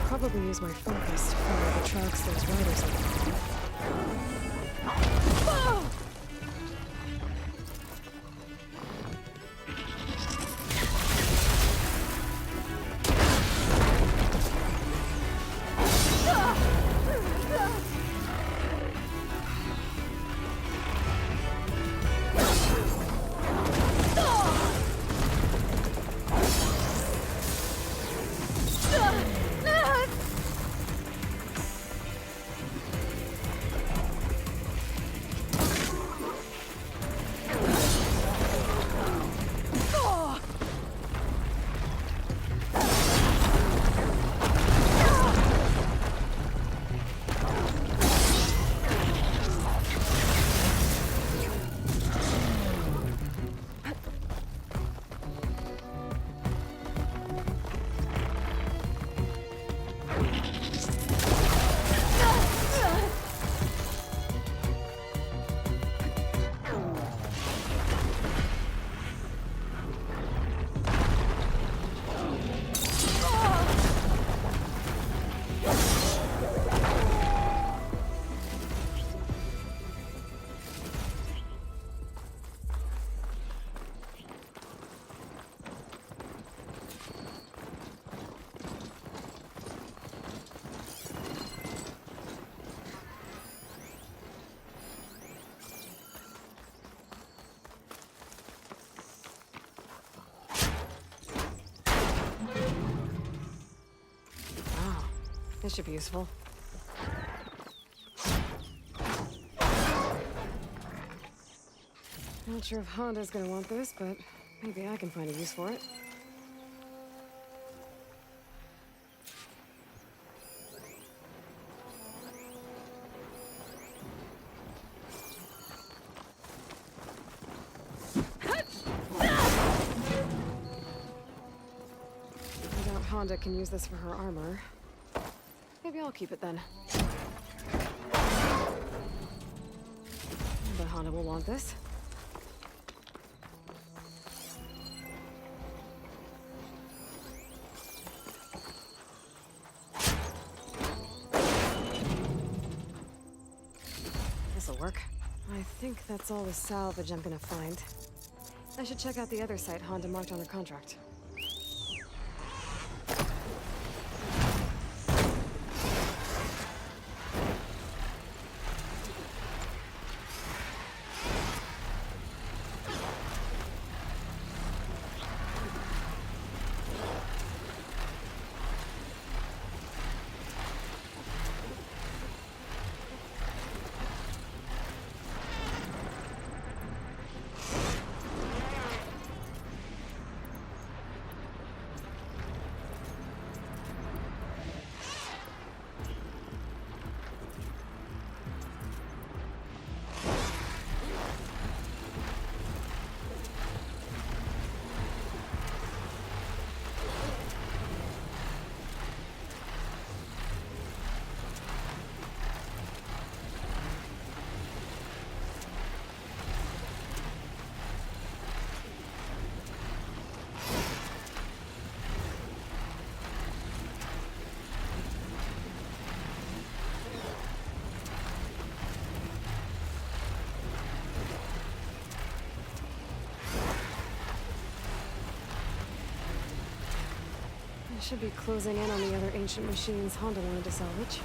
Probably use my focus to follow the tracks those riders are. This should be useful. Not sure if Honda's gonna want this, but maybe I can find a use for it. I doubt Honda can use this for her armor. Maybe I'll keep it then. But Honda will want this. This'll work. I think that's all the salvage I'm gonna find. I should check out the other site Honda marked on her contract. I should be closing in on the other ancient machines Honda wanted to salvage.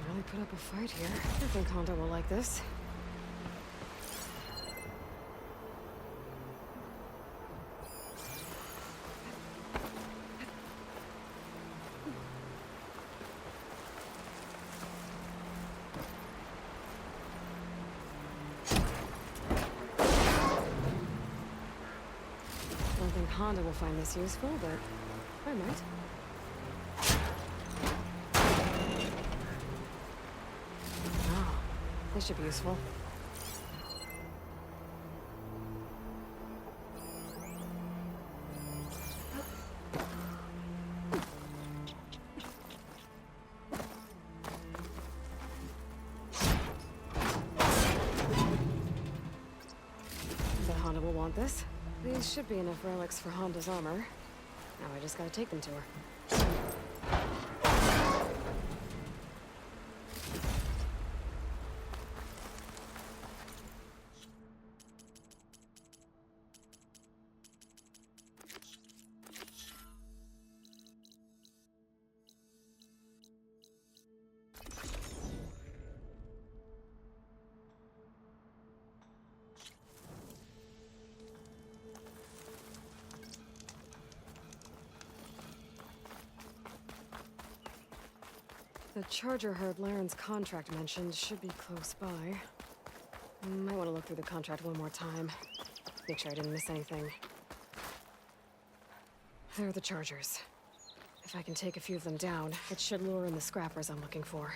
Really put up a fight here. I think Honda will like this. I don't think Honda will find this useful, but I might. This should be useful. But Honda will want this. These should be enough relics for Honda's armor. Now I just gotta take them to her. The charger herd Laren's contract mentioned should be close by. Might want to look through the contract one more time. Make sure I didn't miss anything. There are the chargers. If I can take a few of them down, it should lure in the scrappers I'm looking for.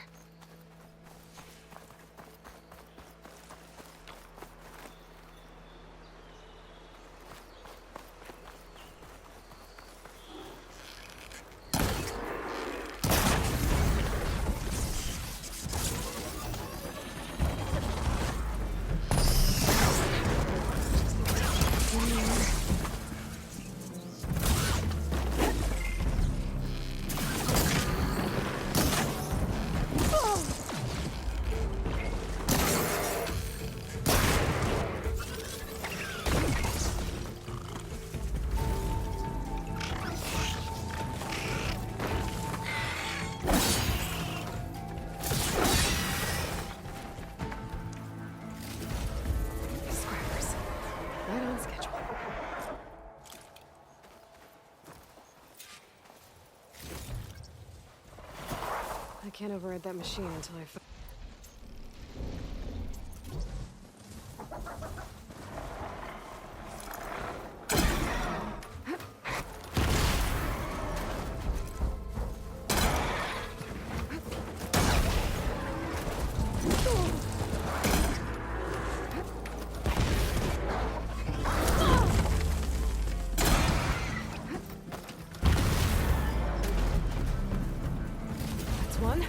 can't override that machine until I. That's one.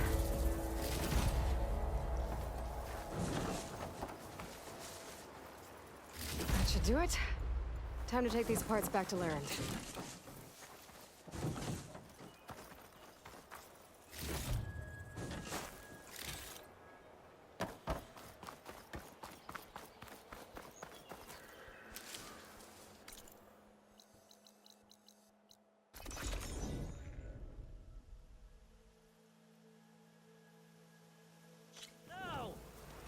That should do it. Time to take these parts back to Larend. No!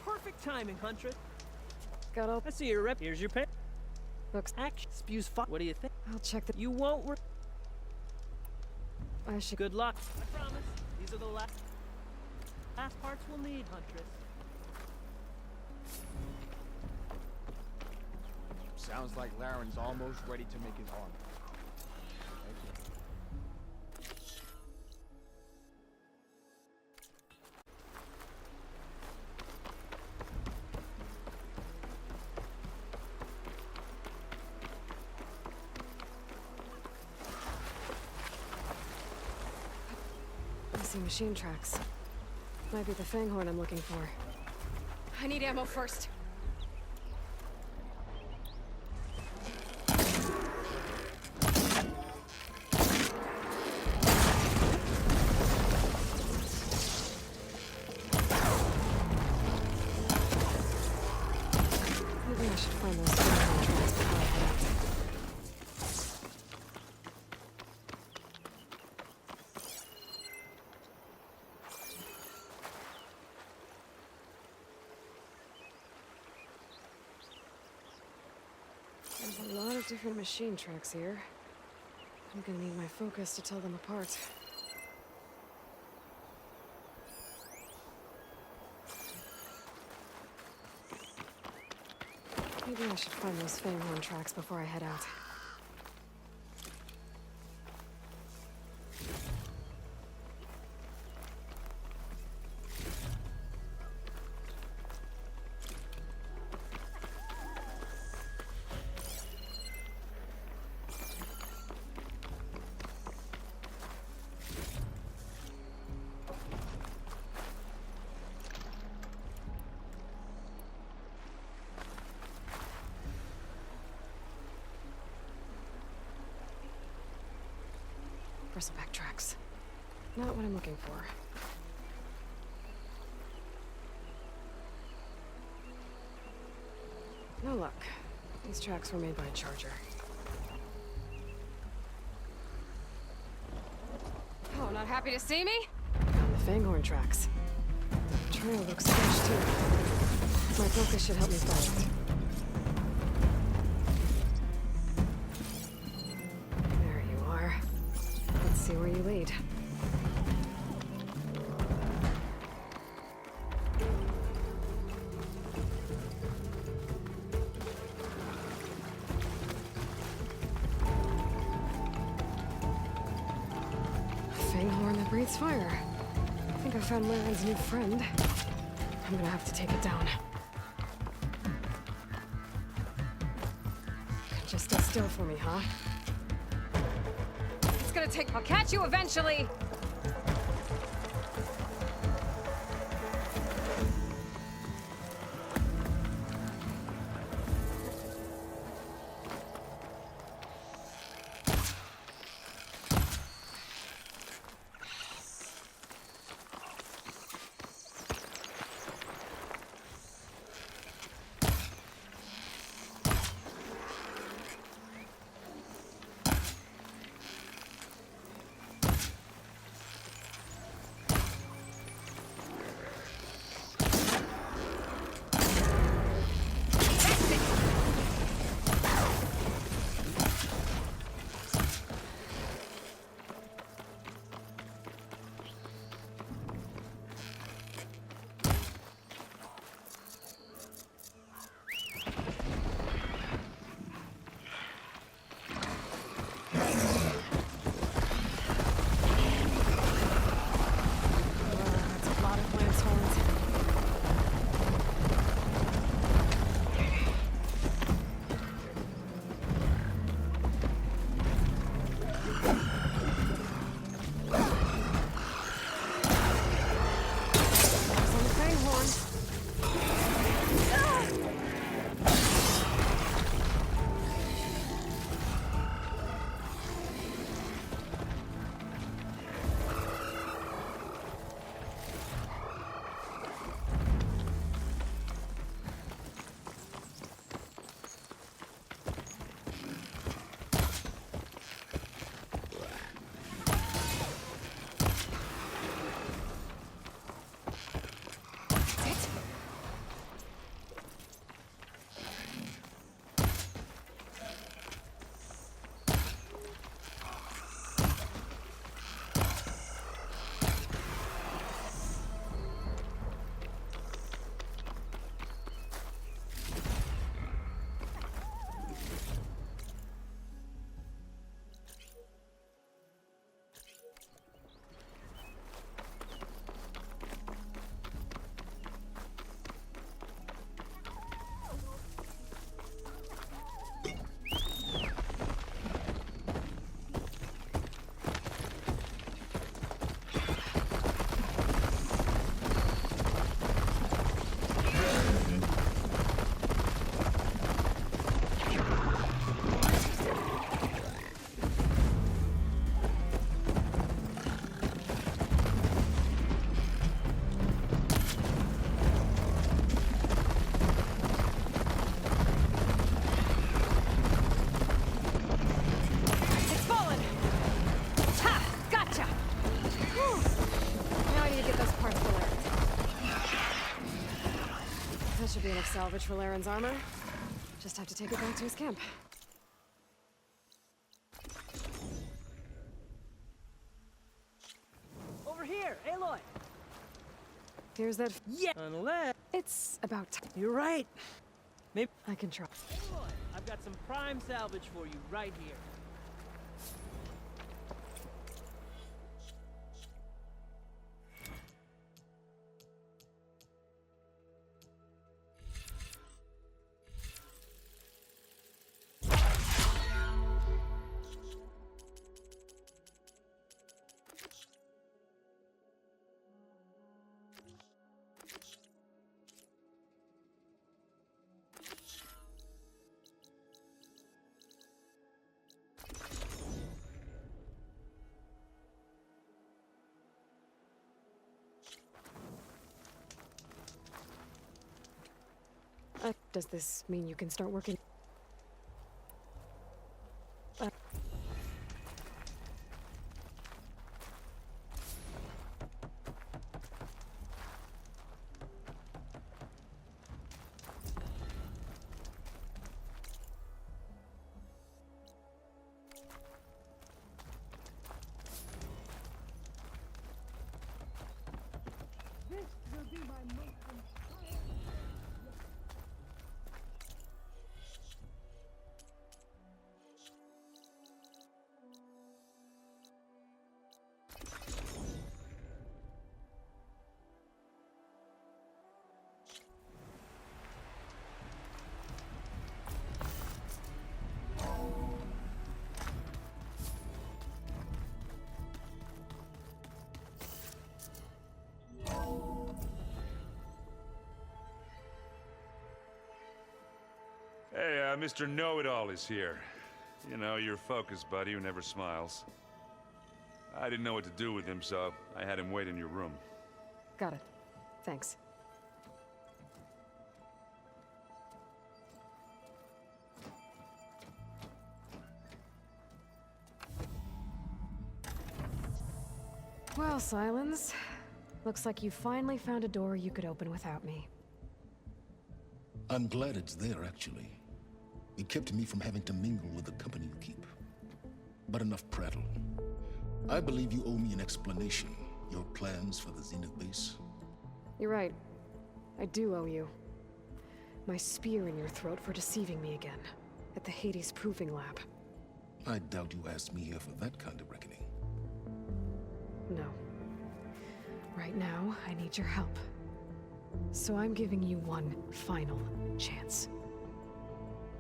Perfect timing, Huntress. Got all. I see your rep. Here's your pen. Books. Action spews fire. What do you think? I'll check the. You won't. I should. Good luck. I promise. These are the last parts we'll need, Huntress. Sounds like Laren's almost ready to make his armor. I see machine tracks. Might be the Fanghorn I'm looking for. I need ammo first. Maybe I should find those Fanghorn tracks before I head out. There's a lot of different machine tracks here. I'm gonna need my focus to tell them apart. Maybe I should find those Fanghorn tracks before I head out. Bristleback tracks. Not what I'm looking for. No luck. These tracks were made by a charger. Oh, not happy to see me? Found the Fanghorn tracks. The trail looks fresh too. My focus should help me follow it. There you are. Let's see where you lead. Fanghorn that breathes fire. I think I found Laren's new friend. I'm gonna have to take it down. Just stay still for me, huh? It's gonna take. I'll catch you eventually! should be enough salvage for Laren's armor. Just have to take it back to his camp. Over here, Aloy! Here's that. Yeah! Unless... It's about time. You're right. Maybe... I can try. Aloy, I've got some prime salvage for you right here. Does this mean you can start working? This will be my most inspiring. Hey, Mr. Know-It-All is here. You know, your focus buddy who never smiles. I didn't know what to do with him, so I had him wait in your room. Got it. Thanks. Well, Silence. Looks like you finally found a door you could open without me. I'm glad it's there, actually. It kept me from having to mingle with the company you keep. But enough prattle. I believe you owe me an explanation. Your plans for the Zenith base? You're right. I do owe you. My spear in your throat for deceiving me again. At the Hades Proving Lab. I doubt you asked me here for that kind of reckoning. No. Right now, I need your help. So I'm giving you one final chance.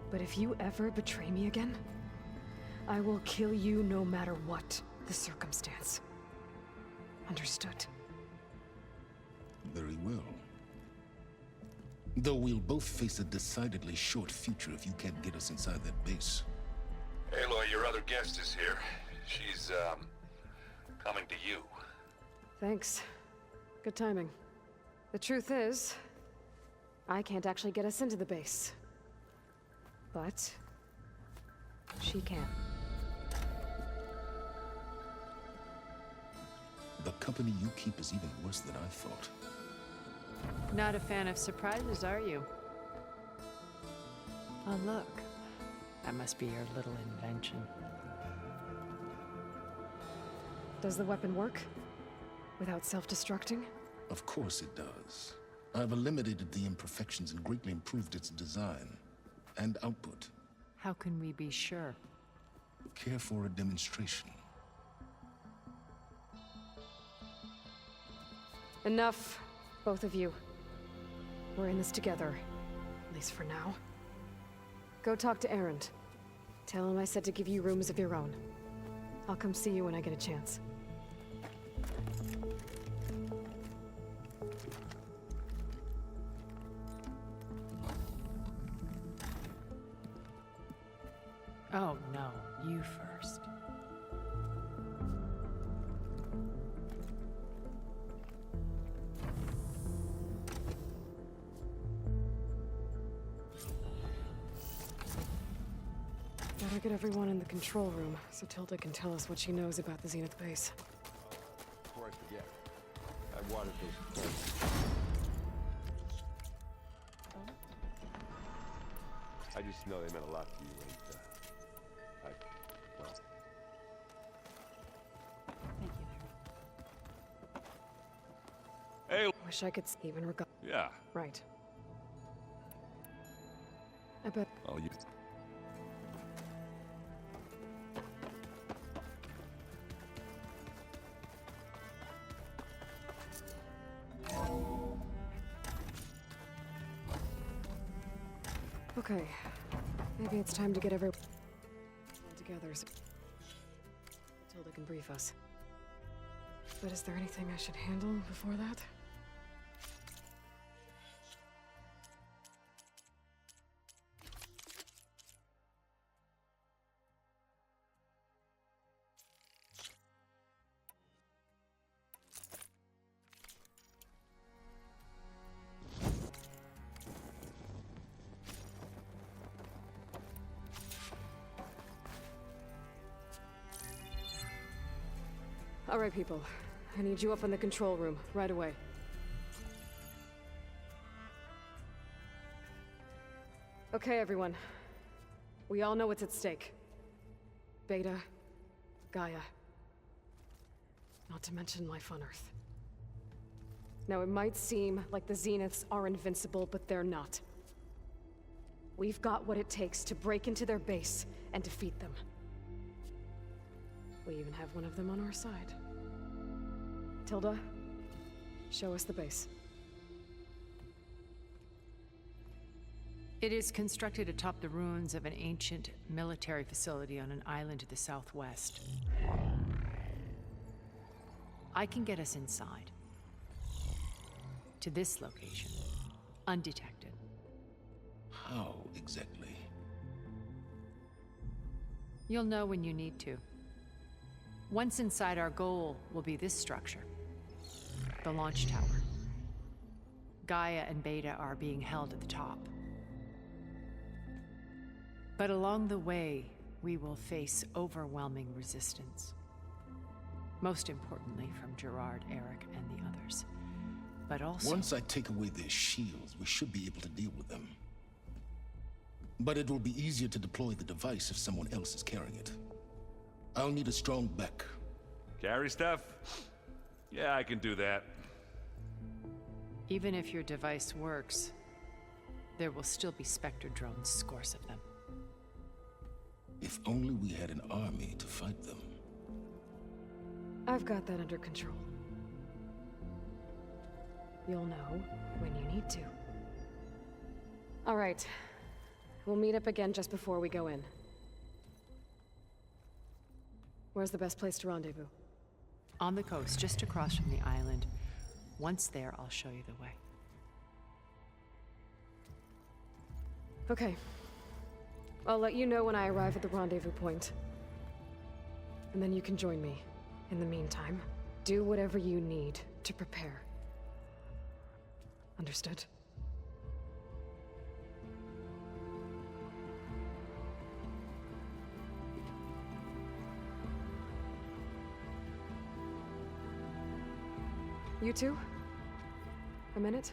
But if you ever betray me again, I will kill you no matter what the circumstance. Understood? Very well. Though we'll both face a decidedly short future if you can't get us inside that base. Aloy, your other guest is here. She's, coming to you. Thanks. Good timing. The truth is, I can't actually get us into the base. But she can. The company you keep is even worse than I thought. Not a fan of surprises, are you? Oh, look. That must be your little invention. Does the weapon work? Without self-destructing? Of course it does. I've eliminated the imperfections and greatly improved its design and output. How can we be sure? Care for a demonstration? Enough, both of you. We're in this together, at least for now. Go talk to Erend. Tell him I said to give you rooms of your own. I'll come see you when I get a chance. Oh, no. You first. Better get everyone in the control room so Tilda can tell us what she knows about the Zenith base. Before I forget, I watered those plants. I just know they meant a lot to you, and well. Thank you, Hey. Wish I could even regard. Yeah. Right. I bet. Oh, you. Okay. Maybe it's time to get everyone together so Tilda can brief us. But is there anything I should handle before that? All right, people. I need you up in the control room, right away. Okay, everyone. We all know what's at stake. Beta, Gaia. Not to mention life on Earth. Now, it might seem like the Zeniths are invincible, but they're not. We've got what it takes to break into their base and defeat them. We even have one of them on our side. Tilda, show us the base. It is constructed atop the ruins of an ancient military facility on an island to the southwest. I can get us inside. To this location, undetected. How exactly? You'll know when you need to. Once inside, our goal will be this structure. The launch tower. Gaia and Beta are being held at the top. But along the way, we will face overwhelming resistance. Most importantly from Gerard, Eric, and the others. But also... Once I take away their shields, we should be able to deal with them. But it will be easier to deploy the device if someone else is carrying it. I'll need a strong back. Carry stuff? Yeah, I can do that. Even if your device works, there will still be Spectre drones, scores of them. If only we had an army to fight them. I've got that under control. You'll know when you need to. All right. We'll meet up again just before we go in. Where's the best place to rendezvous? On the coast, just across from the island. Once there, I'll show you the way. Okay. I'll let you know when I arrive at the rendezvous point. And then you can join me. In the meantime, do whatever you need to prepare. Understood? You two? A minute?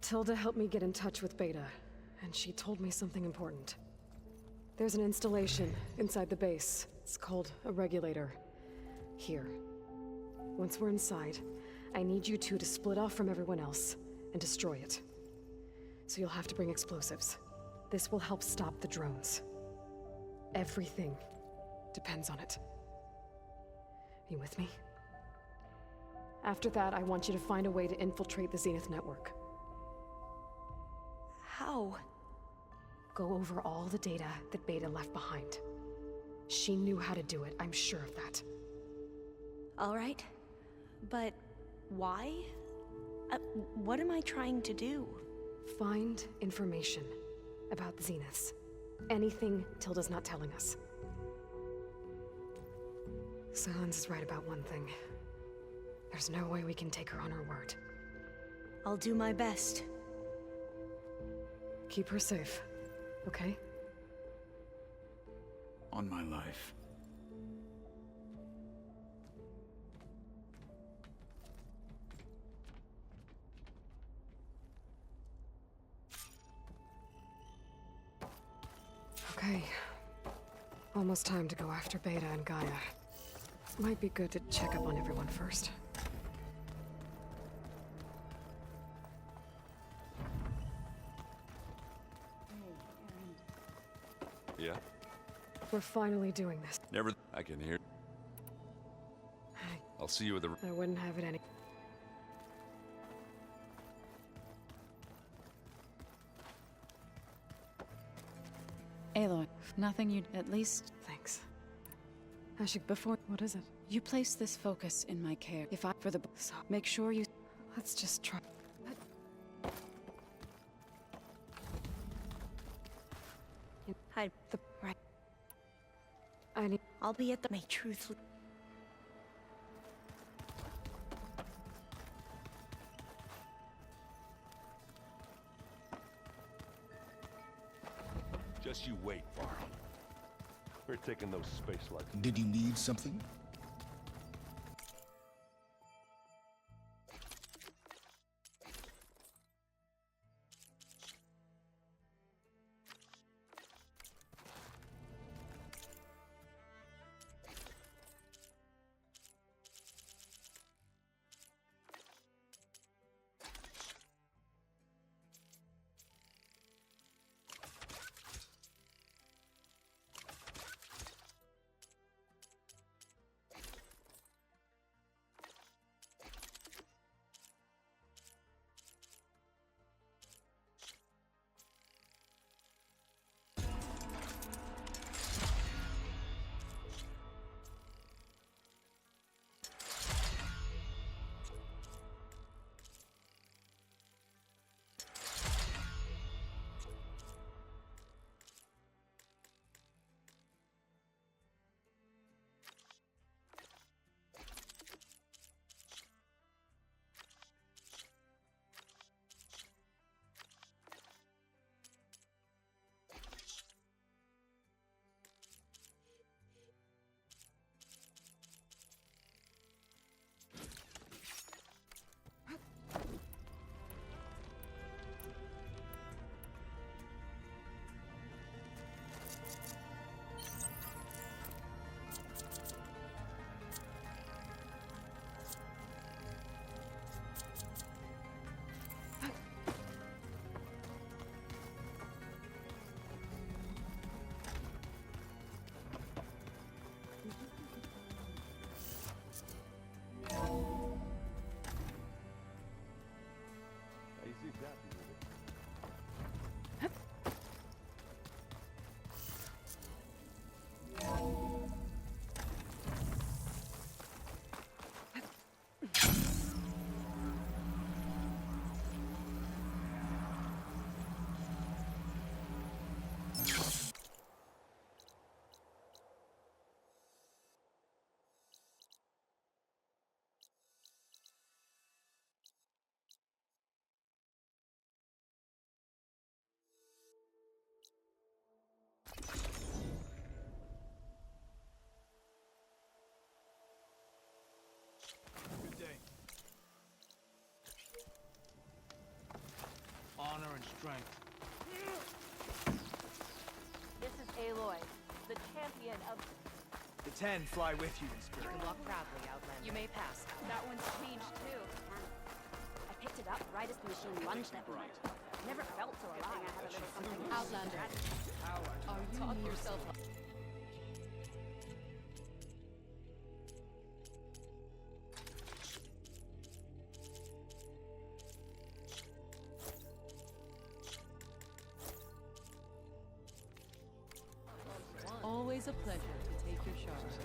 Tilda helped me get in touch with Beta, and she told me something important. There's an installation inside the base. It's called a regulator. Here. Once we're inside, I need you two to split off from everyone else and destroy it. So you'll have to bring explosives. This will help stop the drones. Everything depends on it. You with me? After that, I want you to find a way to infiltrate the Zenith network. How? Go over all the data that Beta left behind. She knew how to do it, I'm sure of that. All right. But why? What am I trying to do? Find information about the Zeniths. Anything Tilda's not telling us. Silence is right about one thing. There's no way we can take her on her word. I'll do my best. Keep her safe, okay? on my life. Okay. Almost time to go after Beta and Gaia. Might be good to check up on everyone first. Yeah? We're finally doing this. Never. I can hear. I'll see you at the. I wouldn't have it any. Aloy, nothing you at least. Thanks. I should. Before. What is it? You place this focus in my care. If I. For the. So make sure you. Let's just try. Hide the. Right. I need. I'll be at the. May truth. Just you wait, Varl. We're taking those space lights. Did you need something? Honor and strength. This is Aloy, the champion of... The 10 fly with you in spirit. You can walk proudly, Outlander. You may pass. That one's changed too. I picked it up right as the machine lunged at me. Never felt so alive. I had a little something. Outlander. Are you talk yourself up? Always a pleasure to take your shards.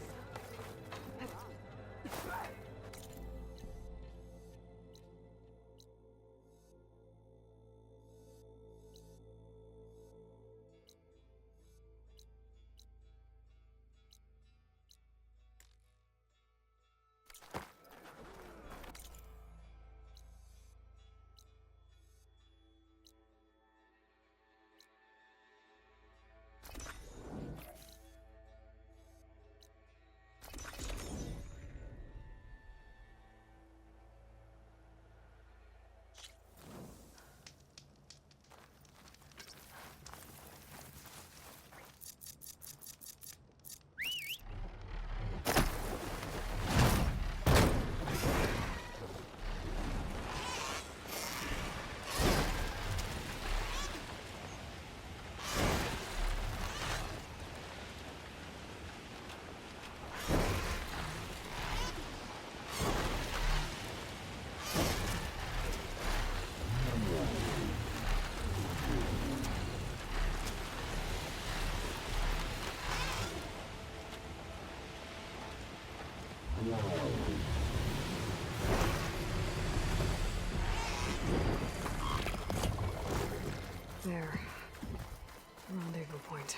The rendezvous point.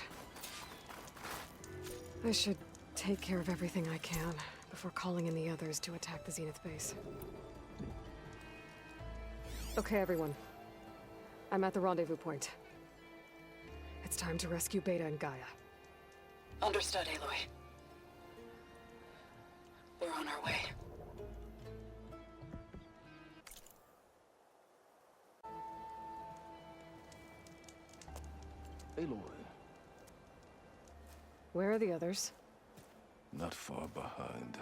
I should take care of everything I can before calling in the others to attack the Zenith base. Okay, everyone. I'm at the rendezvous point. It's time to rescue Beta and Gaia. Understood, Aloy. We're on our way. Aloy, Where are the others? not far behind.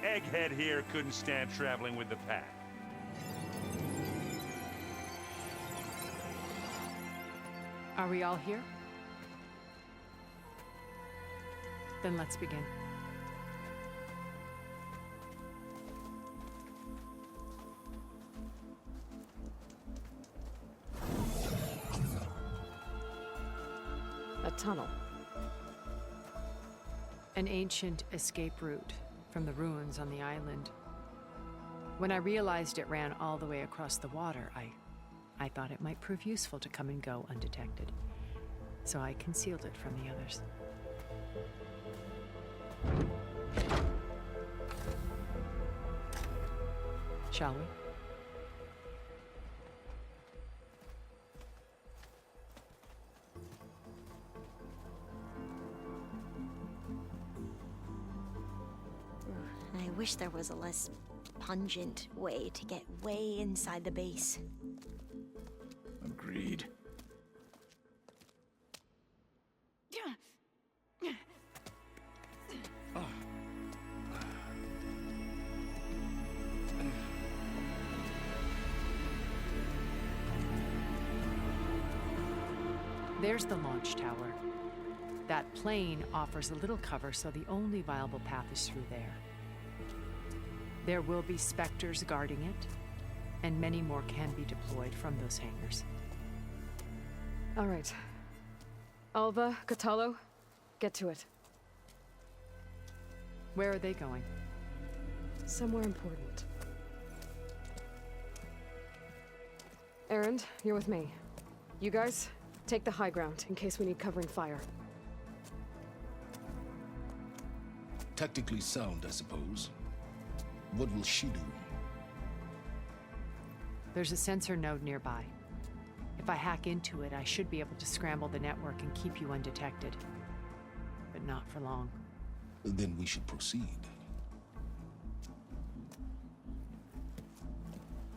Egghead here couldn't stand traveling with the pack. Are we all here? Then let's begin. A tunnel. An ancient escape route from the ruins on the island. When I realized it ran all the way across the water, I thought it might prove useful to come and go undetected. So I concealed it from the others. Shall we? I wish there was a less pungent way to get way inside the base. Agreed. There's the launch tower. That plane offers a little cover, so the only viable path is through there. There will be Spectres guarding it, and many more can be deployed from those hangars. All right. Alva, Catalo, get to it. Where are they going? Somewhere important. Erend, you're with me. You guys, take the high ground in case we need covering fire. Tactically sound, I suppose. What will she do? There's a sensor node nearby. If I hack into it, I should be able to scramble the network and keep you undetected. But not for long. Then we should proceed.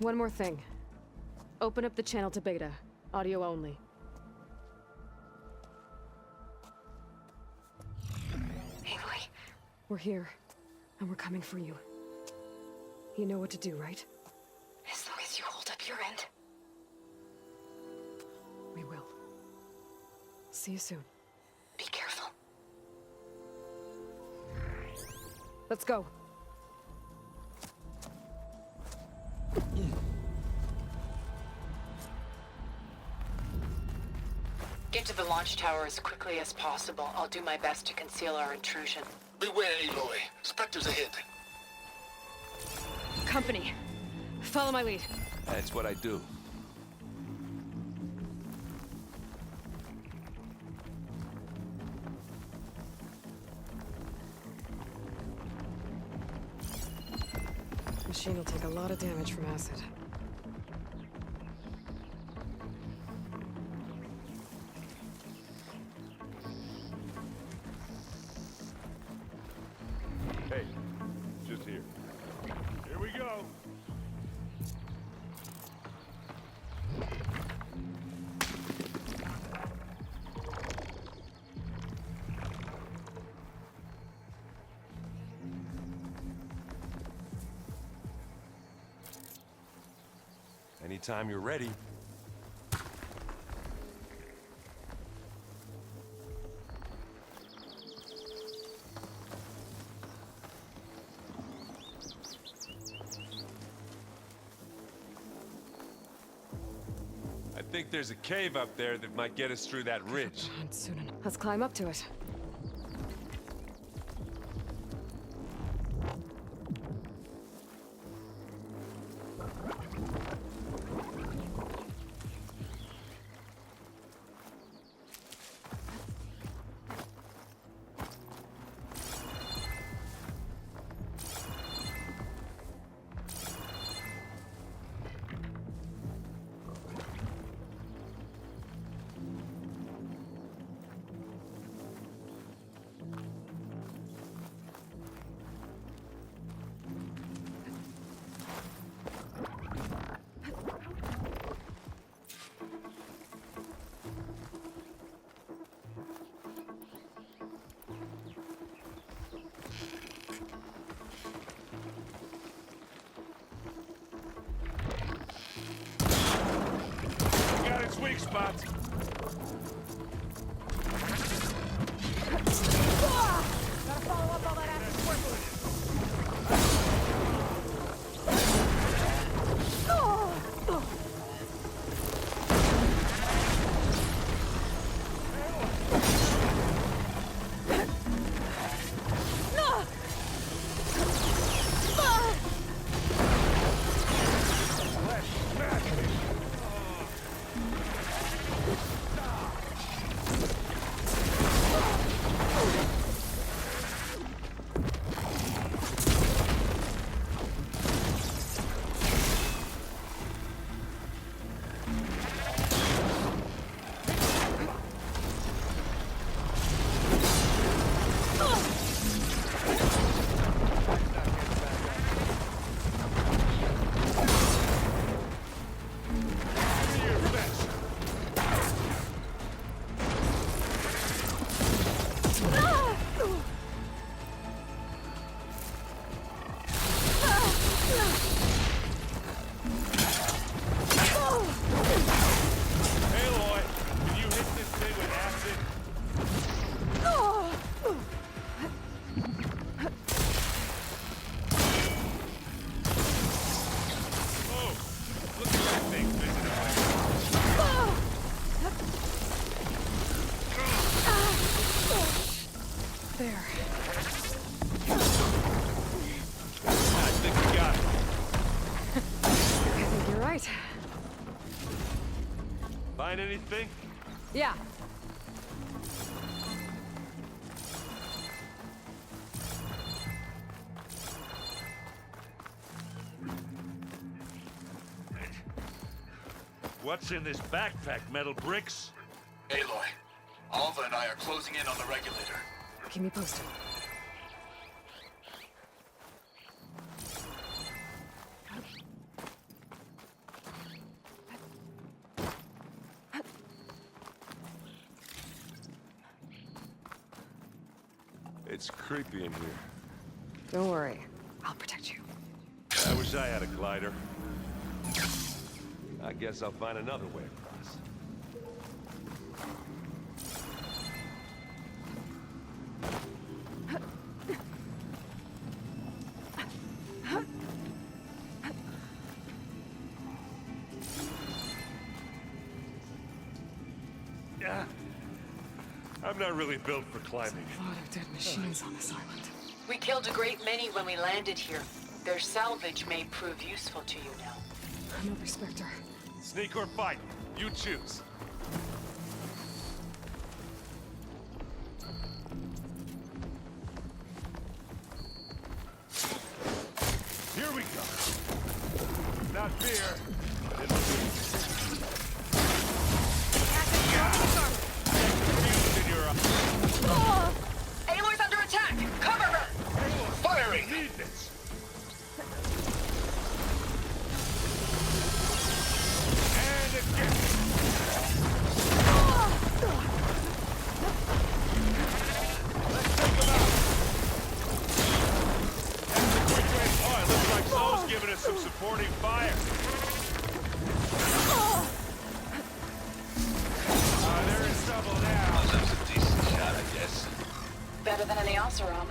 One more thing. Open up the channel to Beta. Audio only. Aloy. We're here, and we're coming for you. You know what to do, right? As long as you hold up your end. We will. See you soon. Be careful. Let's go. Get to the launch tower as quickly as possible. I'll do my best to conceal our intrusion. Beware, Aloy. Spectres ahead. Company. Follow my lead. That's what I do. Machine will take a lot of damage from acid. Hey, just here. Here we go. Anytime you're ready. I think there's a cave up there that might get us through that ridge. Soon enough. Let's climb up to it. spots. Gotta follow up all that acid work. Find anything? Yeah. What's in this backpack, metal bricks? Aloy, Alva and I are closing in on the regulator. Keep me posted. It's creepy in here. Don't worry. I'll protect you. I wish I had a glider. I guess I'll find another way across. Yeah. I'm not really built for climbing. A lot of dead machines on this island. We killed a great many when we landed here. Their salvage may prove useful to you now. Another Spectre. Sneak or fight, you choose. Here we go. Not fear, but it'll be. Aloy's under attack! Cover her! Firing! Need this. And again. Let's take them out. That's a quick way. Oh, it looks like Zoe's giving us some supporting fire. They're in trouble now. That was a decent shot, I guess. Better than any Oseram.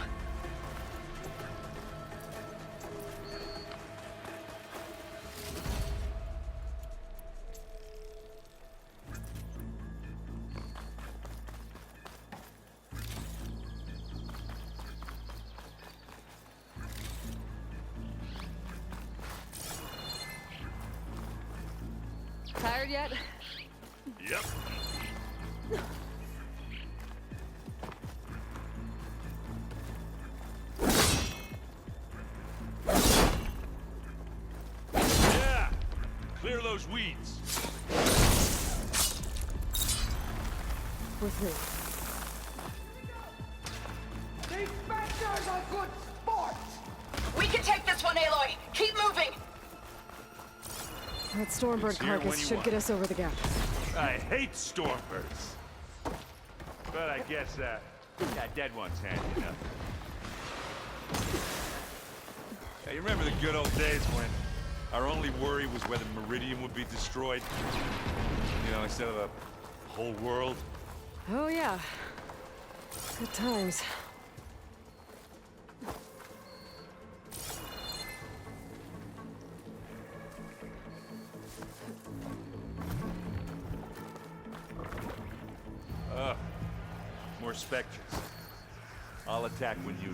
Tired yet? Yep. Yeah! Clear those weeds. With me. These Spectres are good sport! We can take this one, Aloy! Keep moving! That Stormbird It's here when carcass you should want get us over the gap. I hate Stormbirds. But I guess, that dead one's handy enough. Yeah, you remember the good old days when Our only worry was whether Meridian would be destroyed. You know, instead of a whole world. Oh, yeah. Good times. More Spectres. I'll attack when you do.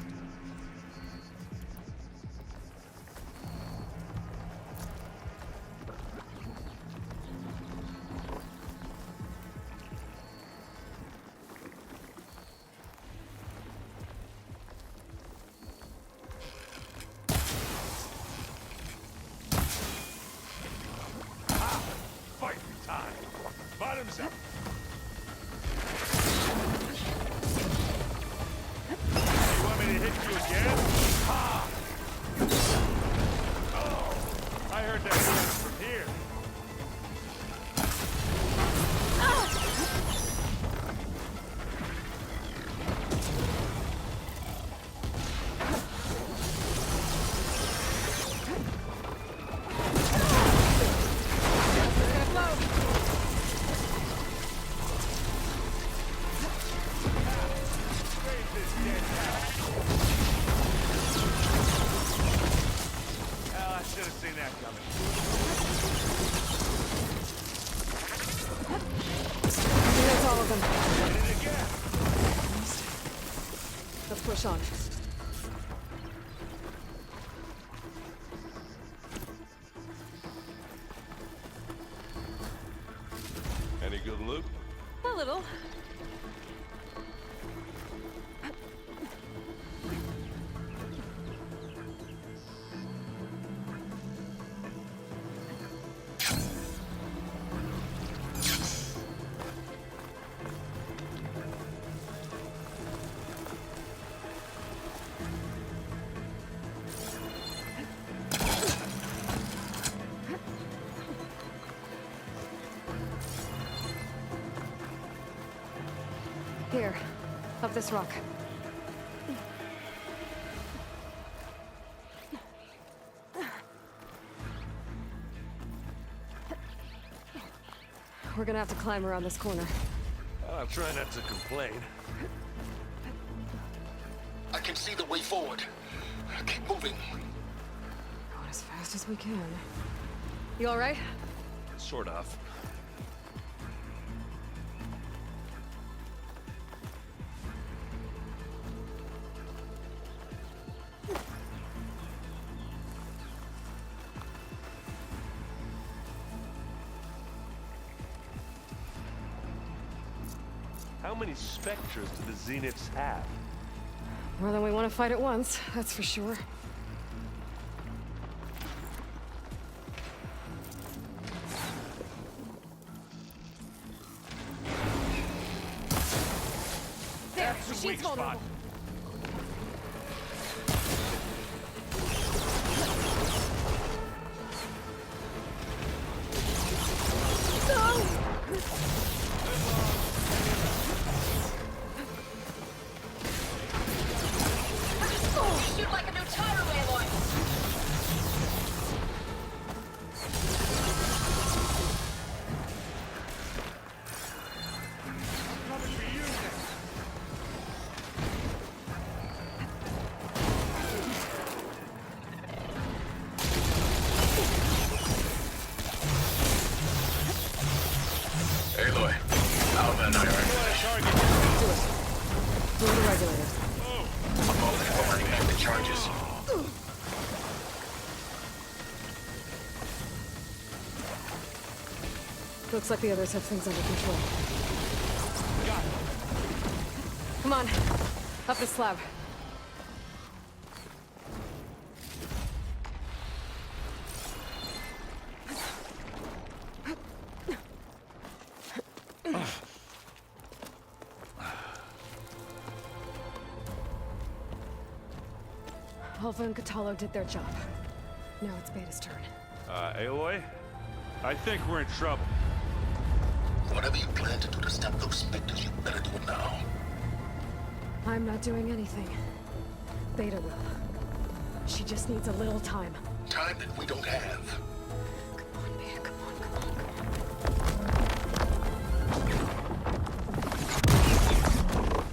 Fight time! Bottoms up! You want me to hit you again? Ha! Oh! I heard that sound from here. Let's push on. Any good loot? A little. Here, up this rock. We're gonna have to climb around this corner. I'll try not to complain. I can see the way forward. Keep moving. Going as fast as we can. You all right? Sort of. How many Spectres do the Zeniths have? More than we want to fight at once, that's for sure. There, That's a she's weak vulnerable. spot. Shoot like a new tire, Aloy! Aloy, Alva and I are... Do it. Through the regulators. I'm overriding back the charges. Looks like the others have things under control. Come on, up the slab. Alpha and Kotallo did their job. Now it's Beta's turn. Aloy? I think we're in trouble. Whatever you plan to do to stop those Spectres, you better do it now. I'm not doing anything. Beta will. She just needs a little time. Time that we don't have. Come on, Beta, come on, come on, come on.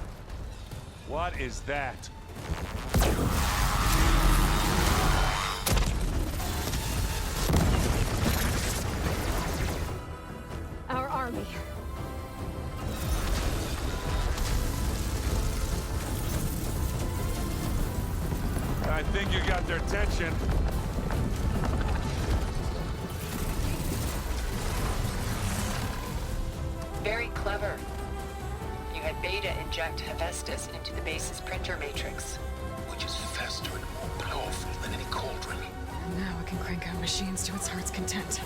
What is that? Our army. I think you got their attention. Very clever. You had Beta inject Hephaestus into the base's printer matrix. Which is faster and more powerful than any cauldron. Now it can crank out machines to its heart's content.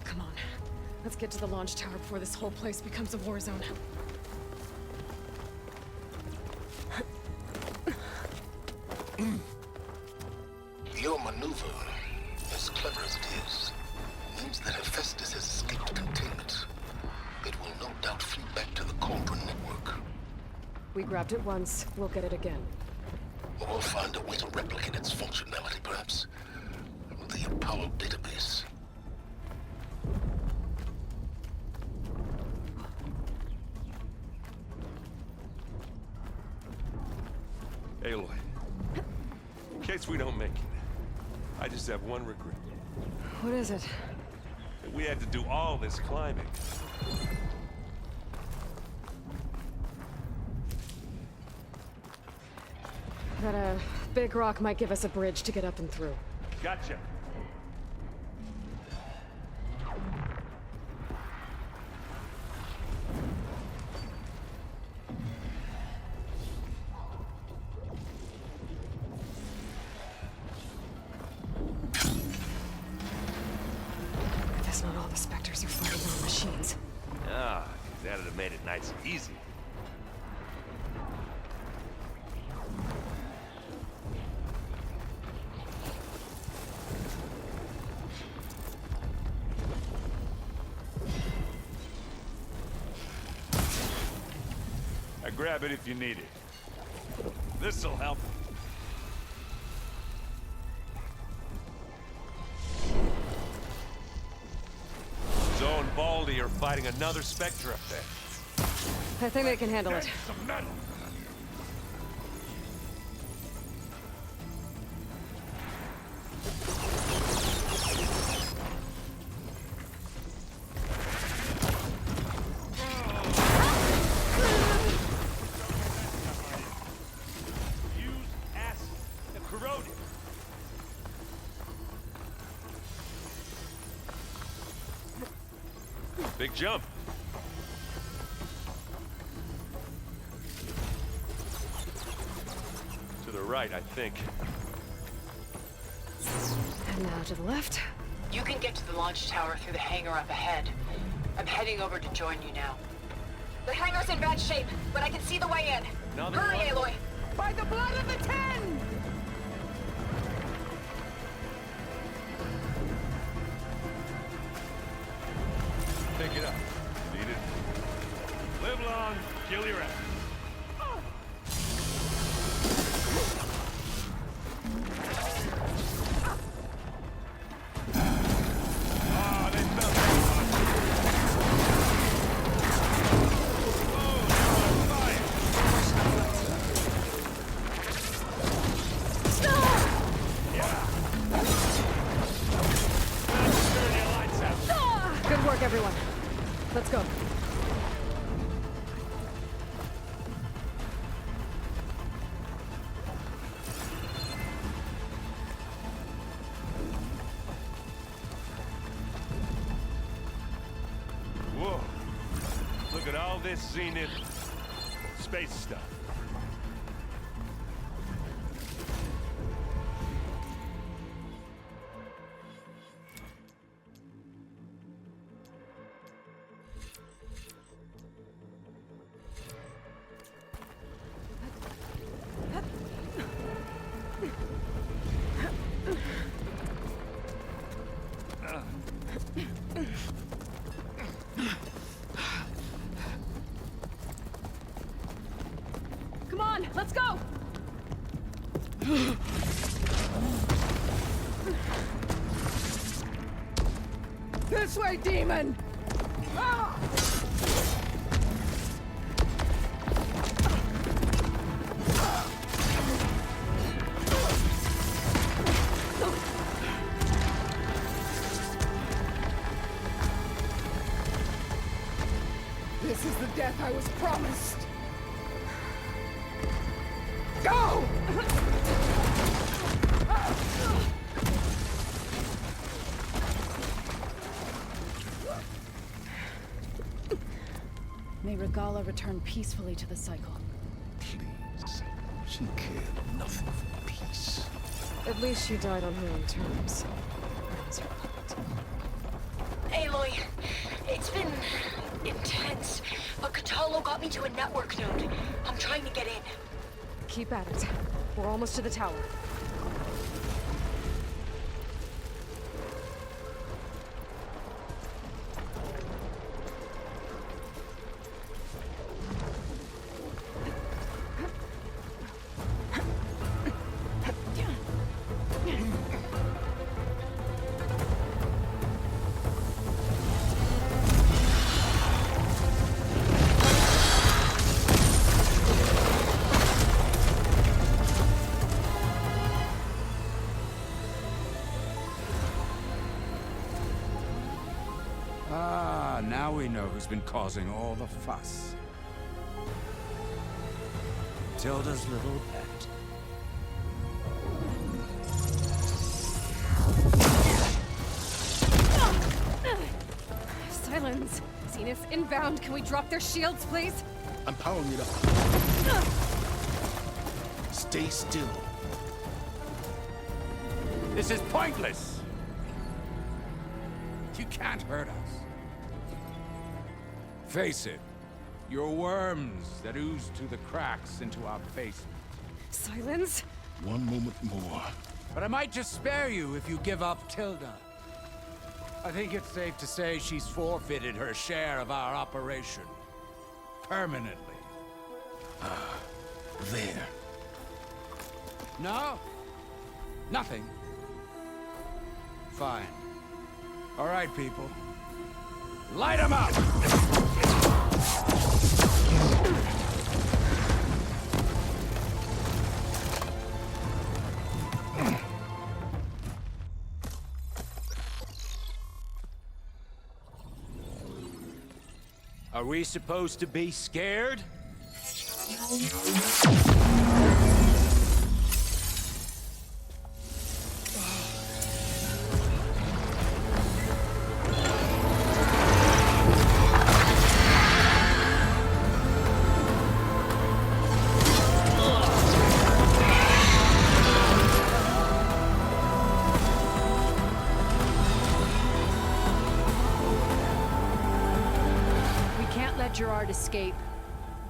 Come on. Let's get to the launch tower before this whole place becomes a war zone. Your maneuver, as clever as it is, means that Hephaestus has escaped containment. It will no doubt flee back to the Cauldron network. We grabbed it once, we'll get it again. Or we'll find a way to replicate its functionality, perhaps. The Apollo database. Aloy, in case we don't make it, I just have one regret. What is it? That we had to do all this climbing. That big rock might give us a bridge to get up and through. Gotcha. Guess not all the Spectres are fighting on machines. Ah, that'd have made it nice and easy. Grab it if you need it. This'll help. Zoe and Baldy are fighting another Spectre up there. I think they can handle it. Some metal. Big jump. To the right, I think. And now to the left. You can get to the launch tower through the hangar up ahead. I'm heading over to join you now. The hangar's in bad shape, but I can see the way in. Another Hurry, one? Aloy! By the blood of the Ten! Pick it up. Need it. Live long, kill your ass. Ah, they fell down. Oh, they're on fire. Yeah. Let's turn your lights out. Good work, everyone. Let's go. Whoa. Look at all this Zenith space stuff. This way, demon! Ah! This is the death I was promised. Go! May Regala return peacefully to the cycle. Please. She cared nothing for peace. At least she died on her own terms. Aloy, it's been intense, but Katalo got me to a network node. I'm trying to get in. Keep at it. We're almost to the tower. Ah, now we know who's been causing all the fuss. Tilda's little pet. Silence! Zenith, inbound. Can we drop their shields, please? I'm powering it up. Stay still. This is pointless! You can't hurt us. Face it, you're worms that ooze through the cracks into our basement. Silence? One moment more. But I might just spare you if you give up Tilda. I think it's safe to say she's forfeited her share of our operation. Permanently. There. No? Nothing? Fine. All right, people. Light 'em up! Are we supposed to be scared? Gerard escape.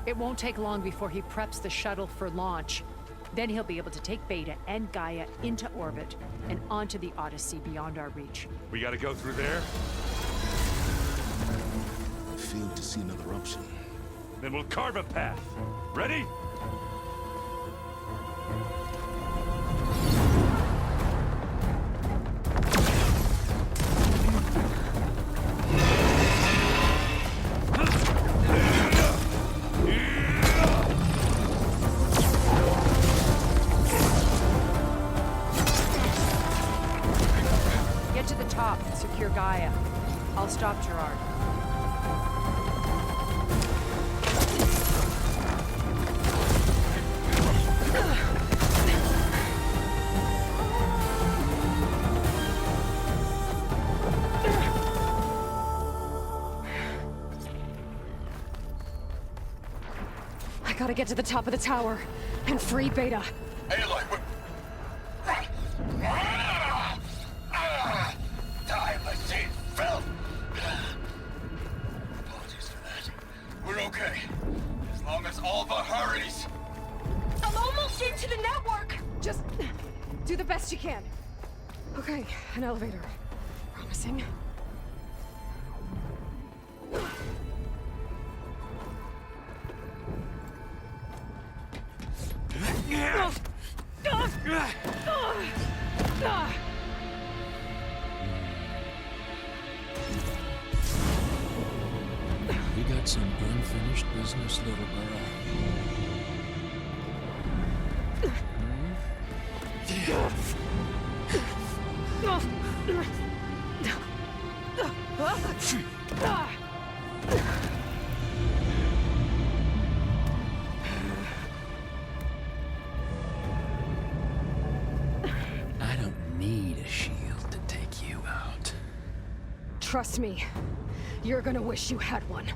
It won't take long before he preps the shuttle for launch. Then he'll be able to take Beta and Gaia into orbit and onto the Odyssey beyond our reach. We gotta go through there? I failed to see another option. Then we'll carve a path. Ready? Get to the top and secure Gaia. I'll stop Gerard. I gotta get to the top of the tower and free Beta. Aloy, time machine filth! Apologies for that. We're okay. As long as Alva hurries. I'm almost into the network! Just do the best you can. Okay, an elevator. Promising. We got some unfinished business, little girl. I don't need a shield to take you out. Trust me, you're gonna wish you had one.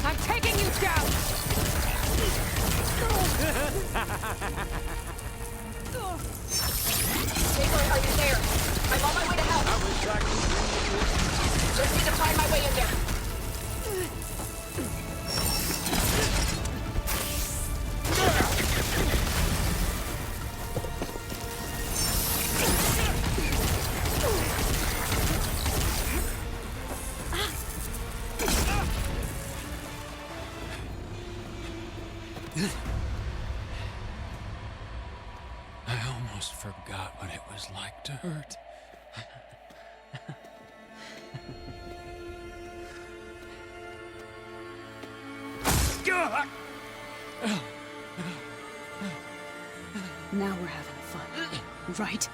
I'm taking you down! Aloy, are you there? I'm on my way to help. I was tracking. Just need to find my way in there. I almost forgot what it was like to hurt. Now we're having fun, right?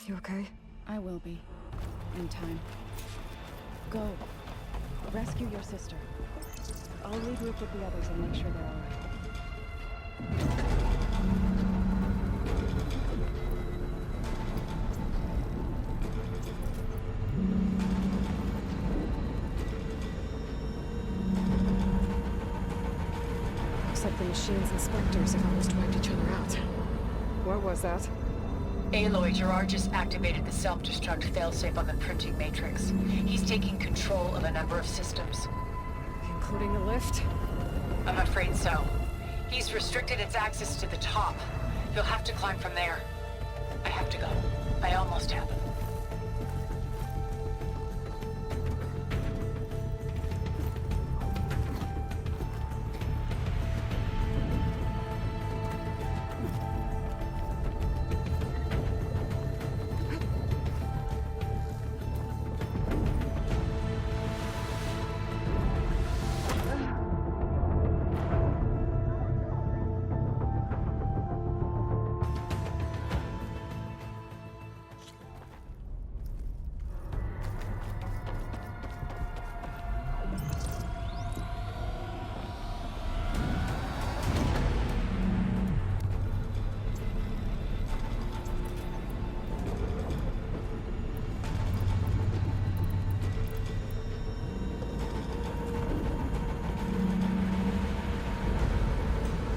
You okay? I will be. In time. Go. Rescue your sister. I'll regroup with the others and make sure they're alright. Looks like the machine's inspectors have almost wiped each other out. What was that? Aloy, Gerard just activated the self-destruct failsafe on the printing matrix. He's taking control of a number of systems. Including the lift? I'm afraid so. He's restricted its access to the top. You'll have to climb from there. I have to go. I almost have.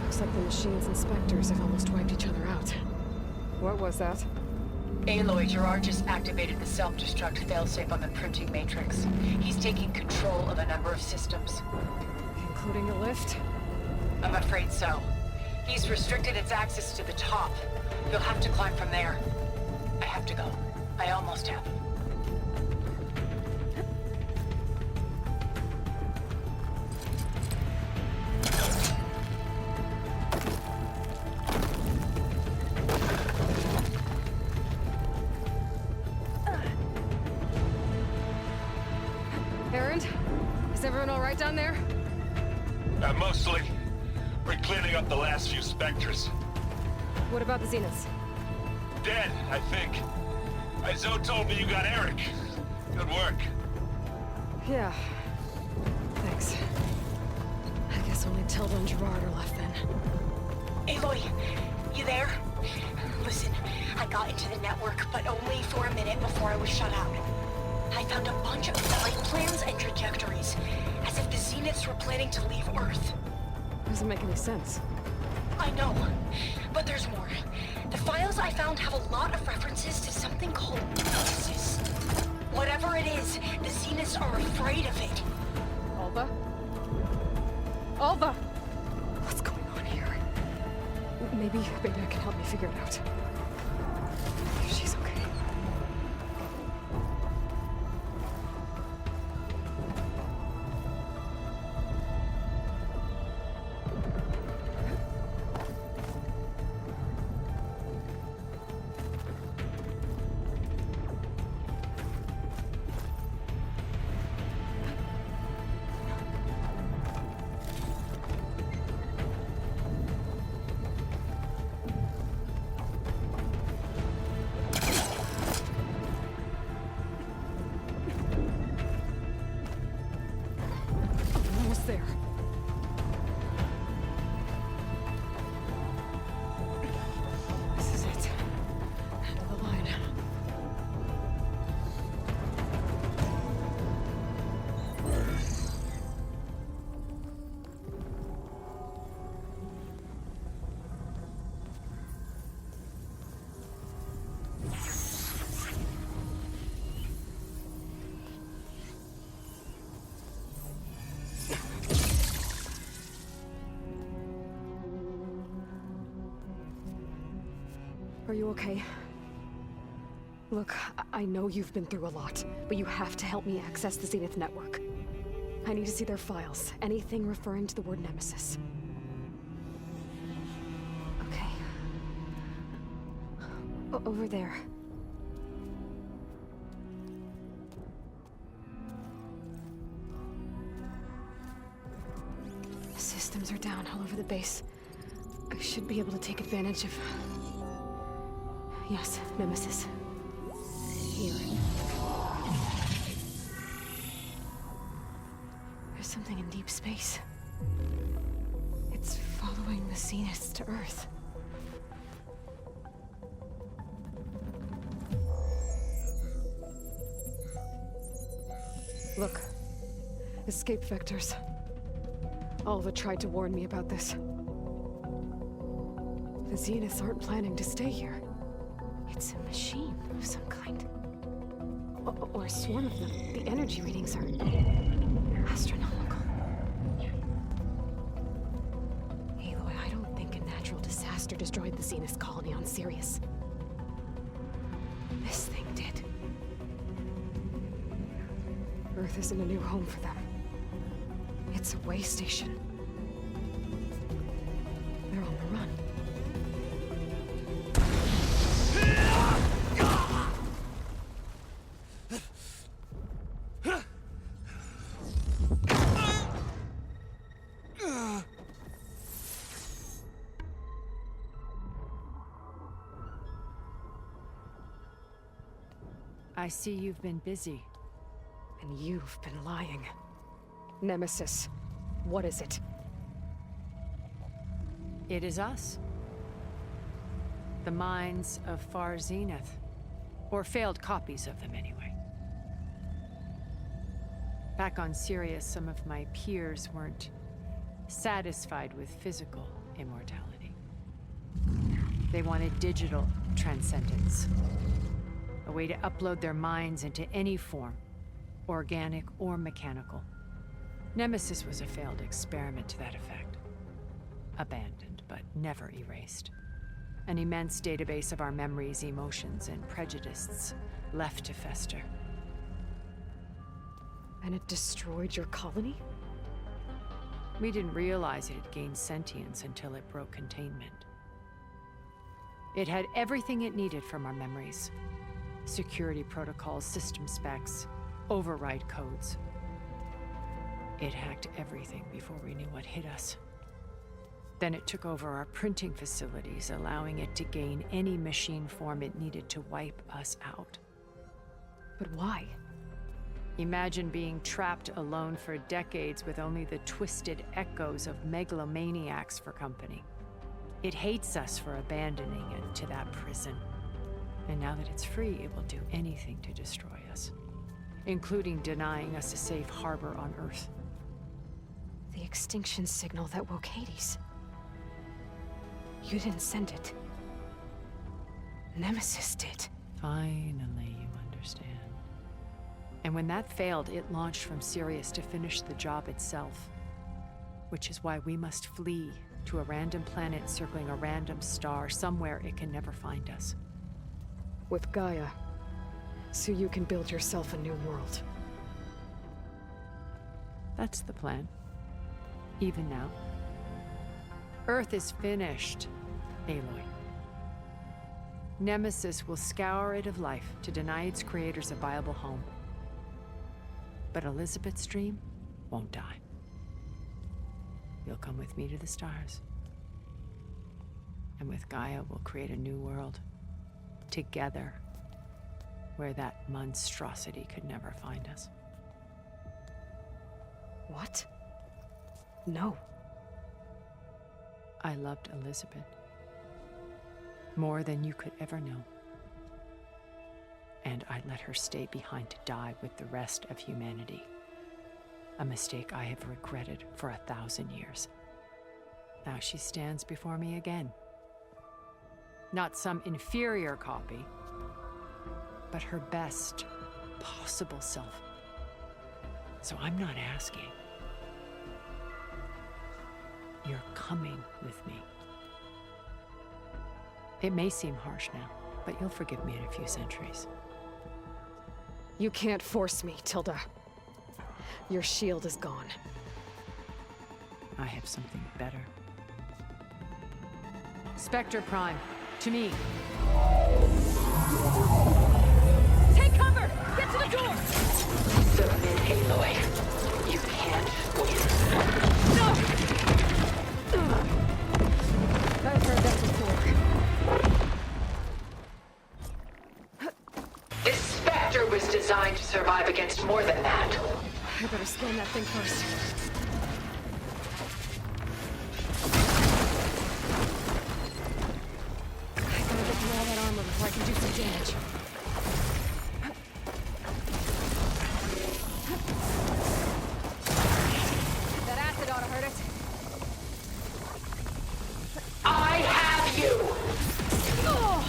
Looks like the machine's inspectors have almost wiped each other out. What was that? Aloy, Gerard just activated the self-destruct failsafe on the printing matrix. He's taking control of a number of systems. Including the lift? I'm afraid so. He's restricted its access to the top. You'll have to climb from there. I have to go. I almost have. Erend? Is everyone alright down there? Mostly. We're cleaning up the last few specters. What about the Zeniths? Dead, I think. Zoe told me you got Eric. Good work. Yeah. Thanks. I guess only Tilda and Gerard are left then. Aloy, you there? Listen, I got into the network, but only for a minute before I was shut out. I found a bunch of flight plans and trajectories, as if the Zeniths were planning to leave Earth. Doesn't make any sense. I know, but there's more. The files I found have a lot of references to something called Nemesis. Whatever it is, the Zeniths are afraid of it. Alva? Alva! What's going on here? Maybe Beta can help me figure it out. She's okay. There. This is it. End of the line. Are you okay? Look, I know you've been through a lot, but you have to help me access the Zenith network. I need to see their files, anything referring to the word Nemesis. Okay. Over there. The systems are down all over the base. I should be able to take advantage of... Yes, Nemesis. Here. There's something in deep space. It's following the Zeniths to Earth. Look. Escape vectors. Alva tried to warn me about this. The Zeniths aren't planning to stay here. It's a machine of some kind. Or a swarm of them. The energy readings are astronomical. Aloy, I don't think a natural disaster destroyed the Zenith colony on Sirius. This thing did. Earth isn't a new home for them. It's a way station. They're on the run. I see you've been busy. And you've been lying. Nemesis, what is it? It is us. The minds of Far Zenith. Or failed copies of them, anyway. Back on Sirius, some of my peers weren't satisfied with physical immortality. They wanted digital transcendence. A way to upload their minds into any form, organic or mechanical. Nemesis was a failed experiment to that effect. Abandoned, but never erased. An immense database of our memories, emotions, and prejudices left to fester. And it destroyed your colony? We didn't realize it had gained sentience until it broke containment. It had everything it needed from our memories. Security protocols, system specs, override codes. It hacked everything before we knew what hit us. Then it took over our printing facilities, allowing it to gain any machine form it needed to wipe us out. But why? Imagine being trapped alone for decades with only the twisted echoes of megalomaniacs for company. It hates us for abandoning it to that prison. And now that it's free, it will do anything to destroy us, including denying us a safe harbor on Earth. The extinction signal that woke Hades. You didn't send it. Nemesis did. Finally, you understand. And when that failed, it launched from Sirius to finish the job itself. Which is why we must flee to a random planet circling a random star, somewhere it can never find us. With Gaia, so you can build yourself a new world. That's the plan. Even now. Earth is finished, Aloy. Nemesis will scour it of life to deny its creators a viable home. But Elizabeth's dream won't die. You'll come with me to the stars. And with Gaia, we'll create a new world. Together. Where that monstrosity could never find us. What? No. I loved Elizabeth. More than you could ever know. And I let her stay behind to die with the rest of humanity. A mistake I have regretted for 1,000 years. Now she stands before me again. Not some inferior copy, but her best possible self. So I'm not asking. You're coming with me. It may seem harsh now, but you'll forgive me in a few centuries. You can't force me, Tilda. Your shield is gone. I have something better. Spectre Prime, to me. Take cover! Get to the door! Submit, Aloy. You can't win. No! I've heard that before. This Spectre was designed to survive against more than that. I better scan that thing first. I gotta get through all that armor before I can do some damage. That acid ought to hurt it. I have you! Oh!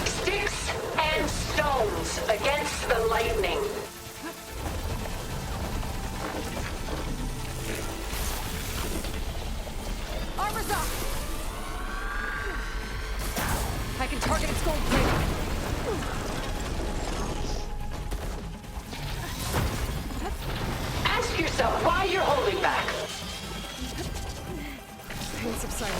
Sticks and stones against the lightning. Armor's up! I can target its gold plate. Ask yourself why you're holding back. Pain subsided.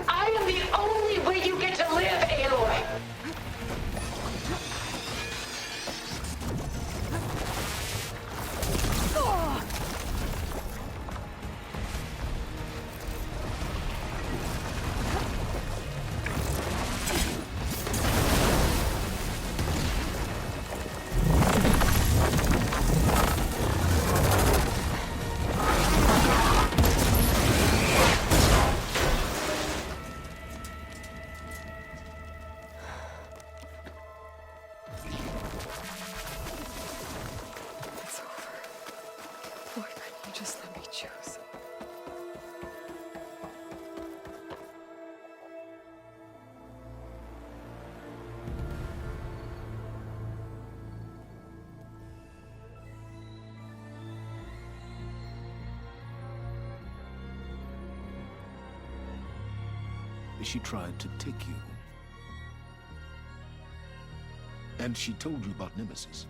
I am the only way you get to live, Aloy. It's over. Why couldn't you just let me choose? She tried to take you. And she told you about Nemesis.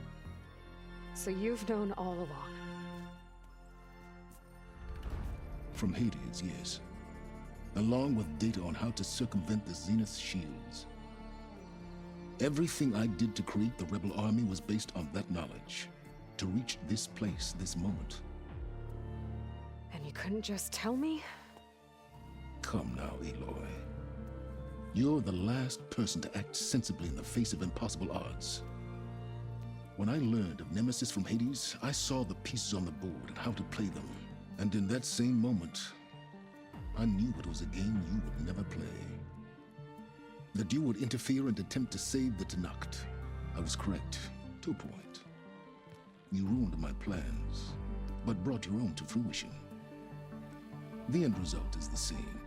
So you've known all along. from Hades, yes. Along with data on how to circumvent the Zenith shields. Everything I did to create the Rebel army was based on that knowledge. To reach this place, this moment. And you couldn't just tell me? Come now, Aloy. You're the last person to act sensibly in the face of impossible odds. When I learned of Nemesis from Hades, I saw the pieces on the board and how to play them. And in that same moment, I knew it was a game you would never play. That you would interfere and attempt to save the Tenakth. I was correct, to a point. You ruined my plans, but brought your own to fruition. The end result is the same.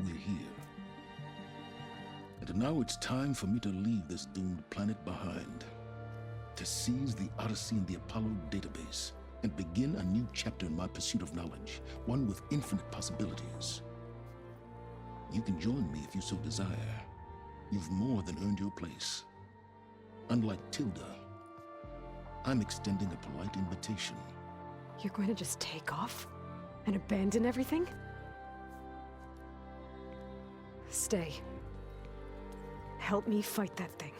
We're here. And now it's time for me to leave this doomed planet behind. To seize the Odyssey and the Apollo database, and begin a new chapter in my pursuit of knowledge, one with infinite possibilities. You can join me if you so desire. You've more than earned your place. Unlike Tilda, I'm extending a polite invitation. You're going to just take off? And abandon everything? Stay. Help me fight that thing.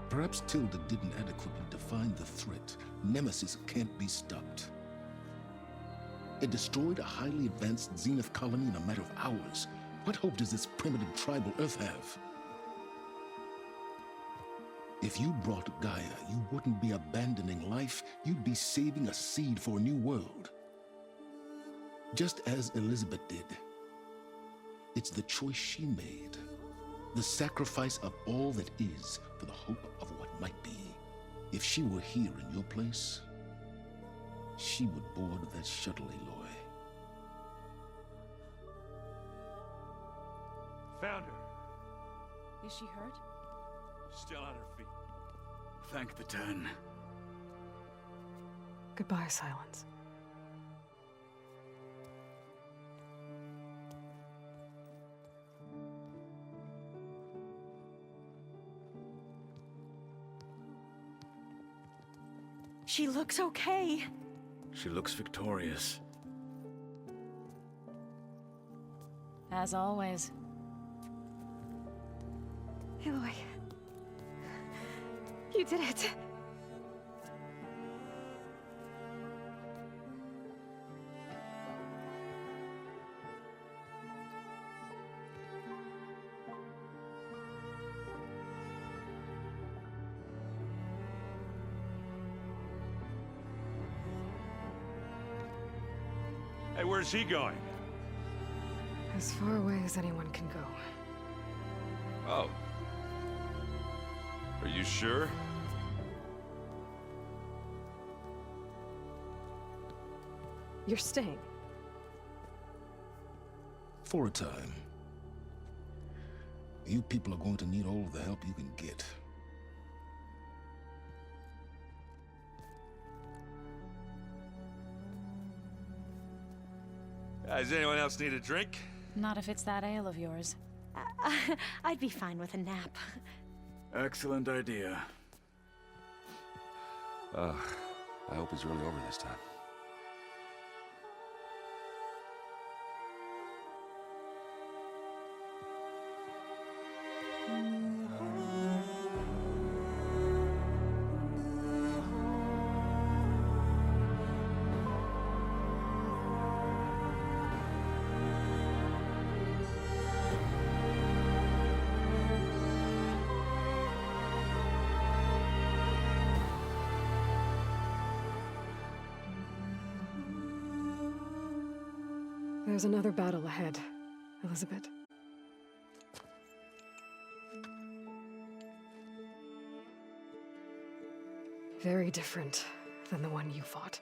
Perhaps Tilda didn't adequately define the threat. Nemesis can't be stopped. It destroyed a highly advanced Zenith colony in a matter of hours. What hope does this primitive tribal Earth have? If you brought Gaia, you wouldn't be abandoning life, you'd be saving a seed for a new world. Just as Elizabeth did. It's the choice she made. The sacrifice of all that is for the hope of what might be. If she were here in your place, she would board that shuttle, Aloy. Found her. Is she hurt? Still on her feet. Thank the Ten. Goodbye, Silence. She looks okay. She looks victorious. As always. Aloy. You did it. Hey, where's he going? As far away as anyone can go. Oh. Are you sure? You're staying. For a time. You people are going to need all of the help you can get. Does anyone else need a drink? Not if it's that ale of yours. I'd be fine with a nap. Excellent idea. I hope it's really over this time. There's another battle ahead, Elizabeth. Very different than the one you fought.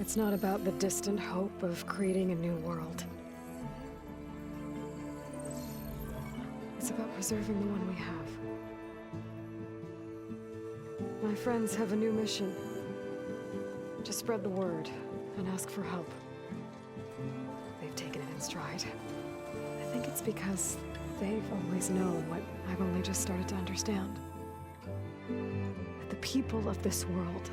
It's not about the distant hope of creating a new world. It's about preserving the one we have. My friends have a new mission. To spread the word and ask for help. They've taken it in stride. it's because they've always known what I've only just started to understand. That the people of this world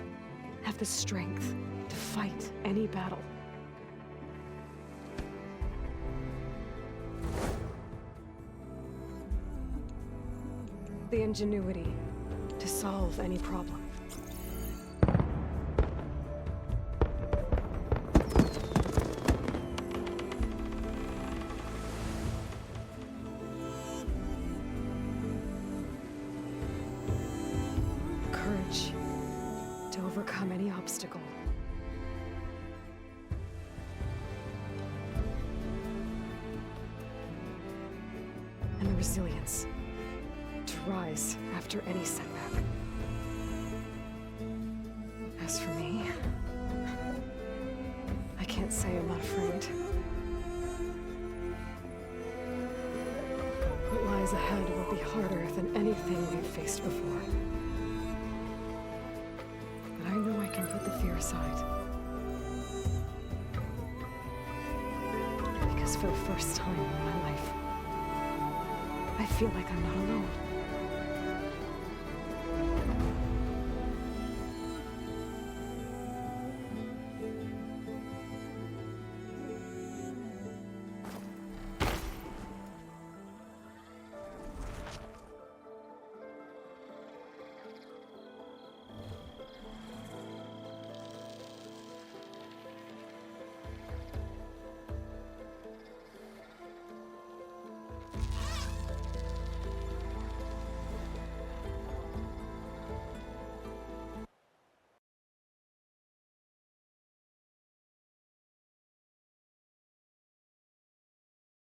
have the strength to fight any battle. The ingenuity to solve any problem. Courage to overcome any obstacle. And the resilience to rise after any setback. As for me, I can't say I'm not afraid. What lies ahead will be harder than anything we've faced before. But I know I can put the fear aside. Because for the first time in my life, I feel like I'm not alone.